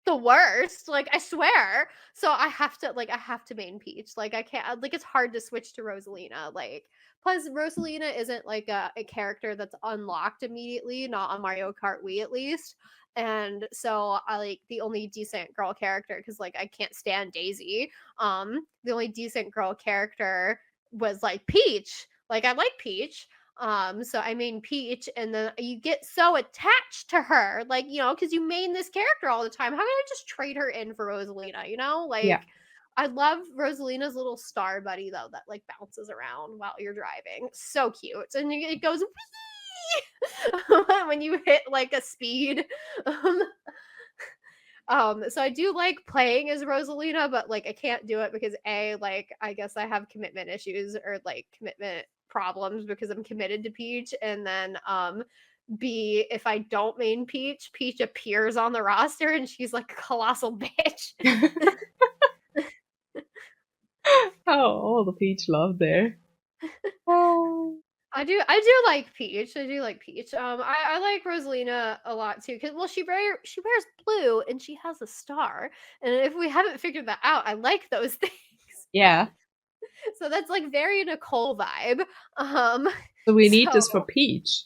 [SPEAKER 2] the worst, like I swear. So I have to main Peach. Like I can't, like it's hard to switch to Rosalina. Like plus Rosalina isn't like a character that's unlocked immediately, not on Mario Kart Wii at least. And so I like the only decent girl character because like I can't stand Daisy. The only decent girl character was like Peach. Like I like Peach. So I main Peach, and then you get so attached to her, like, you know, because you main this character all the time. How can I just trade her in for Rosalina, you know? Like,
[SPEAKER 1] Yeah.
[SPEAKER 2] I love Rosalina's little star buddy, though, that like bounces around while you're driving. So cute. And it goes when you hit like a speed. So I do like playing as Rosalina, but like I can't do it because A, like I guess I have commitment issues or like commitment problems because I'm committed to Peach, and then B, if I don't main Peach, Peach appears on the roster and she's like a colossal bitch.
[SPEAKER 1] Oh, all the Peach love there. Oh.
[SPEAKER 2] I do like Peach. I do like Peach. I like Rosalina a lot too, because well, she wears blue and she has a star. And if we haven't figured that out, I like those things.
[SPEAKER 1] Yeah.
[SPEAKER 2] So that's like very Nicole vibe.
[SPEAKER 1] So we need this for Peach.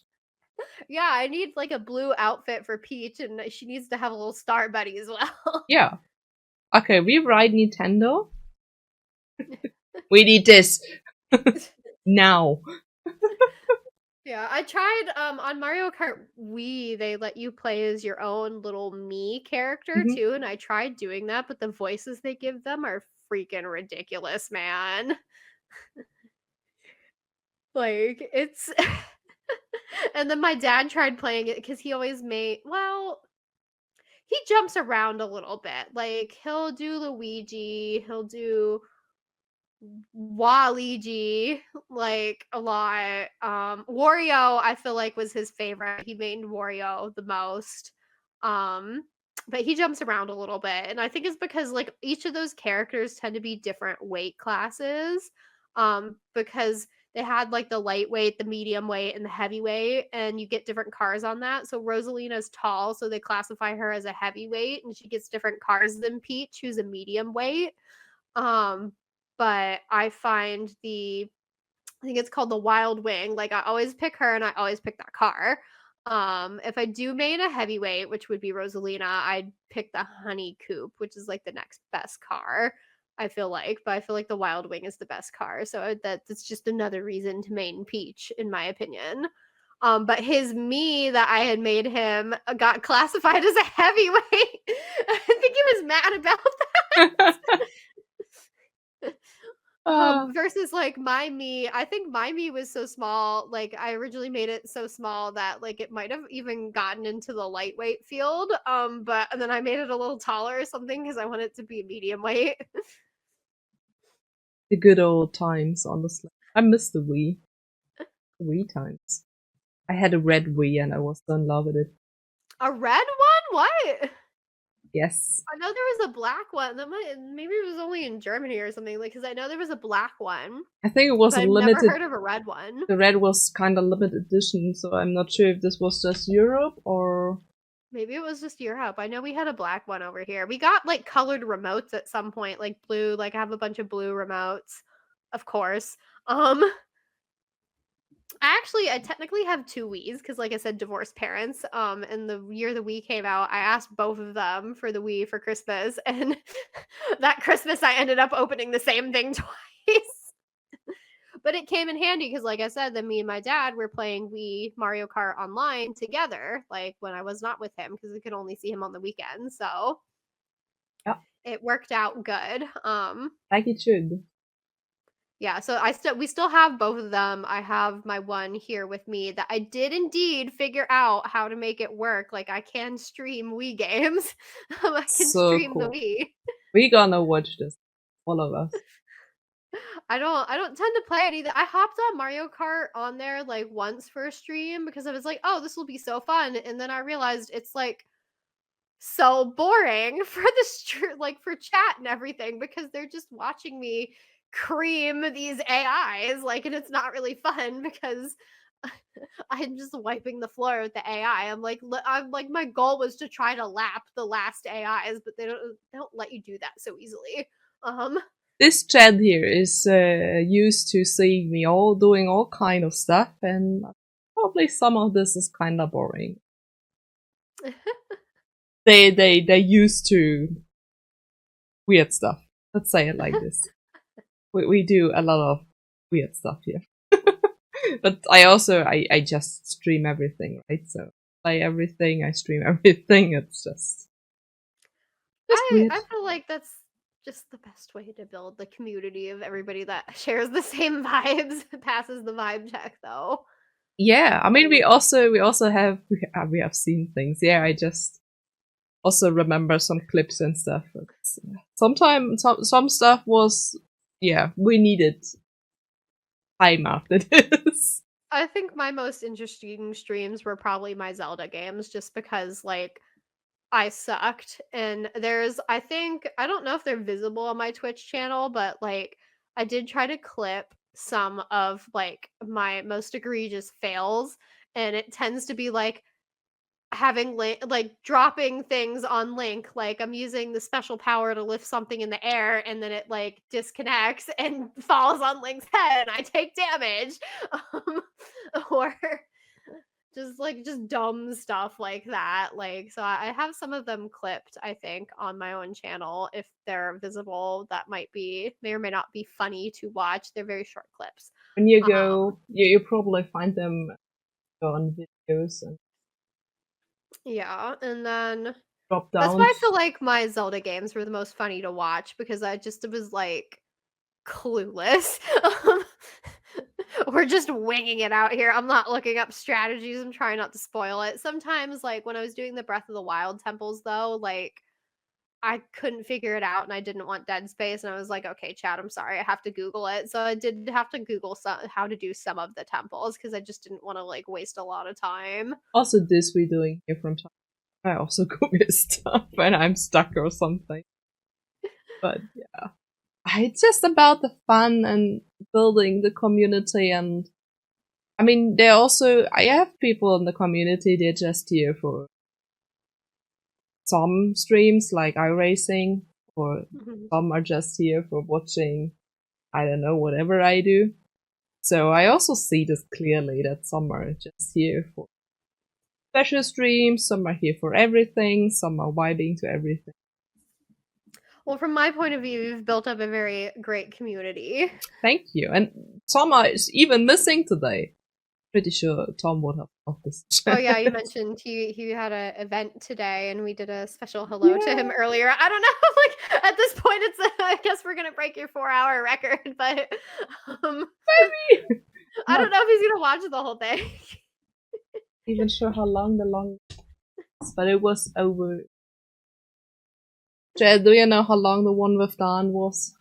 [SPEAKER 2] Yeah, I need like a blue outfit for Peach, and she needs to have a little star buddy as well.
[SPEAKER 1] Yeah. Okay, we ride Nintendo. We need this. Now.
[SPEAKER 2] Yeah, I tried on Mario Kart Wii, they let you play as your own little me character too, and I tried doing that, but the voices they give them are freaking ridiculous, man. Like, it's and then my dad tried playing it because he always made he jumps around a little bit. Like he'll do Luigi, he'll do Waluigi like a lot. Wario I feel like was his favorite. He made Wario the most. But he jumps around a little bit, and I think it's because like each of those characters tend to be different weight classes. Because they had like the lightweight, the medium weight, and the heavyweight, and you get different cars on that. So Rosalina's tall, so they classify her as a heavyweight, and she gets different cars than Peach, who's a medium weight. But I find the I think it's called the Wild Wing. Like, I always pick her, and I always pick that car. If I do main a heavyweight, which would be Rosalina, I'd pick the Honey Coupe, which is like the next best car, I feel like. But I feel like the Wild Wing is the best car. So that's just another reason to main Peach, in my opinion. But his me that I had made him got classified as a heavyweight. I think he was mad about that. Versus like my me, I think my me was so small. Like, I originally made it so small that like it might have even gotten into the lightweight field. But then I made it a little taller or something because I want it to be medium weight.
[SPEAKER 1] The good old times, honestly. I miss the Wii. The Wii times. I had a red Wii and I was so in love with it.
[SPEAKER 2] A red one? What?
[SPEAKER 1] Yes.
[SPEAKER 2] I know there was a black one. Maybe it was only in Germany or something. Like, because I know there was a black one.
[SPEAKER 1] I think it was
[SPEAKER 2] but
[SPEAKER 1] a
[SPEAKER 2] I've
[SPEAKER 1] limited.
[SPEAKER 2] never heard of a red one.
[SPEAKER 1] The red was kind of limited edition, so I'm not sure if this was just Europe or.
[SPEAKER 2] Maybe it was just Europe. I know we had a black one over here. We got like colored remotes at some point, like blue. Like, I have a bunch of blue remotes, of course. I technically have 2 Wiis because, like I said, divorced parents. And the year the Wii came out, I asked both of them for the Wii for Christmas, and that Christmas I ended up opening the same thing twice. But it came in handy because, like I said, then me and my dad were playing Wii Mario Kart online together, like when I was not with him because we could only see him on the weekends. So it worked out good.
[SPEAKER 1] Like it should.
[SPEAKER 2] Yeah, so we still have both of them. I have my one here with me that I did indeed figure out how to make it work. Like, I can stream Wii games. I can
[SPEAKER 1] So
[SPEAKER 2] stream
[SPEAKER 1] cool.
[SPEAKER 2] the Wii.
[SPEAKER 1] We gonna watch this, all of us.
[SPEAKER 2] I don't tend to play it either. I hopped on Mario Kart on there like once for a stream because I was like, oh, this will be so fun. And then I realized it's like so boring for like for chat and everything because they're just watching me cream these AIs, like, and it's not really fun because I'm just wiping the floor with the AI. I'm like, my goal was to try to lap the last AIs, but they don't let you do that so easily.
[SPEAKER 1] This chat here is used to seeing me doing all kind of stuff, and probably some of this is kind of boring. They used to weird stuff. Let's say it like this. We do a lot of weird stuff here. But I just stream everything, right? So play everything, I stream everything. It's just weird.
[SPEAKER 2] I feel like that's just the best way to build the community of everybody that shares the same vibes, passes the vibe check, though.
[SPEAKER 1] Yeah, I mean, we also have seen things. Yeah, I just also remember some clips and stuff. Sometimes some stuff was, yeah, we needed time after this.
[SPEAKER 2] I think my most interesting streams were probably my Zelda games, just because like I sucked. And I don't know if they're visible on my Twitch channel, but like I did try to clip some of like my most egregious fails, and it tends to be like having like dropping things on Link, like I'm using the special power to lift something in the air and then it like disconnects and falls on Link's head and I take damage. Or just dumb stuff like that. Like, so I have some of them clipped, I think, on my own channel. If they're visible, that may or may not be funny to watch. They're very short clips.
[SPEAKER 1] When you go, you probably find them on videos and
[SPEAKER 2] yeah, and then
[SPEAKER 1] drop down.
[SPEAKER 2] That's why I feel like my Zelda games were the most funny to watch, because I just was like clueless. We're just winging it out here. I'm not looking up strategies. I'm trying not to spoil it. Sometimes, like when I was doing the Breath of the Wild temples, though, like I couldn't figure it out and I didn't want dead space. And I was like, okay, chat, I'm sorry. I have to Google it. So I did have to Google how to do some of the temples because I just didn't want to like waste a lot of time.
[SPEAKER 1] Also, this we're doing here from time. I also Google stuff when I'm stuck or something. But yeah. It's just about the fun and building the community, and I mean, I have people in the community, they're just here for some streams like iRacing, or some are just here for watching, I don't know, whatever I do. So I also see this clearly that some are just here for special streams, some are here for everything, some are vibing to everything.
[SPEAKER 2] Well, from my point of view, you've built up a very great community.
[SPEAKER 1] Thank you. And Tom is even missing today. Pretty sure Tom would have loved this.
[SPEAKER 2] Oh yeah, you mentioned he had an event today, and we did a special hello to him earlier. I don't know, like at this point, I guess we're gonna break your 4-hour record, but
[SPEAKER 1] Maybe.
[SPEAKER 2] I don't know if he's gonna watch the whole thing.
[SPEAKER 1] Even sure how long the long was, but it was over. Jed, do you know how long the one with Dan was?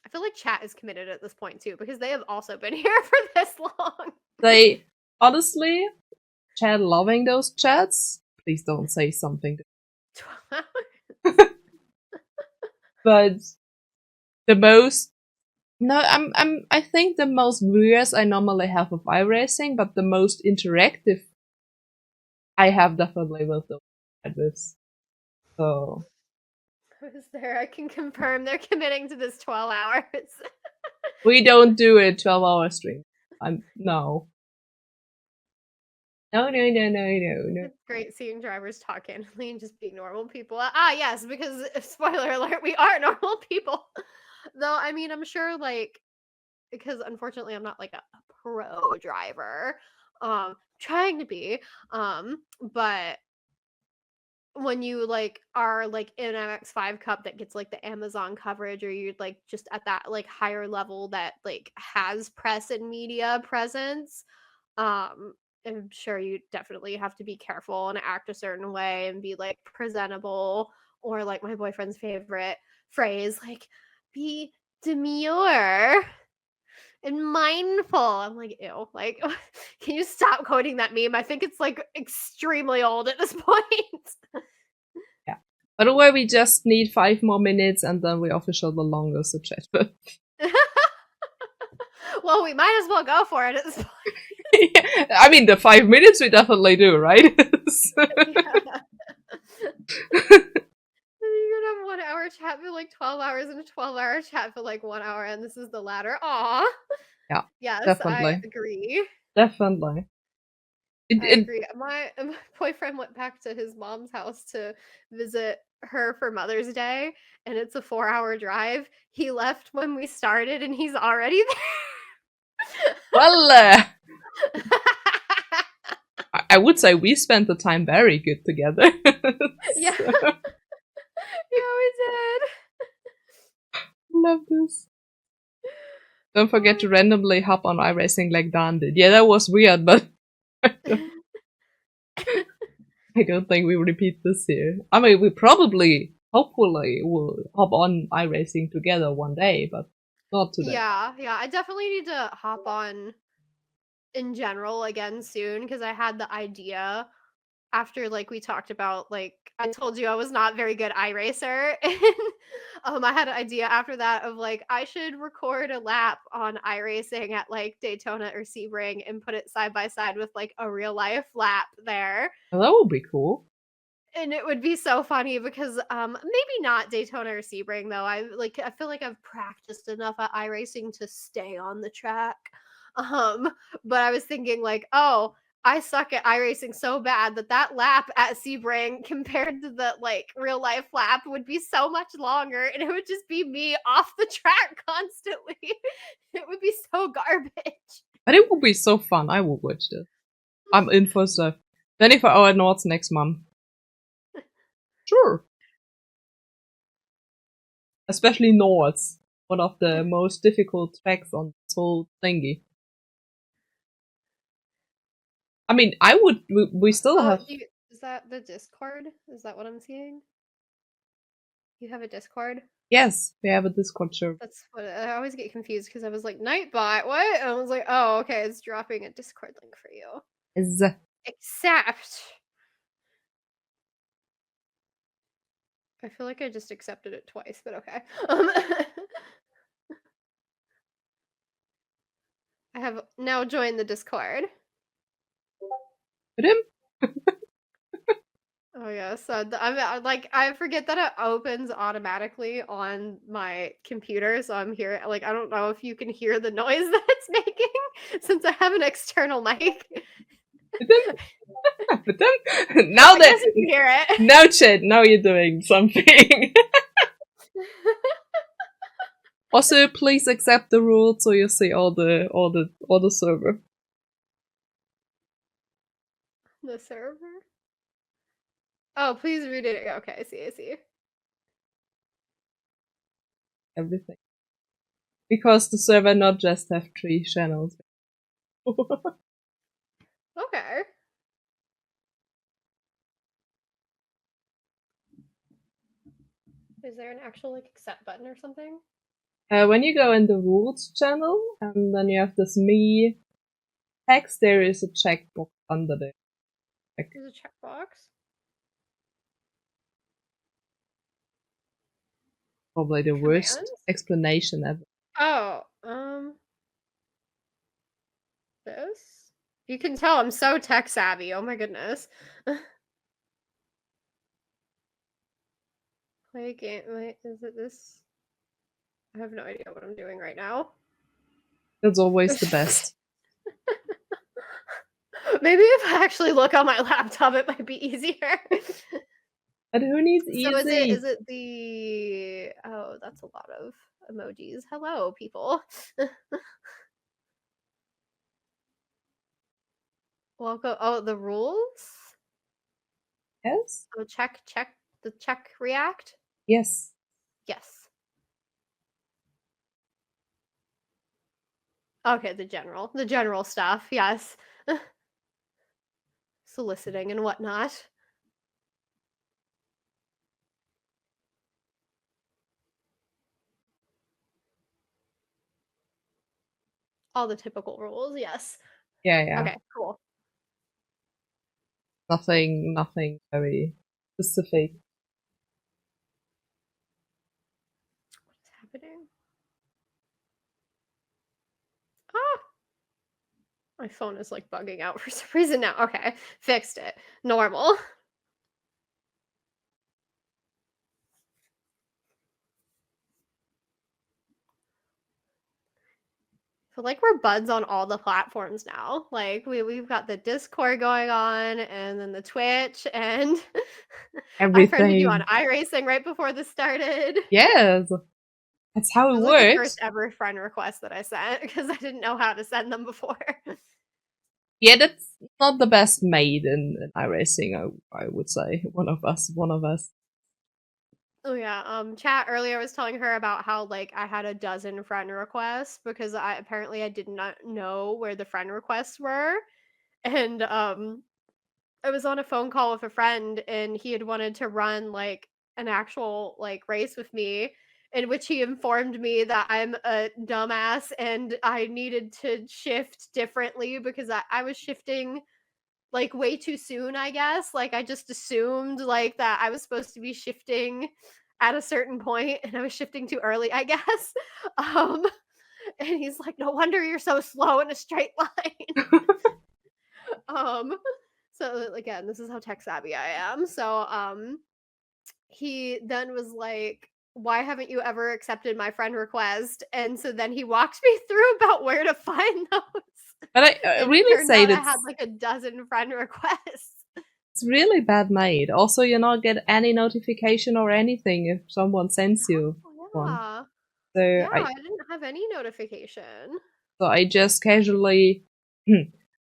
[SPEAKER 2] I feel like chat is committed at this point too, because they have also been here for this long.
[SPEAKER 1] They honestly, Chad loving those chats. Please don't say something.
[SPEAKER 2] 12 hours.
[SPEAKER 1] But the most, no, I think the most viewers I normally have of iRacing, but the most interactive I have definitely with those chats. So.
[SPEAKER 2] Who's there? I can confirm they're committing to this 12 hours.
[SPEAKER 1] We don't do a 12-hour stream. No. No.
[SPEAKER 2] It's great seeing drivers talk candidly and just being normal people. Yes, because spoiler alert, we are normal people. Though, I mean, I'm sure, like, because unfortunately I'm not like a pro driver. Trying to be. But when you like are like in an MX5 Cup that gets like the Amazon coverage, or you're like just at that like higher level that like has press and media presence, I'm sure you definitely have to be careful and act a certain way and be like presentable, or like my boyfriend's favorite phrase, like be demure and mindful. I'm like, ew, like, can you stop quoting that meme? I think it's like extremely old at this point.
[SPEAKER 1] Yeah. By the way, we just need 5 more minutes and then we official the longest chat.
[SPEAKER 2] Well, we might as well go for it at this point.
[SPEAKER 1] Yeah. I mean, the 5 minutes we definitely do, right?
[SPEAKER 2] Yeah. You're gonna have 1 hour chat for like 12 hours and a 12-hour chat for like 1 hour, and this is the latter. Aw.
[SPEAKER 1] Yeah.
[SPEAKER 2] Yes,
[SPEAKER 1] definitely.
[SPEAKER 2] I agree.
[SPEAKER 1] Definitely.
[SPEAKER 2] I agree. My boyfriend went back to his mom's house to visit her for Mother's Day, and it's a 4-hour drive. He left when we started, and he's already there.
[SPEAKER 1] Well, I would say we spent the time very good together.
[SPEAKER 2] Yeah. Yeah, we did.
[SPEAKER 1] Love this. Don't forget to randomly hop on iRacing like Dan did. Yeah, that was weird, but I don't think we repeat this here. I mean, we probably, hopefully, will hop on iRacing together one day, but not today.
[SPEAKER 2] Yeah, I definitely need to hop on in general again soon, because I had the idea after like we talked about, like I told you I was not very good iRacer, and I had an idea after that of like I should record a lap on iRacing at like Daytona or Sebring and put it side by side with like a real life lap there.
[SPEAKER 1] Well, that would be cool.
[SPEAKER 2] And it would be so funny because maybe not Daytona or Sebring though. I feel like I've practiced enough at iRacing to stay on the track. But I was thinking like, oh, I suck at iRacing so bad that lap at Sebring compared to the like real life lap would be so much longer, and it would just be me off the track constantly. It would be so garbage.
[SPEAKER 1] But it would be so fun. I will watch this. I'm in for stuff. 24-hour Nords next month. Sure. Especially Nords. One of the most difficult tracks on this whole thingy. I mean, we still have...
[SPEAKER 2] Is that the Discord? Is that what I'm seeing? You have a Discord?
[SPEAKER 1] Yes, we have a Discord server.
[SPEAKER 2] That's what I always get confused, because I was like, Nightbot, what? And I was like, oh, okay, it's dropping a Discord link for you. Accept. I feel like I just accepted it twice, but okay. I have now joined the Discord.
[SPEAKER 1] With him?
[SPEAKER 2] Oh yeah, so I forget that it opens automatically on my computer, so I'm here. Like I don't know if you can hear the noise that it's making since I have an external mic.
[SPEAKER 1] But then, now
[SPEAKER 2] I
[SPEAKER 1] that
[SPEAKER 2] guess you can hear it.
[SPEAKER 1] now, Chad, now you're doing something. Also, please accept the rules so you see all the server.
[SPEAKER 2] The server. Oh, please read it. Okay, I see.
[SPEAKER 1] Everything. Because the server not just have 3 channels.
[SPEAKER 2] Okay. Is there an actual like accept button or something?
[SPEAKER 1] When you go in the rules channel, and then you have this me text, there is a checkbox under there.
[SPEAKER 2] There's a checkbox.
[SPEAKER 1] Probably the worst
[SPEAKER 2] Commands?
[SPEAKER 1] explanation ever.
[SPEAKER 2] Oh, this? You can tell I'm so tech savvy. Oh my goodness. Play game. Wait, is it this? I have no idea what I'm doing right now.
[SPEAKER 1] That's always the best.
[SPEAKER 2] Maybe if I actually look on my laptop, it might be easier.
[SPEAKER 1] But who needs easy?
[SPEAKER 2] So is it the... Oh, that's a lot of emojis. Hello, people. Welcome. Oh, the rules?
[SPEAKER 1] Yes?
[SPEAKER 2] Oh, check the check react?
[SPEAKER 1] Yes.
[SPEAKER 2] Yes. Okay, the general stuff, yes. Soliciting and whatnot. All the typical rules, yes.
[SPEAKER 1] Yeah.
[SPEAKER 2] Okay, cool.
[SPEAKER 1] Nothing very specific.
[SPEAKER 2] What's happening? Ah! My phone is like bugging out for some reason now. Okay, fixed it. Normal. So like we're buds on all the platforms now. Like we've got the Discord going on, and then the Twitch, and I friended you on iRacing right before this started.
[SPEAKER 1] Yes. That's how it
[SPEAKER 2] It was
[SPEAKER 1] works.
[SPEAKER 2] like the first ever friend request that I sent because I didn't know how to send them before.
[SPEAKER 1] Yeah, that's not the best made in iRacing, I would say. One of us.
[SPEAKER 2] Oh yeah, chat earlier was telling her about how like I had a dozen friend requests because I did not know where the friend requests were. And I was on a phone call with a friend and he had wanted to run like an actual like race with me, in which he informed me that I'm a dumbass and I needed to shift differently because I was shifting like way too soon, I guess. Like I just assumed like that I was supposed to be shifting at a certain point and I was shifting too early, I guess. Um and he's like, "No wonder you're so slow in a straight line." So again, this is how tech savvy I am. So he then was like, "Why haven't you ever accepted my friend request?" And so then he walked me through about where to find those.
[SPEAKER 1] But I really say that
[SPEAKER 2] I had like a dozen friend requests.
[SPEAKER 1] It's really bad made. Also, you not get any notification or anything if someone sends you one. So
[SPEAKER 2] I didn't have any notification.
[SPEAKER 1] So I just casually,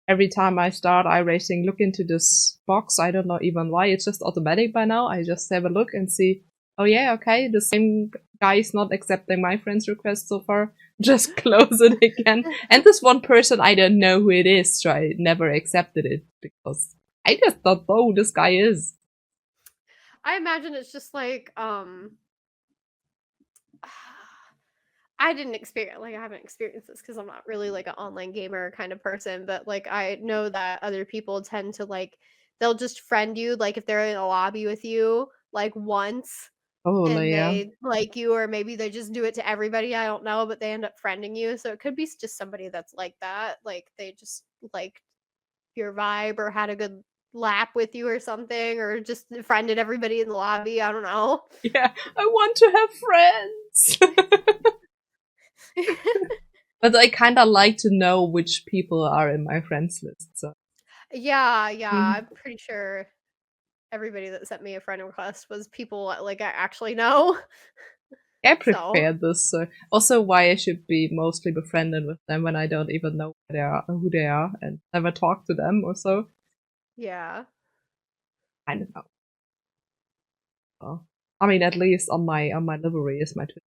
[SPEAKER 1] every time I start iRacing, look into this box. I don't know even why. It's just automatic by now. I just have a look and see, oh yeah, okay, the same guy is not accepting my friend's request so far. Just close it again. And this one person, I don't know who it is, so I never accepted it because I just don't know who this guy is.
[SPEAKER 2] I imagine it's just like, I didn't experience, like, I haven't experienced this because I'm not really like an online gamer kind of person, but like, I know that other people tend to like, they'll just friend you, like, if they're in a lobby with you, like, once.
[SPEAKER 1] Oh,
[SPEAKER 2] And
[SPEAKER 1] yeah.
[SPEAKER 2] they like you, or maybe they just do it to everybody. I don't know, but they end up friending you. So it could be just somebody that's like that. Like they just liked your vibe or had a good lap with you or something, or just friended everybody in the lobby. I don't know.
[SPEAKER 1] Yeah, I want to have friends. But I kind of like to know which people are in my friends list. So
[SPEAKER 2] Yeah, I'm pretty sure everybody that sent me a friend request was people like I actually know.
[SPEAKER 1] I prefer this. Also, why I should be mostly befriended with them when I don't even know who they are, and never talk to them or so.
[SPEAKER 2] Yeah.
[SPEAKER 1] I don't know. Well, I mean, at least on my livery is my Twitch.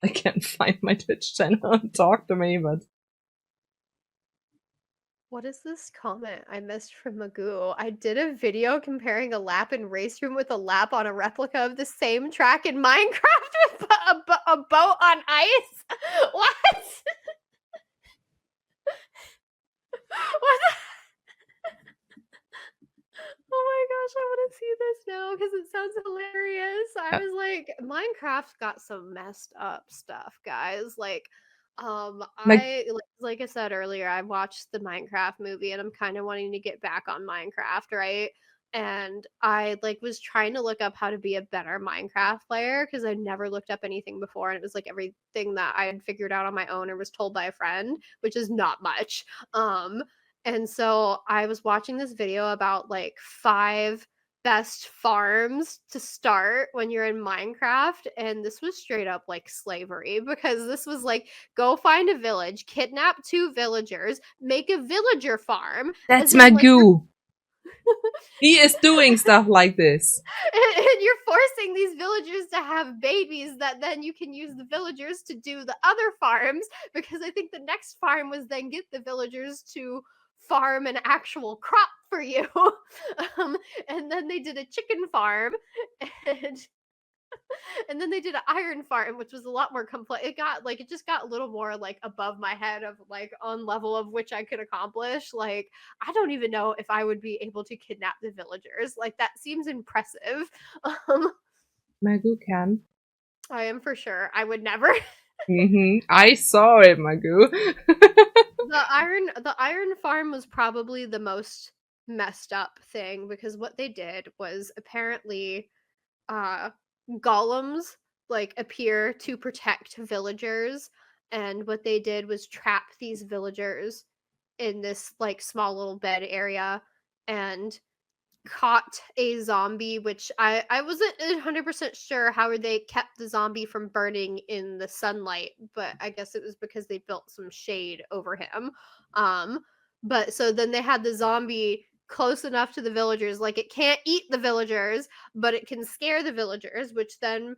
[SPEAKER 1] I can find my Twitch channel and talk to me, but
[SPEAKER 2] What is this comment I missed from Magoo? I did a video comparing a lap in RaceDream with a lap on a replica of the same track in Minecraft with a boat on ice. What? What? Oh my gosh, I want to see this now because it sounds hilarious. I was like, Minecraft's got some messed up stuff, guys. Like I said earlier, I watched the Minecraft movie and I'm kind of wanting to get back on Minecraft, right? And I was trying to look up how to be a better Minecraft player because I never looked up anything before, and it was like everything that I had figured out on my own or was told by a friend, which is not much. And so I was watching this video about 5 best farms to start when you're in Minecraft, and this was straight up slavery, because this was go find a village, kidnap 2 villagers, make a villager farm.
[SPEAKER 1] That's Magoo. He is doing stuff like this.
[SPEAKER 2] And you're forcing these villagers to have babies that then you can use the villagers to do the other farms, because I think the next farm was then get the villagers to farm an actual crop for you. And then they did a chicken farm, and then they did an iron farm, which was a lot more complex. It just got a little more above my head of on level of which I could accomplish. I don't even know if I would be able to kidnap the villagers. That seems impressive.
[SPEAKER 1] Magoo can.
[SPEAKER 2] I am for sure. I would never.
[SPEAKER 1] I saw it, Magoo.
[SPEAKER 2] The iron farm was probably the most messed up thing, because what they did was apparently golems appear to protect villagers, and what they did was trap these villagers in this small little bed area and caught a zombie, which I wasn't 100% sure how they kept the zombie from burning in the sunlight, but I guess it was because they built some shade over him. But so then they had the zombie close enough to the villagers, it can't eat the villagers, but it can scare the villagers, which then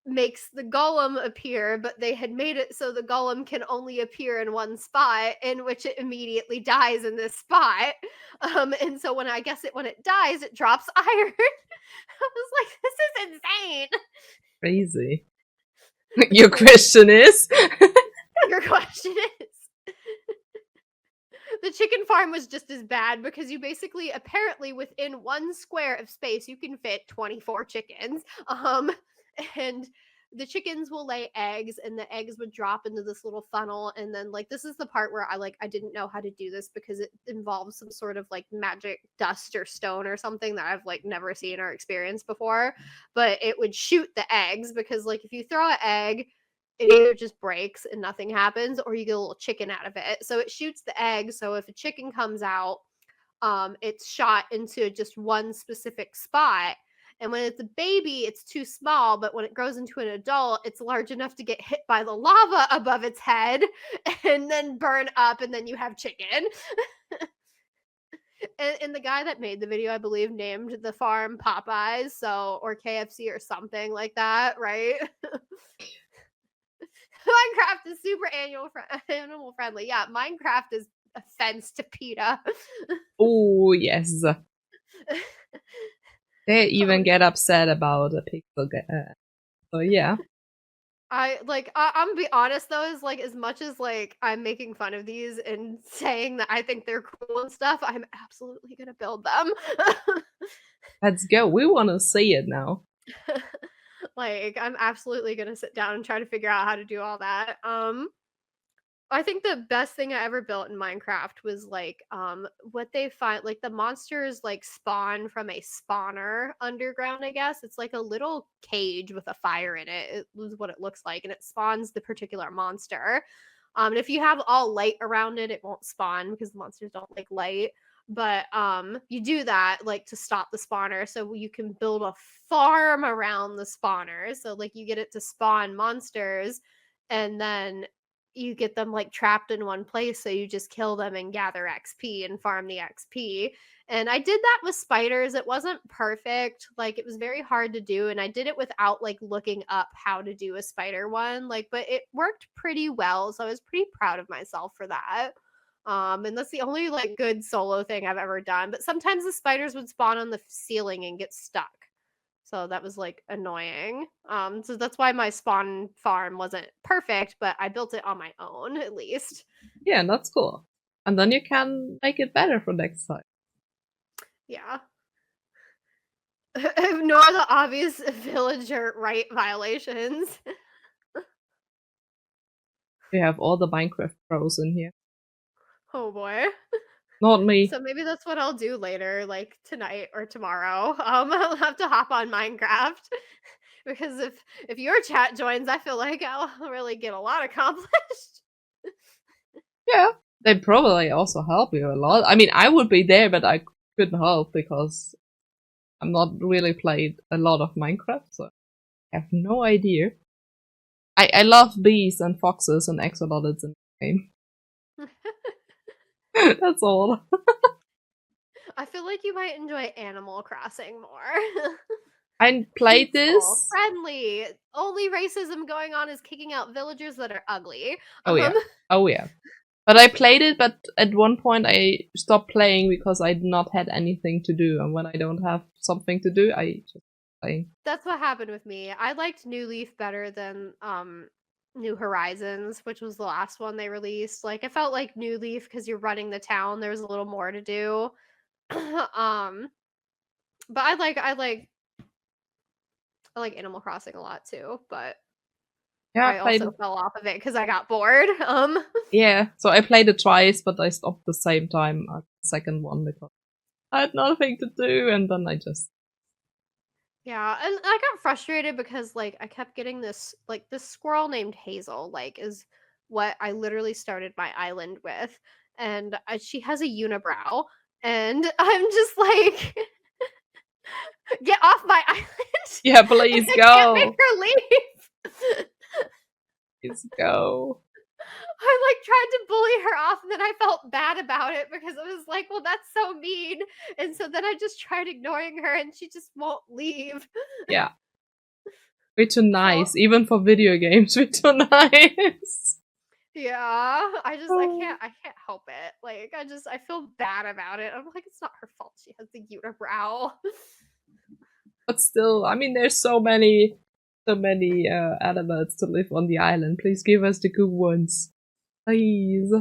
[SPEAKER 2] makes the golem appear, but they had made it so the golem can only appear in one spot, in which it immediately dies in this spot. And so when it dies, it drops iron. I was like, this is insane.
[SPEAKER 1] Crazy. Your question is?
[SPEAKER 2] Your question is? The chicken farm was just as bad, because you basically, apparently, within 1 square of space, you can fit 24 chickens. And the chickens will lay eggs, and the eggs would drop into this little funnel, and then this is the part where I didn't know how to do this, because it involves some sort of magic dust or stone or something that I've never seen or experienced before. But it would shoot the eggs, because if you throw an egg, it either just breaks and nothing happens, or you get a little chicken out of it. So it shoots the egg, so if a chicken comes out, it's shot into just one specific spot. And when it's a baby, it's too small, but when it grows into an adult, it's large enough to get hit by the lava above its head and then burn up, and then you have chicken. And the guy that made the video, I believe, named the farm Popeyes, or KFC or something like that, right? Minecraft is super animal friendly. Yeah, Minecraft is a fence to PETA.
[SPEAKER 1] Oh, yes. They even get upset about a pixel. So yeah.
[SPEAKER 2] I'm gonna be honest though, is as much as I'm making fun of these and saying that I think they're cool and stuff, I'm absolutely gonna build them.
[SPEAKER 1] Let's go. We want to see it now.
[SPEAKER 2] I'm absolutely gonna sit down and try to figure out how to do all that. I think the best thing I ever built in Minecraft was like what they find, like the monsters like spawn from a spawner underground, I guess. It's like a little cage with a fire in it. It was what it looks like, and it spawns the particular monster. And if you have all light around it, it won't spawn because the monsters don't like light. But you do that like to stop the spawner, so you can build a farm around the spawner. So like you get it to spawn monsters, and then you get them like trapped in one place, so you just kill them and gather XP and farm the XP. And I did that with spiders. It wasn't perfect, like it was very hard to do, and I did it without like looking up how to do a spider one, like, but it worked pretty well, so I was pretty proud of myself for that. And that's the only like good solo thing I've ever done, but sometimes the spiders would spawn on the ceiling and get stuck. So that was like annoying. So that's why my spawn farm wasn't perfect, but I built it on my own at least.
[SPEAKER 1] Yeah, that's cool. And then you can make it better for next time.
[SPEAKER 2] Yeah. Ignore the obvious villager right violations.
[SPEAKER 1] We have all the Minecraft pros in here.
[SPEAKER 2] Oh boy.
[SPEAKER 1] Not me.
[SPEAKER 2] So maybe that's what I'll do later, like tonight or tomorrow. I'll have to hop on Minecraft because if your chat joins, I feel like I'll really get a lot accomplished.
[SPEAKER 1] Yeah, they probably also help you a lot. I mean, I would be there, but I couldn't help because I'm not really played a lot of Minecraft, so I have no idea. I love bees and foxes and axolotls in the game. That's all.
[SPEAKER 2] I feel like you might enjoy Animal Crossing more.
[SPEAKER 1] I played
[SPEAKER 2] Peaceful,
[SPEAKER 1] this.
[SPEAKER 2] friendly. Only racism going on is kicking out villagers that are ugly.
[SPEAKER 1] Oh yeah. Oh yeah. But I played it, but at one point I stopped playing because I not had anything to do, and when I don't have something to do, I just play.
[SPEAKER 2] That's what happened with me. I liked New Leaf better than New Horizons, which was the last one they released. Like I felt like New Leaf because you're running the town, there was a little more to do. But I like Animal Crossing a lot too, but
[SPEAKER 1] Yeah,
[SPEAKER 2] I also fell off of it because I got bored.
[SPEAKER 1] Yeah, so I played it twice, but I stopped the same time at the second one because I had nothing to do, and then I just...
[SPEAKER 2] Yeah, and I got frustrated because like I kept getting this squirrel named Hazel, like is what I literally started my island with, and she has a unibrow, and I'm just like, get off my island!
[SPEAKER 1] Yeah, please
[SPEAKER 2] I
[SPEAKER 1] go.
[SPEAKER 2] can't make her leave.
[SPEAKER 1] Please go.
[SPEAKER 2] I like tried to bully her off, and then I felt bad about it because I was like, well, that's so mean. And so then I just tried ignoring her, and she just won't leave.
[SPEAKER 1] Yeah. We're too nice, even for video games, we're too nice.
[SPEAKER 2] Yeah, I can't help it. Like I feel bad about it. I'm like, it's not her fault she has the unibrow.
[SPEAKER 1] But still, I mean, there's so many animals to live on the island. Please give us the good ones. Please.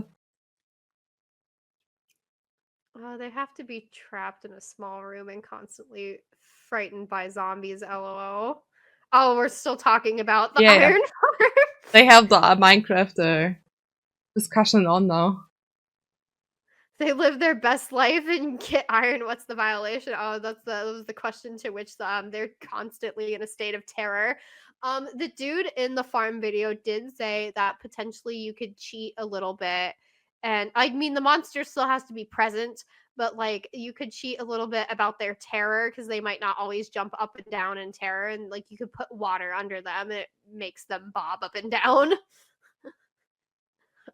[SPEAKER 2] They have to be trapped in a small room and constantly frightened by zombies, lol. Oh, we're still talking about the iron farm.
[SPEAKER 1] They have the Minecraft discussion on now.
[SPEAKER 2] They live their best life and get iron. What's the violation? Oh, that was the question to which they're constantly in a state of terror. The dude in the farm video did say that potentially you could cheat a little bit. And I mean, the monster still has to be present, but like you could cheat a little bit about their terror because they might not always jump up and down in terror. And like you could put water under them, and it makes them bob up and down.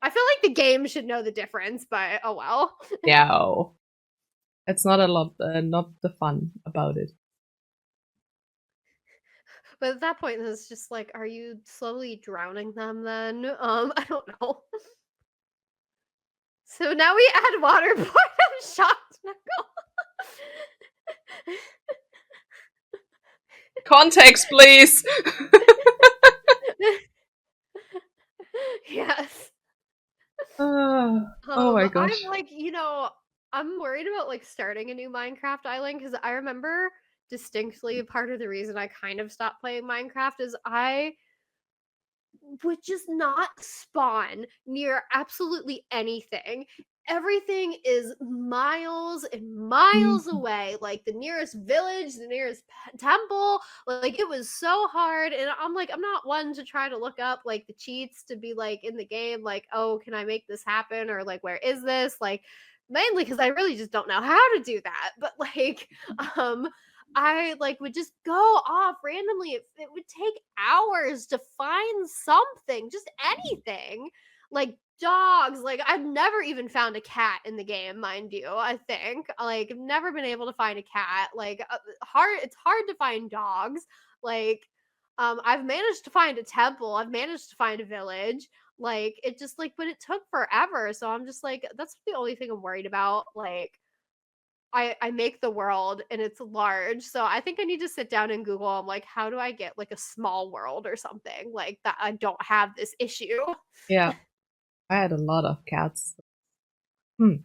[SPEAKER 2] I feel like the game should know the difference, but oh well.
[SPEAKER 1] No. It's not not the fun about it.
[SPEAKER 2] But at that point, it's just like, are you slowly drowning them then? I don't know. So now we add waterboard. I'm shocked, Nicole.
[SPEAKER 1] Context, please!
[SPEAKER 2] Yes.
[SPEAKER 1] Oh my gosh.
[SPEAKER 2] I'm like, I'm worried about like starting a new Minecraft island because I remember distinctly part of the reason I kind of stopped playing Minecraft is I would just not spawn near absolutely anything. Everything is miles and miles away, like the nearest village, the nearest temple. Like it was so hard, and I'm like, I'm not one to try to look up like the cheats to be like in the game, like, oh, can I make this happen, or like, where is this? Like, mainly because I really just don't know how to do that. But like, I like would just go off randomly. It would take hours to find something, just anything. Like dogs, like I've never even found a cat in the game, mind you. I think like I've never been able to find a cat. Like it's hard to find dogs. Like I've managed to find a temple, I've managed to find a village. Like it just like, but it took forever. So I'm just like, that's the only thing I'm worried about. Like I make the world and it's large. So I think I need to sit down and Google, I'm like, how do I get like a small world or something like that? I don't have this issue.
[SPEAKER 1] Yeah. I had a lot of cats.
[SPEAKER 2] I don't even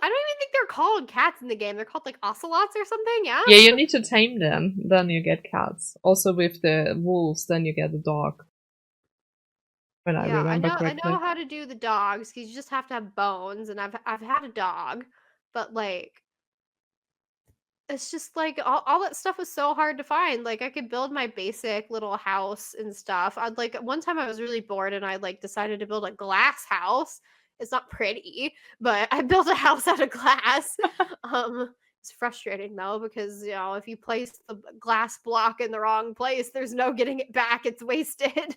[SPEAKER 2] think they're called cats in the game. They're called like ocelots or something. Yeah.
[SPEAKER 1] Yeah, you need to tame them, then you get cats. Also with the wolves, then you get a dog. When I remember correctly.
[SPEAKER 2] I know how to do the dogs because you just have to have bones, and I've had a dog, but like it's just like all that stuff was so hard to find. Like I could build my basic little house and stuff. I'd like one time I was really bored and I like decided to build a glass house. It's not pretty, but I built a house out of glass. It's frustrating though because you know if you place the glass block in the wrong place, there's no getting it back. It's wasted.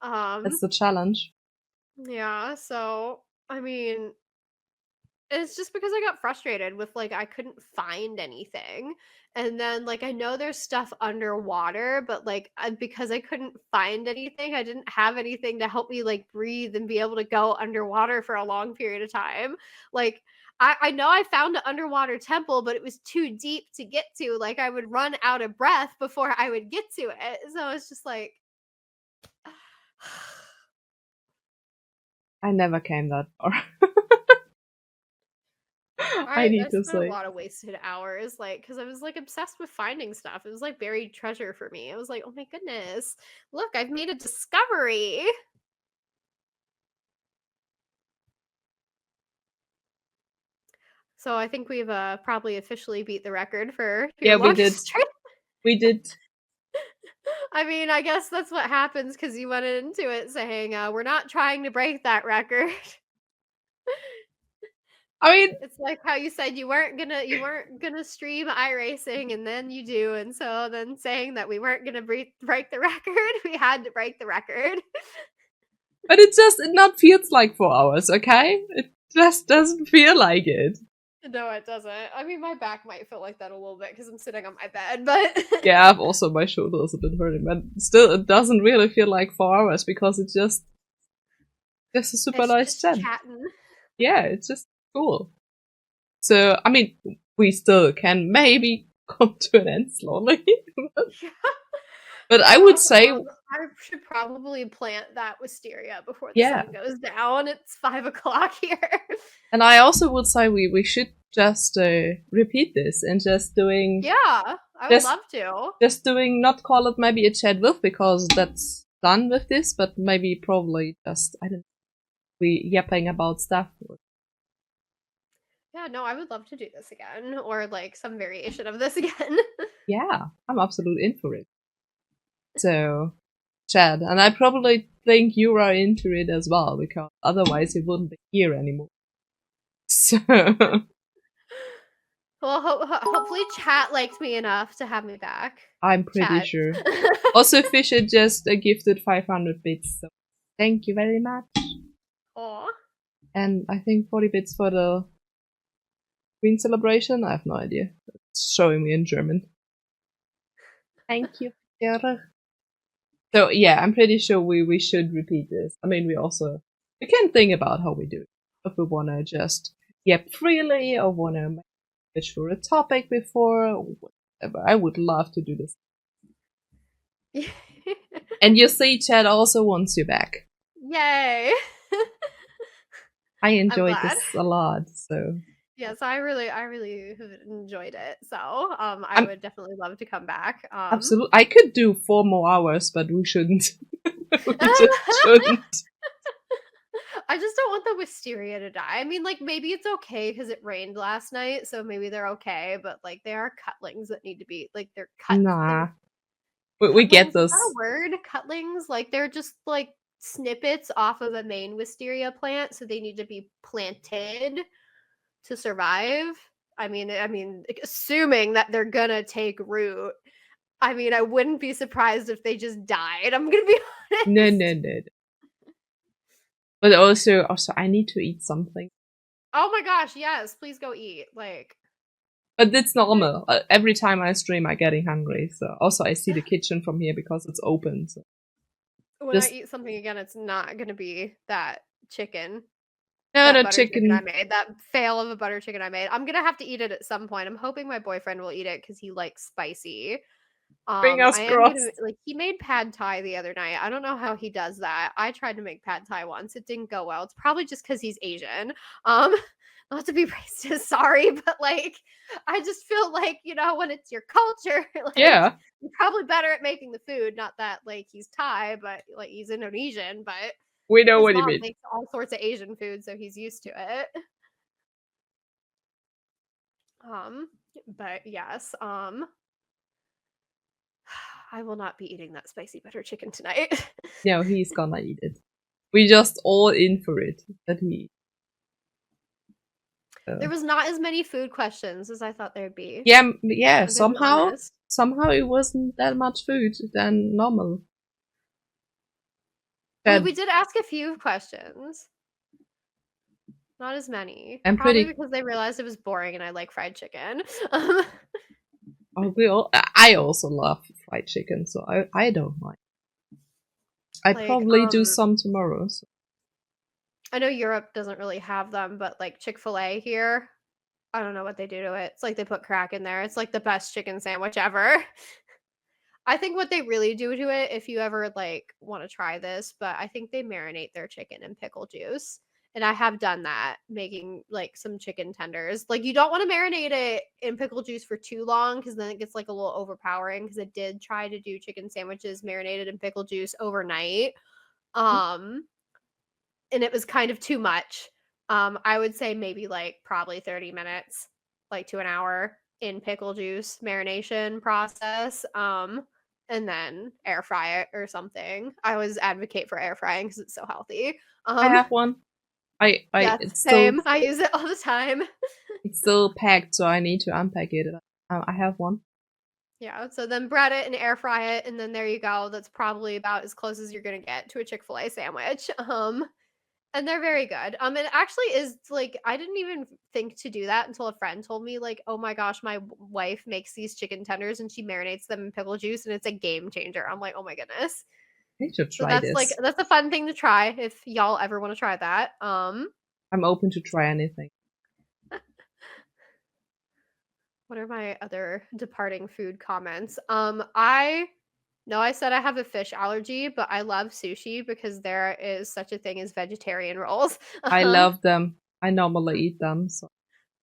[SPEAKER 1] That's the challenge.
[SPEAKER 2] Yeah, so I mean it's just because I got frustrated with like I couldn't find anything. And then like I know there's stuff underwater, but like because I couldn't find anything, I didn't have anything to help me like breathe and be able to go underwater for a long period of time. Like I know I found an underwater temple, but it was too deep to get to. Like I would run out of breath before I would get to it. So it's just like
[SPEAKER 1] I never came that far. I need to
[SPEAKER 2] spent
[SPEAKER 1] say.
[SPEAKER 2] a lot of wasted hours, like, because I was like obsessed with finding stuff. It was like buried treasure for me. I was like, oh my goodness, look, I've made a discovery. So I think we've probably officially beat the record for your longest trip.
[SPEAKER 1] We did.
[SPEAKER 2] I mean, I guess that's what happens because you went into it saying we're not trying to break that record.
[SPEAKER 1] I mean,
[SPEAKER 2] it's like how you said you weren't gonna stream iRacing, and then you do, and so then saying that we weren't gonna break the record, we had to break the record.
[SPEAKER 1] But it not feels like 4 hours, okay? It just doesn't feel like it.
[SPEAKER 2] No, it doesn't. I mean, my back might feel like that a little bit because I'm sitting on my bed, but
[SPEAKER 1] yeah, I've also my shoulders a bit hurting, but still, it doesn't really feel like 4 hours because it's just a super nice chat. Yeah, it's just cool. So, I mean, we still can maybe come to an end slowly. But I would say
[SPEAKER 2] I should probably plant that wisteria before the sun goes down. It's 5 o'clock here.
[SPEAKER 1] And I also would say we should just repeat this and just doing...
[SPEAKER 2] Yeah, I would love to.
[SPEAKER 1] Just doing, not call it maybe a chat with, because that's done with this, but maybe probably just, I don't know, we yapping about stuff.
[SPEAKER 2] Yeah, no, I would love to do this again, or like some variation of this again.
[SPEAKER 1] Yeah, I'm absolutely in for it. So, Chad, and I probably think you are into it as well, because otherwise you wouldn't be here anymore. So...
[SPEAKER 2] Well, hopefully chat liked me enough to have me back.
[SPEAKER 1] I'm pretty sure. Also, Fisher just gifted 500 bits, so thank you very much.
[SPEAKER 2] Aww.
[SPEAKER 1] And I think 40 bits for the Queen celebration? I have no idea. It's showing me in German. Thank you, Fisher. So yeah, I'm pretty sure we should repeat this. I mean, we can think about how we do it. If we wanna just yap freely or wanna make sure a topic before, or whatever. I would love to do this. And you see, Chad also wants you back.
[SPEAKER 2] Yay!
[SPEAKER 1] I enjoyed this a lot, so
[SPEAKER 2] Yes, I really have enjoyed it. So, I would definitely love to come back.
[SPEAKER 1] Absolutely. I could do 4 more hours, but we shouldn't. We just shouldn't.
[SPEAKER 2] I just don't want the wisteria to die. I mean, like, maybe it's okay because it rained last night, so maybe they're okay, but, like, they are cutlings that need to be, like, they're cut.
[SPEAKER 1] Nah. We get
[SPEAKER 2] Cutlings,
[SPEAKER 1] this.
[SPEAKER 2] is that a word? Cutlings? Like, they're just, like, snippets off of a main wisteria plant, so they need to be planted to survive. I mean, assuming that they're gonna take root. I mean, I wouldn't be surprised if they just died. I'm gonna be honest.
[SPEAKER 1] No. But also, I need to eat something.
[SPEAKER 2] Oh my gosh, yes, please go eat. Like,
[SPEAKER 1] but it's normal. Every time I stream, I'm getting hungry. So also, I see the kitchen from here because it's open. So.
[SPEAKER 2] When I eat something again, it's not gonna be that chicken.
[SPEAKER 1] No,
[SPEAKER 2] that
[SPEAKER 1] the
[SPEAKER 2] butter chicken I made. That fail of a butter chicken I made. I'm gonna have to eat it at some point. I'm hoping my boyfriend will eat it because he likes spicy.
[SPEAKER 1] Fingers crossed.
[SPEAKER 2] Like, he made pad thai the other night. I don't know how he does that. I tried to make pad thai once. It didn't go well. It's probably just because he's Asian. Not to be racist, sorry, but like, I just feel like, you know, when it's your culture, like,
[SPEAKER 1] yeah,
[SPEAKER 2] you're probably better at making the food. Not that like he's Thai, but like he's Indonesian, but
[SPEAKER 1] we know
[SPEAKER 2] his
[SPEAKER 1] what you
[SPEAKER 2] mom
[SPEAKER 1] mean.
[SPEAKER 2] makes all sorts of Asian food, so he's used to it. But yes, I will not be eating that spicy butter chicken tonight.
[SPEAKER 1] No, he's gonna eat it. We just all in for it. That he.
[SPEAKER 2] There was not as many food questions as I thought there'd be.
[SPEAKER 1] Yeah. Somehow it wasn't that much food than normal.
[SPEAKER 2] Well, we did ask a few questions. Not as many. Probably because they realized it was boring and I like fried chicken.
[SPEAKER 1] I also love fried chicken, so I don't mind. I'd probably do some tomorrow. So.
[SPEAKER 2] I know Europe doesn't really have them, but like Chick-fil-A here, I don't know what they do to it. It's like they put crack in there. It's like the best chicken sandwich ever. I think what they really do to it, if you ever like want to try this, but I think they marinate their chicken in pickle juice. And I have done that, making like some chicken tenders. Like, you don't want to marinate it in pickle juice for too long because then it gets like a little overpowering. Because I did try to do chicken sandwiches marinated in pickle juice overnight. And it was kind of too much. I would say maybe like probably 30 minutes, like to an hour in pickle juice marination process. And then air fry it or something. I always advocate for air frying because it's so healthy.
[SPEAKER 1] I have one.
[SPEAKER 2] Same. I use it all the time.
[SPEAKER 1] It's still packed, so I need to unpack it. I have one.
[SPEAKER 2] Yeah, so then bread it and air fry it, and then there you go. That's probably about as close as you're gonna get to a Chick-fil-A sandwich. And they're very good. It actually is like, I didn't even think to do that until a friend told me, like, oh my gosh, my wife makes these chicken tenders and she marinates them in pickle juice, and it's a game changer. I'm like, oh my goodness.
[SPEAKER 1] I should try this.
[SPEAKER 2] Like, that's a fun thing to try if y'all ever want to try that.
[SPEAKER 1] I'm open to try anything.
[SPEAKER 2] What are my other departing food comments? I said I have a fish allergy, but I love sushi because there is such a thing as vegetarian rolls.
[SPEAKER 1] I love them. I normally eat them. So.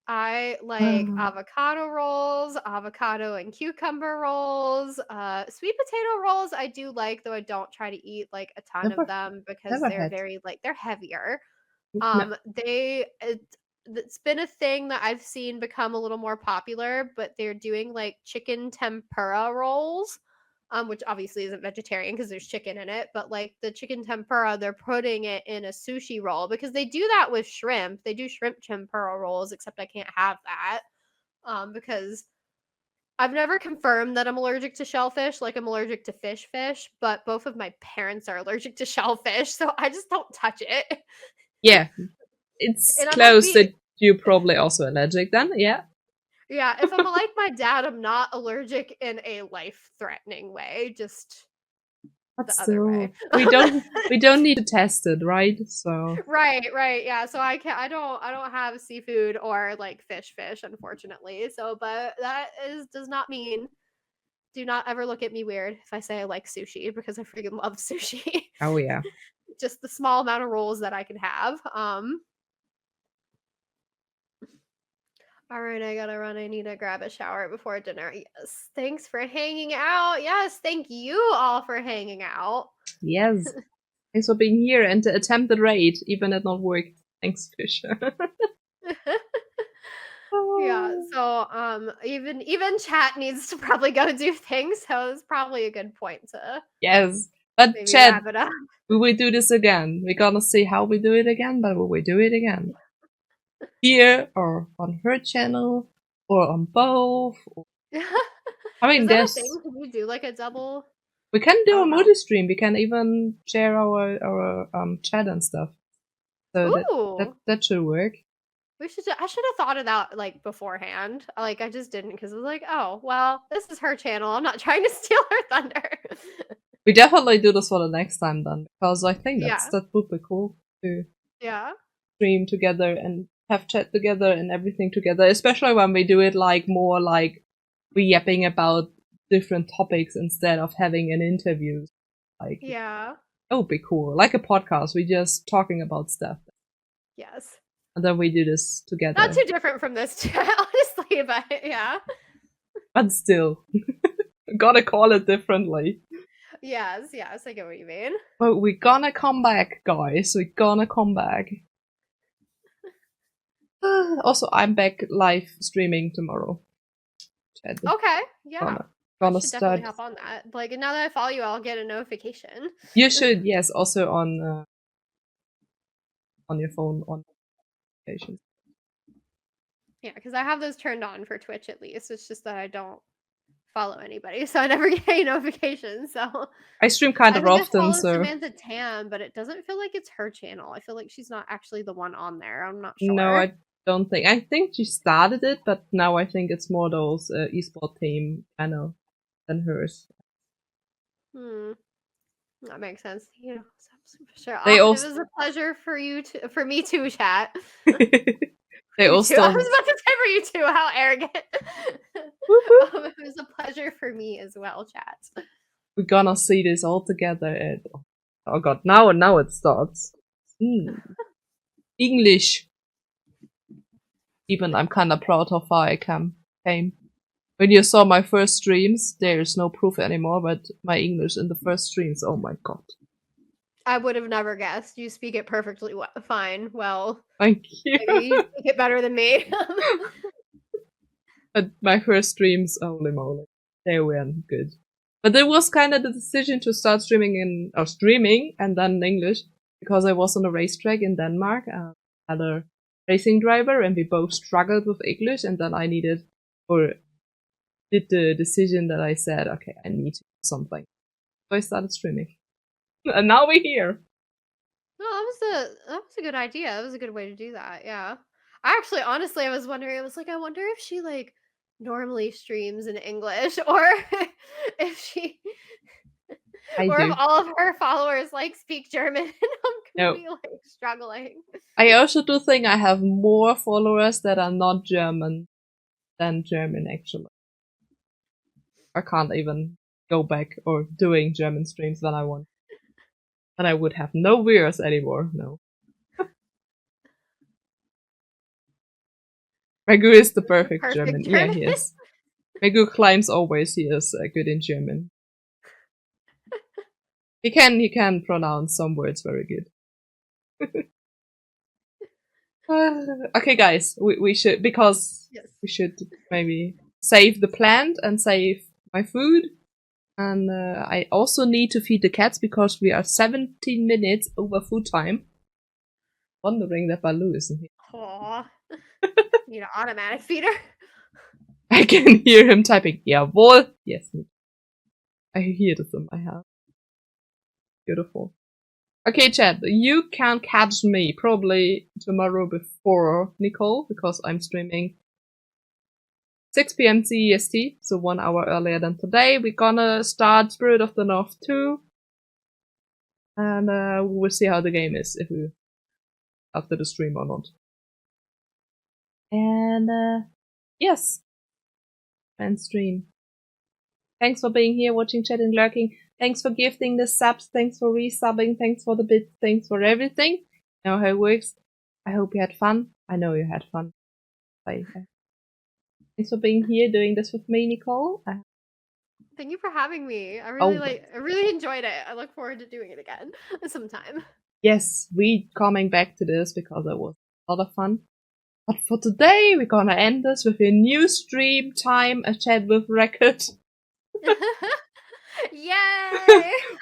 [SPEAKER 2] I like avocado rolls, avocado and cucumber rolls, sweet potato rolls. I do like, though I don't try to eat like a ton of them because they're very like, they're heavier. It's been a thing that I've seen become a little more popular, but they're doing like chicken tempura rolls, which obviously isn't vegetarian because there's chicken in it, but like the chicken tempura, they're putting it in a sushi roll because they do that with shrimp. They do shrimp tempura rolls, except I can't have that because I've never confirmed that I'm allergic to shellfish. Like, I'm allergic to fish, but both of my parents are allergic to shellfish, so I just don't touch it.
[SPEAKER 1] Yeah. It's close that you're probably also allergic then, yeah.
[SPEAKER 2] Yeah, if I'm like my dad, I'm not allergic in a life-threatening way, just the other way.
[SPEAKER 1] we don't need to test it, right? So
[SPEAKER 2] Right, yeah. So I don't have seafood or like fish, unfortunately. So, but that does not mean, do not ever look at me weird if I say I like sushi, because I freaking love sushi.
[SPEAKER 1] Oh yeah.
[SPEAKER 2] Just the small amount of rolls that I can have. All right, I gotta run. I need to grab a shower before dinner. Yes. Thanks for hanging out. Yes, thank you all for hanging out.
[SPEAKER 1] Yes. Thanks for being here and to attempt the raid, even it not worked. Thanks, Fisher.
[SPEAKER 2] Yeah, so even chat needs to probably go do things, so it's probably a good point to
[SPEAKER 1] Yes. But
[SPEAKER 2] maybe
[SPEAKER 1] chat,
[SPEAKER 2] wrap it up.
[SPEAKER 1] we will do this again. We're gonna see how we do it again, but we will do it again. Here, or on her channel, or on both. I mean,
[SPEAKER 2] Is that a
[SPEAKER 1] there's...
[SPEAKER 2] thing? Can you do like a double?
[SPEAKER 1] We can do
[SPEAKER 2] Oh,
[SPEAKER 1] a
[SPEAKER 2] wow.
[SPEAKER 1] multi-stream. We can even share our chat and stuff. So
[SPEAKER 2] Ooh.
[SPEAKER 1] that should work.
[SPEAKER 2] I should have thought of that like beforehand. Like I just didn't because I was like, oh well, this is her channel. I'm not trying to steal her thunder.
[SPEAKER 1] We definitely do this for the next time then, because I think
[SPEAKER 2] Yeah.
[SPEAKER 1] that would be cool to
[SPEAKER 2] Yeah.
[SPEAKER 1] stream together and have chat together and everything together, especially when we do it like more like we yapping about different topics instead of having an interview. Like,
[SPEAKER 2] Yeah.
[SPEAKER 1] that would be cool. Like a podcast, we just talking about stuff.
[SPEAKER 2] Yes.
[SPEAKER 1] And then we do this together.
[SPEAKER 2] Not too different from this chat, honestly, but yeah.
[SPEAKER 1] But still. Gotta call it differently.
[SPEAKER 2] Yes, I get what you mean.
[SPEAKER 1] But we're gonna come back, guys. We're gonna come back. Also, I'm back live streaming tomorrow. Chat.
[SPEAKER 2] Okay, yeah.
[SPEAKER 1] Gonna
[SPEAKER 2] I should
[SPEAKER 1] start.
[SPEAKER 2] definitely hop on that. Like now that I follow you, I'll get a notification.
[SPEAKER 1] You should, yes. Also on your phone on notifications.
[SPEAKER 2] Yeah, because I have those turned on for Twitch at least. It's just that I don't follow anybody, so I never get any notifications. So
[SPEAKER 1] I stream kind of
[SPEAKER 2] I
[SPEAKER 1] often,
[SPEAKER 2] follow
[SPEAKER 1] so
[SPEAKER 2] Samantha Tam, but it doesn't feel like it's her channel. I feel like she's not actually the one on there. I'm not sure.
[SPEAKER 1] no, I don't think. I think she started it, but now I think it's more those esport team channel than hers.
[SPEAKER 2] That makes sense. You know, sure.
[SPEAKER 1] They
[SPEAKER 2] It
[SPEAKER 1] also-
[SPEAKER 2] was a pleasure for me too, chat.
[SPEAKER 1] They also.
[SPEAKER 2] I was about to say for you too. How arrogant. It was a pleasure for me as well, chat.
[SPEAKER 1] We're gonna see this all together. And oh god, now it starts. English. Even I'm kind of proud how far I came. When you saw my first streams, there's no proof anymore, but my English in the first streams, oh my god.
[SPEAKER 2] I would have never guessed. You speak it perfectly fine. Well,
[SPEAKER 1] thank you.
[SPEAKER 2] Maybe you speak it better than me.
[SPEAKER 1] But my first streams, holy moly, they weren't good. But it was kind of the decision to start streaming and then in English, because I was on a racetrack in Denmark, had a racing driver, and we both struggled with English, and then I did the decision that I said, okay, I need to do something. So I started streaming. And now we're here.
[SPEAKER 2] No, that was a good idea. That was a good way to do that. Yeah. I actually, honestly, I was wondering. I was like, I wonder if she like normally streams in English, or if she, if all of her followers like speak German, and I'm gonna be like struggling.
[SPEAKER 1] I also do think I have more followers that are not German than German, actually. I can't even go back or doing German streams when I want. And I would have no viewers anymore, no. Megu is the perfect German. Yeah, he is. Megu claims always he is good in German. He can pronounce some words very good. Okay, guys, we should, because we should maybe save the plant and save my food. And I also need to feed the cats because we are 17 minutes over food time. Wondering that Baloo isn't here.
[SPEAKER 2] Aww. Need an automatic feeder.
[SPEAKER 1] I can hear him typing, jawohl. Yes. I hear this in my house. Beautiful. Okay, chat, you can catch me probably tomorrow before Nicole, because I'm streaming 6 p.m. CEST, so 1 hour earlier than today. We're gonna start Spirit of the North 2. And we'll see how the game is, if we after the stream or not. And yes. And stream. Thanks for being here, watching, chat, and lurking. Thanks for gifting the subs. Thanks for resubbing. Thanks for the bits. Thanks for everything. You know how it works. I hope you had fun. I know you had fun. Bye. Thanks for being here doing this with me, Nicole.
[SPEAKER 2] Thank you for having me. I
[SPEAKER 1] Oh.
[SPEAKER 2] really enjoyed it. I look forward to doing it again sometime.
[SPEAKER 1] Yes, we coming back to this because it was a lot of fun. But for today, we're gonna end this with a new stream time, a chat with record.
[SPEAKER 2] Yay!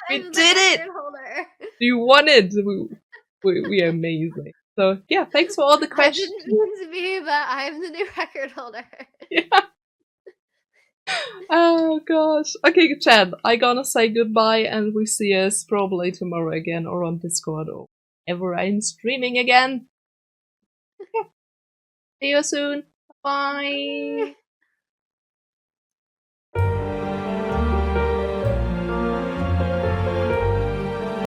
[SPEAKER 1] We
[SPEAKER 2] I'm the
[SPEAKER 1] did it!
[SPEAKER 2] record holder.
[SPEAKER 1] You won it! We are amazing. So yeah, thanks for all the questions.
[SPEAKER 2] I didn't mean to be, but I'm the new record holder.
[SPEAKER 1] Yeah. Oh gosh. Okay, chat. I gonna say goodbye, and we see us probably tomorrow again, or on Discord, or ever I'm streaming again. Yeah. See you soon. Bye.